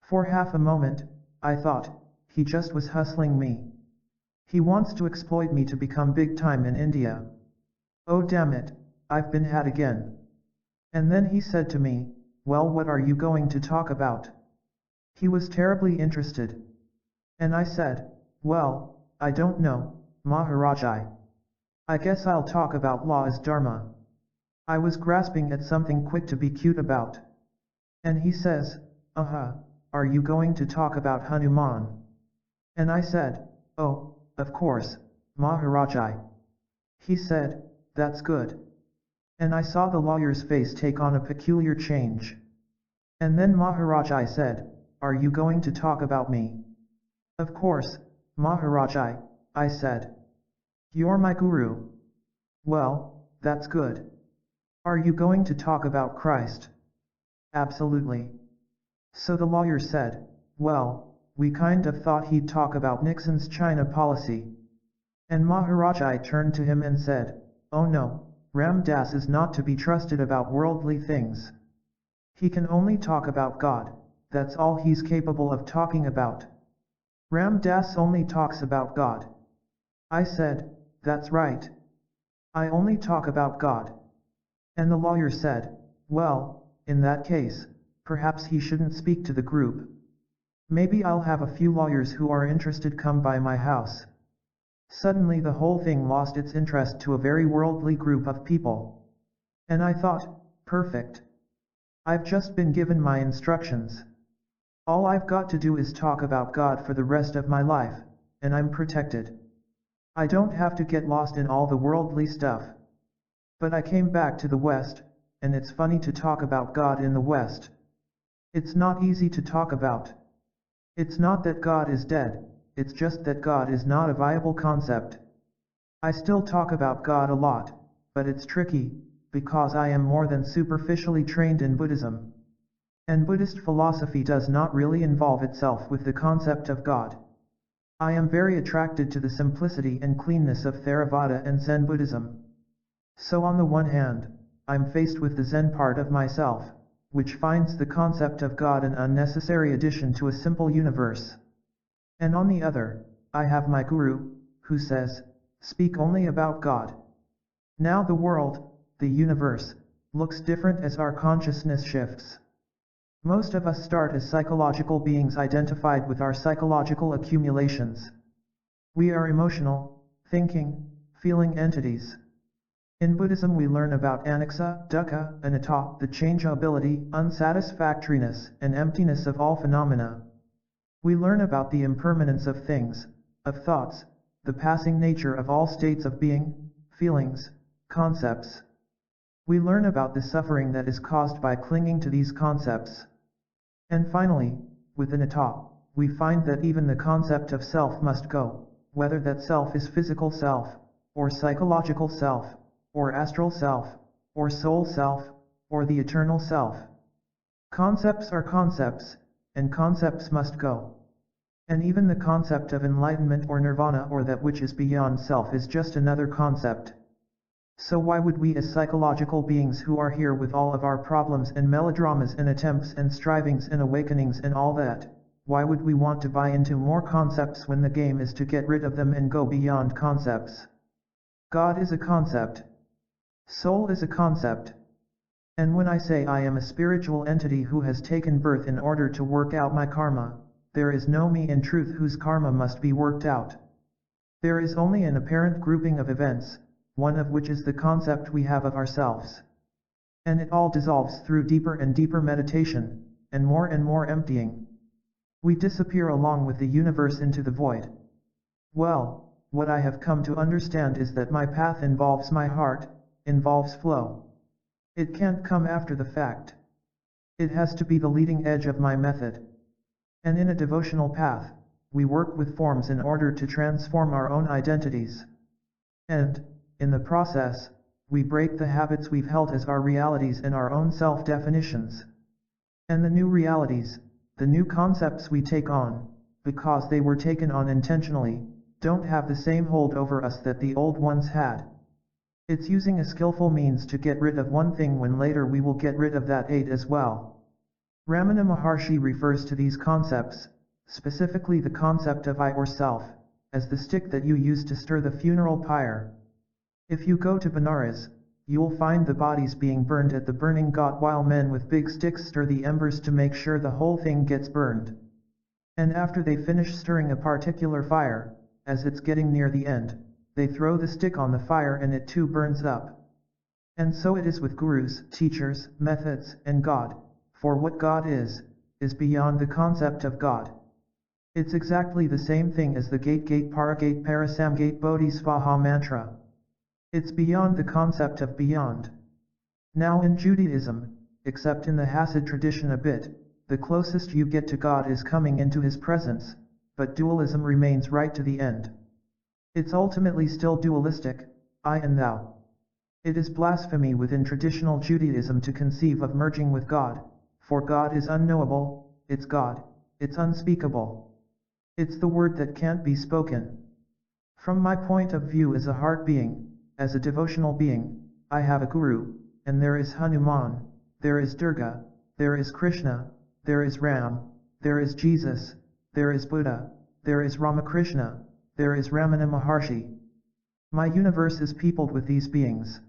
For half a moment, I thought, he just was hustling me. He wants to exploit me to become big time in India. Oh damn it, I've been had again. And then he said to me, well, what are you going to talk about? He was terribly interested. And I said, well, I don't know, Maharaj-ji. I guess I'll talk about law as dharma. I was grasping at something quick to be cute about. And he says, are you going to talk about Hanuman? And I said, oh, of course, Maharaj-ji. He said, that's good. And I saw the lawyer's face take on a peculiar change. And then Maharaj-ji said, are you going to talk about me? Of course, Maharaj-ji, I said. You're my guru. Well, that's good. Are you going to talk about Christ? Absolutely. So the lawyer said, well, we kind of thought he'd talk about Nixon's China policy. And Maharaj-ji turned to him and said, oh no, Ram Dass is not to be trusted about worldly things. He can only talk about God, that's all he's capable of talking about. Ram Dass only talks about God. I said, that's right. I only talk about God. And the lawyer said, well, in that case, perhaps he shouldn't speak to the group. Maybe I'll have a few lawyers who are interested come by my house. Suddenly the whole thing lost its interest to a very worldly group of people. And I thought, perfect. I've just been given my instructions. All I've got to do is talk about God for the rest of my life, and I'm protected. I don't have to get lost in all the worldly stuff. But I came back to the West, and it's funny to talk about God in the West. It's not easy to talk about. It's not that God is dead, it's just that God is not a viable concept. I still talk about God a lot, but it's tricky, because I am more than superficially trained in Buddhism. And Buddhist philosophy does not really involve itself with the concept of God. I am very attracted to the simplicity and cleanness of Theravada and Zen Buddhism. So on the one hand, I'm faced with the Zen part of myself, which finds the concept of God an unnecessary addition to a simple universe. And on the other, I have my guru, who says, speak only about God. Now the world, the universe, looks different as our consciousness shifts. Most of us start as psychological beings identified with our psychological accumulations. We are emotional, thinking, feeling entities. In Buddhism we learn about anicca, dukkha, anatta, the changeability, unsatisfactoriness, and emptiness of all phenomena. We learn about the impermanence of things, of thoughts, the passing nature of all states of being, feelings, concepts. We learn about the suffering that is caused by clinging to these concepts. And finally, with anatta, we find that even the concept of self must go, whether that self is physical self, or psychological self, or astral self, or soul self, or the eternal self. Concepts are concepts, and concepts must go. And even the concept of enlightenment or nirvana or that which is beyond self is just another concept. So why would we as psychological beings who are here with all of our problems and melodramas and attempts and strivings and awakenings and all that, why would we want to buy into more concepts when the game is to get rid of them and go beyond concepts? God is a concept. Soul is a concept. And when I say I am a spiritual entity who has taken birth in order to work out my karma, there is no me in truth whose karma must be worked out. There is only an apparent grouping of events, one of which is the concept we have of ourselves. And it all dissolves through deeper and deeper meditation, and more emptying. We disappear along with the universe into the void. Well, what I have come to understand is that my path involves my heart, involves flow. It can't come after the fact. It has to be the leading edge of my method. And in a devotional path, we work with forms in order to transform our own identities. And, in the process, we break the habits we've held as our realities and our own self-definitions. And the new realities, the new concepts we take on, because they were taken on intentionally, don't have the same hold over us that the old ones had. It's using a skillful means to get rid of one thing when later we will get rid of that eight as well. Ramana Maharshi refers to these concepts, specifically the concept of I or self, as the stick that you use to stir the funeral pyre. If you go to Benares, you'll find the bodies being burned at the burning ghat while men with big sticks stir the embers to make sure the whole thing gets burned. And after they finish stirring a particular fire, as it's getting near the end, they throw the stick on the fire and it too burns up. And so it is with gurus, teachers, methods, and God, for what God is beyond the concept of God. It's exactly the same thing as the Gate Paragate Parasamgate Bodhisvaha mantra. It's beyond the concept of beyond. Now in Judaism, except in the Hasid tradition a bit, the closest you get to God is coming into His presence, but dualism remains right to the end. It's ultimately still dualistic, I and thou. It is blasphemy within traditional Judaism to conceive of merging with God, for God is unknowable, it's God, it's unspeakable. It's the word that can't be spoken. From my point of view as a heart being, as a devotional being, I have a guru, and there is Hanuman, there is Durga, there is Krishna, there is Ram, there is Jesus, there is Buddha, there is Ramakrishna, there is Ramana Maharshi. My universe is peopled with these beings.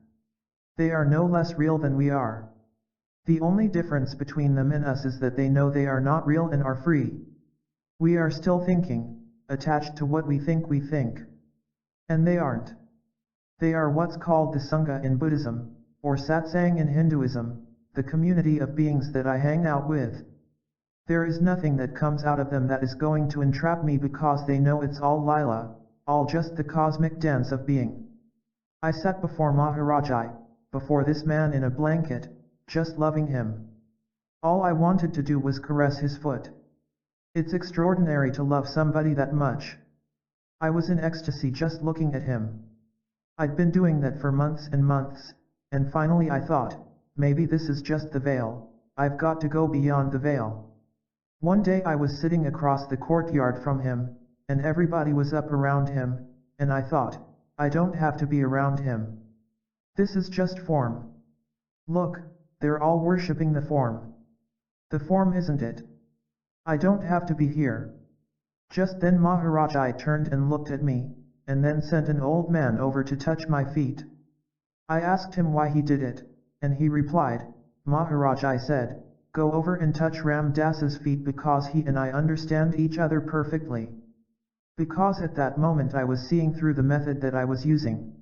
They are no less real than we are. The only difference between them and us is that they know they are not real and are free. We are still thinking, attached to what we think. And they aren't. They are what's called the Sangha in Buddhism, or Satsang in Hinduism, the community of beings that I hang out with. There is nothing that comes out of them that is going to entrap me because they know it's all Lila, all just the cosmic dance of being. I sat before Maharaj-ji, before this man in a blanket, just loving him. All I wanted to do was caress his foot. It's extraordinary to love somebody that much. I was in ecstasy just looking at him. I'd been doing that for months and months, and finally I thought, maybe this is just the veil, I've got to go beyond the veil. One day I was sitting across the courtyard from him, and everybody was up around him, and I thought, I don't have to be around him. This is just form. Look, they're all worshipping the form. The form isn't it. I don't have to be here. Just then Maharaj-ji turned and looked at me, and then sent an old man over to touch my feet. I asked him why he did it, and he replied, Maharaj-ji said, go over and touch Ram Dass's feet because he and I understand each other perfectly. Because at that moment I was seeing through the method that I was using.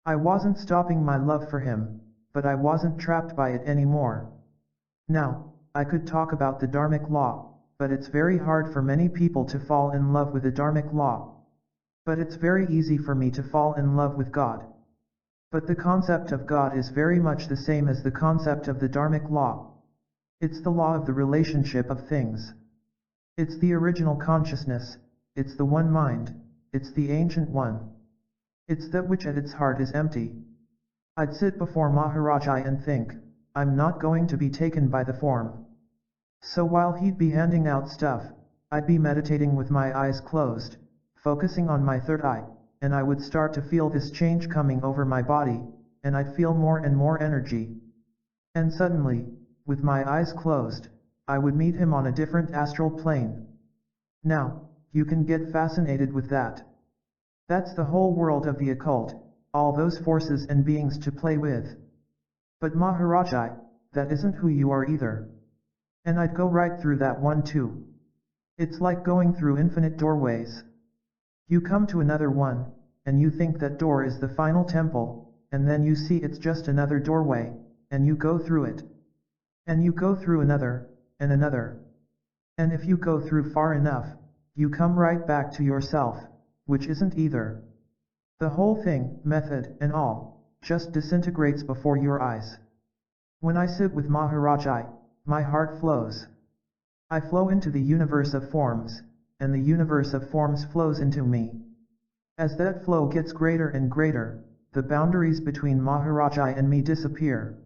I wasn't stopping my love for him, but I wasn't trapped by it anymore. Now, I could talk about the Dharmic law, but it's very hard for many people to fall in love with the Dharmic law. But it's very easy for me to fall in love with God. But the concept of God is very much the same as the concept of the Dharmic law. It's the law of the relationship of things. It's the original consciousness, it's the one mind, it's the ancient one. It's that which at its heart is empty. I'd sit before Maharaj-ji and think, I'm not going to be taken by the form. So while he'd be handing out stuff, I'd be meditating with my eyes closed, focusing on my third eye, and I would start to feel this change coming over my body, and I'd feel more and more energy. And suddenly, with my eyes closed, I would meet him on a different astral plane. Now, you can get fascinated with that. That's the whole world of the occult, all those forces and beings to play with. But Maharaj-ji, that isn't who you are either. And I'd go right through that one too. It's like going through infinite doorways. You come to another one, and you think that door is the final temple, and then you see it's just another doorway, and you go through it. And you go through another, and another. And if you go through far enough, you come right back to yourself, which isn't either. The whole thing, method and all, just disintegrates before your eyes. When I sit with Maharaj-ji, my heart flows. I flow into the universe of forms, and the universe of forms flows into me. As that flow gets greater and greater, the boundaries between Maharaj-ji and me disappear.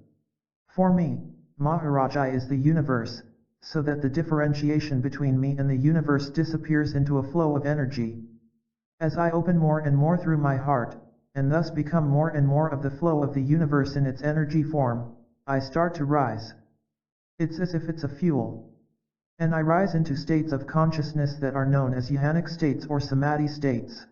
For me, Maharaj-ji is the universe, so that the differentiation between me and the universe disappears into a flow of energy. As I open more and more through my heart, and thus become more and more of the flow of the universe in its energy form, I start to rise. It's as if it's a fuel. And I rise into states of consciousness that are known as jhanic states or samadhi states.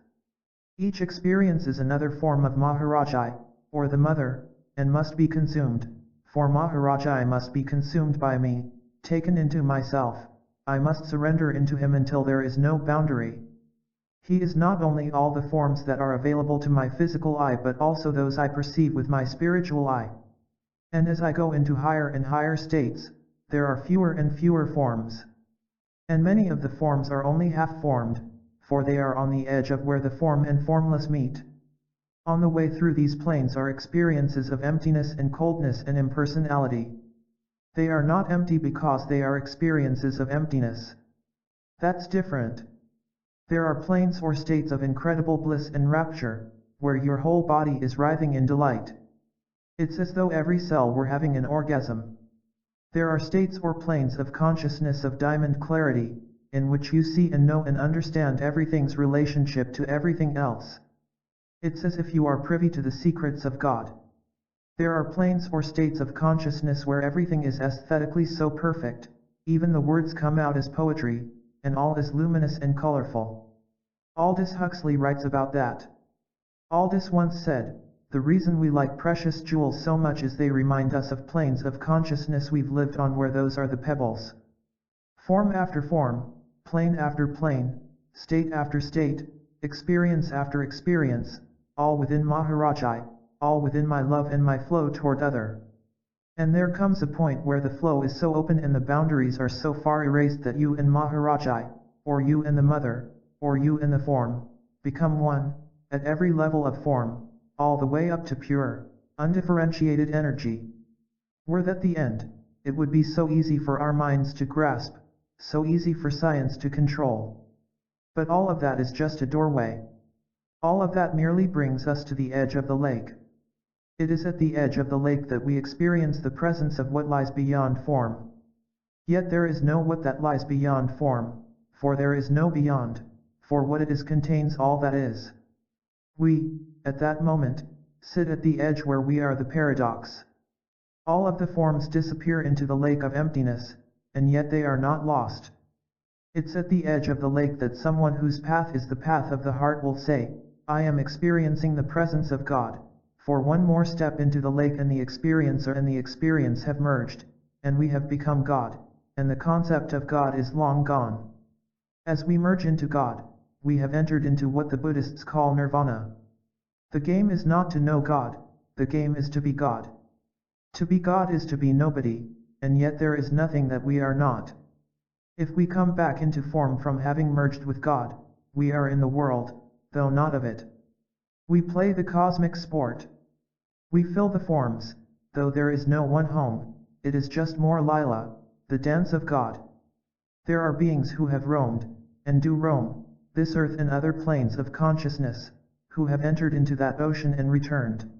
Each experience is another form of Maharaj-ji, or the mother, and must be consumed, for Maharaj-ji must be consumed by me, taken into myself. I must surrender into him until there is no boundary. He is not only all the forms that are available to my physical eye but also those I perceive with my spiritual eye. And as I go into higher and higher states, there are fewer and fewer forms. And many of the forms are only half-formed, for they are on the edge of where the form and formless meet. On the way through these planes are experiences of emptiness and coldness and impersonality. They are not empty because they are experiences of emptiness. That's different. There are planes or states of incredible bliss and rapture, where your whole body is writhing in delight. It's as though every cell were having an orgasm. There are states or planes of consciousness of diamond clarity, in which you see and know and understand everything's relationship to everything else. It's as if you are privy to the secrets of God. There are planes or states of consciousness where everything is aesthetically so perfect, even the words come out as poetry, and all is luminous and colorful. Aldous Huxley writes about that. Aldous once said, "The reason we like precious jewels so much is they remind us of planes of consciousness we've lived on where those are the pebbles." Form after form, plane after plane, state after state, experience after experience, all within Maharaj-ji, all within my love and my flow toward other. And there comes a point where the flow is so open and the boundaries are so far erased that you and Maharaj-ji, or you and the mother, or you and the form, become one, at every level of form, all the way up to pure, undifferentiated energy. Were that the end, it would be so easy for our minds to grasp, so easy for science to control. But all of that is just a doorway. All of that merely brings us to the edge of the lake. It is at the edge of the lake that we experience the presence of what lies beyond form. Yet there is no what that lies beyond form, for there is no beyond, for what it is contains all that is. We, at that moment, sit at the edge where we are the paradox. All of the forms disappear into the lake of emptiness, and yet they are not lost. It's at the edge of the lake that someone whose path is the path of the heart will say, "I am experiencing the presence of God," for one more step into the lake and the experiencer and the experience have merged, and we have become God, and the concept of God is long gone. As we merge into God, we have entered into what the Buddhists call nirvana. The game is not to know God, the game is to be God. To be God is to be nobody, and yet there is nothing that we are not. If we come back into form from having merged with God, we are in the world, though not of it. We play the cosmic sport. We fill the forms, though there is no one home, it is just more Lila, the dance of God. There are beings who have roamed, and do roam, this earth and other planes of consciousness, who have entered into that ocean and returned.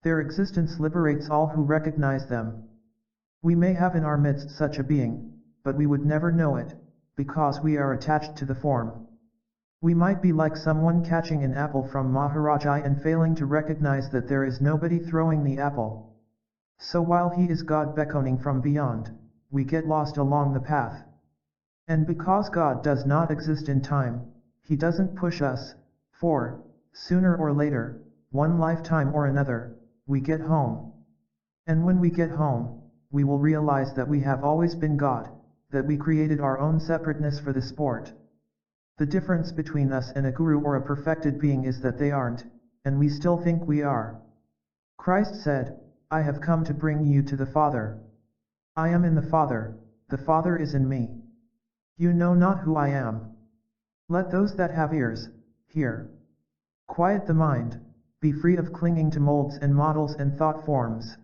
Their existence liberates all who recognize them. We may have in our midst such a being, but we would never know it, because we are attached to the form. We might be like someone catching an apple from Maharaj-ji and failing to recognize that there is nobody throwing the apple. So while he is God beckoning from beyond, we get lost along the path. And because God does not exist in time, he doesn't push us, for, sooner or later, one lifetime or another, we get home. And when we get home, we will realize that we have always been God, that we created our own separateness for the sport. The difference between us and a guru or a perfected being is that they aren't, and we still think we are. Christ said, "I have come to bring you to the Father. I am in the Father is in me. You know not who I am. Let those that have ears, hear. Quiet the mind, be free of clinging to molds and models and thought forms.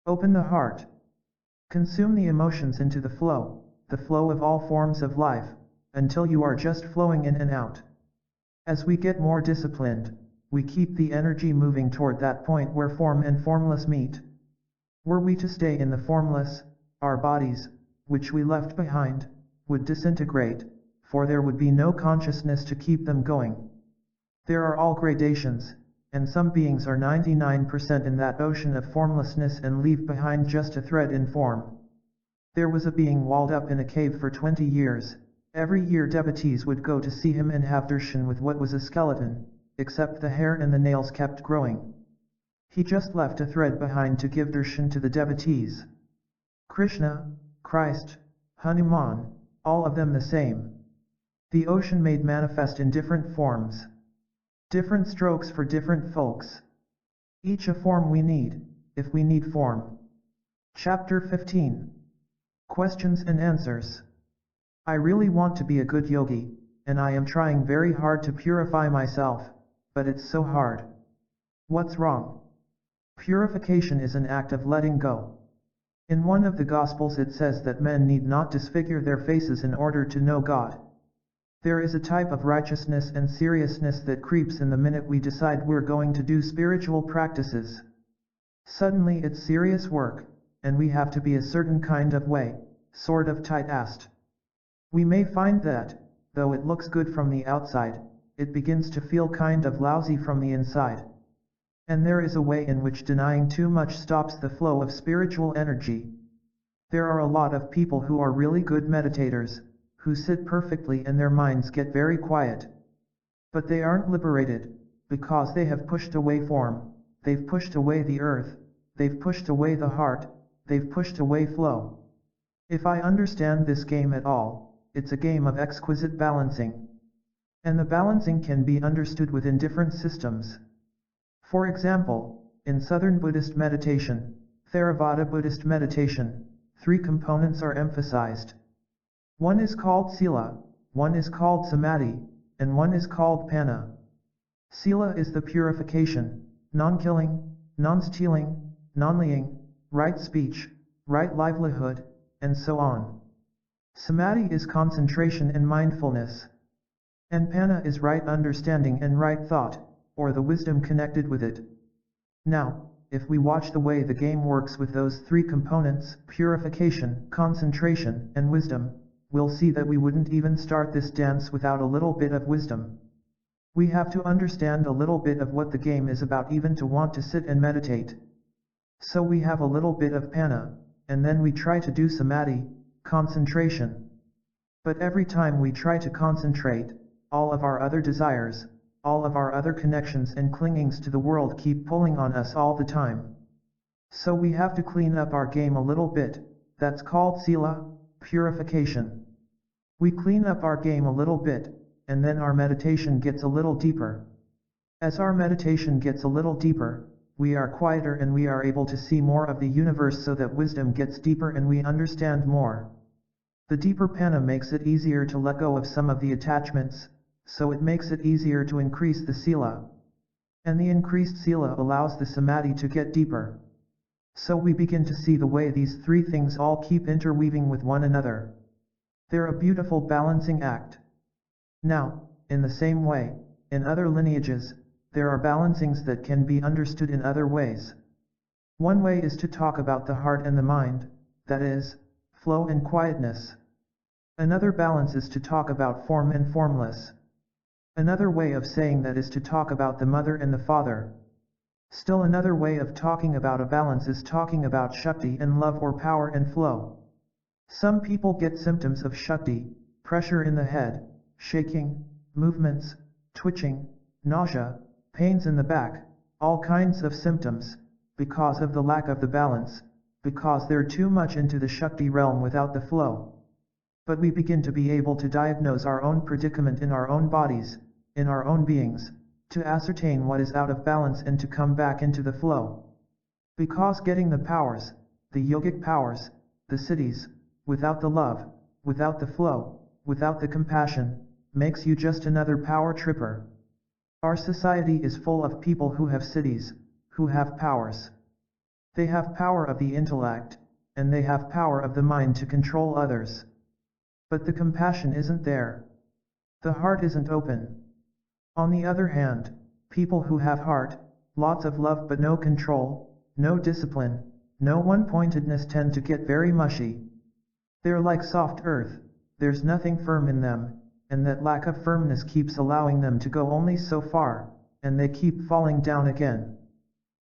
Open the heart. Consume the emotions into the flow of all forms of life, until you are just flowing in and out. As we get more disciplined, we keep the energy moving toward that point where form and formless meet. Were we to stay in the formless, our bodies, which we left behind, would disintegrate, for there would be no consciousness to keep them going. There are all gradations, and some beings are 99% in that ocean of formlessness and leave behind just a thread in form. There was a being walled up in a cave for 20 years. Every year devotees would go to see him and have darshan with what was a skeleton, except the hair and the nails kept growing. He just left a thread behind to give darshan to the devotees. Krishna, Christ, Hanuman, all of them the same. The ocean made manifest in different forms. Different strokes for different folks. Each a form we need, if we need form. Chapter 15. Questions and Answers. I really want to be a good yogi, and I am trying very hard to purify myself, but it's so hard. What's wrong? Purification is an act of letting go. In one of the Gospels it says that men need not disfigure their faces in order to know God. There is a type of righteousness and seriousness that creeps in the minute we decide we're going to do spiritual practices. Suddenly it's serious work, and we have to be a certain kind of way, sort of tight-assed. We may find that, though it looks good from the outside, it begins to feel kind of lousy from the inside. And there is a way in which denying too much stops the flow of spiritual energy. There are a lot of people who are really good meditators, who sit perfectly and their minds get very quiet. But they aren't liberated, because they have pushed away form, they've pushed away the earth, they've pushed away the heart, they've pushed away flow. If I understand this game at all, it's a game of exquisite balancing. And the balancing can be understood within different systems. For example, in Southern Buddhist meditation, Theravada Buddhist meditation, 3 components are emphasized. One is called sila, one is called samadhi, and one is called panna. Sila is the purification, non-killing, non-stealing, non-lying, right speech, right livelihood, and so on. Samadhi is concentration and mindfulness. And panna is right understanding and right thought, or the wisdom connected with it. Now, if we watch the way the game works with those 3 components, purification, concentration, and wisdom, we'll see that we wouldn't even start this dance without a little bit of wisdom. We have to understand a little bit of what the game is about even to want to sit and meditate. So we have a little bit of panna, and then we try to do samadhi, concentration. But every time we try to concentrate, all of our other desires, all of our other connections and clingings to the world keep pulling on us all the time. So we have to clean up our game a little bit, that's called sila, purification. We clean up our game a little bit, and then our meditation gets a little deeper. As our meditation gets a little deeper, we are quieter and we are able to see more of the universe so that wisdom gets deeper and we understand more. The deeper panna makes it easier to let go of some of the attachments, so it makes it easier to increase the sila. And the increased sila allows the samadhi to get deeper. So we begin to see the way these 3 things all keep interweaving with one another. They're a beautiful balancing act. Now, in the same way, in other lineages, there are balancings that can be understood in other ways. One way is to talk about the heart and the mind, that is, flow and quietness. Another balance is to talk about form and formless. Another way of saying that is to talk about the mother and the father. Still another way of talking about a balance is talking about Shakti and love or power and flow. Some people get symptoms of Shakti, pressure in the head, shaking, movements, twitching, nausea, pains in the back, all kinds of symptoms, because of the lack of the balance, because they're too much into the Shakti realm without the flow. But we begin to be able to diagnose our own predicament in our own bodies, in our own beings, to ascertain what is out of balance and to come back into the flow. Because getting the powers, the yogic powers, the siddhis, without the love, without the flow, without the compassion, makes you just another power tripper. Our society is full of people who have siddhis, who have powers. They have power of the intellect, and they have power of the mind to control others. But the compassion isn't there. The heart isn't open. On the other hand, people who have heart, lots of love but no control, no discipline, no one-pointedness tend to get very mushy. They're like soft earth, there's nothing firm in them, and that lack of firmness keeps allowing them to go only so far, and they keep falling down again.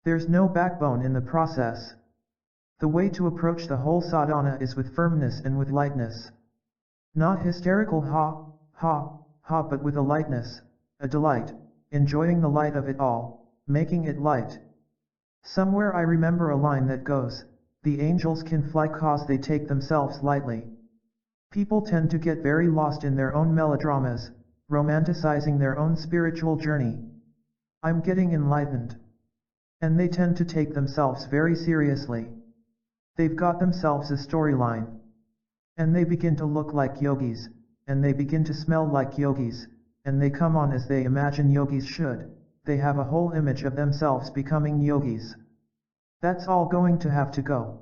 There's no backbone in the process. The way to approach the whole sadhana is with firmness and with lightness. Not hysterical ha, ha, ha, but with a lightness, a delight, enjoying the light of it all, making it light. Somewhere I remember a line that goes, "The angels can fly 'cause they take themselves lightly." People tend to get very lost in their own melodramas, romanticizing their own spiritual journey. I'm getting enlightened. And they tend to take themselves very seriously. They've got themselves a storyline. And they begin to look like yogis, and they begin to smell like yogis, and they come on as they imagine yogis should. They have a whole image of themselves becoming yogis. That's all going to have to go.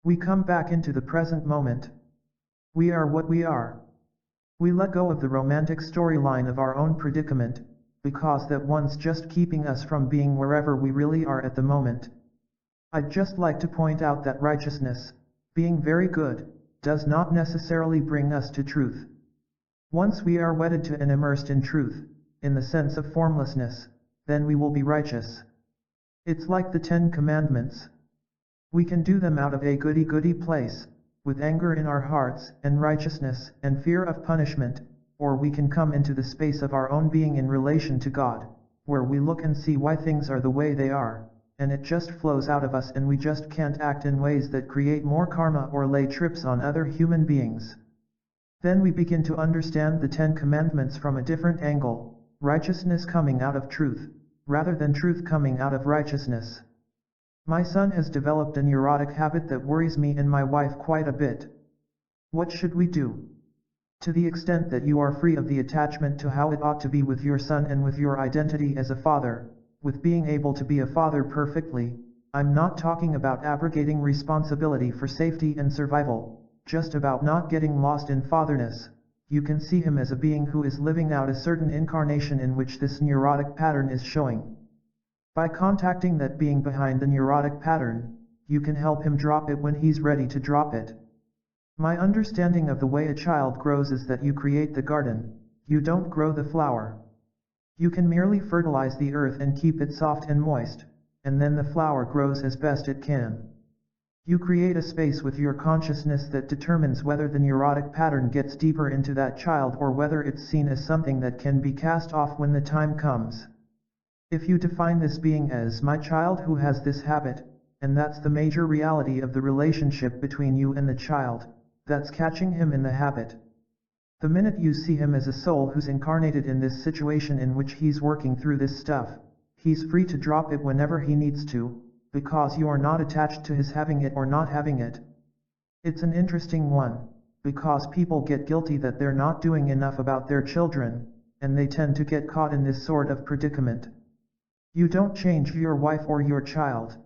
We come back into the present moment. We are what we are. We let go of the romantic storyline of our own predicament, because that one's just keeping us from being wherever we really are at the moment. I'd just like to point out that righteousness, being very good, does not necessarily bring us to truth. Once we are wedded to and immersed in truth, in the sense of formlessness, then we will be righteous. It's like the 10 Commandments. We can do them out of a goody-goody place, with anger in our hearts, and righteousness, and fear of punishment, or we can come into the space of our own being in relation to God, where we look and see why things are the way they are, and it just flows out of us and we just can't act in ways that create more karma or lay trips on other human beings. Then we begin to understand the 10 Commandments from a different angle, righteousness coming out of truth, rather than truth coming out of righteousness. My son has developed a neurotic habit that worries me and my wife quite a bit. What should we do? To the extent that you are free of the attachment to how it ought to be with your son and with your identity as a father, with being able to be a father perfectly, I'm not talking about abrogating responsibility for safety and survival, just about not getting lost in fatherness. You can see him as a being who is living out a certain incarnation in which this neurotic pattern is showing. By contacting that being behind the neurotic pattern, you can help him drop it when he's ready to drop it. My understanding of the way a child grows is that you create the garden, you don't grow the flower. You can merely fertilize the earth and keep it soft and moist, and then the flower grows as best it can. You create a space with your consciousness that determines whether the neurotic pattern gets deeper into that child or whether it's seen as something that can be cast off when the time comes. If you define this being as my child who has this habit, and that's the major reality of the relationship between you and the child, that's catching him in the habit. The minute you see him as a soul who's incarnated in this situation in which he's working through this stuff, he's free to drop it whenever he needs to, because you are not attached to his having it or not having it. It's an interesting one, because people get guilty that they're not doing enough about their children, and they tend to get caught in this sort of predicament. You don't change your wife or your child.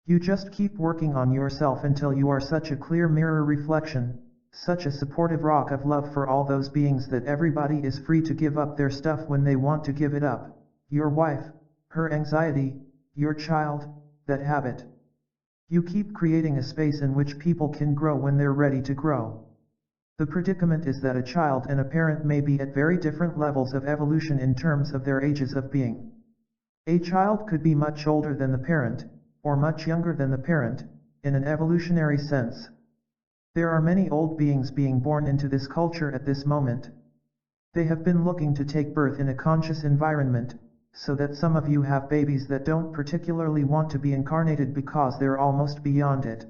You just keep working on yourself until you are such a clear mirror reflection, such a supportive rock of love for all those beings that everybody is free to give up their stuff when they want to give it up. Your wife, her anxiety, your child, that habit. You keep creating a space in which people can grow when they're ready to grow. The predicament is that a child and a parent may be at very different levels of evolution in terms of their ages of being. A child could be much older than the parent, or much younger than the parent, in an evolutionary sense. There are many old beings being born into this culture at this moment. They have been looking to take birth in a conscious environment, so that some of you have babies that don't particularly want to be incarnated because they're almost beyond it.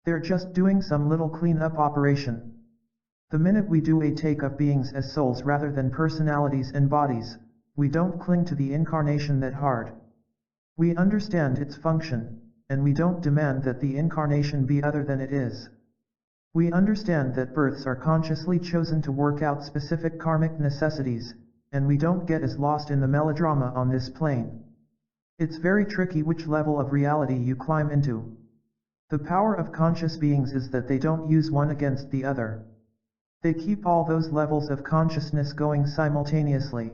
They're just doing some little clean-up operation. The minute we do a take of beings as souls rather than personalities and bodies, we don't cling to the incarnation that hard. We understand its function, and we don't demand that the incarnation be other than it is. We understand that births are consciously chosen to work out specific karmic necessities, and we don't get as lost in the melodrama on this plane. It's very tricky which level of reality you climb into. The power of conscious beings is that they don't use one against the other. They keep all those levels of consciousness going simultaneously.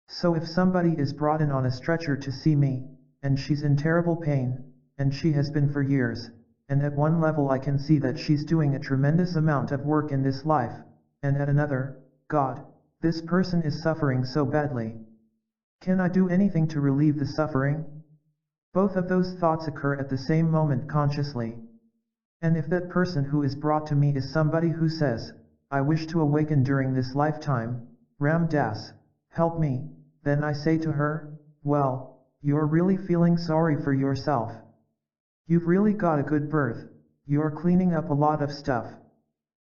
So if somebody is brought in on a stretcher to see me, and she's in terrible pain, and she has been for years, and at one level I can see that she's doing a tremendous amount of work in this life, and at another, God, this person is suffering so badly. Can I do anything to relieve the suffering? Both of those thoughts occur at the same moment consciously. And if that person who is brought to me is somebody who says, I wish to awaken during this lifetime, Ram Dass, help me, then I say to her, well, you're really feeling sorry for yourself. You've really got a good birth, you're cleaning up a lot of stuff.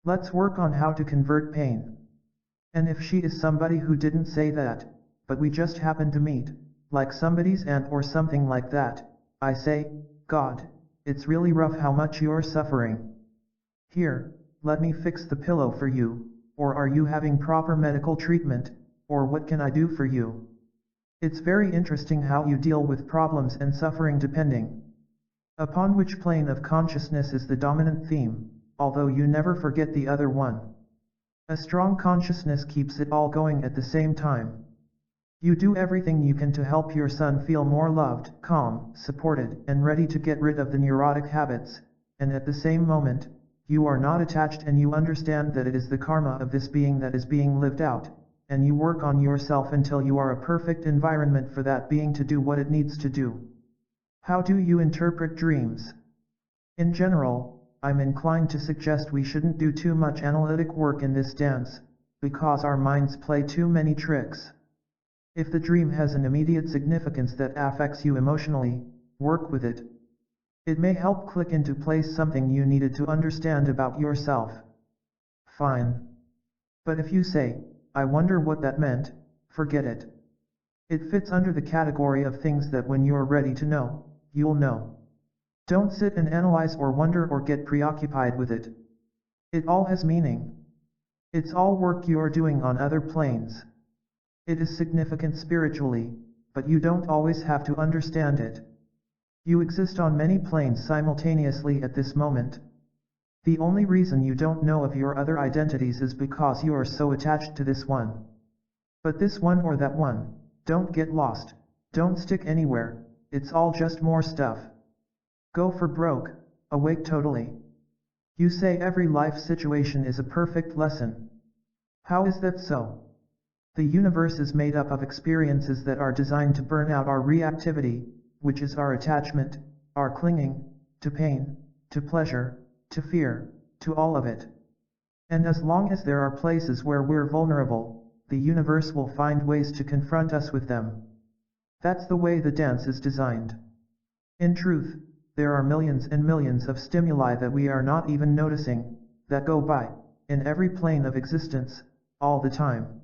Let's work on how to convert pain. And if she is somebody who didn't say that, but we just happen to meet, like somebody's aunt or something like that, I say, God, it's really rough how much you're suffering. Here, let me fix the pillow for you, or are you having proper medical treatment, or what can I do for you? It's very interesting how you deal with problems and suffering depending upon which plane of consciousness is the dominant theme, although you never forget the other one. A strong consciousness keeps it all going at the same time. You do everything you can to help your son feel more loved, calm, supported, and ready to get rid of the neurotic habits, and at the same moment, you are not attached and you understand that it is the karma of this being that is being lived out, and you work on yourself until you are a perfect environment for that being to do what it needs to do. How do you interpret dreams? In general, I'm inclined to suggest we shouldn't do too much analytic work in this dance, because our minds play too many tricks. If the dream has an immediate significance that affects you emotionally, work with it. It may help click into place something you needed to understand about yourself. Fine. But if you say, I wonder what that meant, forget it. It fits under the category of things that when you're ready to know, you'll know. Don't sit and analyze or wonder or get preoccupied with it. It all has meaning. It's all work you're doing on other planes. It is significant spiritually, but you don't always have to understand it. You exist on many planes simultaneously at this moment. The only reason you don't know of your other identities is because you are so attached to this one. But this one or that one, don't get lost, don't stick anywhere, it's all just more stuff. Go for broke, awake totally. You say every life situation is a perfect lesson. How is that so? The universe is made up of experiences that are designed to burn out our reactivity, which is our attachment, our clinging, to pain, to pleasure, to fear, to all of it. And as long as there are places where we're vulnerable, the universe will find ways to confront us with them. That's the way the dance is designed. In truth, there are millions and millions of stimuli that we are not even noticing, that go by, in every plane of existence, all the time.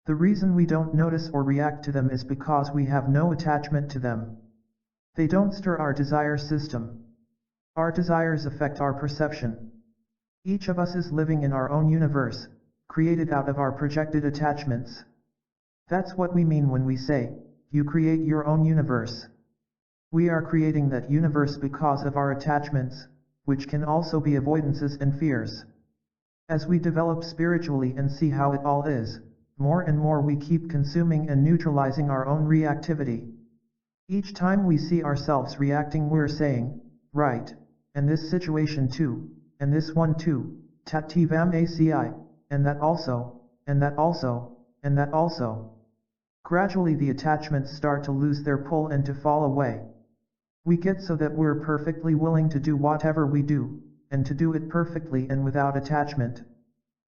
The reason we don't notice or react to them is because we have no attachment to them. They don't stir our desire system. Our desires affect our perception. Each of us is living in our own universe, created out of our projected attachments. That's what we mean when we say, you create your own universe. We are creating that universe because of our attachments, which can also be avoidances and fears. As we develop spiritually and see how it all is, more and more we keep consuming and neutralizing our own reactivity. Each time we see ourselves reacting, we're saying, right, and this situation too, and this one too, tattivam aci, and that also, and that also, and that also. Gradually the attachments start to lose their pull and to fall away. We get so that we're perfectly willing to do whatever we do, and to do it perfectly and without attachment.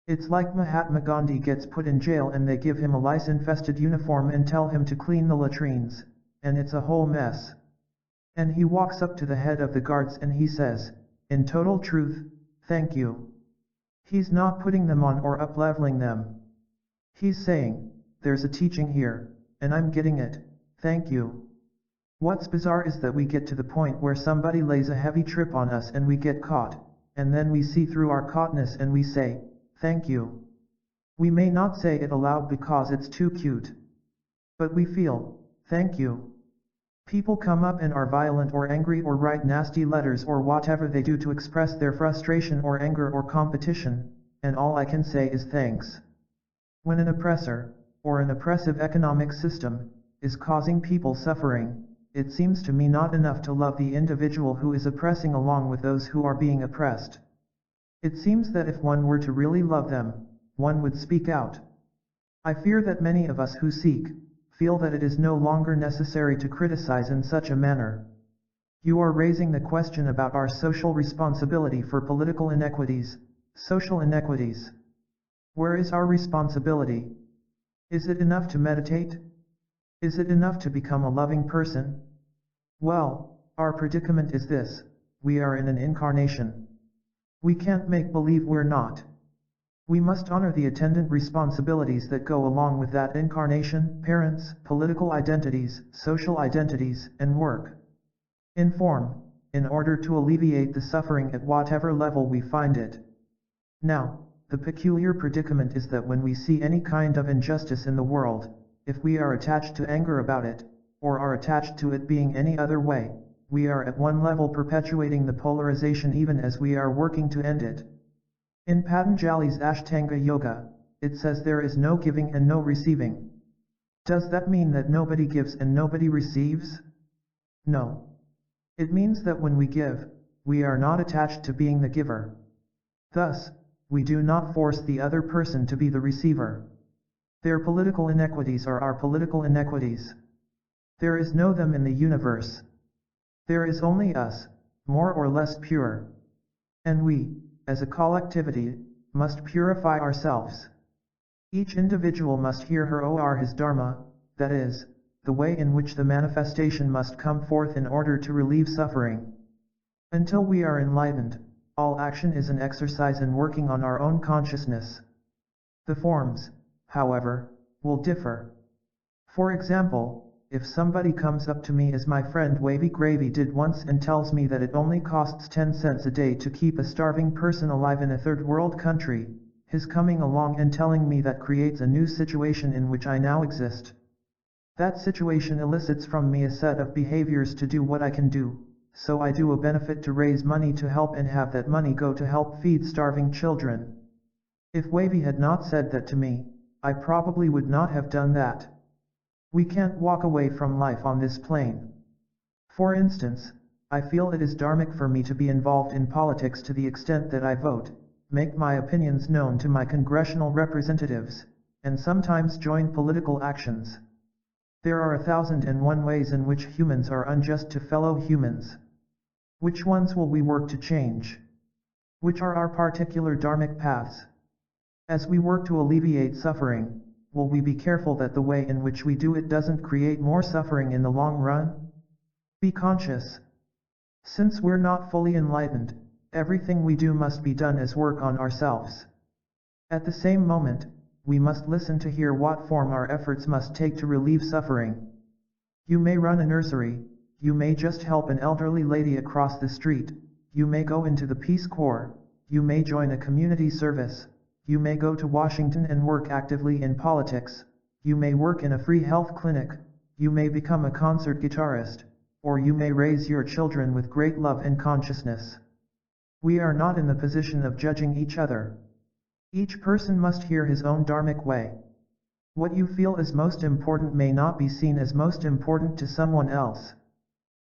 It's like Mahatma Gandhi gets put in jail and they give him a lice-infested uniform and tell him to clean the latrines, and it's a whole mess. And he walks up to the head of the guards and he says, in total truth, thank you. He's not putting them on or up-leveling them. He's saying, there's a teaching here, and I'm getting it, thank you. What's bizarre is that we get to the point where somebody lays a heavy trip on us and we get caught, and then we see through our caughtness and we say, thank you. We may not say it aloud because it's too cute. But we feel, thank you. People come up and are violent or angry or write nasty letters or whatever they do to express their frustration or anger or competition, and all I can say is thanks. When an oppressor, or an oppressive economic system, is causing people suffering, it seems to me not enough to love the individual who is oppressing along with those who are being oppressed. It seems that if one were to really love them, one would speak out. I fear that many of us who seek, feel that it is no longer necessary to criticize in such a manner. You are raising the question about our social responsibility for political inequities, social inequities. Where is our responsibility? Is it enough to meditate? Is it enough to become a loving person? Well, our predicament is this: we are in an incarnation. We can't make believe we're not. We must honor the attendant responsibilities that go along with that incarnation: parents, political identities, social identities, and work. Inform, in order to alleviate the suffering at whatever level we find it. Now, the peculiar predicament is that when we see any kind of injustice in the world, if we are attached to anger about it, or are attached to it being any other way, we are at one level perpetuating the polarization even as we are working to end it. In Patanjali's Ashtanga Yoga, it says there is no giving and no receiving. Does that mean that nobody gives and nobody receives? No. It means that when we give, we are not attached to being the giver. Thus, we do not force the other person to be the receiver. Their political inequities are our political inequities. There is no them in the universe. There is only us, more or less pure. And we, as a collectivity, must purify ourselves. Each individual must hear her or his dharma, that is, the way in which the manifestation must come forth in order to relieve suffering. Until we are enlightened, all action is an exercise in working on our own consciousness. The forms, however, will differ. For example, if somebody comes up to me as my friend Wavy Gravy did once and tells me that it only costs 10 cents a day to keep a starving person alive in a third world country, his coming along and telling me that creates a new situation in which I now exist. That situation elicits from me a set of behaviors to do what I can do, so I do a benefit to raise money to help and have that money go to help feed starving children. If Wavy had not said that to me, I probably would not have done that. We can't walk away from life on this plane. For instance, I feel it is dharmic for me to be involved in politics to the extent that I vote, make my opinions known to my congressional representatives, and sometimes join political actions. There are 1,001 ways in which humans are unjust to fellow humans. Which ones will we work to change? Which are our particular dharmic paths? As we work to alleviate suffering, will we be careful that the way in which we do it doesn't create more suffering in the long run? Be conscious. Since we're not fully enlightened, everything we do must be done as work on ourselves. At the same moment, we must listen to hear what form our efforts must take to relieve suffering. You may run a nursery, you may just help an elderly lady across the street, you may go into the Peace Corps, you may join a community service, you may go to Washington and work actively in politics, you may work in a free health clinic, you may become a concert guitarist, or you may raise your children with great love and consciousness. We are not in the position of judging each other. Each person must hear his own dharmic way. What you feel is most important may not be seen as most important to someone else.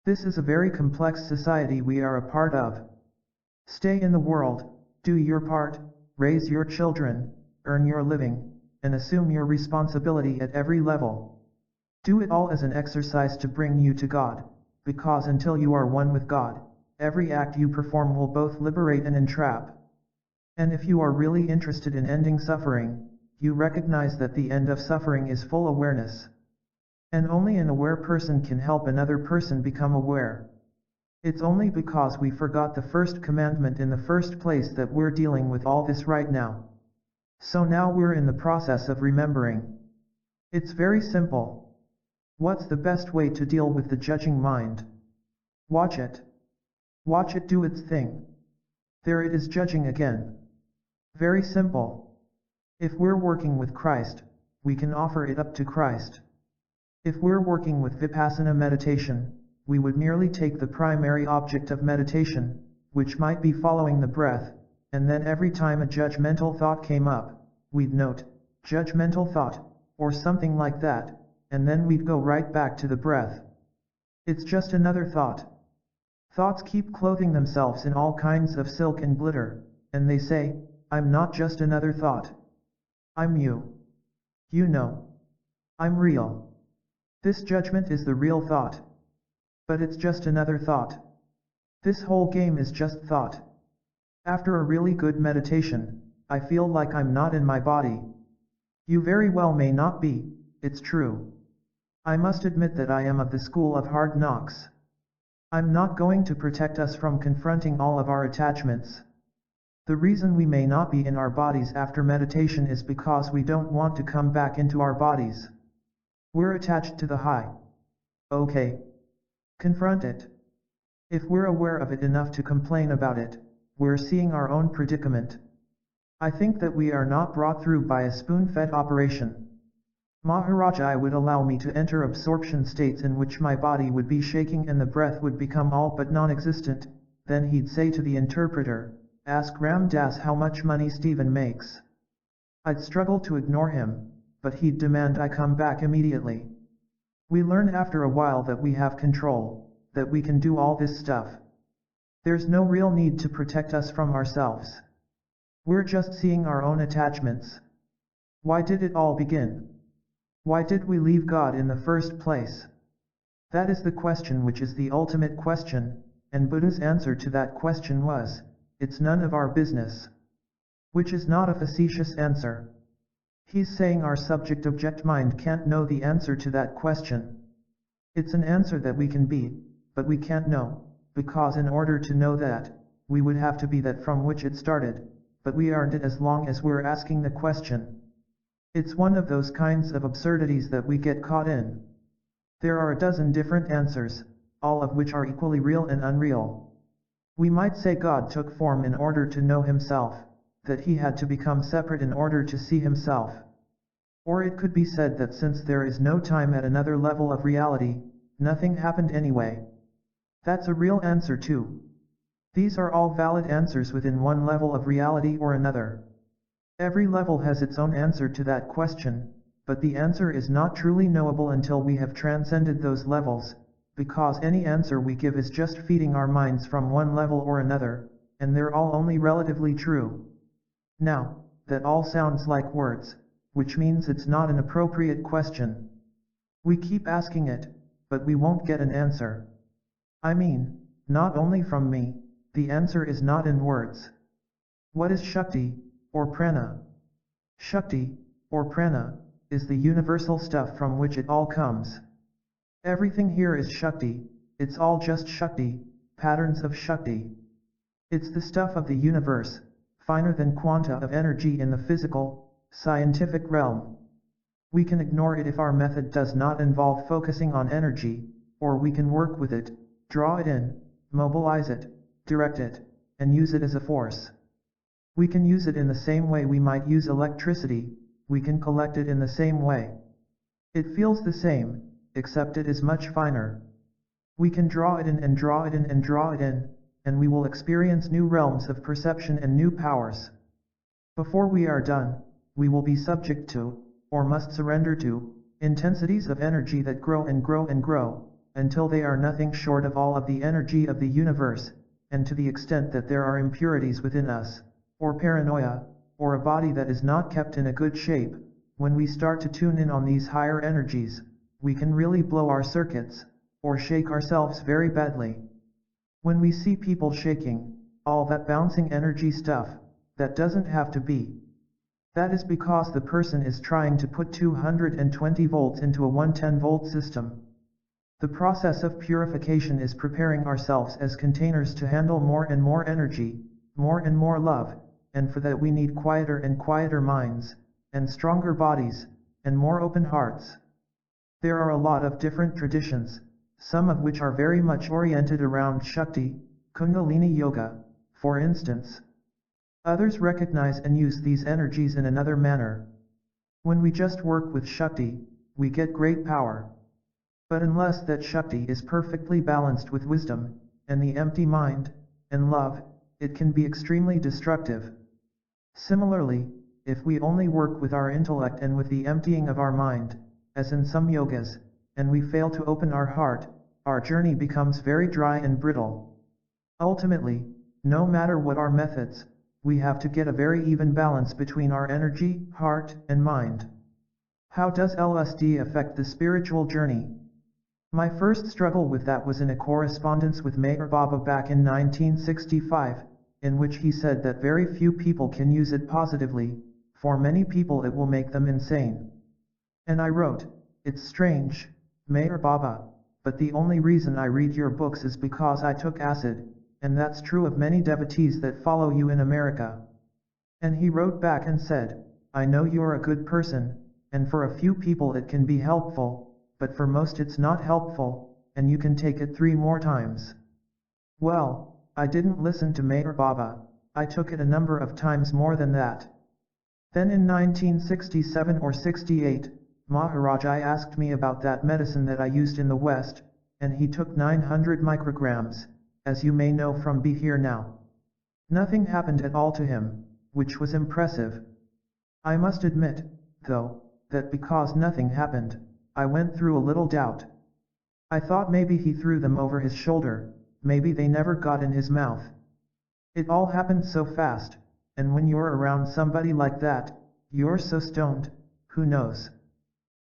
This is a very complex society we are a part of. Stay in the world, do your part, raise your children, earn your living, and assume your responsibility at every level. Do it all as an exercise to bring you to God, because until you are one with God, every act you perform will both liberate and entrap. And if you are really interested in ending suffering, you recognize that the end of suffering is full awareness. And only an aware person can help another person become aware. It's only because we forgot the first commandment in the first place that we're dealing with all this right now. So now we're in the process of remembering. It's very simple. What's the best way to deal with the judging mind? Watch it. Watch it do its thing. There it is judging again. Very simple. If we're working with Christ, we can offer it up to Christ. If we're working with Vipassana meditation, we would merely take the primary object of meditation, which might be following the breath, and then every time a judgmental thought came up, we'd note, judgmental thought, or something like that, and then we'd go right back to the breath. It's just another thought. Thoughts keep clothing themselves in all kinds of silk and glitter, and they say, I'm not just another thought. I'm you. You know. I'm real. This judgment is the real thought. But it's just another thought. This whole game is just thought. After a really good meditation, I feel like I'm not in my body. You very well may not be, it's true. I must admit that I am of the school of hard knocks. I'm not going to protect us from confronting all of our attachments. The reason we may not be in our bodies after meditation is because we don't want to come back into our bodies. We're attached to the high. Okay. Confront it. If we're aware of it enough to complain about it, we're seeing our own predicament. I think that we are not brought through by a spoon-fed operation. Maharaj-ji would allow me to enter absorption states in which my body would be shaking and the breath would become all but non-existent. Then he'd say to the interpreter, ask Ram Das how much money Stephen makes. I'd struggle to ignore him, but he'd demand I come back immediately. We learn after a while that we have control, that we can do all this stuff. There's no real need to protect us from ourselves. We're just seeing our own attachments. Why did it all begin? Why did we leave God in the first place? That is the question, which is the ultimate question, and Buddha's answer to that question was, it's none of our business. Which is not a facetious answer. He's saying our subject-object mind can't know the answer to that question. It's an answer that we can be, but we can't know, because in order to know that, we would have to be that from which it started, but we aren't it as long as we're asking the question. It's one of those kinds of absurdities that we get caught in. There are a dozen different answers, all of which are equally real and unreal. We might say God took form in order to know himself, that he had to become separate in order to see himself. Or it could be said that since there is no time at another level of reality, nothing happened anyway. That's a real answer too. These are all valid answers within one level of reality or another. Every level has its own answer to that question, but the answer is not truly knowable until we have transcended those levels, because any answer we give is just feeding our minds from one level or another, and they're all only relatively true. Now, that all sounds like words, which means it's not an appropriate question. We keep asking it, but we won't get an answer. I mean, not only from me, the answer is not in words. What is Shakti, or prana? Shakti, or prana, is the universal stuff from which it all comes. Everything here is Shakti, it's all just Shakti, patterns of Shakti. It's the stuff of the universe, finer than quanta of energy in the physical, scientific realm. We can ignore it if our method does not involve focusing on energy, or we can work with it, draw it in, mobilize it, direct it, and use it as a force. We can use it in the same way we might use electricity, we can collect it in the same way. It feels the same, except it is much finer. We can draw it in and draw it in and draw it in, and we will experience new realms of perception and new powers. Before we are done, we will be subject to, or must surrender to, intensities of energy that grow and grow and grow, until they are nothing short of all of the energy of the universe, and to the extent that there are impurities within us, or paranoia, or a body that is not kept in a good shape, when we start to tune in on these higher energies, we can really blow our circuits, or shake ourselves very badly. When we see people shaking, all that bouncing energy stuff, that doesn't have to be. That is because the person is trying to put 220 volts into a 110-volt system. The process of purification is preparing ourselves as containers to handle more and more energy, more and more love, and for that we need quieter and quieter minds, and stronger bodies, and more open hearts. There are a lot of different traditions, some of which are very much oriented around Shakti, Kundalini Yoga, for instance. Others recognize and use these energies in another manner. When we just work with Shakti, we get great power. But unless that Shakti is perfectly balanced with wisdom, and the empty mind, and love, it can be extremely destructive. Similarly, if we only work with our intellect and with the emptying of our mind, as in some yogas, and we fail to open our heart, our journey becomes very dry and brittle. Ultimately, no matter what our methods, we have to get a very even balance between our energy, heart, and mind. How does LSD affect the spiritual journey? My first struggle with that was in a correspondence with Meher Baba back in 1965, in which he said that very few people can use it positively, for many people it will make them insane. And I wrote, "It's strange, Meher Baba, but the only reason I read your books is because I took acid, and that's true of many devotees that follow you in America." And he wrote back and said, "I know you're a good person, and for a few people it can be helpful, but for most it's not helpful, and you can take it 3 more times." Well, I didn't listen to Meher Baba, I took it a number of times more than that. Then in 1967 or 68, Maharaj-ji asked me about that medicine that I used in the West, and he took 900 micrograms, as you may know from Be Here Now. Nothing happened at all to him, which was impressive. I must admit, though, that because nothing happened, I went through a little doubt. I thought maybe he threw them over his shoulder, maybe they never got in his mouth. It all happened so fast, and when you're around somebody like that, you're so stoned, who knows?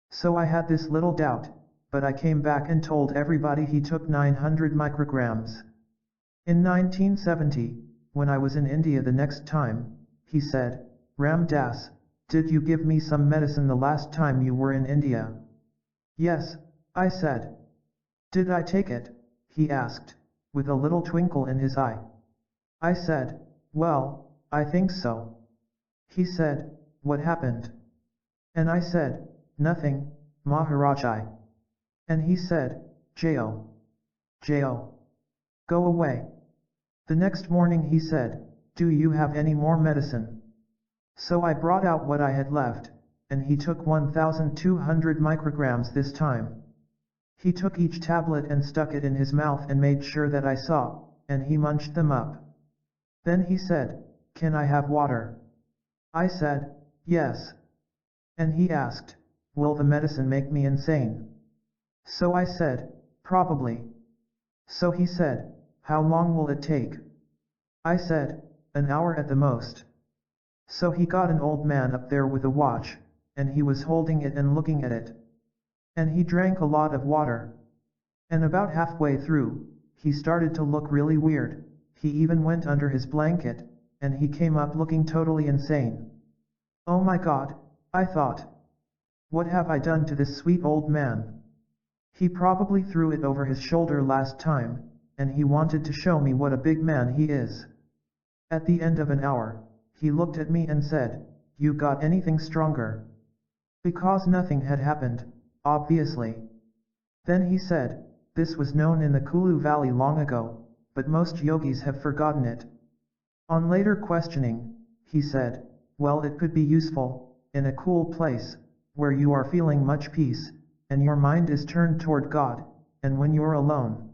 So I had this little doubt, but I came back and told everybody he took 900 micrograms. In 1970, when I was in India the next time, he said, Ram Das, did you give me some medicine the last time you were in India? Yes, I said. Did I take it? He asked, with a little twinkle in his eye. I said, well, I think so. He said, what happened? And I said, nothing, Maharaj-ji. And he said, J.O. J.O. Go away. The next morning he said, do you have any more medicine? So I brought out what I had left, and he took 1,200 micrograms this time. He took each tablet and stuck it in his mouth and made sure that I saw, and he munched them up. Then he said, can I have water? I said, yes. And he asked, will the medicine make me insane? So I said, probably. So he said, how long will it take? I said, an hour at the most. So he got an old man up there with a watch, and he was holding it and looking at it. And he drank a lot of water. And about halfway through, he started to look really weird. He even went under his blanket, and he came up looking totally insane. Oh my God, I thought. What have I done to this sweet old man? He probably threw it over his shoulder last time, and he wanted to show me what a big man he is. At the end of an hour, he looked at me and said, you got anything stronger? Because nothing had happened, obviously. Then he said, this was known in the Kulu Valley long ago, but most yogis have forgotten it. On later questioning, he said, well, it could be useful, in a cool place, where you are feeling much peace, and your mind is turned toward God, and when you're alone.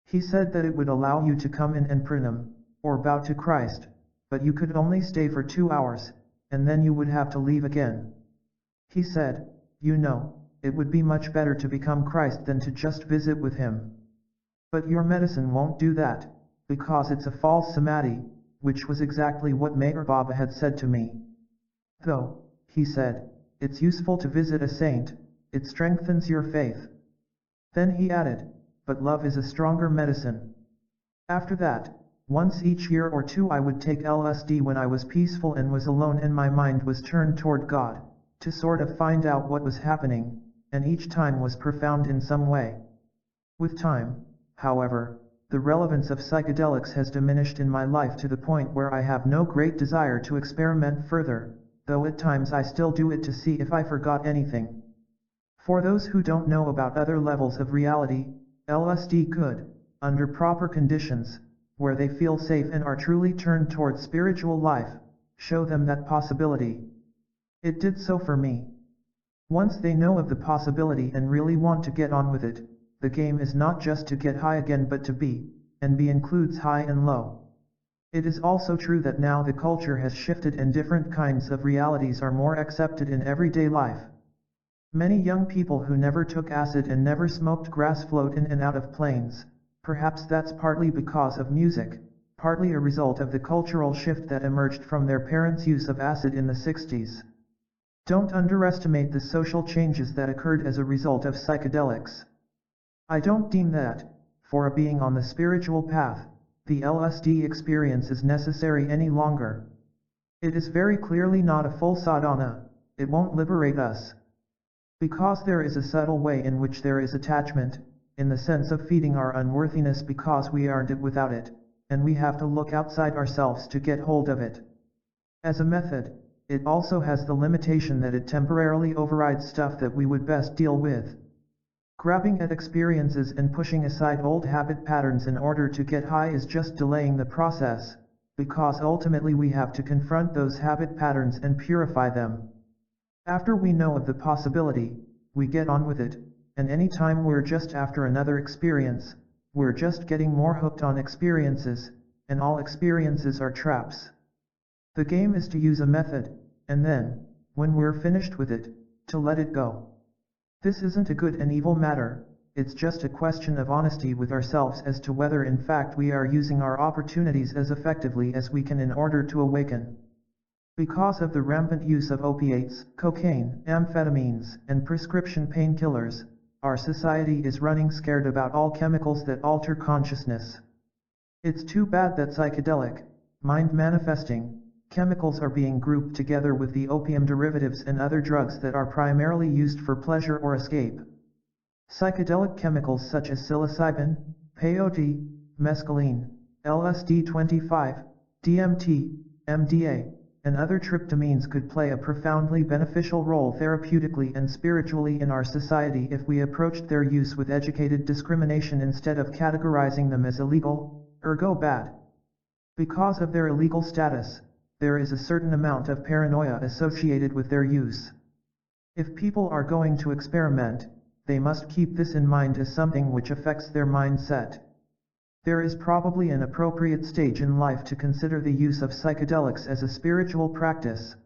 He said that it would allow you to come in and pranam, or bow to Christ, but you could only stay for 2 hours, and then you would have to leave again. He said, you know, it would be much better to become Christ than to just visit with him. But your medicine won't do that, because it's a false samadhi, which was exactly what Meher Baba had said to me. Though, he said, it's useful to visit a saint, it strengthens your faith. Then he added, but love is a stronger medicine. After that, once each year or two I would take LSD when I was peaceful and was alone and my mind was turned toward God, to sort of find out what was happening, and each time was profound in some way. With time, however, the relevance of psychedelics has diminished in my life to the point where I have no great desire to experiment further, though at times I still do it to see if I forgot anything. For those who don't know about other levels of reality, LSD could, under proper conditions, where they feel safe and are truly turned toward spiritual life, show them that possibility. It did so for me. Once they know of the possibility and really want to get on with it, the game is not just to get high again but to be, and be includes high and low. It is also true that now the culture has shifted and different kinds of realities are more accepted in everyday life. Many young people who never took acid and never smoked grass float in and out of planes. Perhaps that's partly because of music, partly a result of the cultural shift that emerged from their parents' use of acid in the 60s. Don't underestimate the social changes that occurred as a result of psychedelics. I don't deem that, for a being on the spiritual path, the LSD experience is necessary any longer. It is very clearly not a full sadhana, it won't liberate us. Because there is a subtle way in which there is attachment, in the sense of feeding our unworthiness because we aren't it without it, and we have to look outside ourselves to get hold of it. As a method, it also has the limitation that it temporarily overrides stuff that we would best deal with. Grabbing at experiences and pushing aside old habit patterns in order to get high is just delaying the process, because ultimately we have to confront those habit patterns and purify them. After we know of the possibility, we get on with it, and any time we're just after another experience, we're just getting more hooked on experiences, and all experiences are traps. The game is to use a method, and then, when we're finished with it, to let it go. This isn't a good and evil matter, it's just a question of honesty with ourselves as to whether in fact we are using our opportunities as effectively as we can in order to awaken. Because of the rampant use of opiates, cocaine, amphetamines, and prescription painkillers, our society is running scared about all chemicals that alter consciousness. It's too bad that psychedelic, mind-manifesting, chemicals are being grouped together with the opium derivatives and other drugs that are primarily used for pleasure or escape. Psychedelic chemicals such as psilocybin, peyote, mescaline, LSD-25, DMT, MDA, and other tryptamines could play a profoundly beneficial role therapeutically and spiritually in our society if we approached their use with educated discrimination instead of categorizing them as illegal, ergo bad. Because of their illegal status, there is a certain amount of paranoia associated with their use. If people are going to experiment, they must keep this in mind as something which affects their mindset. There is probably an appropriate stage in life to consider the use of psychedelics as a spiritual practice.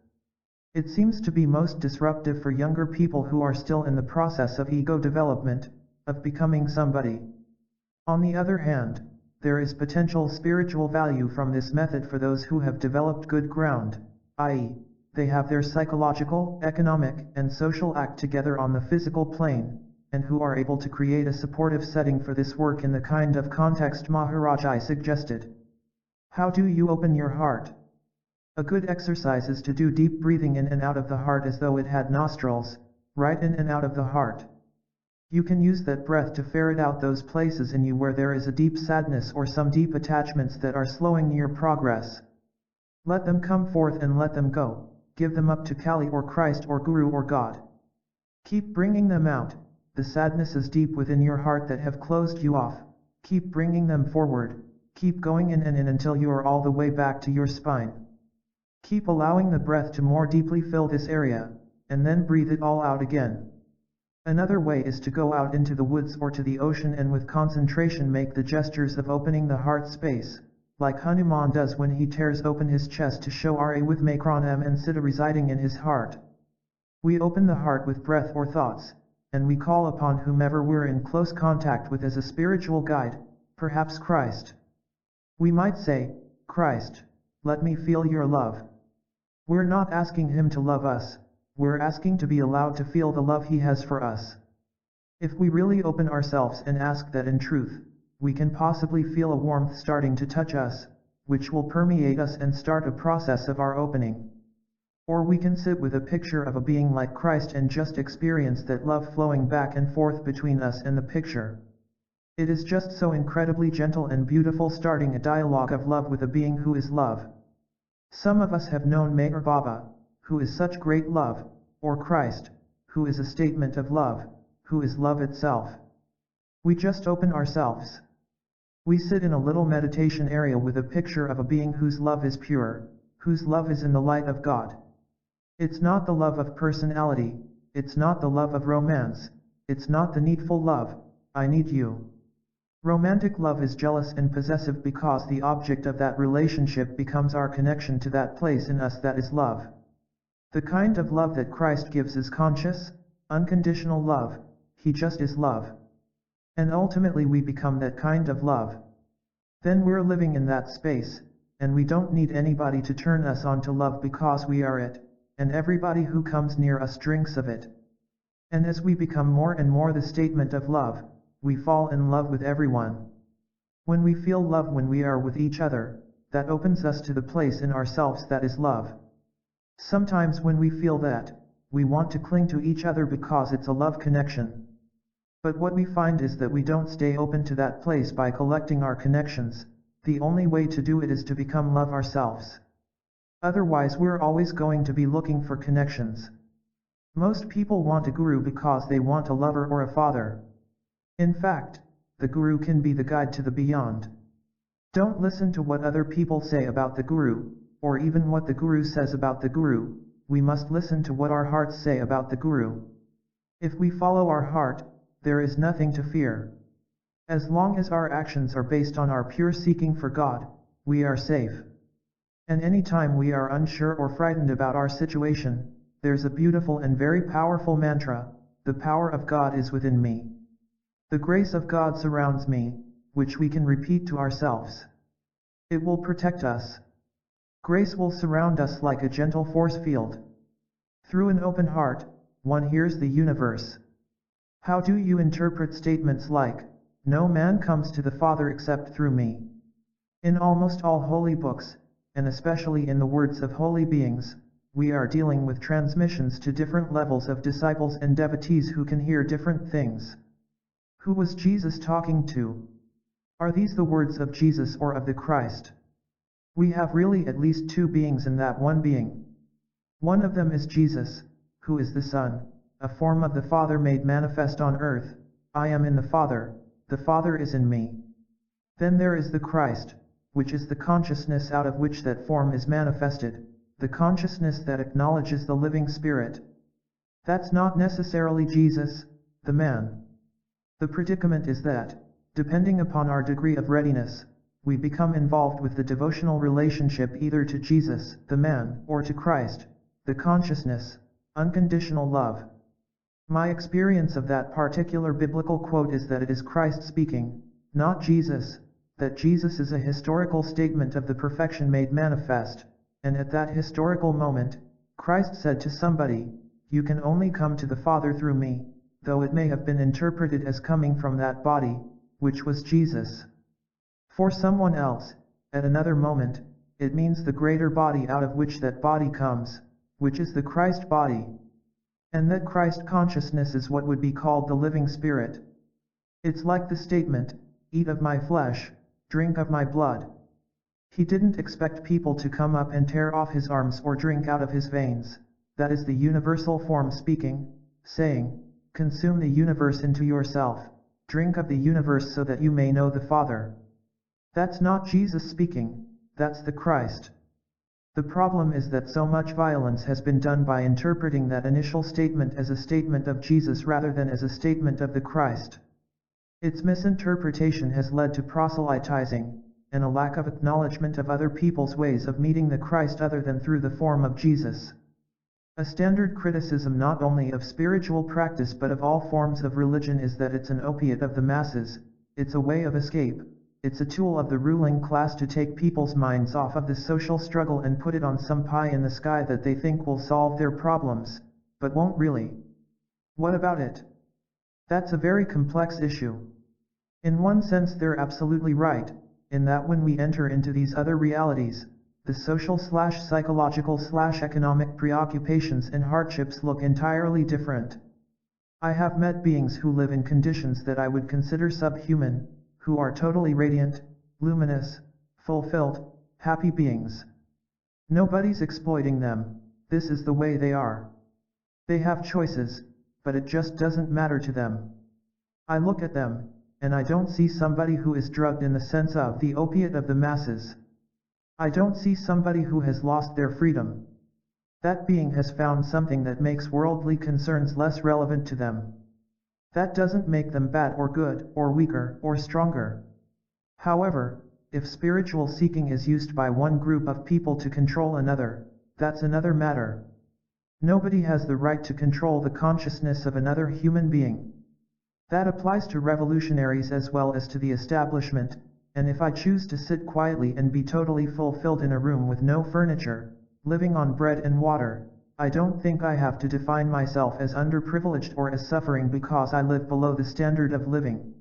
It seems to be most disruptive for younger people who are still in the process of ego development, of becoming somebody. On the other hand, there is potential spiritual value from this method for those who have developed good ground, i.e., they have their psychological, economic, and social act together on the physical plane, and who are able to create a supportive setting for this work in the kind of context Maharaj-ji suggested. How do you open your heart? A good exercise is to do deep breathing in and out of the heart as though it had nostrils, right in and out of the heart. You can use that breath to ferret out those places in you where there is a deep sadness or some deep attachments that are slowing your progress. Let them come forth and let them go, give them up to Kali or Christ or Guru or God. Keep bringing them out, the sadnesses deep within your heart that have closed you off, keep bringing them forward, keep going in and in until you are all the way back to your spine. Keep allowing the breath to more deeply fill this area, and then breathe it all out again. Another way is to go out into the woods or to the ocean and with concentration make the gestures of opening the heart space, like Hanuman does when he tears open his chest to show Ra with Makranam and Siddha residing in his heart. We open the heart with breath or thoughts, and we call upon whomever we're in close contact with as a spiritual guide, perhaps Christ. We might say, Christ, let me feel your love. We're not asking him to love us, we're asking to be allowed to feel the love he has for us. If we really open ourselves and ask that in truth, we can possibly feel a warmth starting to touch us, which will permeate us and start a process of our opening. Or we can sit with a picture of a being like Christ and just experience that love flowing back and forth between us and the picture. It is just so incredibly gentle and beautiful starting a dialogue of love with a being who is love. Some of us have known Meher Baba, who is such great love, or Christ, who is a statement of love, who is love itself. We just open ourselves. We sit in a little meditation area with a picture of a being whose love is pure, whose love is in the light of God. It's not the love of personality, it's not the love of romance, it's not the needful love, I need you. Romantic love is jealous and possessive because the object of that relationship becomes our connection to that place in us that is love. The kind of love that Christ gives is conscious, unconditional love, he just is love. And ultimately we become that kind of love. Then we're living in that space, and we don't need anybody to turn us on to love because we are it, and everybody who comes near us drinks of it. And as we become more and more the statement of love, we fall in love with everyone. When we feel love when we are with each other, that opens us to the place in ourselves that is love. Sometimes when we feel that, we want to cling to each other because it's a love connection. But what we find is that we don't stay open to that place by collecting our connections, the only way to do it is to become love ourselves. Otherwise we're always going to be looking for connections. Most people want a guru because they want a lover or a father. In fact, the guru can be the guide to the beyond. Don't listen to what other people say about the guru, or even what the guru says about the guru, we must listen to what our hearts say about the guru. If we follow our heart, there is nothing to fear. As long as our actions are based on our pure seeking for God, we are safe. And any time we are unsure or frightened about our situation, there's a beautiful and very powerful mantra, the power of God is within me. The grace of God surrounds me, which we can repeat to ourselves. It will protect us. Grace will surround us like a gentle force field. Through an open heart, one hears the universe. How do you interpret statements like, "No man comes to the Father except through me"? In almost all holy books, and especially in the words of holy beings, we are dealing with transmissions to different levels of disciples and devotees who can hear different things. Who was Jesus talking to? Are these the words of Jesus or of the Christ? We have really at least two beings in that one being. One of them is Jesus, who is the Son, a form of the Father made manifest on earth. I am in the Father is in me. Then there is the Christ, which is the consciousness out of which that form is manifested, the consciousness that acknowledges the living Spirit. That's not necessarily Jesus, the man. The predicament is that, depending upon our degree of readiness, we become involved with the devotional relationship either to Jesus, the man, or to Christ, the consciousness, unconditional love. My experience of that particular biblical quote is that it is Christ speaking, not Jesus, that Jesus is a historical statement of the perfection made manifest, and at that historical moment, Christ said to somebody, "You can only come to the Father through me," though it may have been interpreted as coming from that body, which was Jesus. For someone else, at another moment, it means the greater body out of which that body comes, which is the Christ body. And that Christ consciousness is what would be called the living Spirit. It's like the statement, "Eat of my flesh, drink of my blood." He didn't expect people to come up and tear off his arms or drink out of his veins. That is the universal form speaking, saying, "Consume the universe into yourself, drink of the universe so that you may know the Father." That's not Jesus speaking, that's the Christ. The problem is that so much violence has been done by interpreting that initial statement as a statement of Jesus rather than as a statement of the Christ. Its misinterpretation has led to proselytizing, and a lack of acknowledgement of other people's ways of meeting the Christ other than through the form of Jesus. A standard criticism not only of spiritual practice but of all forms of religion is that it's an opiate of the masses, it's a way of escape, it's a tool of the ruling class to take people's minds off of the social struggle and put it on some pie in the sky that they think will solve their problems, but won't really. What about it? That's a very complex issue. In one sense they're absolutely right, in that when we enter into these other realities, the social/psychological/economic preoccupations and hardships look entirely different. I have met beings who live in conditions that I would consider subhuman, who are totally radiant, luminous, fulfilled, happy beings. Nobody's exploiting them, this is the way they are. They have choices, but it just doesn't matter to them. I look at them, and I don't see somebody who is drugged in the sense of the opiate of the masses. I don't see somebody who has lost their freedom. That being has found something that makes worldly concerns less relevant to them. That doesn't make them bad or good, or weaker, or stronger. However, if spiritual seeking is used by one group of people to control another, that's another matter. Nobody has the right to control the consciousness of another human being. That applies to revolutionaries as well as to the establishment, and if I choose to sit quietly and be totally fulfilled in a room with no furniture, living on bread and water, I don't think I have to define myself as underprivileged or as suffering because I live below the standard of living.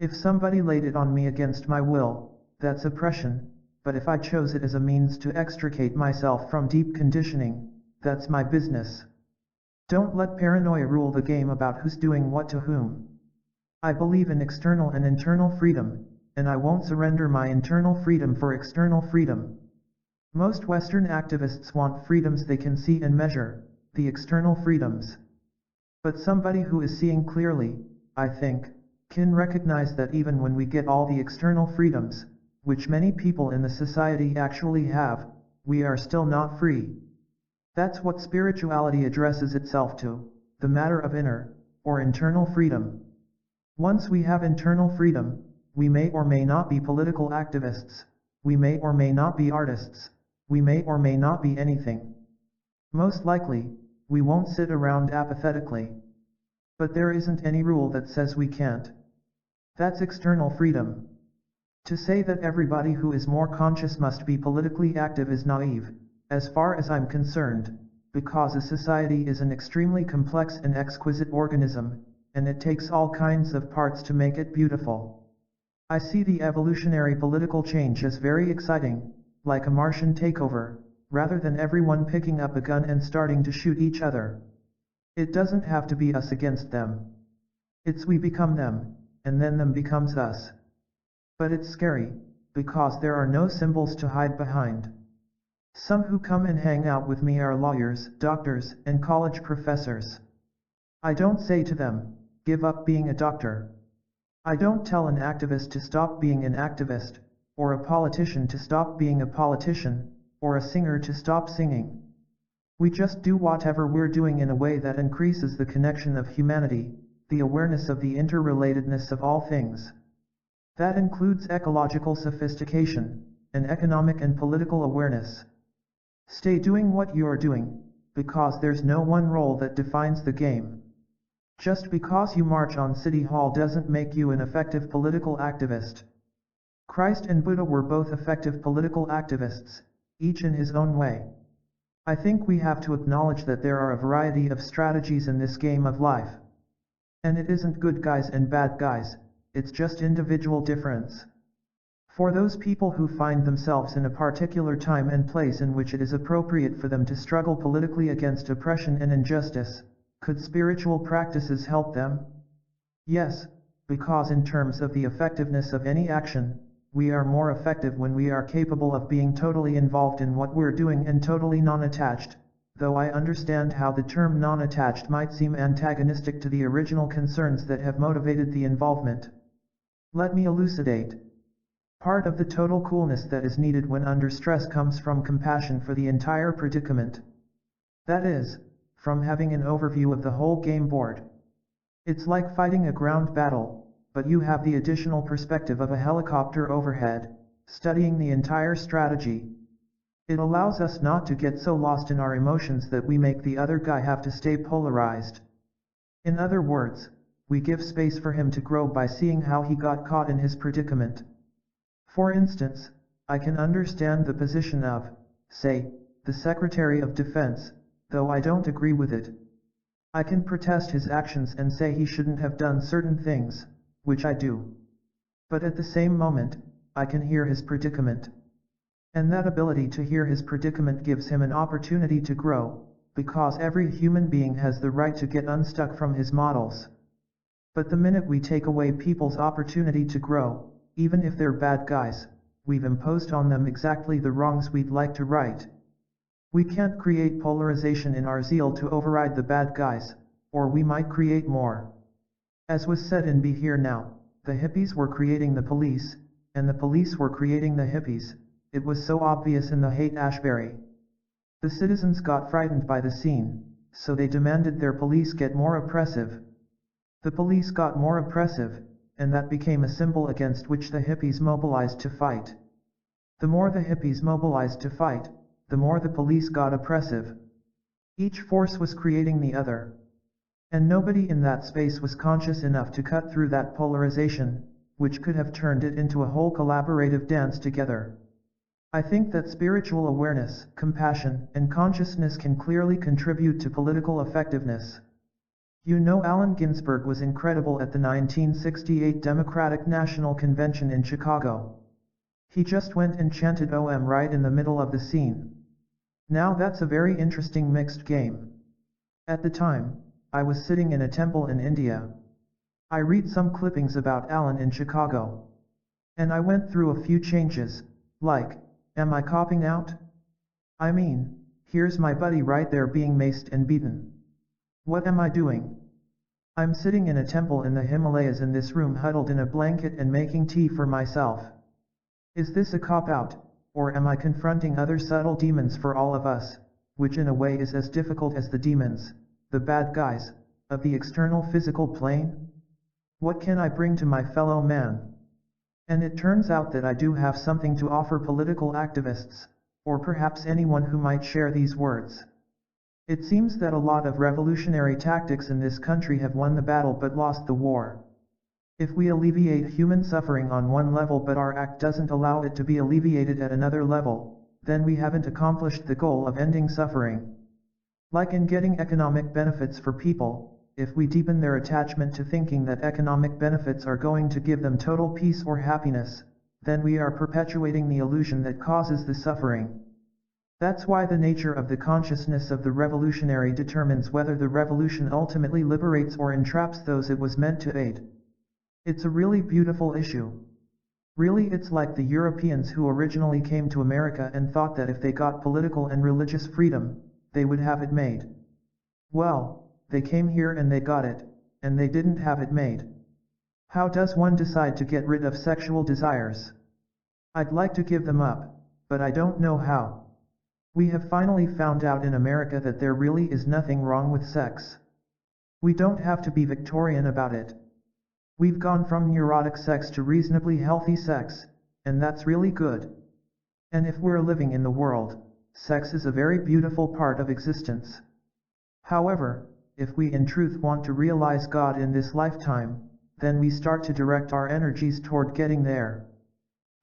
If somebody laid it on me against my will, that's oppression, but if I chose it as a means to extricate myself from deep conditioning, that's my business. Don't let paranoia rule the game about who's doing what to whom. I believe in external and internal freedom, and I won't surrender my internal freedom for external freedom. Most Western activists want freedoms they can see and measure, the external freedoms. But somebody who is seeing clearly, I think, can recognize that even when we get all the external freedoms, which many people in the society actually have, we are still not free. That's what spirituality addresses itself to, the matter of inner, or internal freedom. Once we have internal freedom, we may or may not be political activists, we may or may not be artists, we may or may not be anything. Most likely, we won't sit around apathetically. But there isn't any rule that says we can't. That's external freedom. To say that everybody who is more conscious must be politically active is naive, as far as I'm concerned, because a society is an extremely complex and exquisite organism, and it takes all kinds of parts to make it beautiful. I see the evolutionary political change as very exciting, like a Martian takeover, rather than everyone picking up a gun and starting to shoot each other. It doesn't have to be us against them. It's we become them, and then them becomes us. But it's scary, because there are no symbols to hide behind. Some who come and hang out with me are lawyers, doctors, and college professors. I don't say to them, give up being a doctor. I don't tell an activist to stop being an activist, or a politician to stop being a politician, or a singer to stop singing. We just do whatever we're doing in a way that increases the connection of humanity, the awareness of the interrelatedness of all things. That includes ecological sophistication, and economic and political awareness. Stay doing what you're doing, because there's no one role that defines the game. Just because you march on City Hall doesn't make you an effective political activist. Christ and Buddha were both effective political activists, each in his own way. I think we have to acknowledge that there are a variety of strategies in this game of life. And it isn't good guys and bad guys, it's just individual difference. For those people who find themselves in a particular time and place in which it is appropriate for them to struggle politically against oppression and injustice, could spiritual practices help them? Yes, because in terms of the effectiveness of any action, we are more effective when we are capable of being totally involved in what we're doing and totally non-attached, though I understand how the term non-attached might seem antagonistic to the original concerns that have motivated the involvement. Let me elucidate. Part of the total coolness that is needed when under stress comes from compassion for the entire predicament. That is, from having an overview of the whole game board. It's like fighting a ground battle, but you have the additional perspective of a helicopter overhead, studying the entire strategy. It allows us not to get so lost in our emotions that we make the other guy have to stay polarized. In other words, we give space for him to grow by seeing how he got caught in his predicament. For instance, I can understand the position of, say, the Secretary of Defense, though I don't agree with it. I can protest his actions and say he shouldn't have done certain things, which I do. But at the same moment, I can hear his predicament. And that ability to hear his predicament gives him an opportunity to grow, because every human being has the right to get unstuck from his models. But the minute we take away people's opportunity to grow, even if they're bad guys, we've imposed on them exactly the wrongs we'd like to right. We can't create polarization in our zeal to override the bad guys, or we might create more. As was said in Be Here Now, the hippies were creating the police, and the police were creating the hippies. It was so obvious in the Haight-Ashbury. The citizens got frightened by the scene, so they demanded their police get more oppressive. The police got more oppressive, and that became a symbol against which the hippies mobilized to fight. The more the hippies mobilized to fight, the more the police got oppressive. Each force was creating the other. And nobody in that space was conscious enough to cut through that polarization, which could have turned it into a whole collaborative dance together. I think that spiritual awareness, compassion, and consciousness can clearly contribute to political effectiveness. You know, Allen Ginsberg was incredible at the 1968 Democratic National Convention in Chicago. He just went and chanted OM right in the middle of the scene. Now that's a very interesting mixed game. At the time, I was sitting in a temple in India. I read some clippings about Allen in Chicago. And I went through a few changes, like, am I copping out? I mean, here's my buddy right there being maced and beaten. What am I doing? I'm sitting in a temple in the Himalayas in this room huddled in a blanket and making tea for myself. Is this a cop-out, or am I confronting other subtle demons for all of us, which in a way is as difficult as the demons, the bad guys, of the external physical plane? What can I bring to my fellow man? And it turns out that I do have something to offer political activists, or perhaps anyone who might share these words. It seems that a lot of revolutionary tactics in this country have won the battle but lost the war. If we alleviate human suffering on one level but our act doesn't allow it to be alleviated at another level, then we haven't accomplished the goal of ending suffering. Like in getting economic benefits for people, if we deepen their attachment to thinking that economic benefits are going to give them total peace or happiness, then we are perpetuating the illusion that causes the suffering. That's why the nature of the consciousness of the revolutionary determines whether the revolution ultimately liberates or entraps those it was meant to aid. It's a really beautiful issue. Really, it's like the Europeans who originally came to America and thought that if they got political and religious freedom, they would have it made. Well, they came here and they got it, and they didn't have it made. How does one decide to get rid of sexual desires? I'd like to give them up, but I don't know how. We have finally found out in America that there really is nothing wrong with sex. We don't have to be Victorian about it. We've gone from neurotic sex to reasonably healthy sex, and that's really good. And if we're living in the world, sex is a very beautiful part of existence. However, if we in truth want to realize God in this lifetime, then we start to direct our energies toward getting there.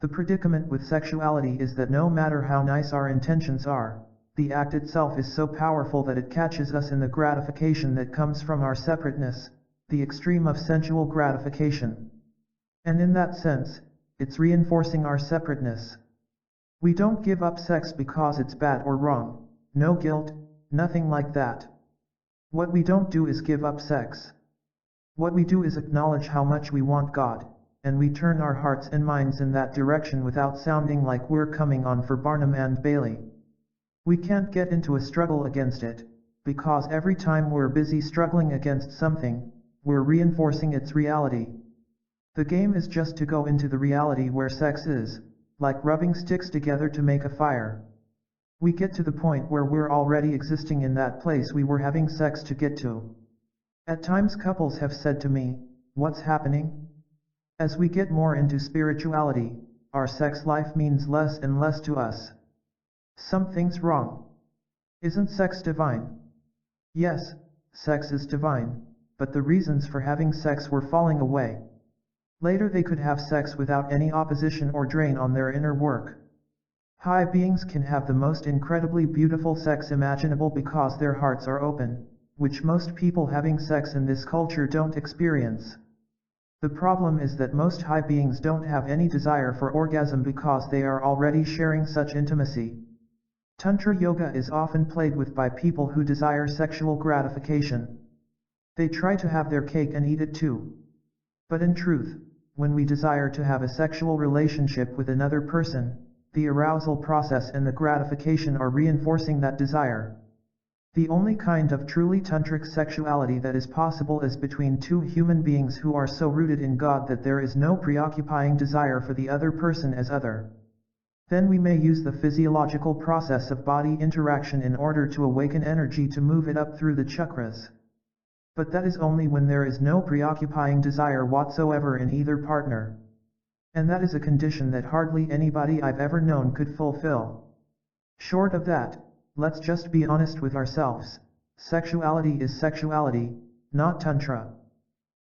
The predicament with sexuality is that no matter how nice our intentions are, the act itself is so powerful that it catches us in the gratification that comes from our separateness, the extreme of sensual gratification. And in that sense, it's reinforcing our separateness. We don't give up sex because it's bad or wrong, no guilt, nothing like that. What we don't do is give up sex. What we do is acknowledge how much we want God, and we turn our hearts and minds in that direction without sounding like we're coming on for Barnum and Bailey. We can't get into a struggle against it, because every time we're busy struggling against something, we're reinforcing its reality. The game is just to go into the reality where sex is, like rubbing sticks together to make a fire. We get to the point where we're already existing in that place we were having sex to get to. At times couples have said to me, "What's happening?" As we get more into spirituality, our sex life means less and less to us. Something's wrong. Isn't sex divine? Yes, sex is divine, but the reasons for having sex were falling away. Later they could have sex without any opposition or drain on their inner work. High beings can have the most incredibly beautiful sex imaginable because their hearts are open, which most people having sex in this culture don't experience. The problem is that most high beings don't have any desire for orgasm because they are already sharing such intimacy. Tantra yoga is often played with by people who desire sexual gratification. They try to have their cake and eat it too. But in truth, when we desire to have a sexual relationship with another person, the arousal process and the gratification are reinforcing that desire. The only kind of truly tantric sexuality that is possible is between two human beings who are so rooted in God that there is no preoccupying desire for the other person as other. Then we may use the physiological process of body interaction in order to awaken energy to move it up through the chakras. But that is only when there is no preoccupying desire whatsoever in either partner. And that is a condition that hardly anybody I've ever known could fulfill. Short of that, let's just be honest with ourselves. Sexuality is sexuality, not Tantra.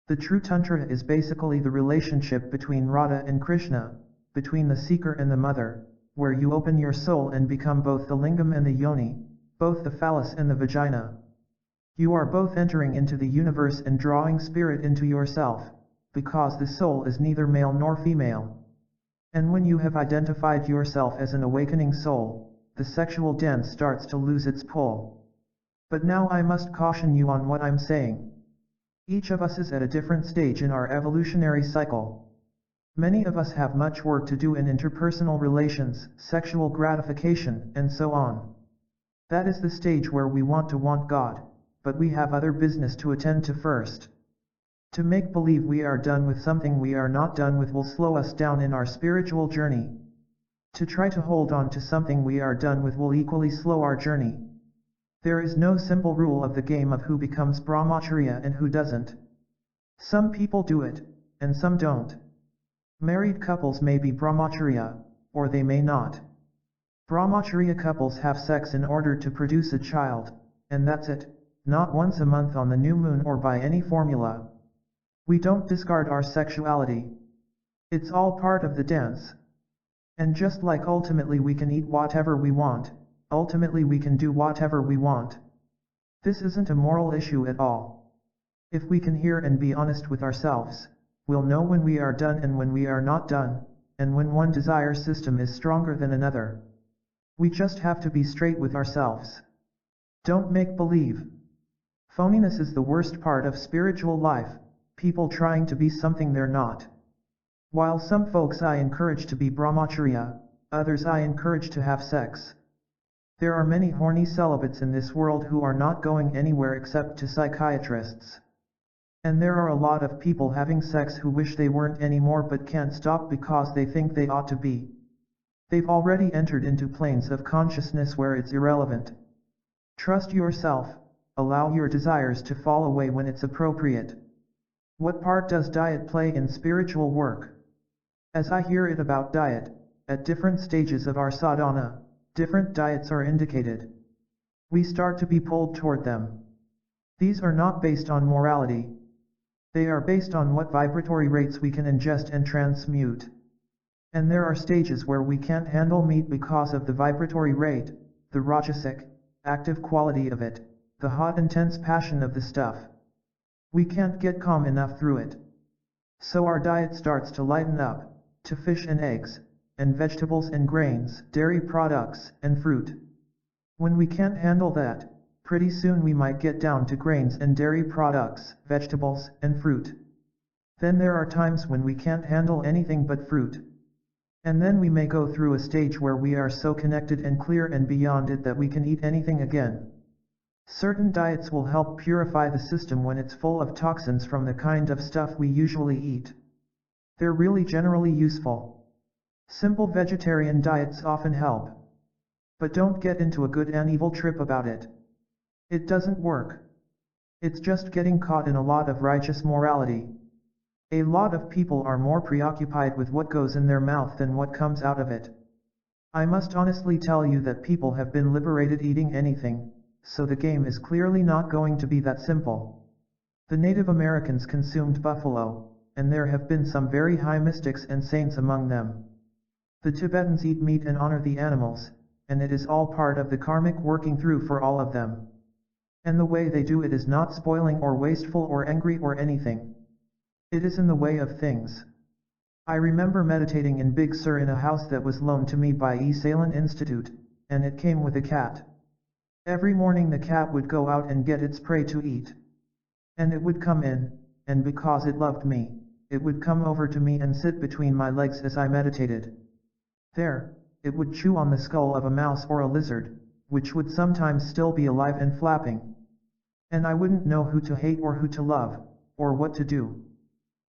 The true Tantra is basically the relationship between Radha and Krishna, between the seeker and the mother, where you open your soul and become both the lingam and the yoni, both the phallus and the vagina. You are both entering into the universe and drawing spirit into yourself, because the soul is neither male nor female. And when you have identified yourself as an awakening soul, the sexual dance starts to lose its pull. But now I must caution you on what I'm saying. Each of us is at a different stage in our evolutionary cycle. Many of us have much work to do in interpersonal relations, sexual gratification, and so on. That is the stage where we want God, but we have other business to attend to first. To make believe we are done with something we are not done with will slow us down in our spiritual journey. To try to hold on to something we are done with will equally slow our journey. There is no simple rule of the game of who becomes brahmacharya and who doesn't. Some people do it, and some don't. Married couples may be brahmacharya, or they may not. Brahmacharya couples have sex in order to produce a child, and that's it, not once a month on the new moon or by any formula. We don't discard our sexuality. It's all part of the dance. And just like ultimately we can eat whatever we want, ultimately we can do whatever we want. This isn't a moral issue at all. If we can hear and be honest with ourselves, we'll know when we are done and when we are not done, and when one desire system is stronger than another. We just have to be straight with ourselves. Don't make believe. Phoniness is the worst part of spiritual life, people trying to be something they're not. While some folks I encourage to be brahmacharya, others I encourage to have sex. There are many horny celibates in this world who are not going anywhere except to psychiatrists. And there are a lot of people having sex who wish they weren't anymore but can't stop because they think they ought to be. They've already entered into planes of consciousness where it's irrelevant. Trust yourself, allow your desires to fall away when it's appropriate. What part does diet play in spiritual work? As I hear it about diet, at different stages of our sadhana, different diets are indicated. We start to be pulled toward them. These are not based on morality. They are based on what vibratory rates we can ingest and transmute. And there are stages where we can't handle meat because of the vibratory rate, the rajasic, active quality of it, the hot intense passion of the stuff. We can't get calm enough through it. So our diet starts to lighten up, to fish and eggs, and vegetables and grains, dairy products, and fruit. When we can't handle that, pretty soon we might get down to grains and dairy products, vegetables, and fruit. Then there are times when we can't handle anything but fruit. And then we may go through a stage where we are so connected and clear and beyond it that we can eat anything again. Certain diets will help purify the system when it's full of toxins from the kind of stuff we usually eat. They're really generally useful. Simple vegetarian diets often help. But don't get into a good and evil trip about it. It doesn't work. It's just getting caught in a lot of righteous morality. A lot of people are more preoccupied with what goes in their mouth than what comes out of it. I must honestly tell you that people have been liberated eating anything, so the game is clearly not going to be that simple. The Native Americans consumed buffalo, and there have been some very high mystics and saints among them. The Tibetans eat meat and honor the animals, and it is all part of the karmic working through for all of them. And the way they do it is not spoiling or wasteful or angry or anything. It is in the way of things. I remember meditating in Big Sur in a house that was loaned to me by E. Salin Institute, and it came with a cat. Every morning the cat would go out and get its prey to eat. And it would come in, and because it loved me, it would come over to me and sit between my legs as I meditated. There, it would chew on the skull of a mouse or a lizard, which would sometimes still be alive and flapping. And I wouldn't know who to hate or who to love, or what to do.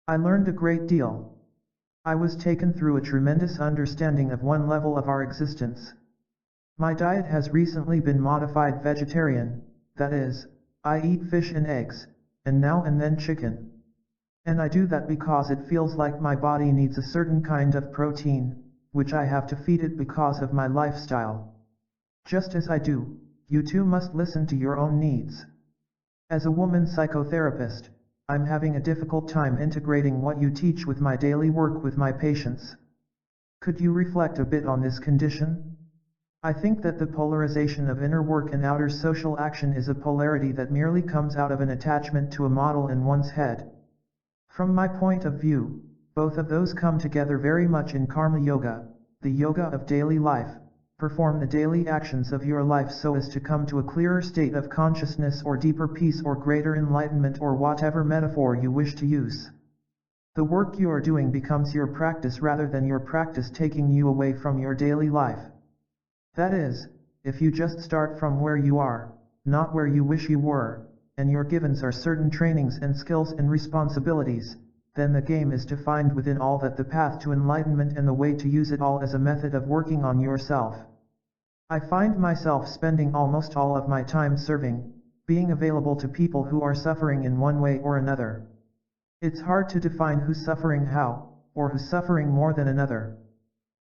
I learned a great deal. I was taken through a tremendous understanding of one level of our existence. My diet has recently been modified vegetarian, that is, I eat fish and eggs, and now and then chicken. And I do that because it feels like my body needs a certain kind of protein, which I have to feed it because of my lifestyle. Just as I do, you too must listen to your own needs. As a woman psychotherapist, I'm having a difficult time integrating what you teach with my daily work with my patients. Could you reflect a bit on this condition? I think that the polarization of inner work and outer social action is a polarity that merely comes out of an attachment to a model in one's head. From my point of view, both of those come together very much in karma yoga, the yoga of daily life. Perform the daily actions of your life so as to come to a clearer state of consciousness or deeper peace or greater enlightenment or whatever metaphor you wish to use. The work you are doing becomes your practice rather than your practice taking you away from your daily life. That is, if you just start from where you are, not where you wish you were, and your givens are certain trainings and skills and responsibilities, then the game is to find within all that the path to enlightenment and the way to use it all as a method of working on yourself. I find myself spending almost all of my time serving, being available to people who are suffering in one way or another. It's hard to define who's suffering how, or who's suffering more than another.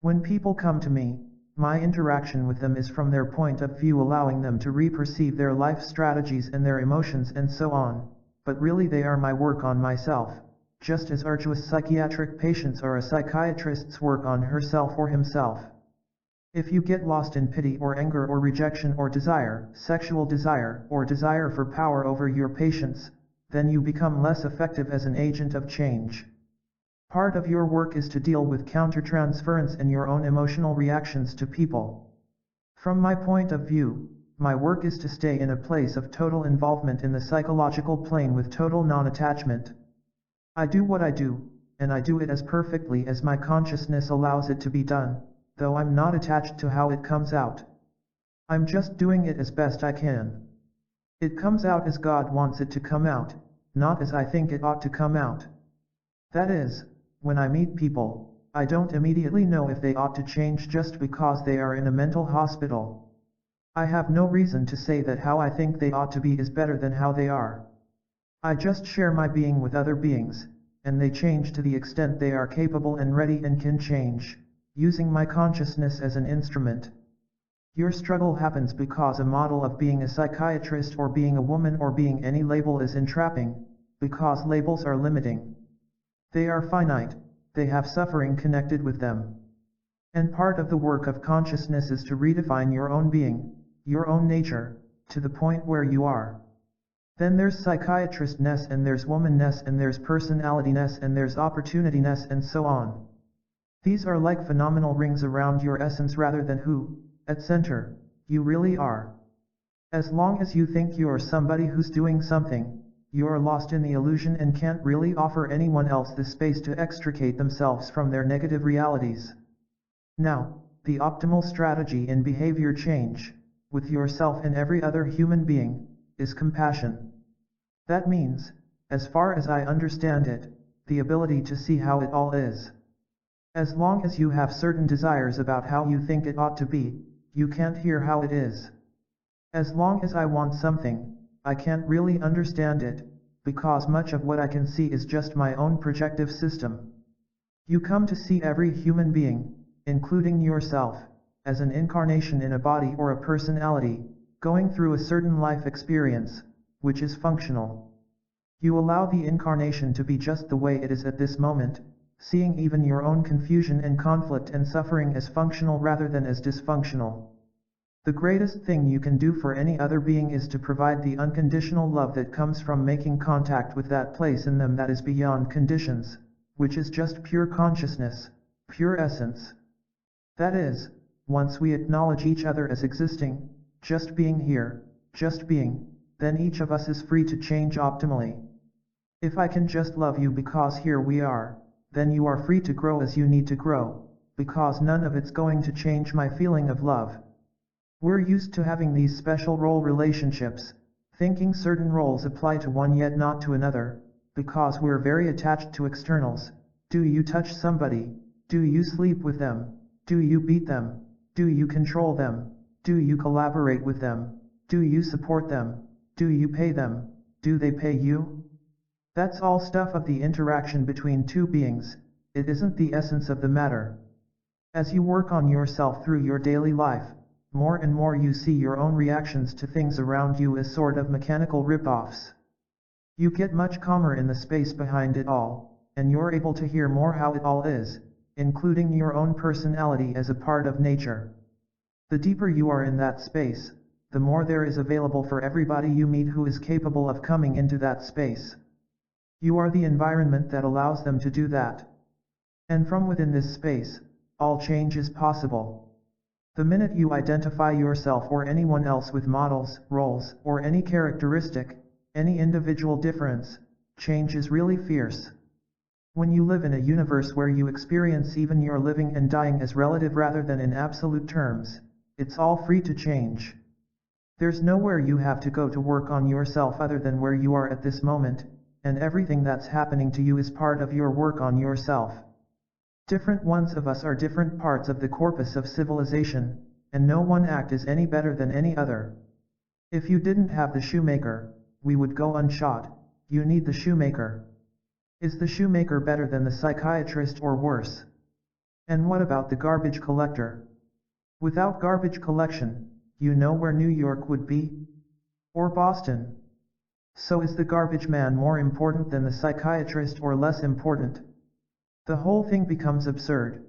When people come to me, my interaction with them is from their point of view, allowing them to re-perceive their life strategies and their emotions and so on, but really they are my work on myself, just as arduous psychiatric patients are a psychiatrist's work on herself or himself. If you get lost in pity or anger or rejection or desire, sexual desire, or desire for power over your patients, then you become less effective as an agent of change. Part of your work is to deal with countertransference and your own emotional reactions to people. From my point of view, my work is to stay in a place of total involvement in the psychological plane with total non-attachment. I do what I do, and I do it as perfectly as my consciousness allows it to be done, though I'm not attached to how it comes out. I'm just doing it as best I can. It comes out as God wants it to come out, not as I think it ought to come out. That is, when I meet people, I don't immediately know if they ought to change just because they are in a mental hospital. I have no reason to say that how I think they ought to be is better than how they are. I just share my being with other beings, and they change to the extent they are capable and ready and can change, using my consciousness as an instrument. Your struggle happens because a model of being a psychiatrist or being a woman or being any label is entrapping, because labels are limiting. They are finite, they have suffering connected with them. And part of the work of consciousness is to redefine your own being, your own nature, to the point where you are. Then there's psychiatrist-ness and there's woman-ness and there's personality-ness and there's opportunity-ness and so on. These are like phenomenal rings around your essence rather than who, at center, you really are. As long as you think you're somebody who's doing something, you're lost in the illusion and can't really offer anyone else the space to extricate themselves from their negative realities. Now, the optimal strategy in behavior change, with yourself and every other human being, is compassion. That means, as far as I understand it, the ability to see how it all is. As long as you have certain desires about how you think it ought to be, you can't hear how it is. As long as I want something, I can't really understand it, because much of what I can see is just my own projective system. You come to see every human being, including yourself, as an incarnation in a body or a personality, going through a certain life experience, which is functional. You allow the incarnation to be just the way it is at this moment, seeing even your own confusion and conflict and suffering as functional rather than as dysfunctional. The greatest thing you can do for any other being is to provide the unconditional love that comes from making contact with that place in them that is beyond conditions, which is just pure consciousness, pure essence. That is, once we acknowledge each other as existing, just being here, just being, then each of us is free to change optimally. If I can just love you because here we are, then you are free to grow as you need to grow, because none of it's going to change my feeling of love. We're used to having these special role relationships, thinking certain roles apply to one yet not to another, because we're very attached to externals. Do you touch somebody? Do you sleep with them? Do you beat them? Do you control them? Do you collaborate with them? Do you support them? Do you pay them? Do they pay you? That's all stuff of the interaction between two beings. It isn't the essence of the matter. As you work on yourself through your daily life, more and more you see your own reactions to things around you as sort of mechanical rip-offs. You get much calmer in the space behind it all, and you're able to hear more how it all is, including your own personality as a part of nature. The deeper you are in that space, the more there is available for everybody you meet who is capable of coming into that space. You are the environment that allows them to do that. And from within this space, all change is possible. The minute you identify yourself or anyone else with models, roles, or any characteristic, any individual difference, change is really fierce. When you live in a universe where you experience even your living and dying as relative rather than in absolute terms, it's all free to change. There's nowhere you have to go to work on yourself other than where you are at this moment, and everything that's happening to you is part of your work on yourself. Different ones of us are different parts of the corpus of civilization, and no one act is any better than any other. If you didn't have the shoemaker, we would go unshod. You need the shoemaker. Is the shoemaker better than the psychiatrist or worse? And what about the garbage collector? Without garbage collection, you know where New York would be? Or Boston? So is the garbage man more important than the psychiatrist or less important? The whole thing becomes absurd.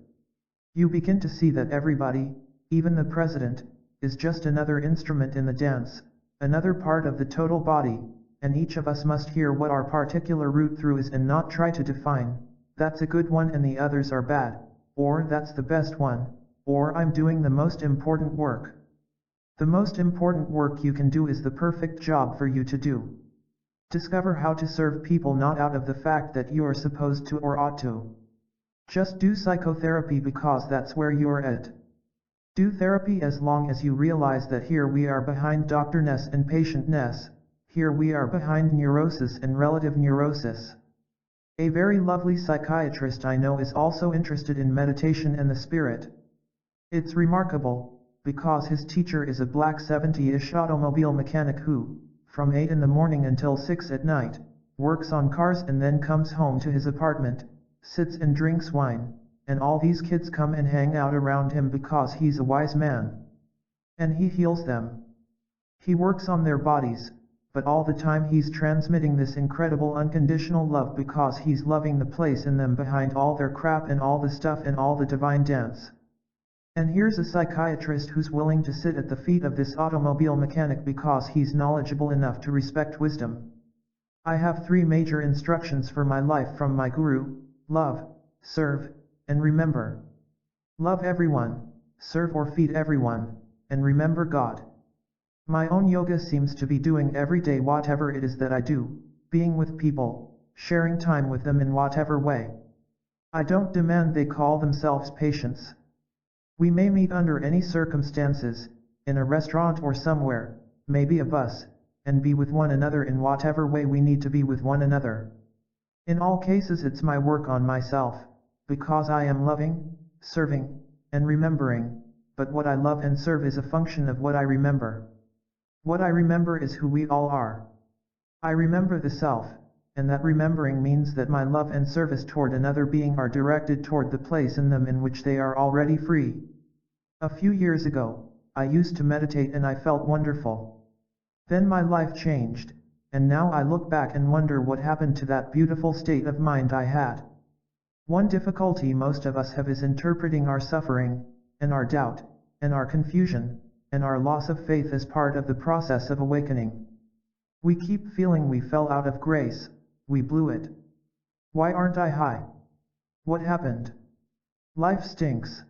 You begin to see that everybody, even the president, is just another instrument in the dance, another part of the total body, and each of us must hear what our particular route through is and not try to define, that's a good one and the others are bad, or that's the best one, or I'm doing the most important work. The most important work you can do is the perfect job for you to do. Discover how to serve people not out of the fact that you are supposed to or ought to. Just do psychotherapy because that's where you're at. Do therapy as long as you realize that here we are behind doctorness and patientness, here we are behind neurosis and relative neurosis. A very lovely psychiatrist I know is also interested in meditation and the spirit. It's remarkable, because his teacher is a black 70-ish automobile mechanic who, from 8 in the morning until 6 at night, works on cars and then comes home to his apartment, sits and drinks wine, and all these kids come and hang out around him because he's a wise man. And he heals them. He works on their bodies, but all the time he's transmitting this incredible unconditional love because he's loving the place in them behind all their crap and all the stuff and all the divine dance. And here's a psychiatrist who's willing to sit at the feet of this automobile mechanic because he's knowledgeable enough to respect wisdom. I have 3 major instructions for my life from my guru: love, serve, and remember. Love everyone, serve or feed everyone, and remember God. My own yoga seems to be doing every day whatever it is that I do, being with people, sharing time with them in whatever way. I don't demand they call themselves patients. We may meet under any circumstances, in a restaurant or somewhere, maybe a bus, and be with one another in whatever way we need to be with one another. In all cases it's my work on myself, because I am loving, serving, and remembering, but what I love and serve is a function of what I remember. What I remember is who we all are. I remember the self, and that remembering means that my love and service toward another being are directed toward the place in them in which they are already free. A few years ago, I used to meditate and I felt wonderful. Then my life changed, and now I look back and wonder what happened to that beautiful state of mind I had. One difficulty most of us have is interpreting our suffering, and our doubt, and our confusion, and our loss of faith as part of the process of awakening. We keep feeling we fell out of grace, we blew it. Why aren't I high? What happened? Life stinks.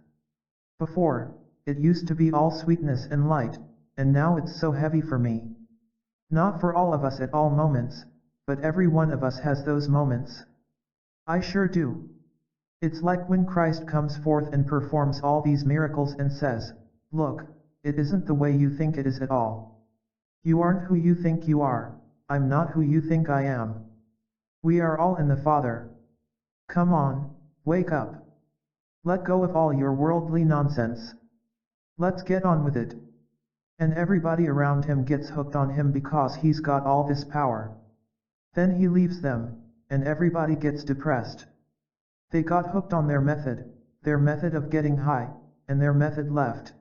Before, it used to be all sweetness and light, and now it's so heavy for me. Not for all of us at all moments, but every one of us has those moments. I sure do. It's like when Christ comes forth and performs all these miracles and says, "Look, it isn't the way you think it is at all. You aren't who you think you are, I'm not who you think I am. We are all in the Father. Come on, wake up. Let go of all your worldly nonsense. Let's get on with it." And everybody around him gets hooked on him because he's got all this power. Then he leaves them, and everybody gets depressed. They got hooked on their method of getting high, and their method left.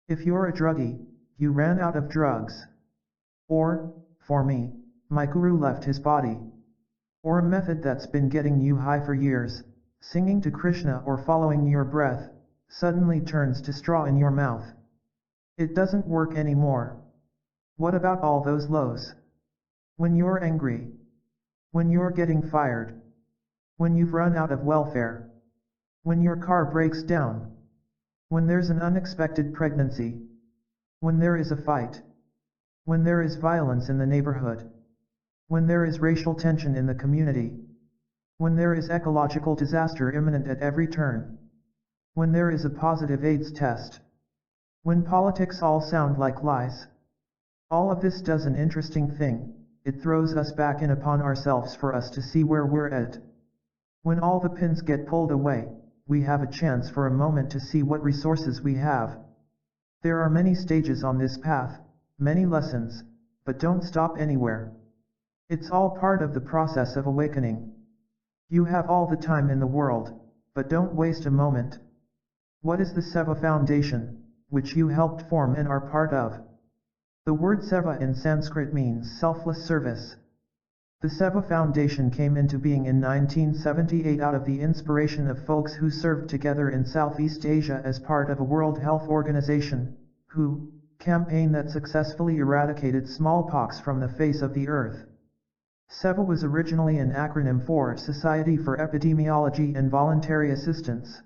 If you're a druggie, you ran out of drugs. Or, for me, my guru left his body. Or a method that's been getting you high for years, singing to Krishna or following your breath, suddenly turns to straw in your mouth. It doesn't work anymore. What about all those lows? When you're angry. When you're getting fired. When you've run out of welfare. When your car breaks down. When there's an unexpected pregnancy. When there is a fight. When there is violence in the neighborhood. When there is racial tension in the community. When there is ecological disaster imminent at every turn. When there is a positive AIDS test. When politics all sound like lies. All of this does an interesting thing, it throws us back in upon ourselves for us to see where we're at. When all the pins get pulled away, we have a chance for a moment to see what resources we have. There are many stages on this path, many lessons, but don't stop anywhere. It's all part of the process of awakening. You have all the time in the world, but don't waste a moment. What is the Seva Foundation? which you helped form and are part of. The word seva in Sanskrit means selfless service. The Seva Foundation came into being in 1978 out of the inspiration of folks who served together in Southeast Asia as part of a World Health Organization, WHO, campaign that successfully eradicated smallpox from the face of the earth. SEVA was originally an acronym for Society for Epidemiology and Voluntary Assistance.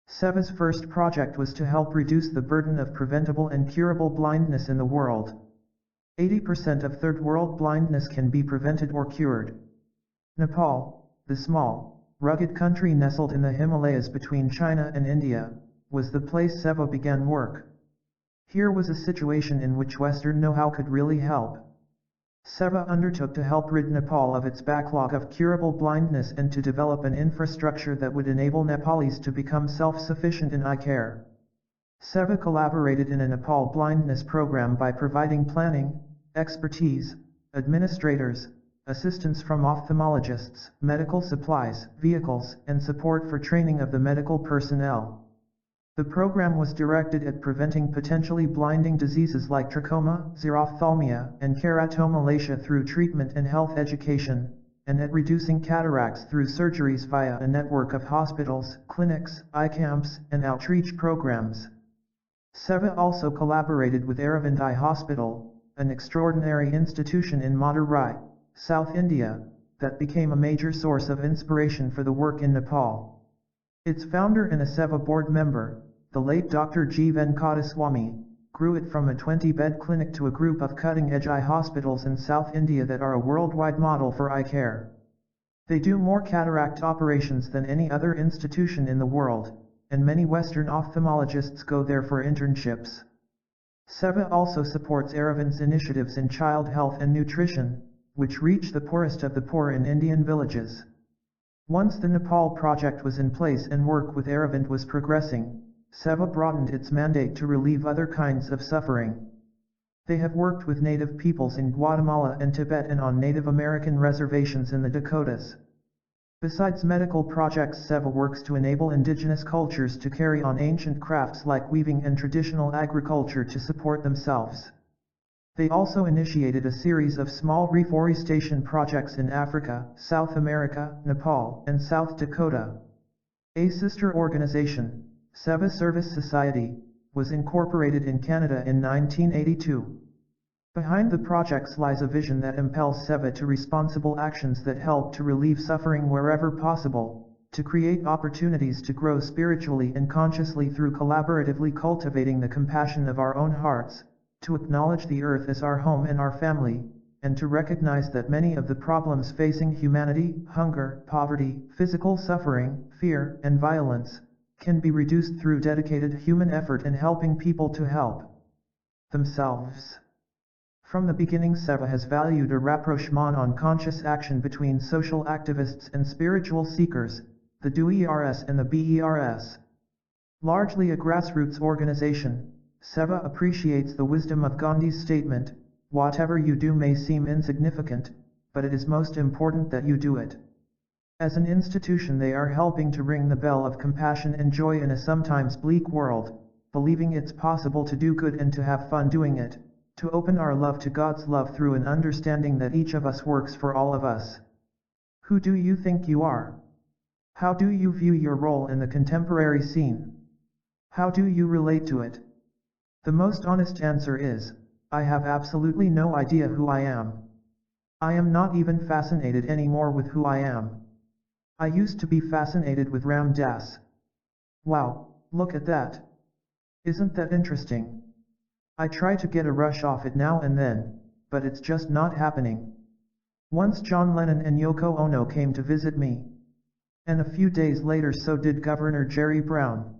SEVA's first project was to help reduce the burden of preventable and curable blindness in the world. 80% of third world blindness can be prevented or cured. Nepal, the small, rugged country nestled in the Himalayas between China and India, was the place SEVA began work. Here was a situation in which Western know-how could really help. SEVA undertook to help rid Nepal of its backlog of curable blindness and to develop an infrastructure that would enable Nepalis to become self-sufficient in eye care. SEVA collaborated in a Nepal blindness program by providing planning, expertise, administrators, assistance from ophthalmologists, medical supplies, vehicles, and support for training of the medical personnel. The program was directed at preventing potentially blinding diseases like trachoma, xerophthalmia, and keratomalacia through treatment and health education, and at reducing cataracts through surgeries via a network of hospitals, clinics, eye camps, and outreach programs. SEVA also collaborated with Aravind Eye Hospital, an extraordinary institution in Madurai, South India, that became a major source of inspiration for the work in Nepal. Its founder and a SEVA board member, the late Dr. G. Venkataswamy, grew it from a 20-bed clinic to a group of cutting-edge eye hospitals in South India that are a worldwide model for eye care. They do more cataract operations than any other institution in the world, and many Western ophthalmologists go there for internships. SEVA also supports Aravind's initiatives in child health and nutrition, which reach the poorest of the poor in Indian villages. Once the Nepal project was in place and work with Aravind was progressing, SEVA broadened its mandate to relieve other kinds of suffering. They have worked with native peoples in Guatemala and Tibet and on Native American reservations in the Dakotas. Besides medical projects, SEVA works to enable indigenous cultures to carry on ancient crafts like weaving and traditional agriculture to support themselves. They also initiated a series of small reforestation projects in Africa, South America, Nepal, and South Dakota. A sister organization, SEVA Service Society, was incorporated in Canada in 1982. Behind the projects lies a vision that impels SEVA to responsible actions that help to relieve suffering wherever possible, to create opportunities to grow spiritually and consciously through collaboratively cultivating the compassion of our own hearts, to acknowledge the earth as our home and our family, and to recognize that many of the problems facing humanity, hunger, poverty, physical suffering, fear, and violence, can be reduced through dedicated human effort and helping people to help themselves. From the beginning, SEVA has valued a rapprochement on conscious action between social activists and spiritual seekers, the DOERS and the BERS. Largely a grassroots organization, SEVA appreciates the wisdom of Gandhi's statement, "Whatever you do may seem insignificant, but it is most important that you do it." As an institution, they are helping to ring the bell of compassion and joy in a sometimes bleak world, believing it's possible to do good and to have fun doing it, to open our love to God's love through an understanding that each of us works for all of us. Who do you think you are? How do you view your role in the contemporary scene? How do you relate to it? The most honest answer is, I have absolutely no idea who I am. I am not even fascinated anymore with who I am. I used to be fascinated with Ram Dass. Wow, look at that. Isn't that interesting? I try to get a rush off it now and then, but it's just not happening. Once John Lennon and Yoko Ono came to visit me. And a few days later so did Governor Jerry Brown.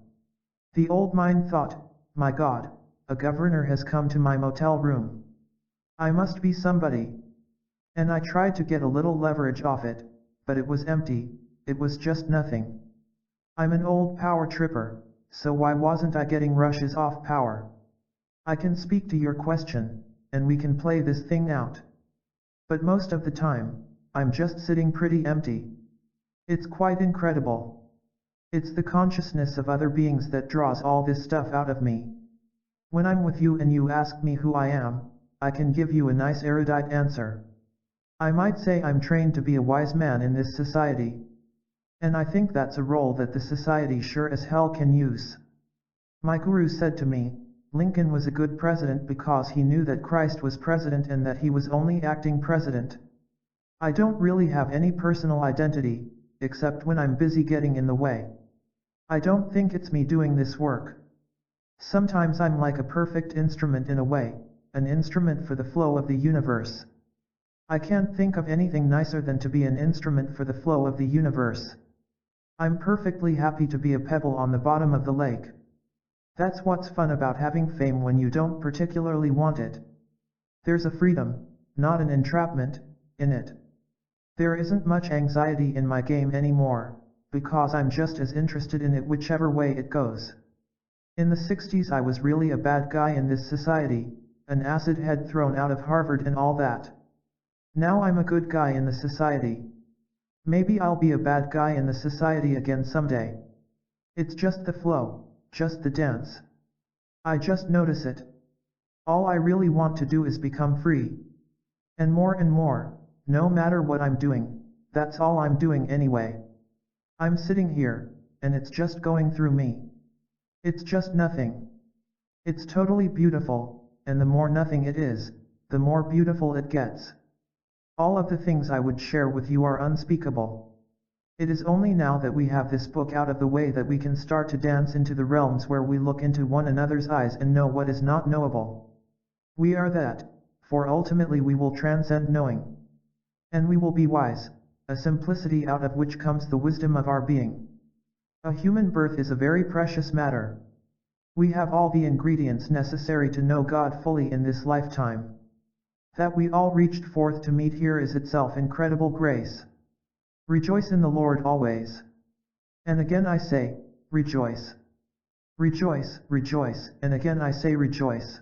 The old mind thought, my God, a governor has come to my motel room. I must be somebody. And I tried to get a little leverage off it, but it was empty, it was just nothing. I'm an old power tripper, so why wasn't I getting rushes off power? I can speak to your question, and we can play this thing out. But most of the time, I'm just sitting pretty empty. It's quite incredible. It's the consciousness of other beings that draws all this stuff out of me. When I'm with you and you ask me who I am, I can give you a nice erudite answer. I might say I'm trained to be a wise man in this society. And I think that's a role that the society sure as hell can use. My guru said to me, Lincoln was a good president because he knew that Christ was president and that he was only acting president. I don't really have any personal identity, except when I'm busy getting in the way. I don't think it's me doing this work. Sometimes I'm like a perfect instrument in a way, an instrument for the flow of the universe. I can't think of anything nicer than to be an instrument for the flow of the universe. I'm perfectly happy to be a pebble on the bottom of the lake. That's what's fun about having fame when you don't particularly want it. There's a freedom, not an entrapment, in it. There isn't much anxiety in my game anymore, because I'm just as interested in it whichever way it goes. In the 60s I was really a bad guy in this society, an acid head thrown out of Harvard and all that. Now I'm a good guy in the society. Maybe I'll be a bad guy in the society again someday. It's just the flow, just the dance. I just notice it. All I really want to do is become free. And more, no matter what I'm doing, that's all I'm doing anyway. I'm sitting here, and it's just going through me. It's just nothing. It's totally beautiful, and the more nothing it is, the more beautiful it gets. All of the things I would share with you are unspeakable. It is only now that we have this book out of the way that we can start to dance into the realms where we look into one another's eyes and know what is not knowable. We are that, for ultimately we will transcend knowing. And we will be wise, a simplicity out of which comes the wisdom of our being. A human birth is a very precious matter. We have all the ingredients necessary to know God fully in this lifetime. That we all reached forth to meet here is itself incredible grace. Rejoice in the Lord always. And again I say, rejoice. Rejoice, rejoice, and again I say rejoice.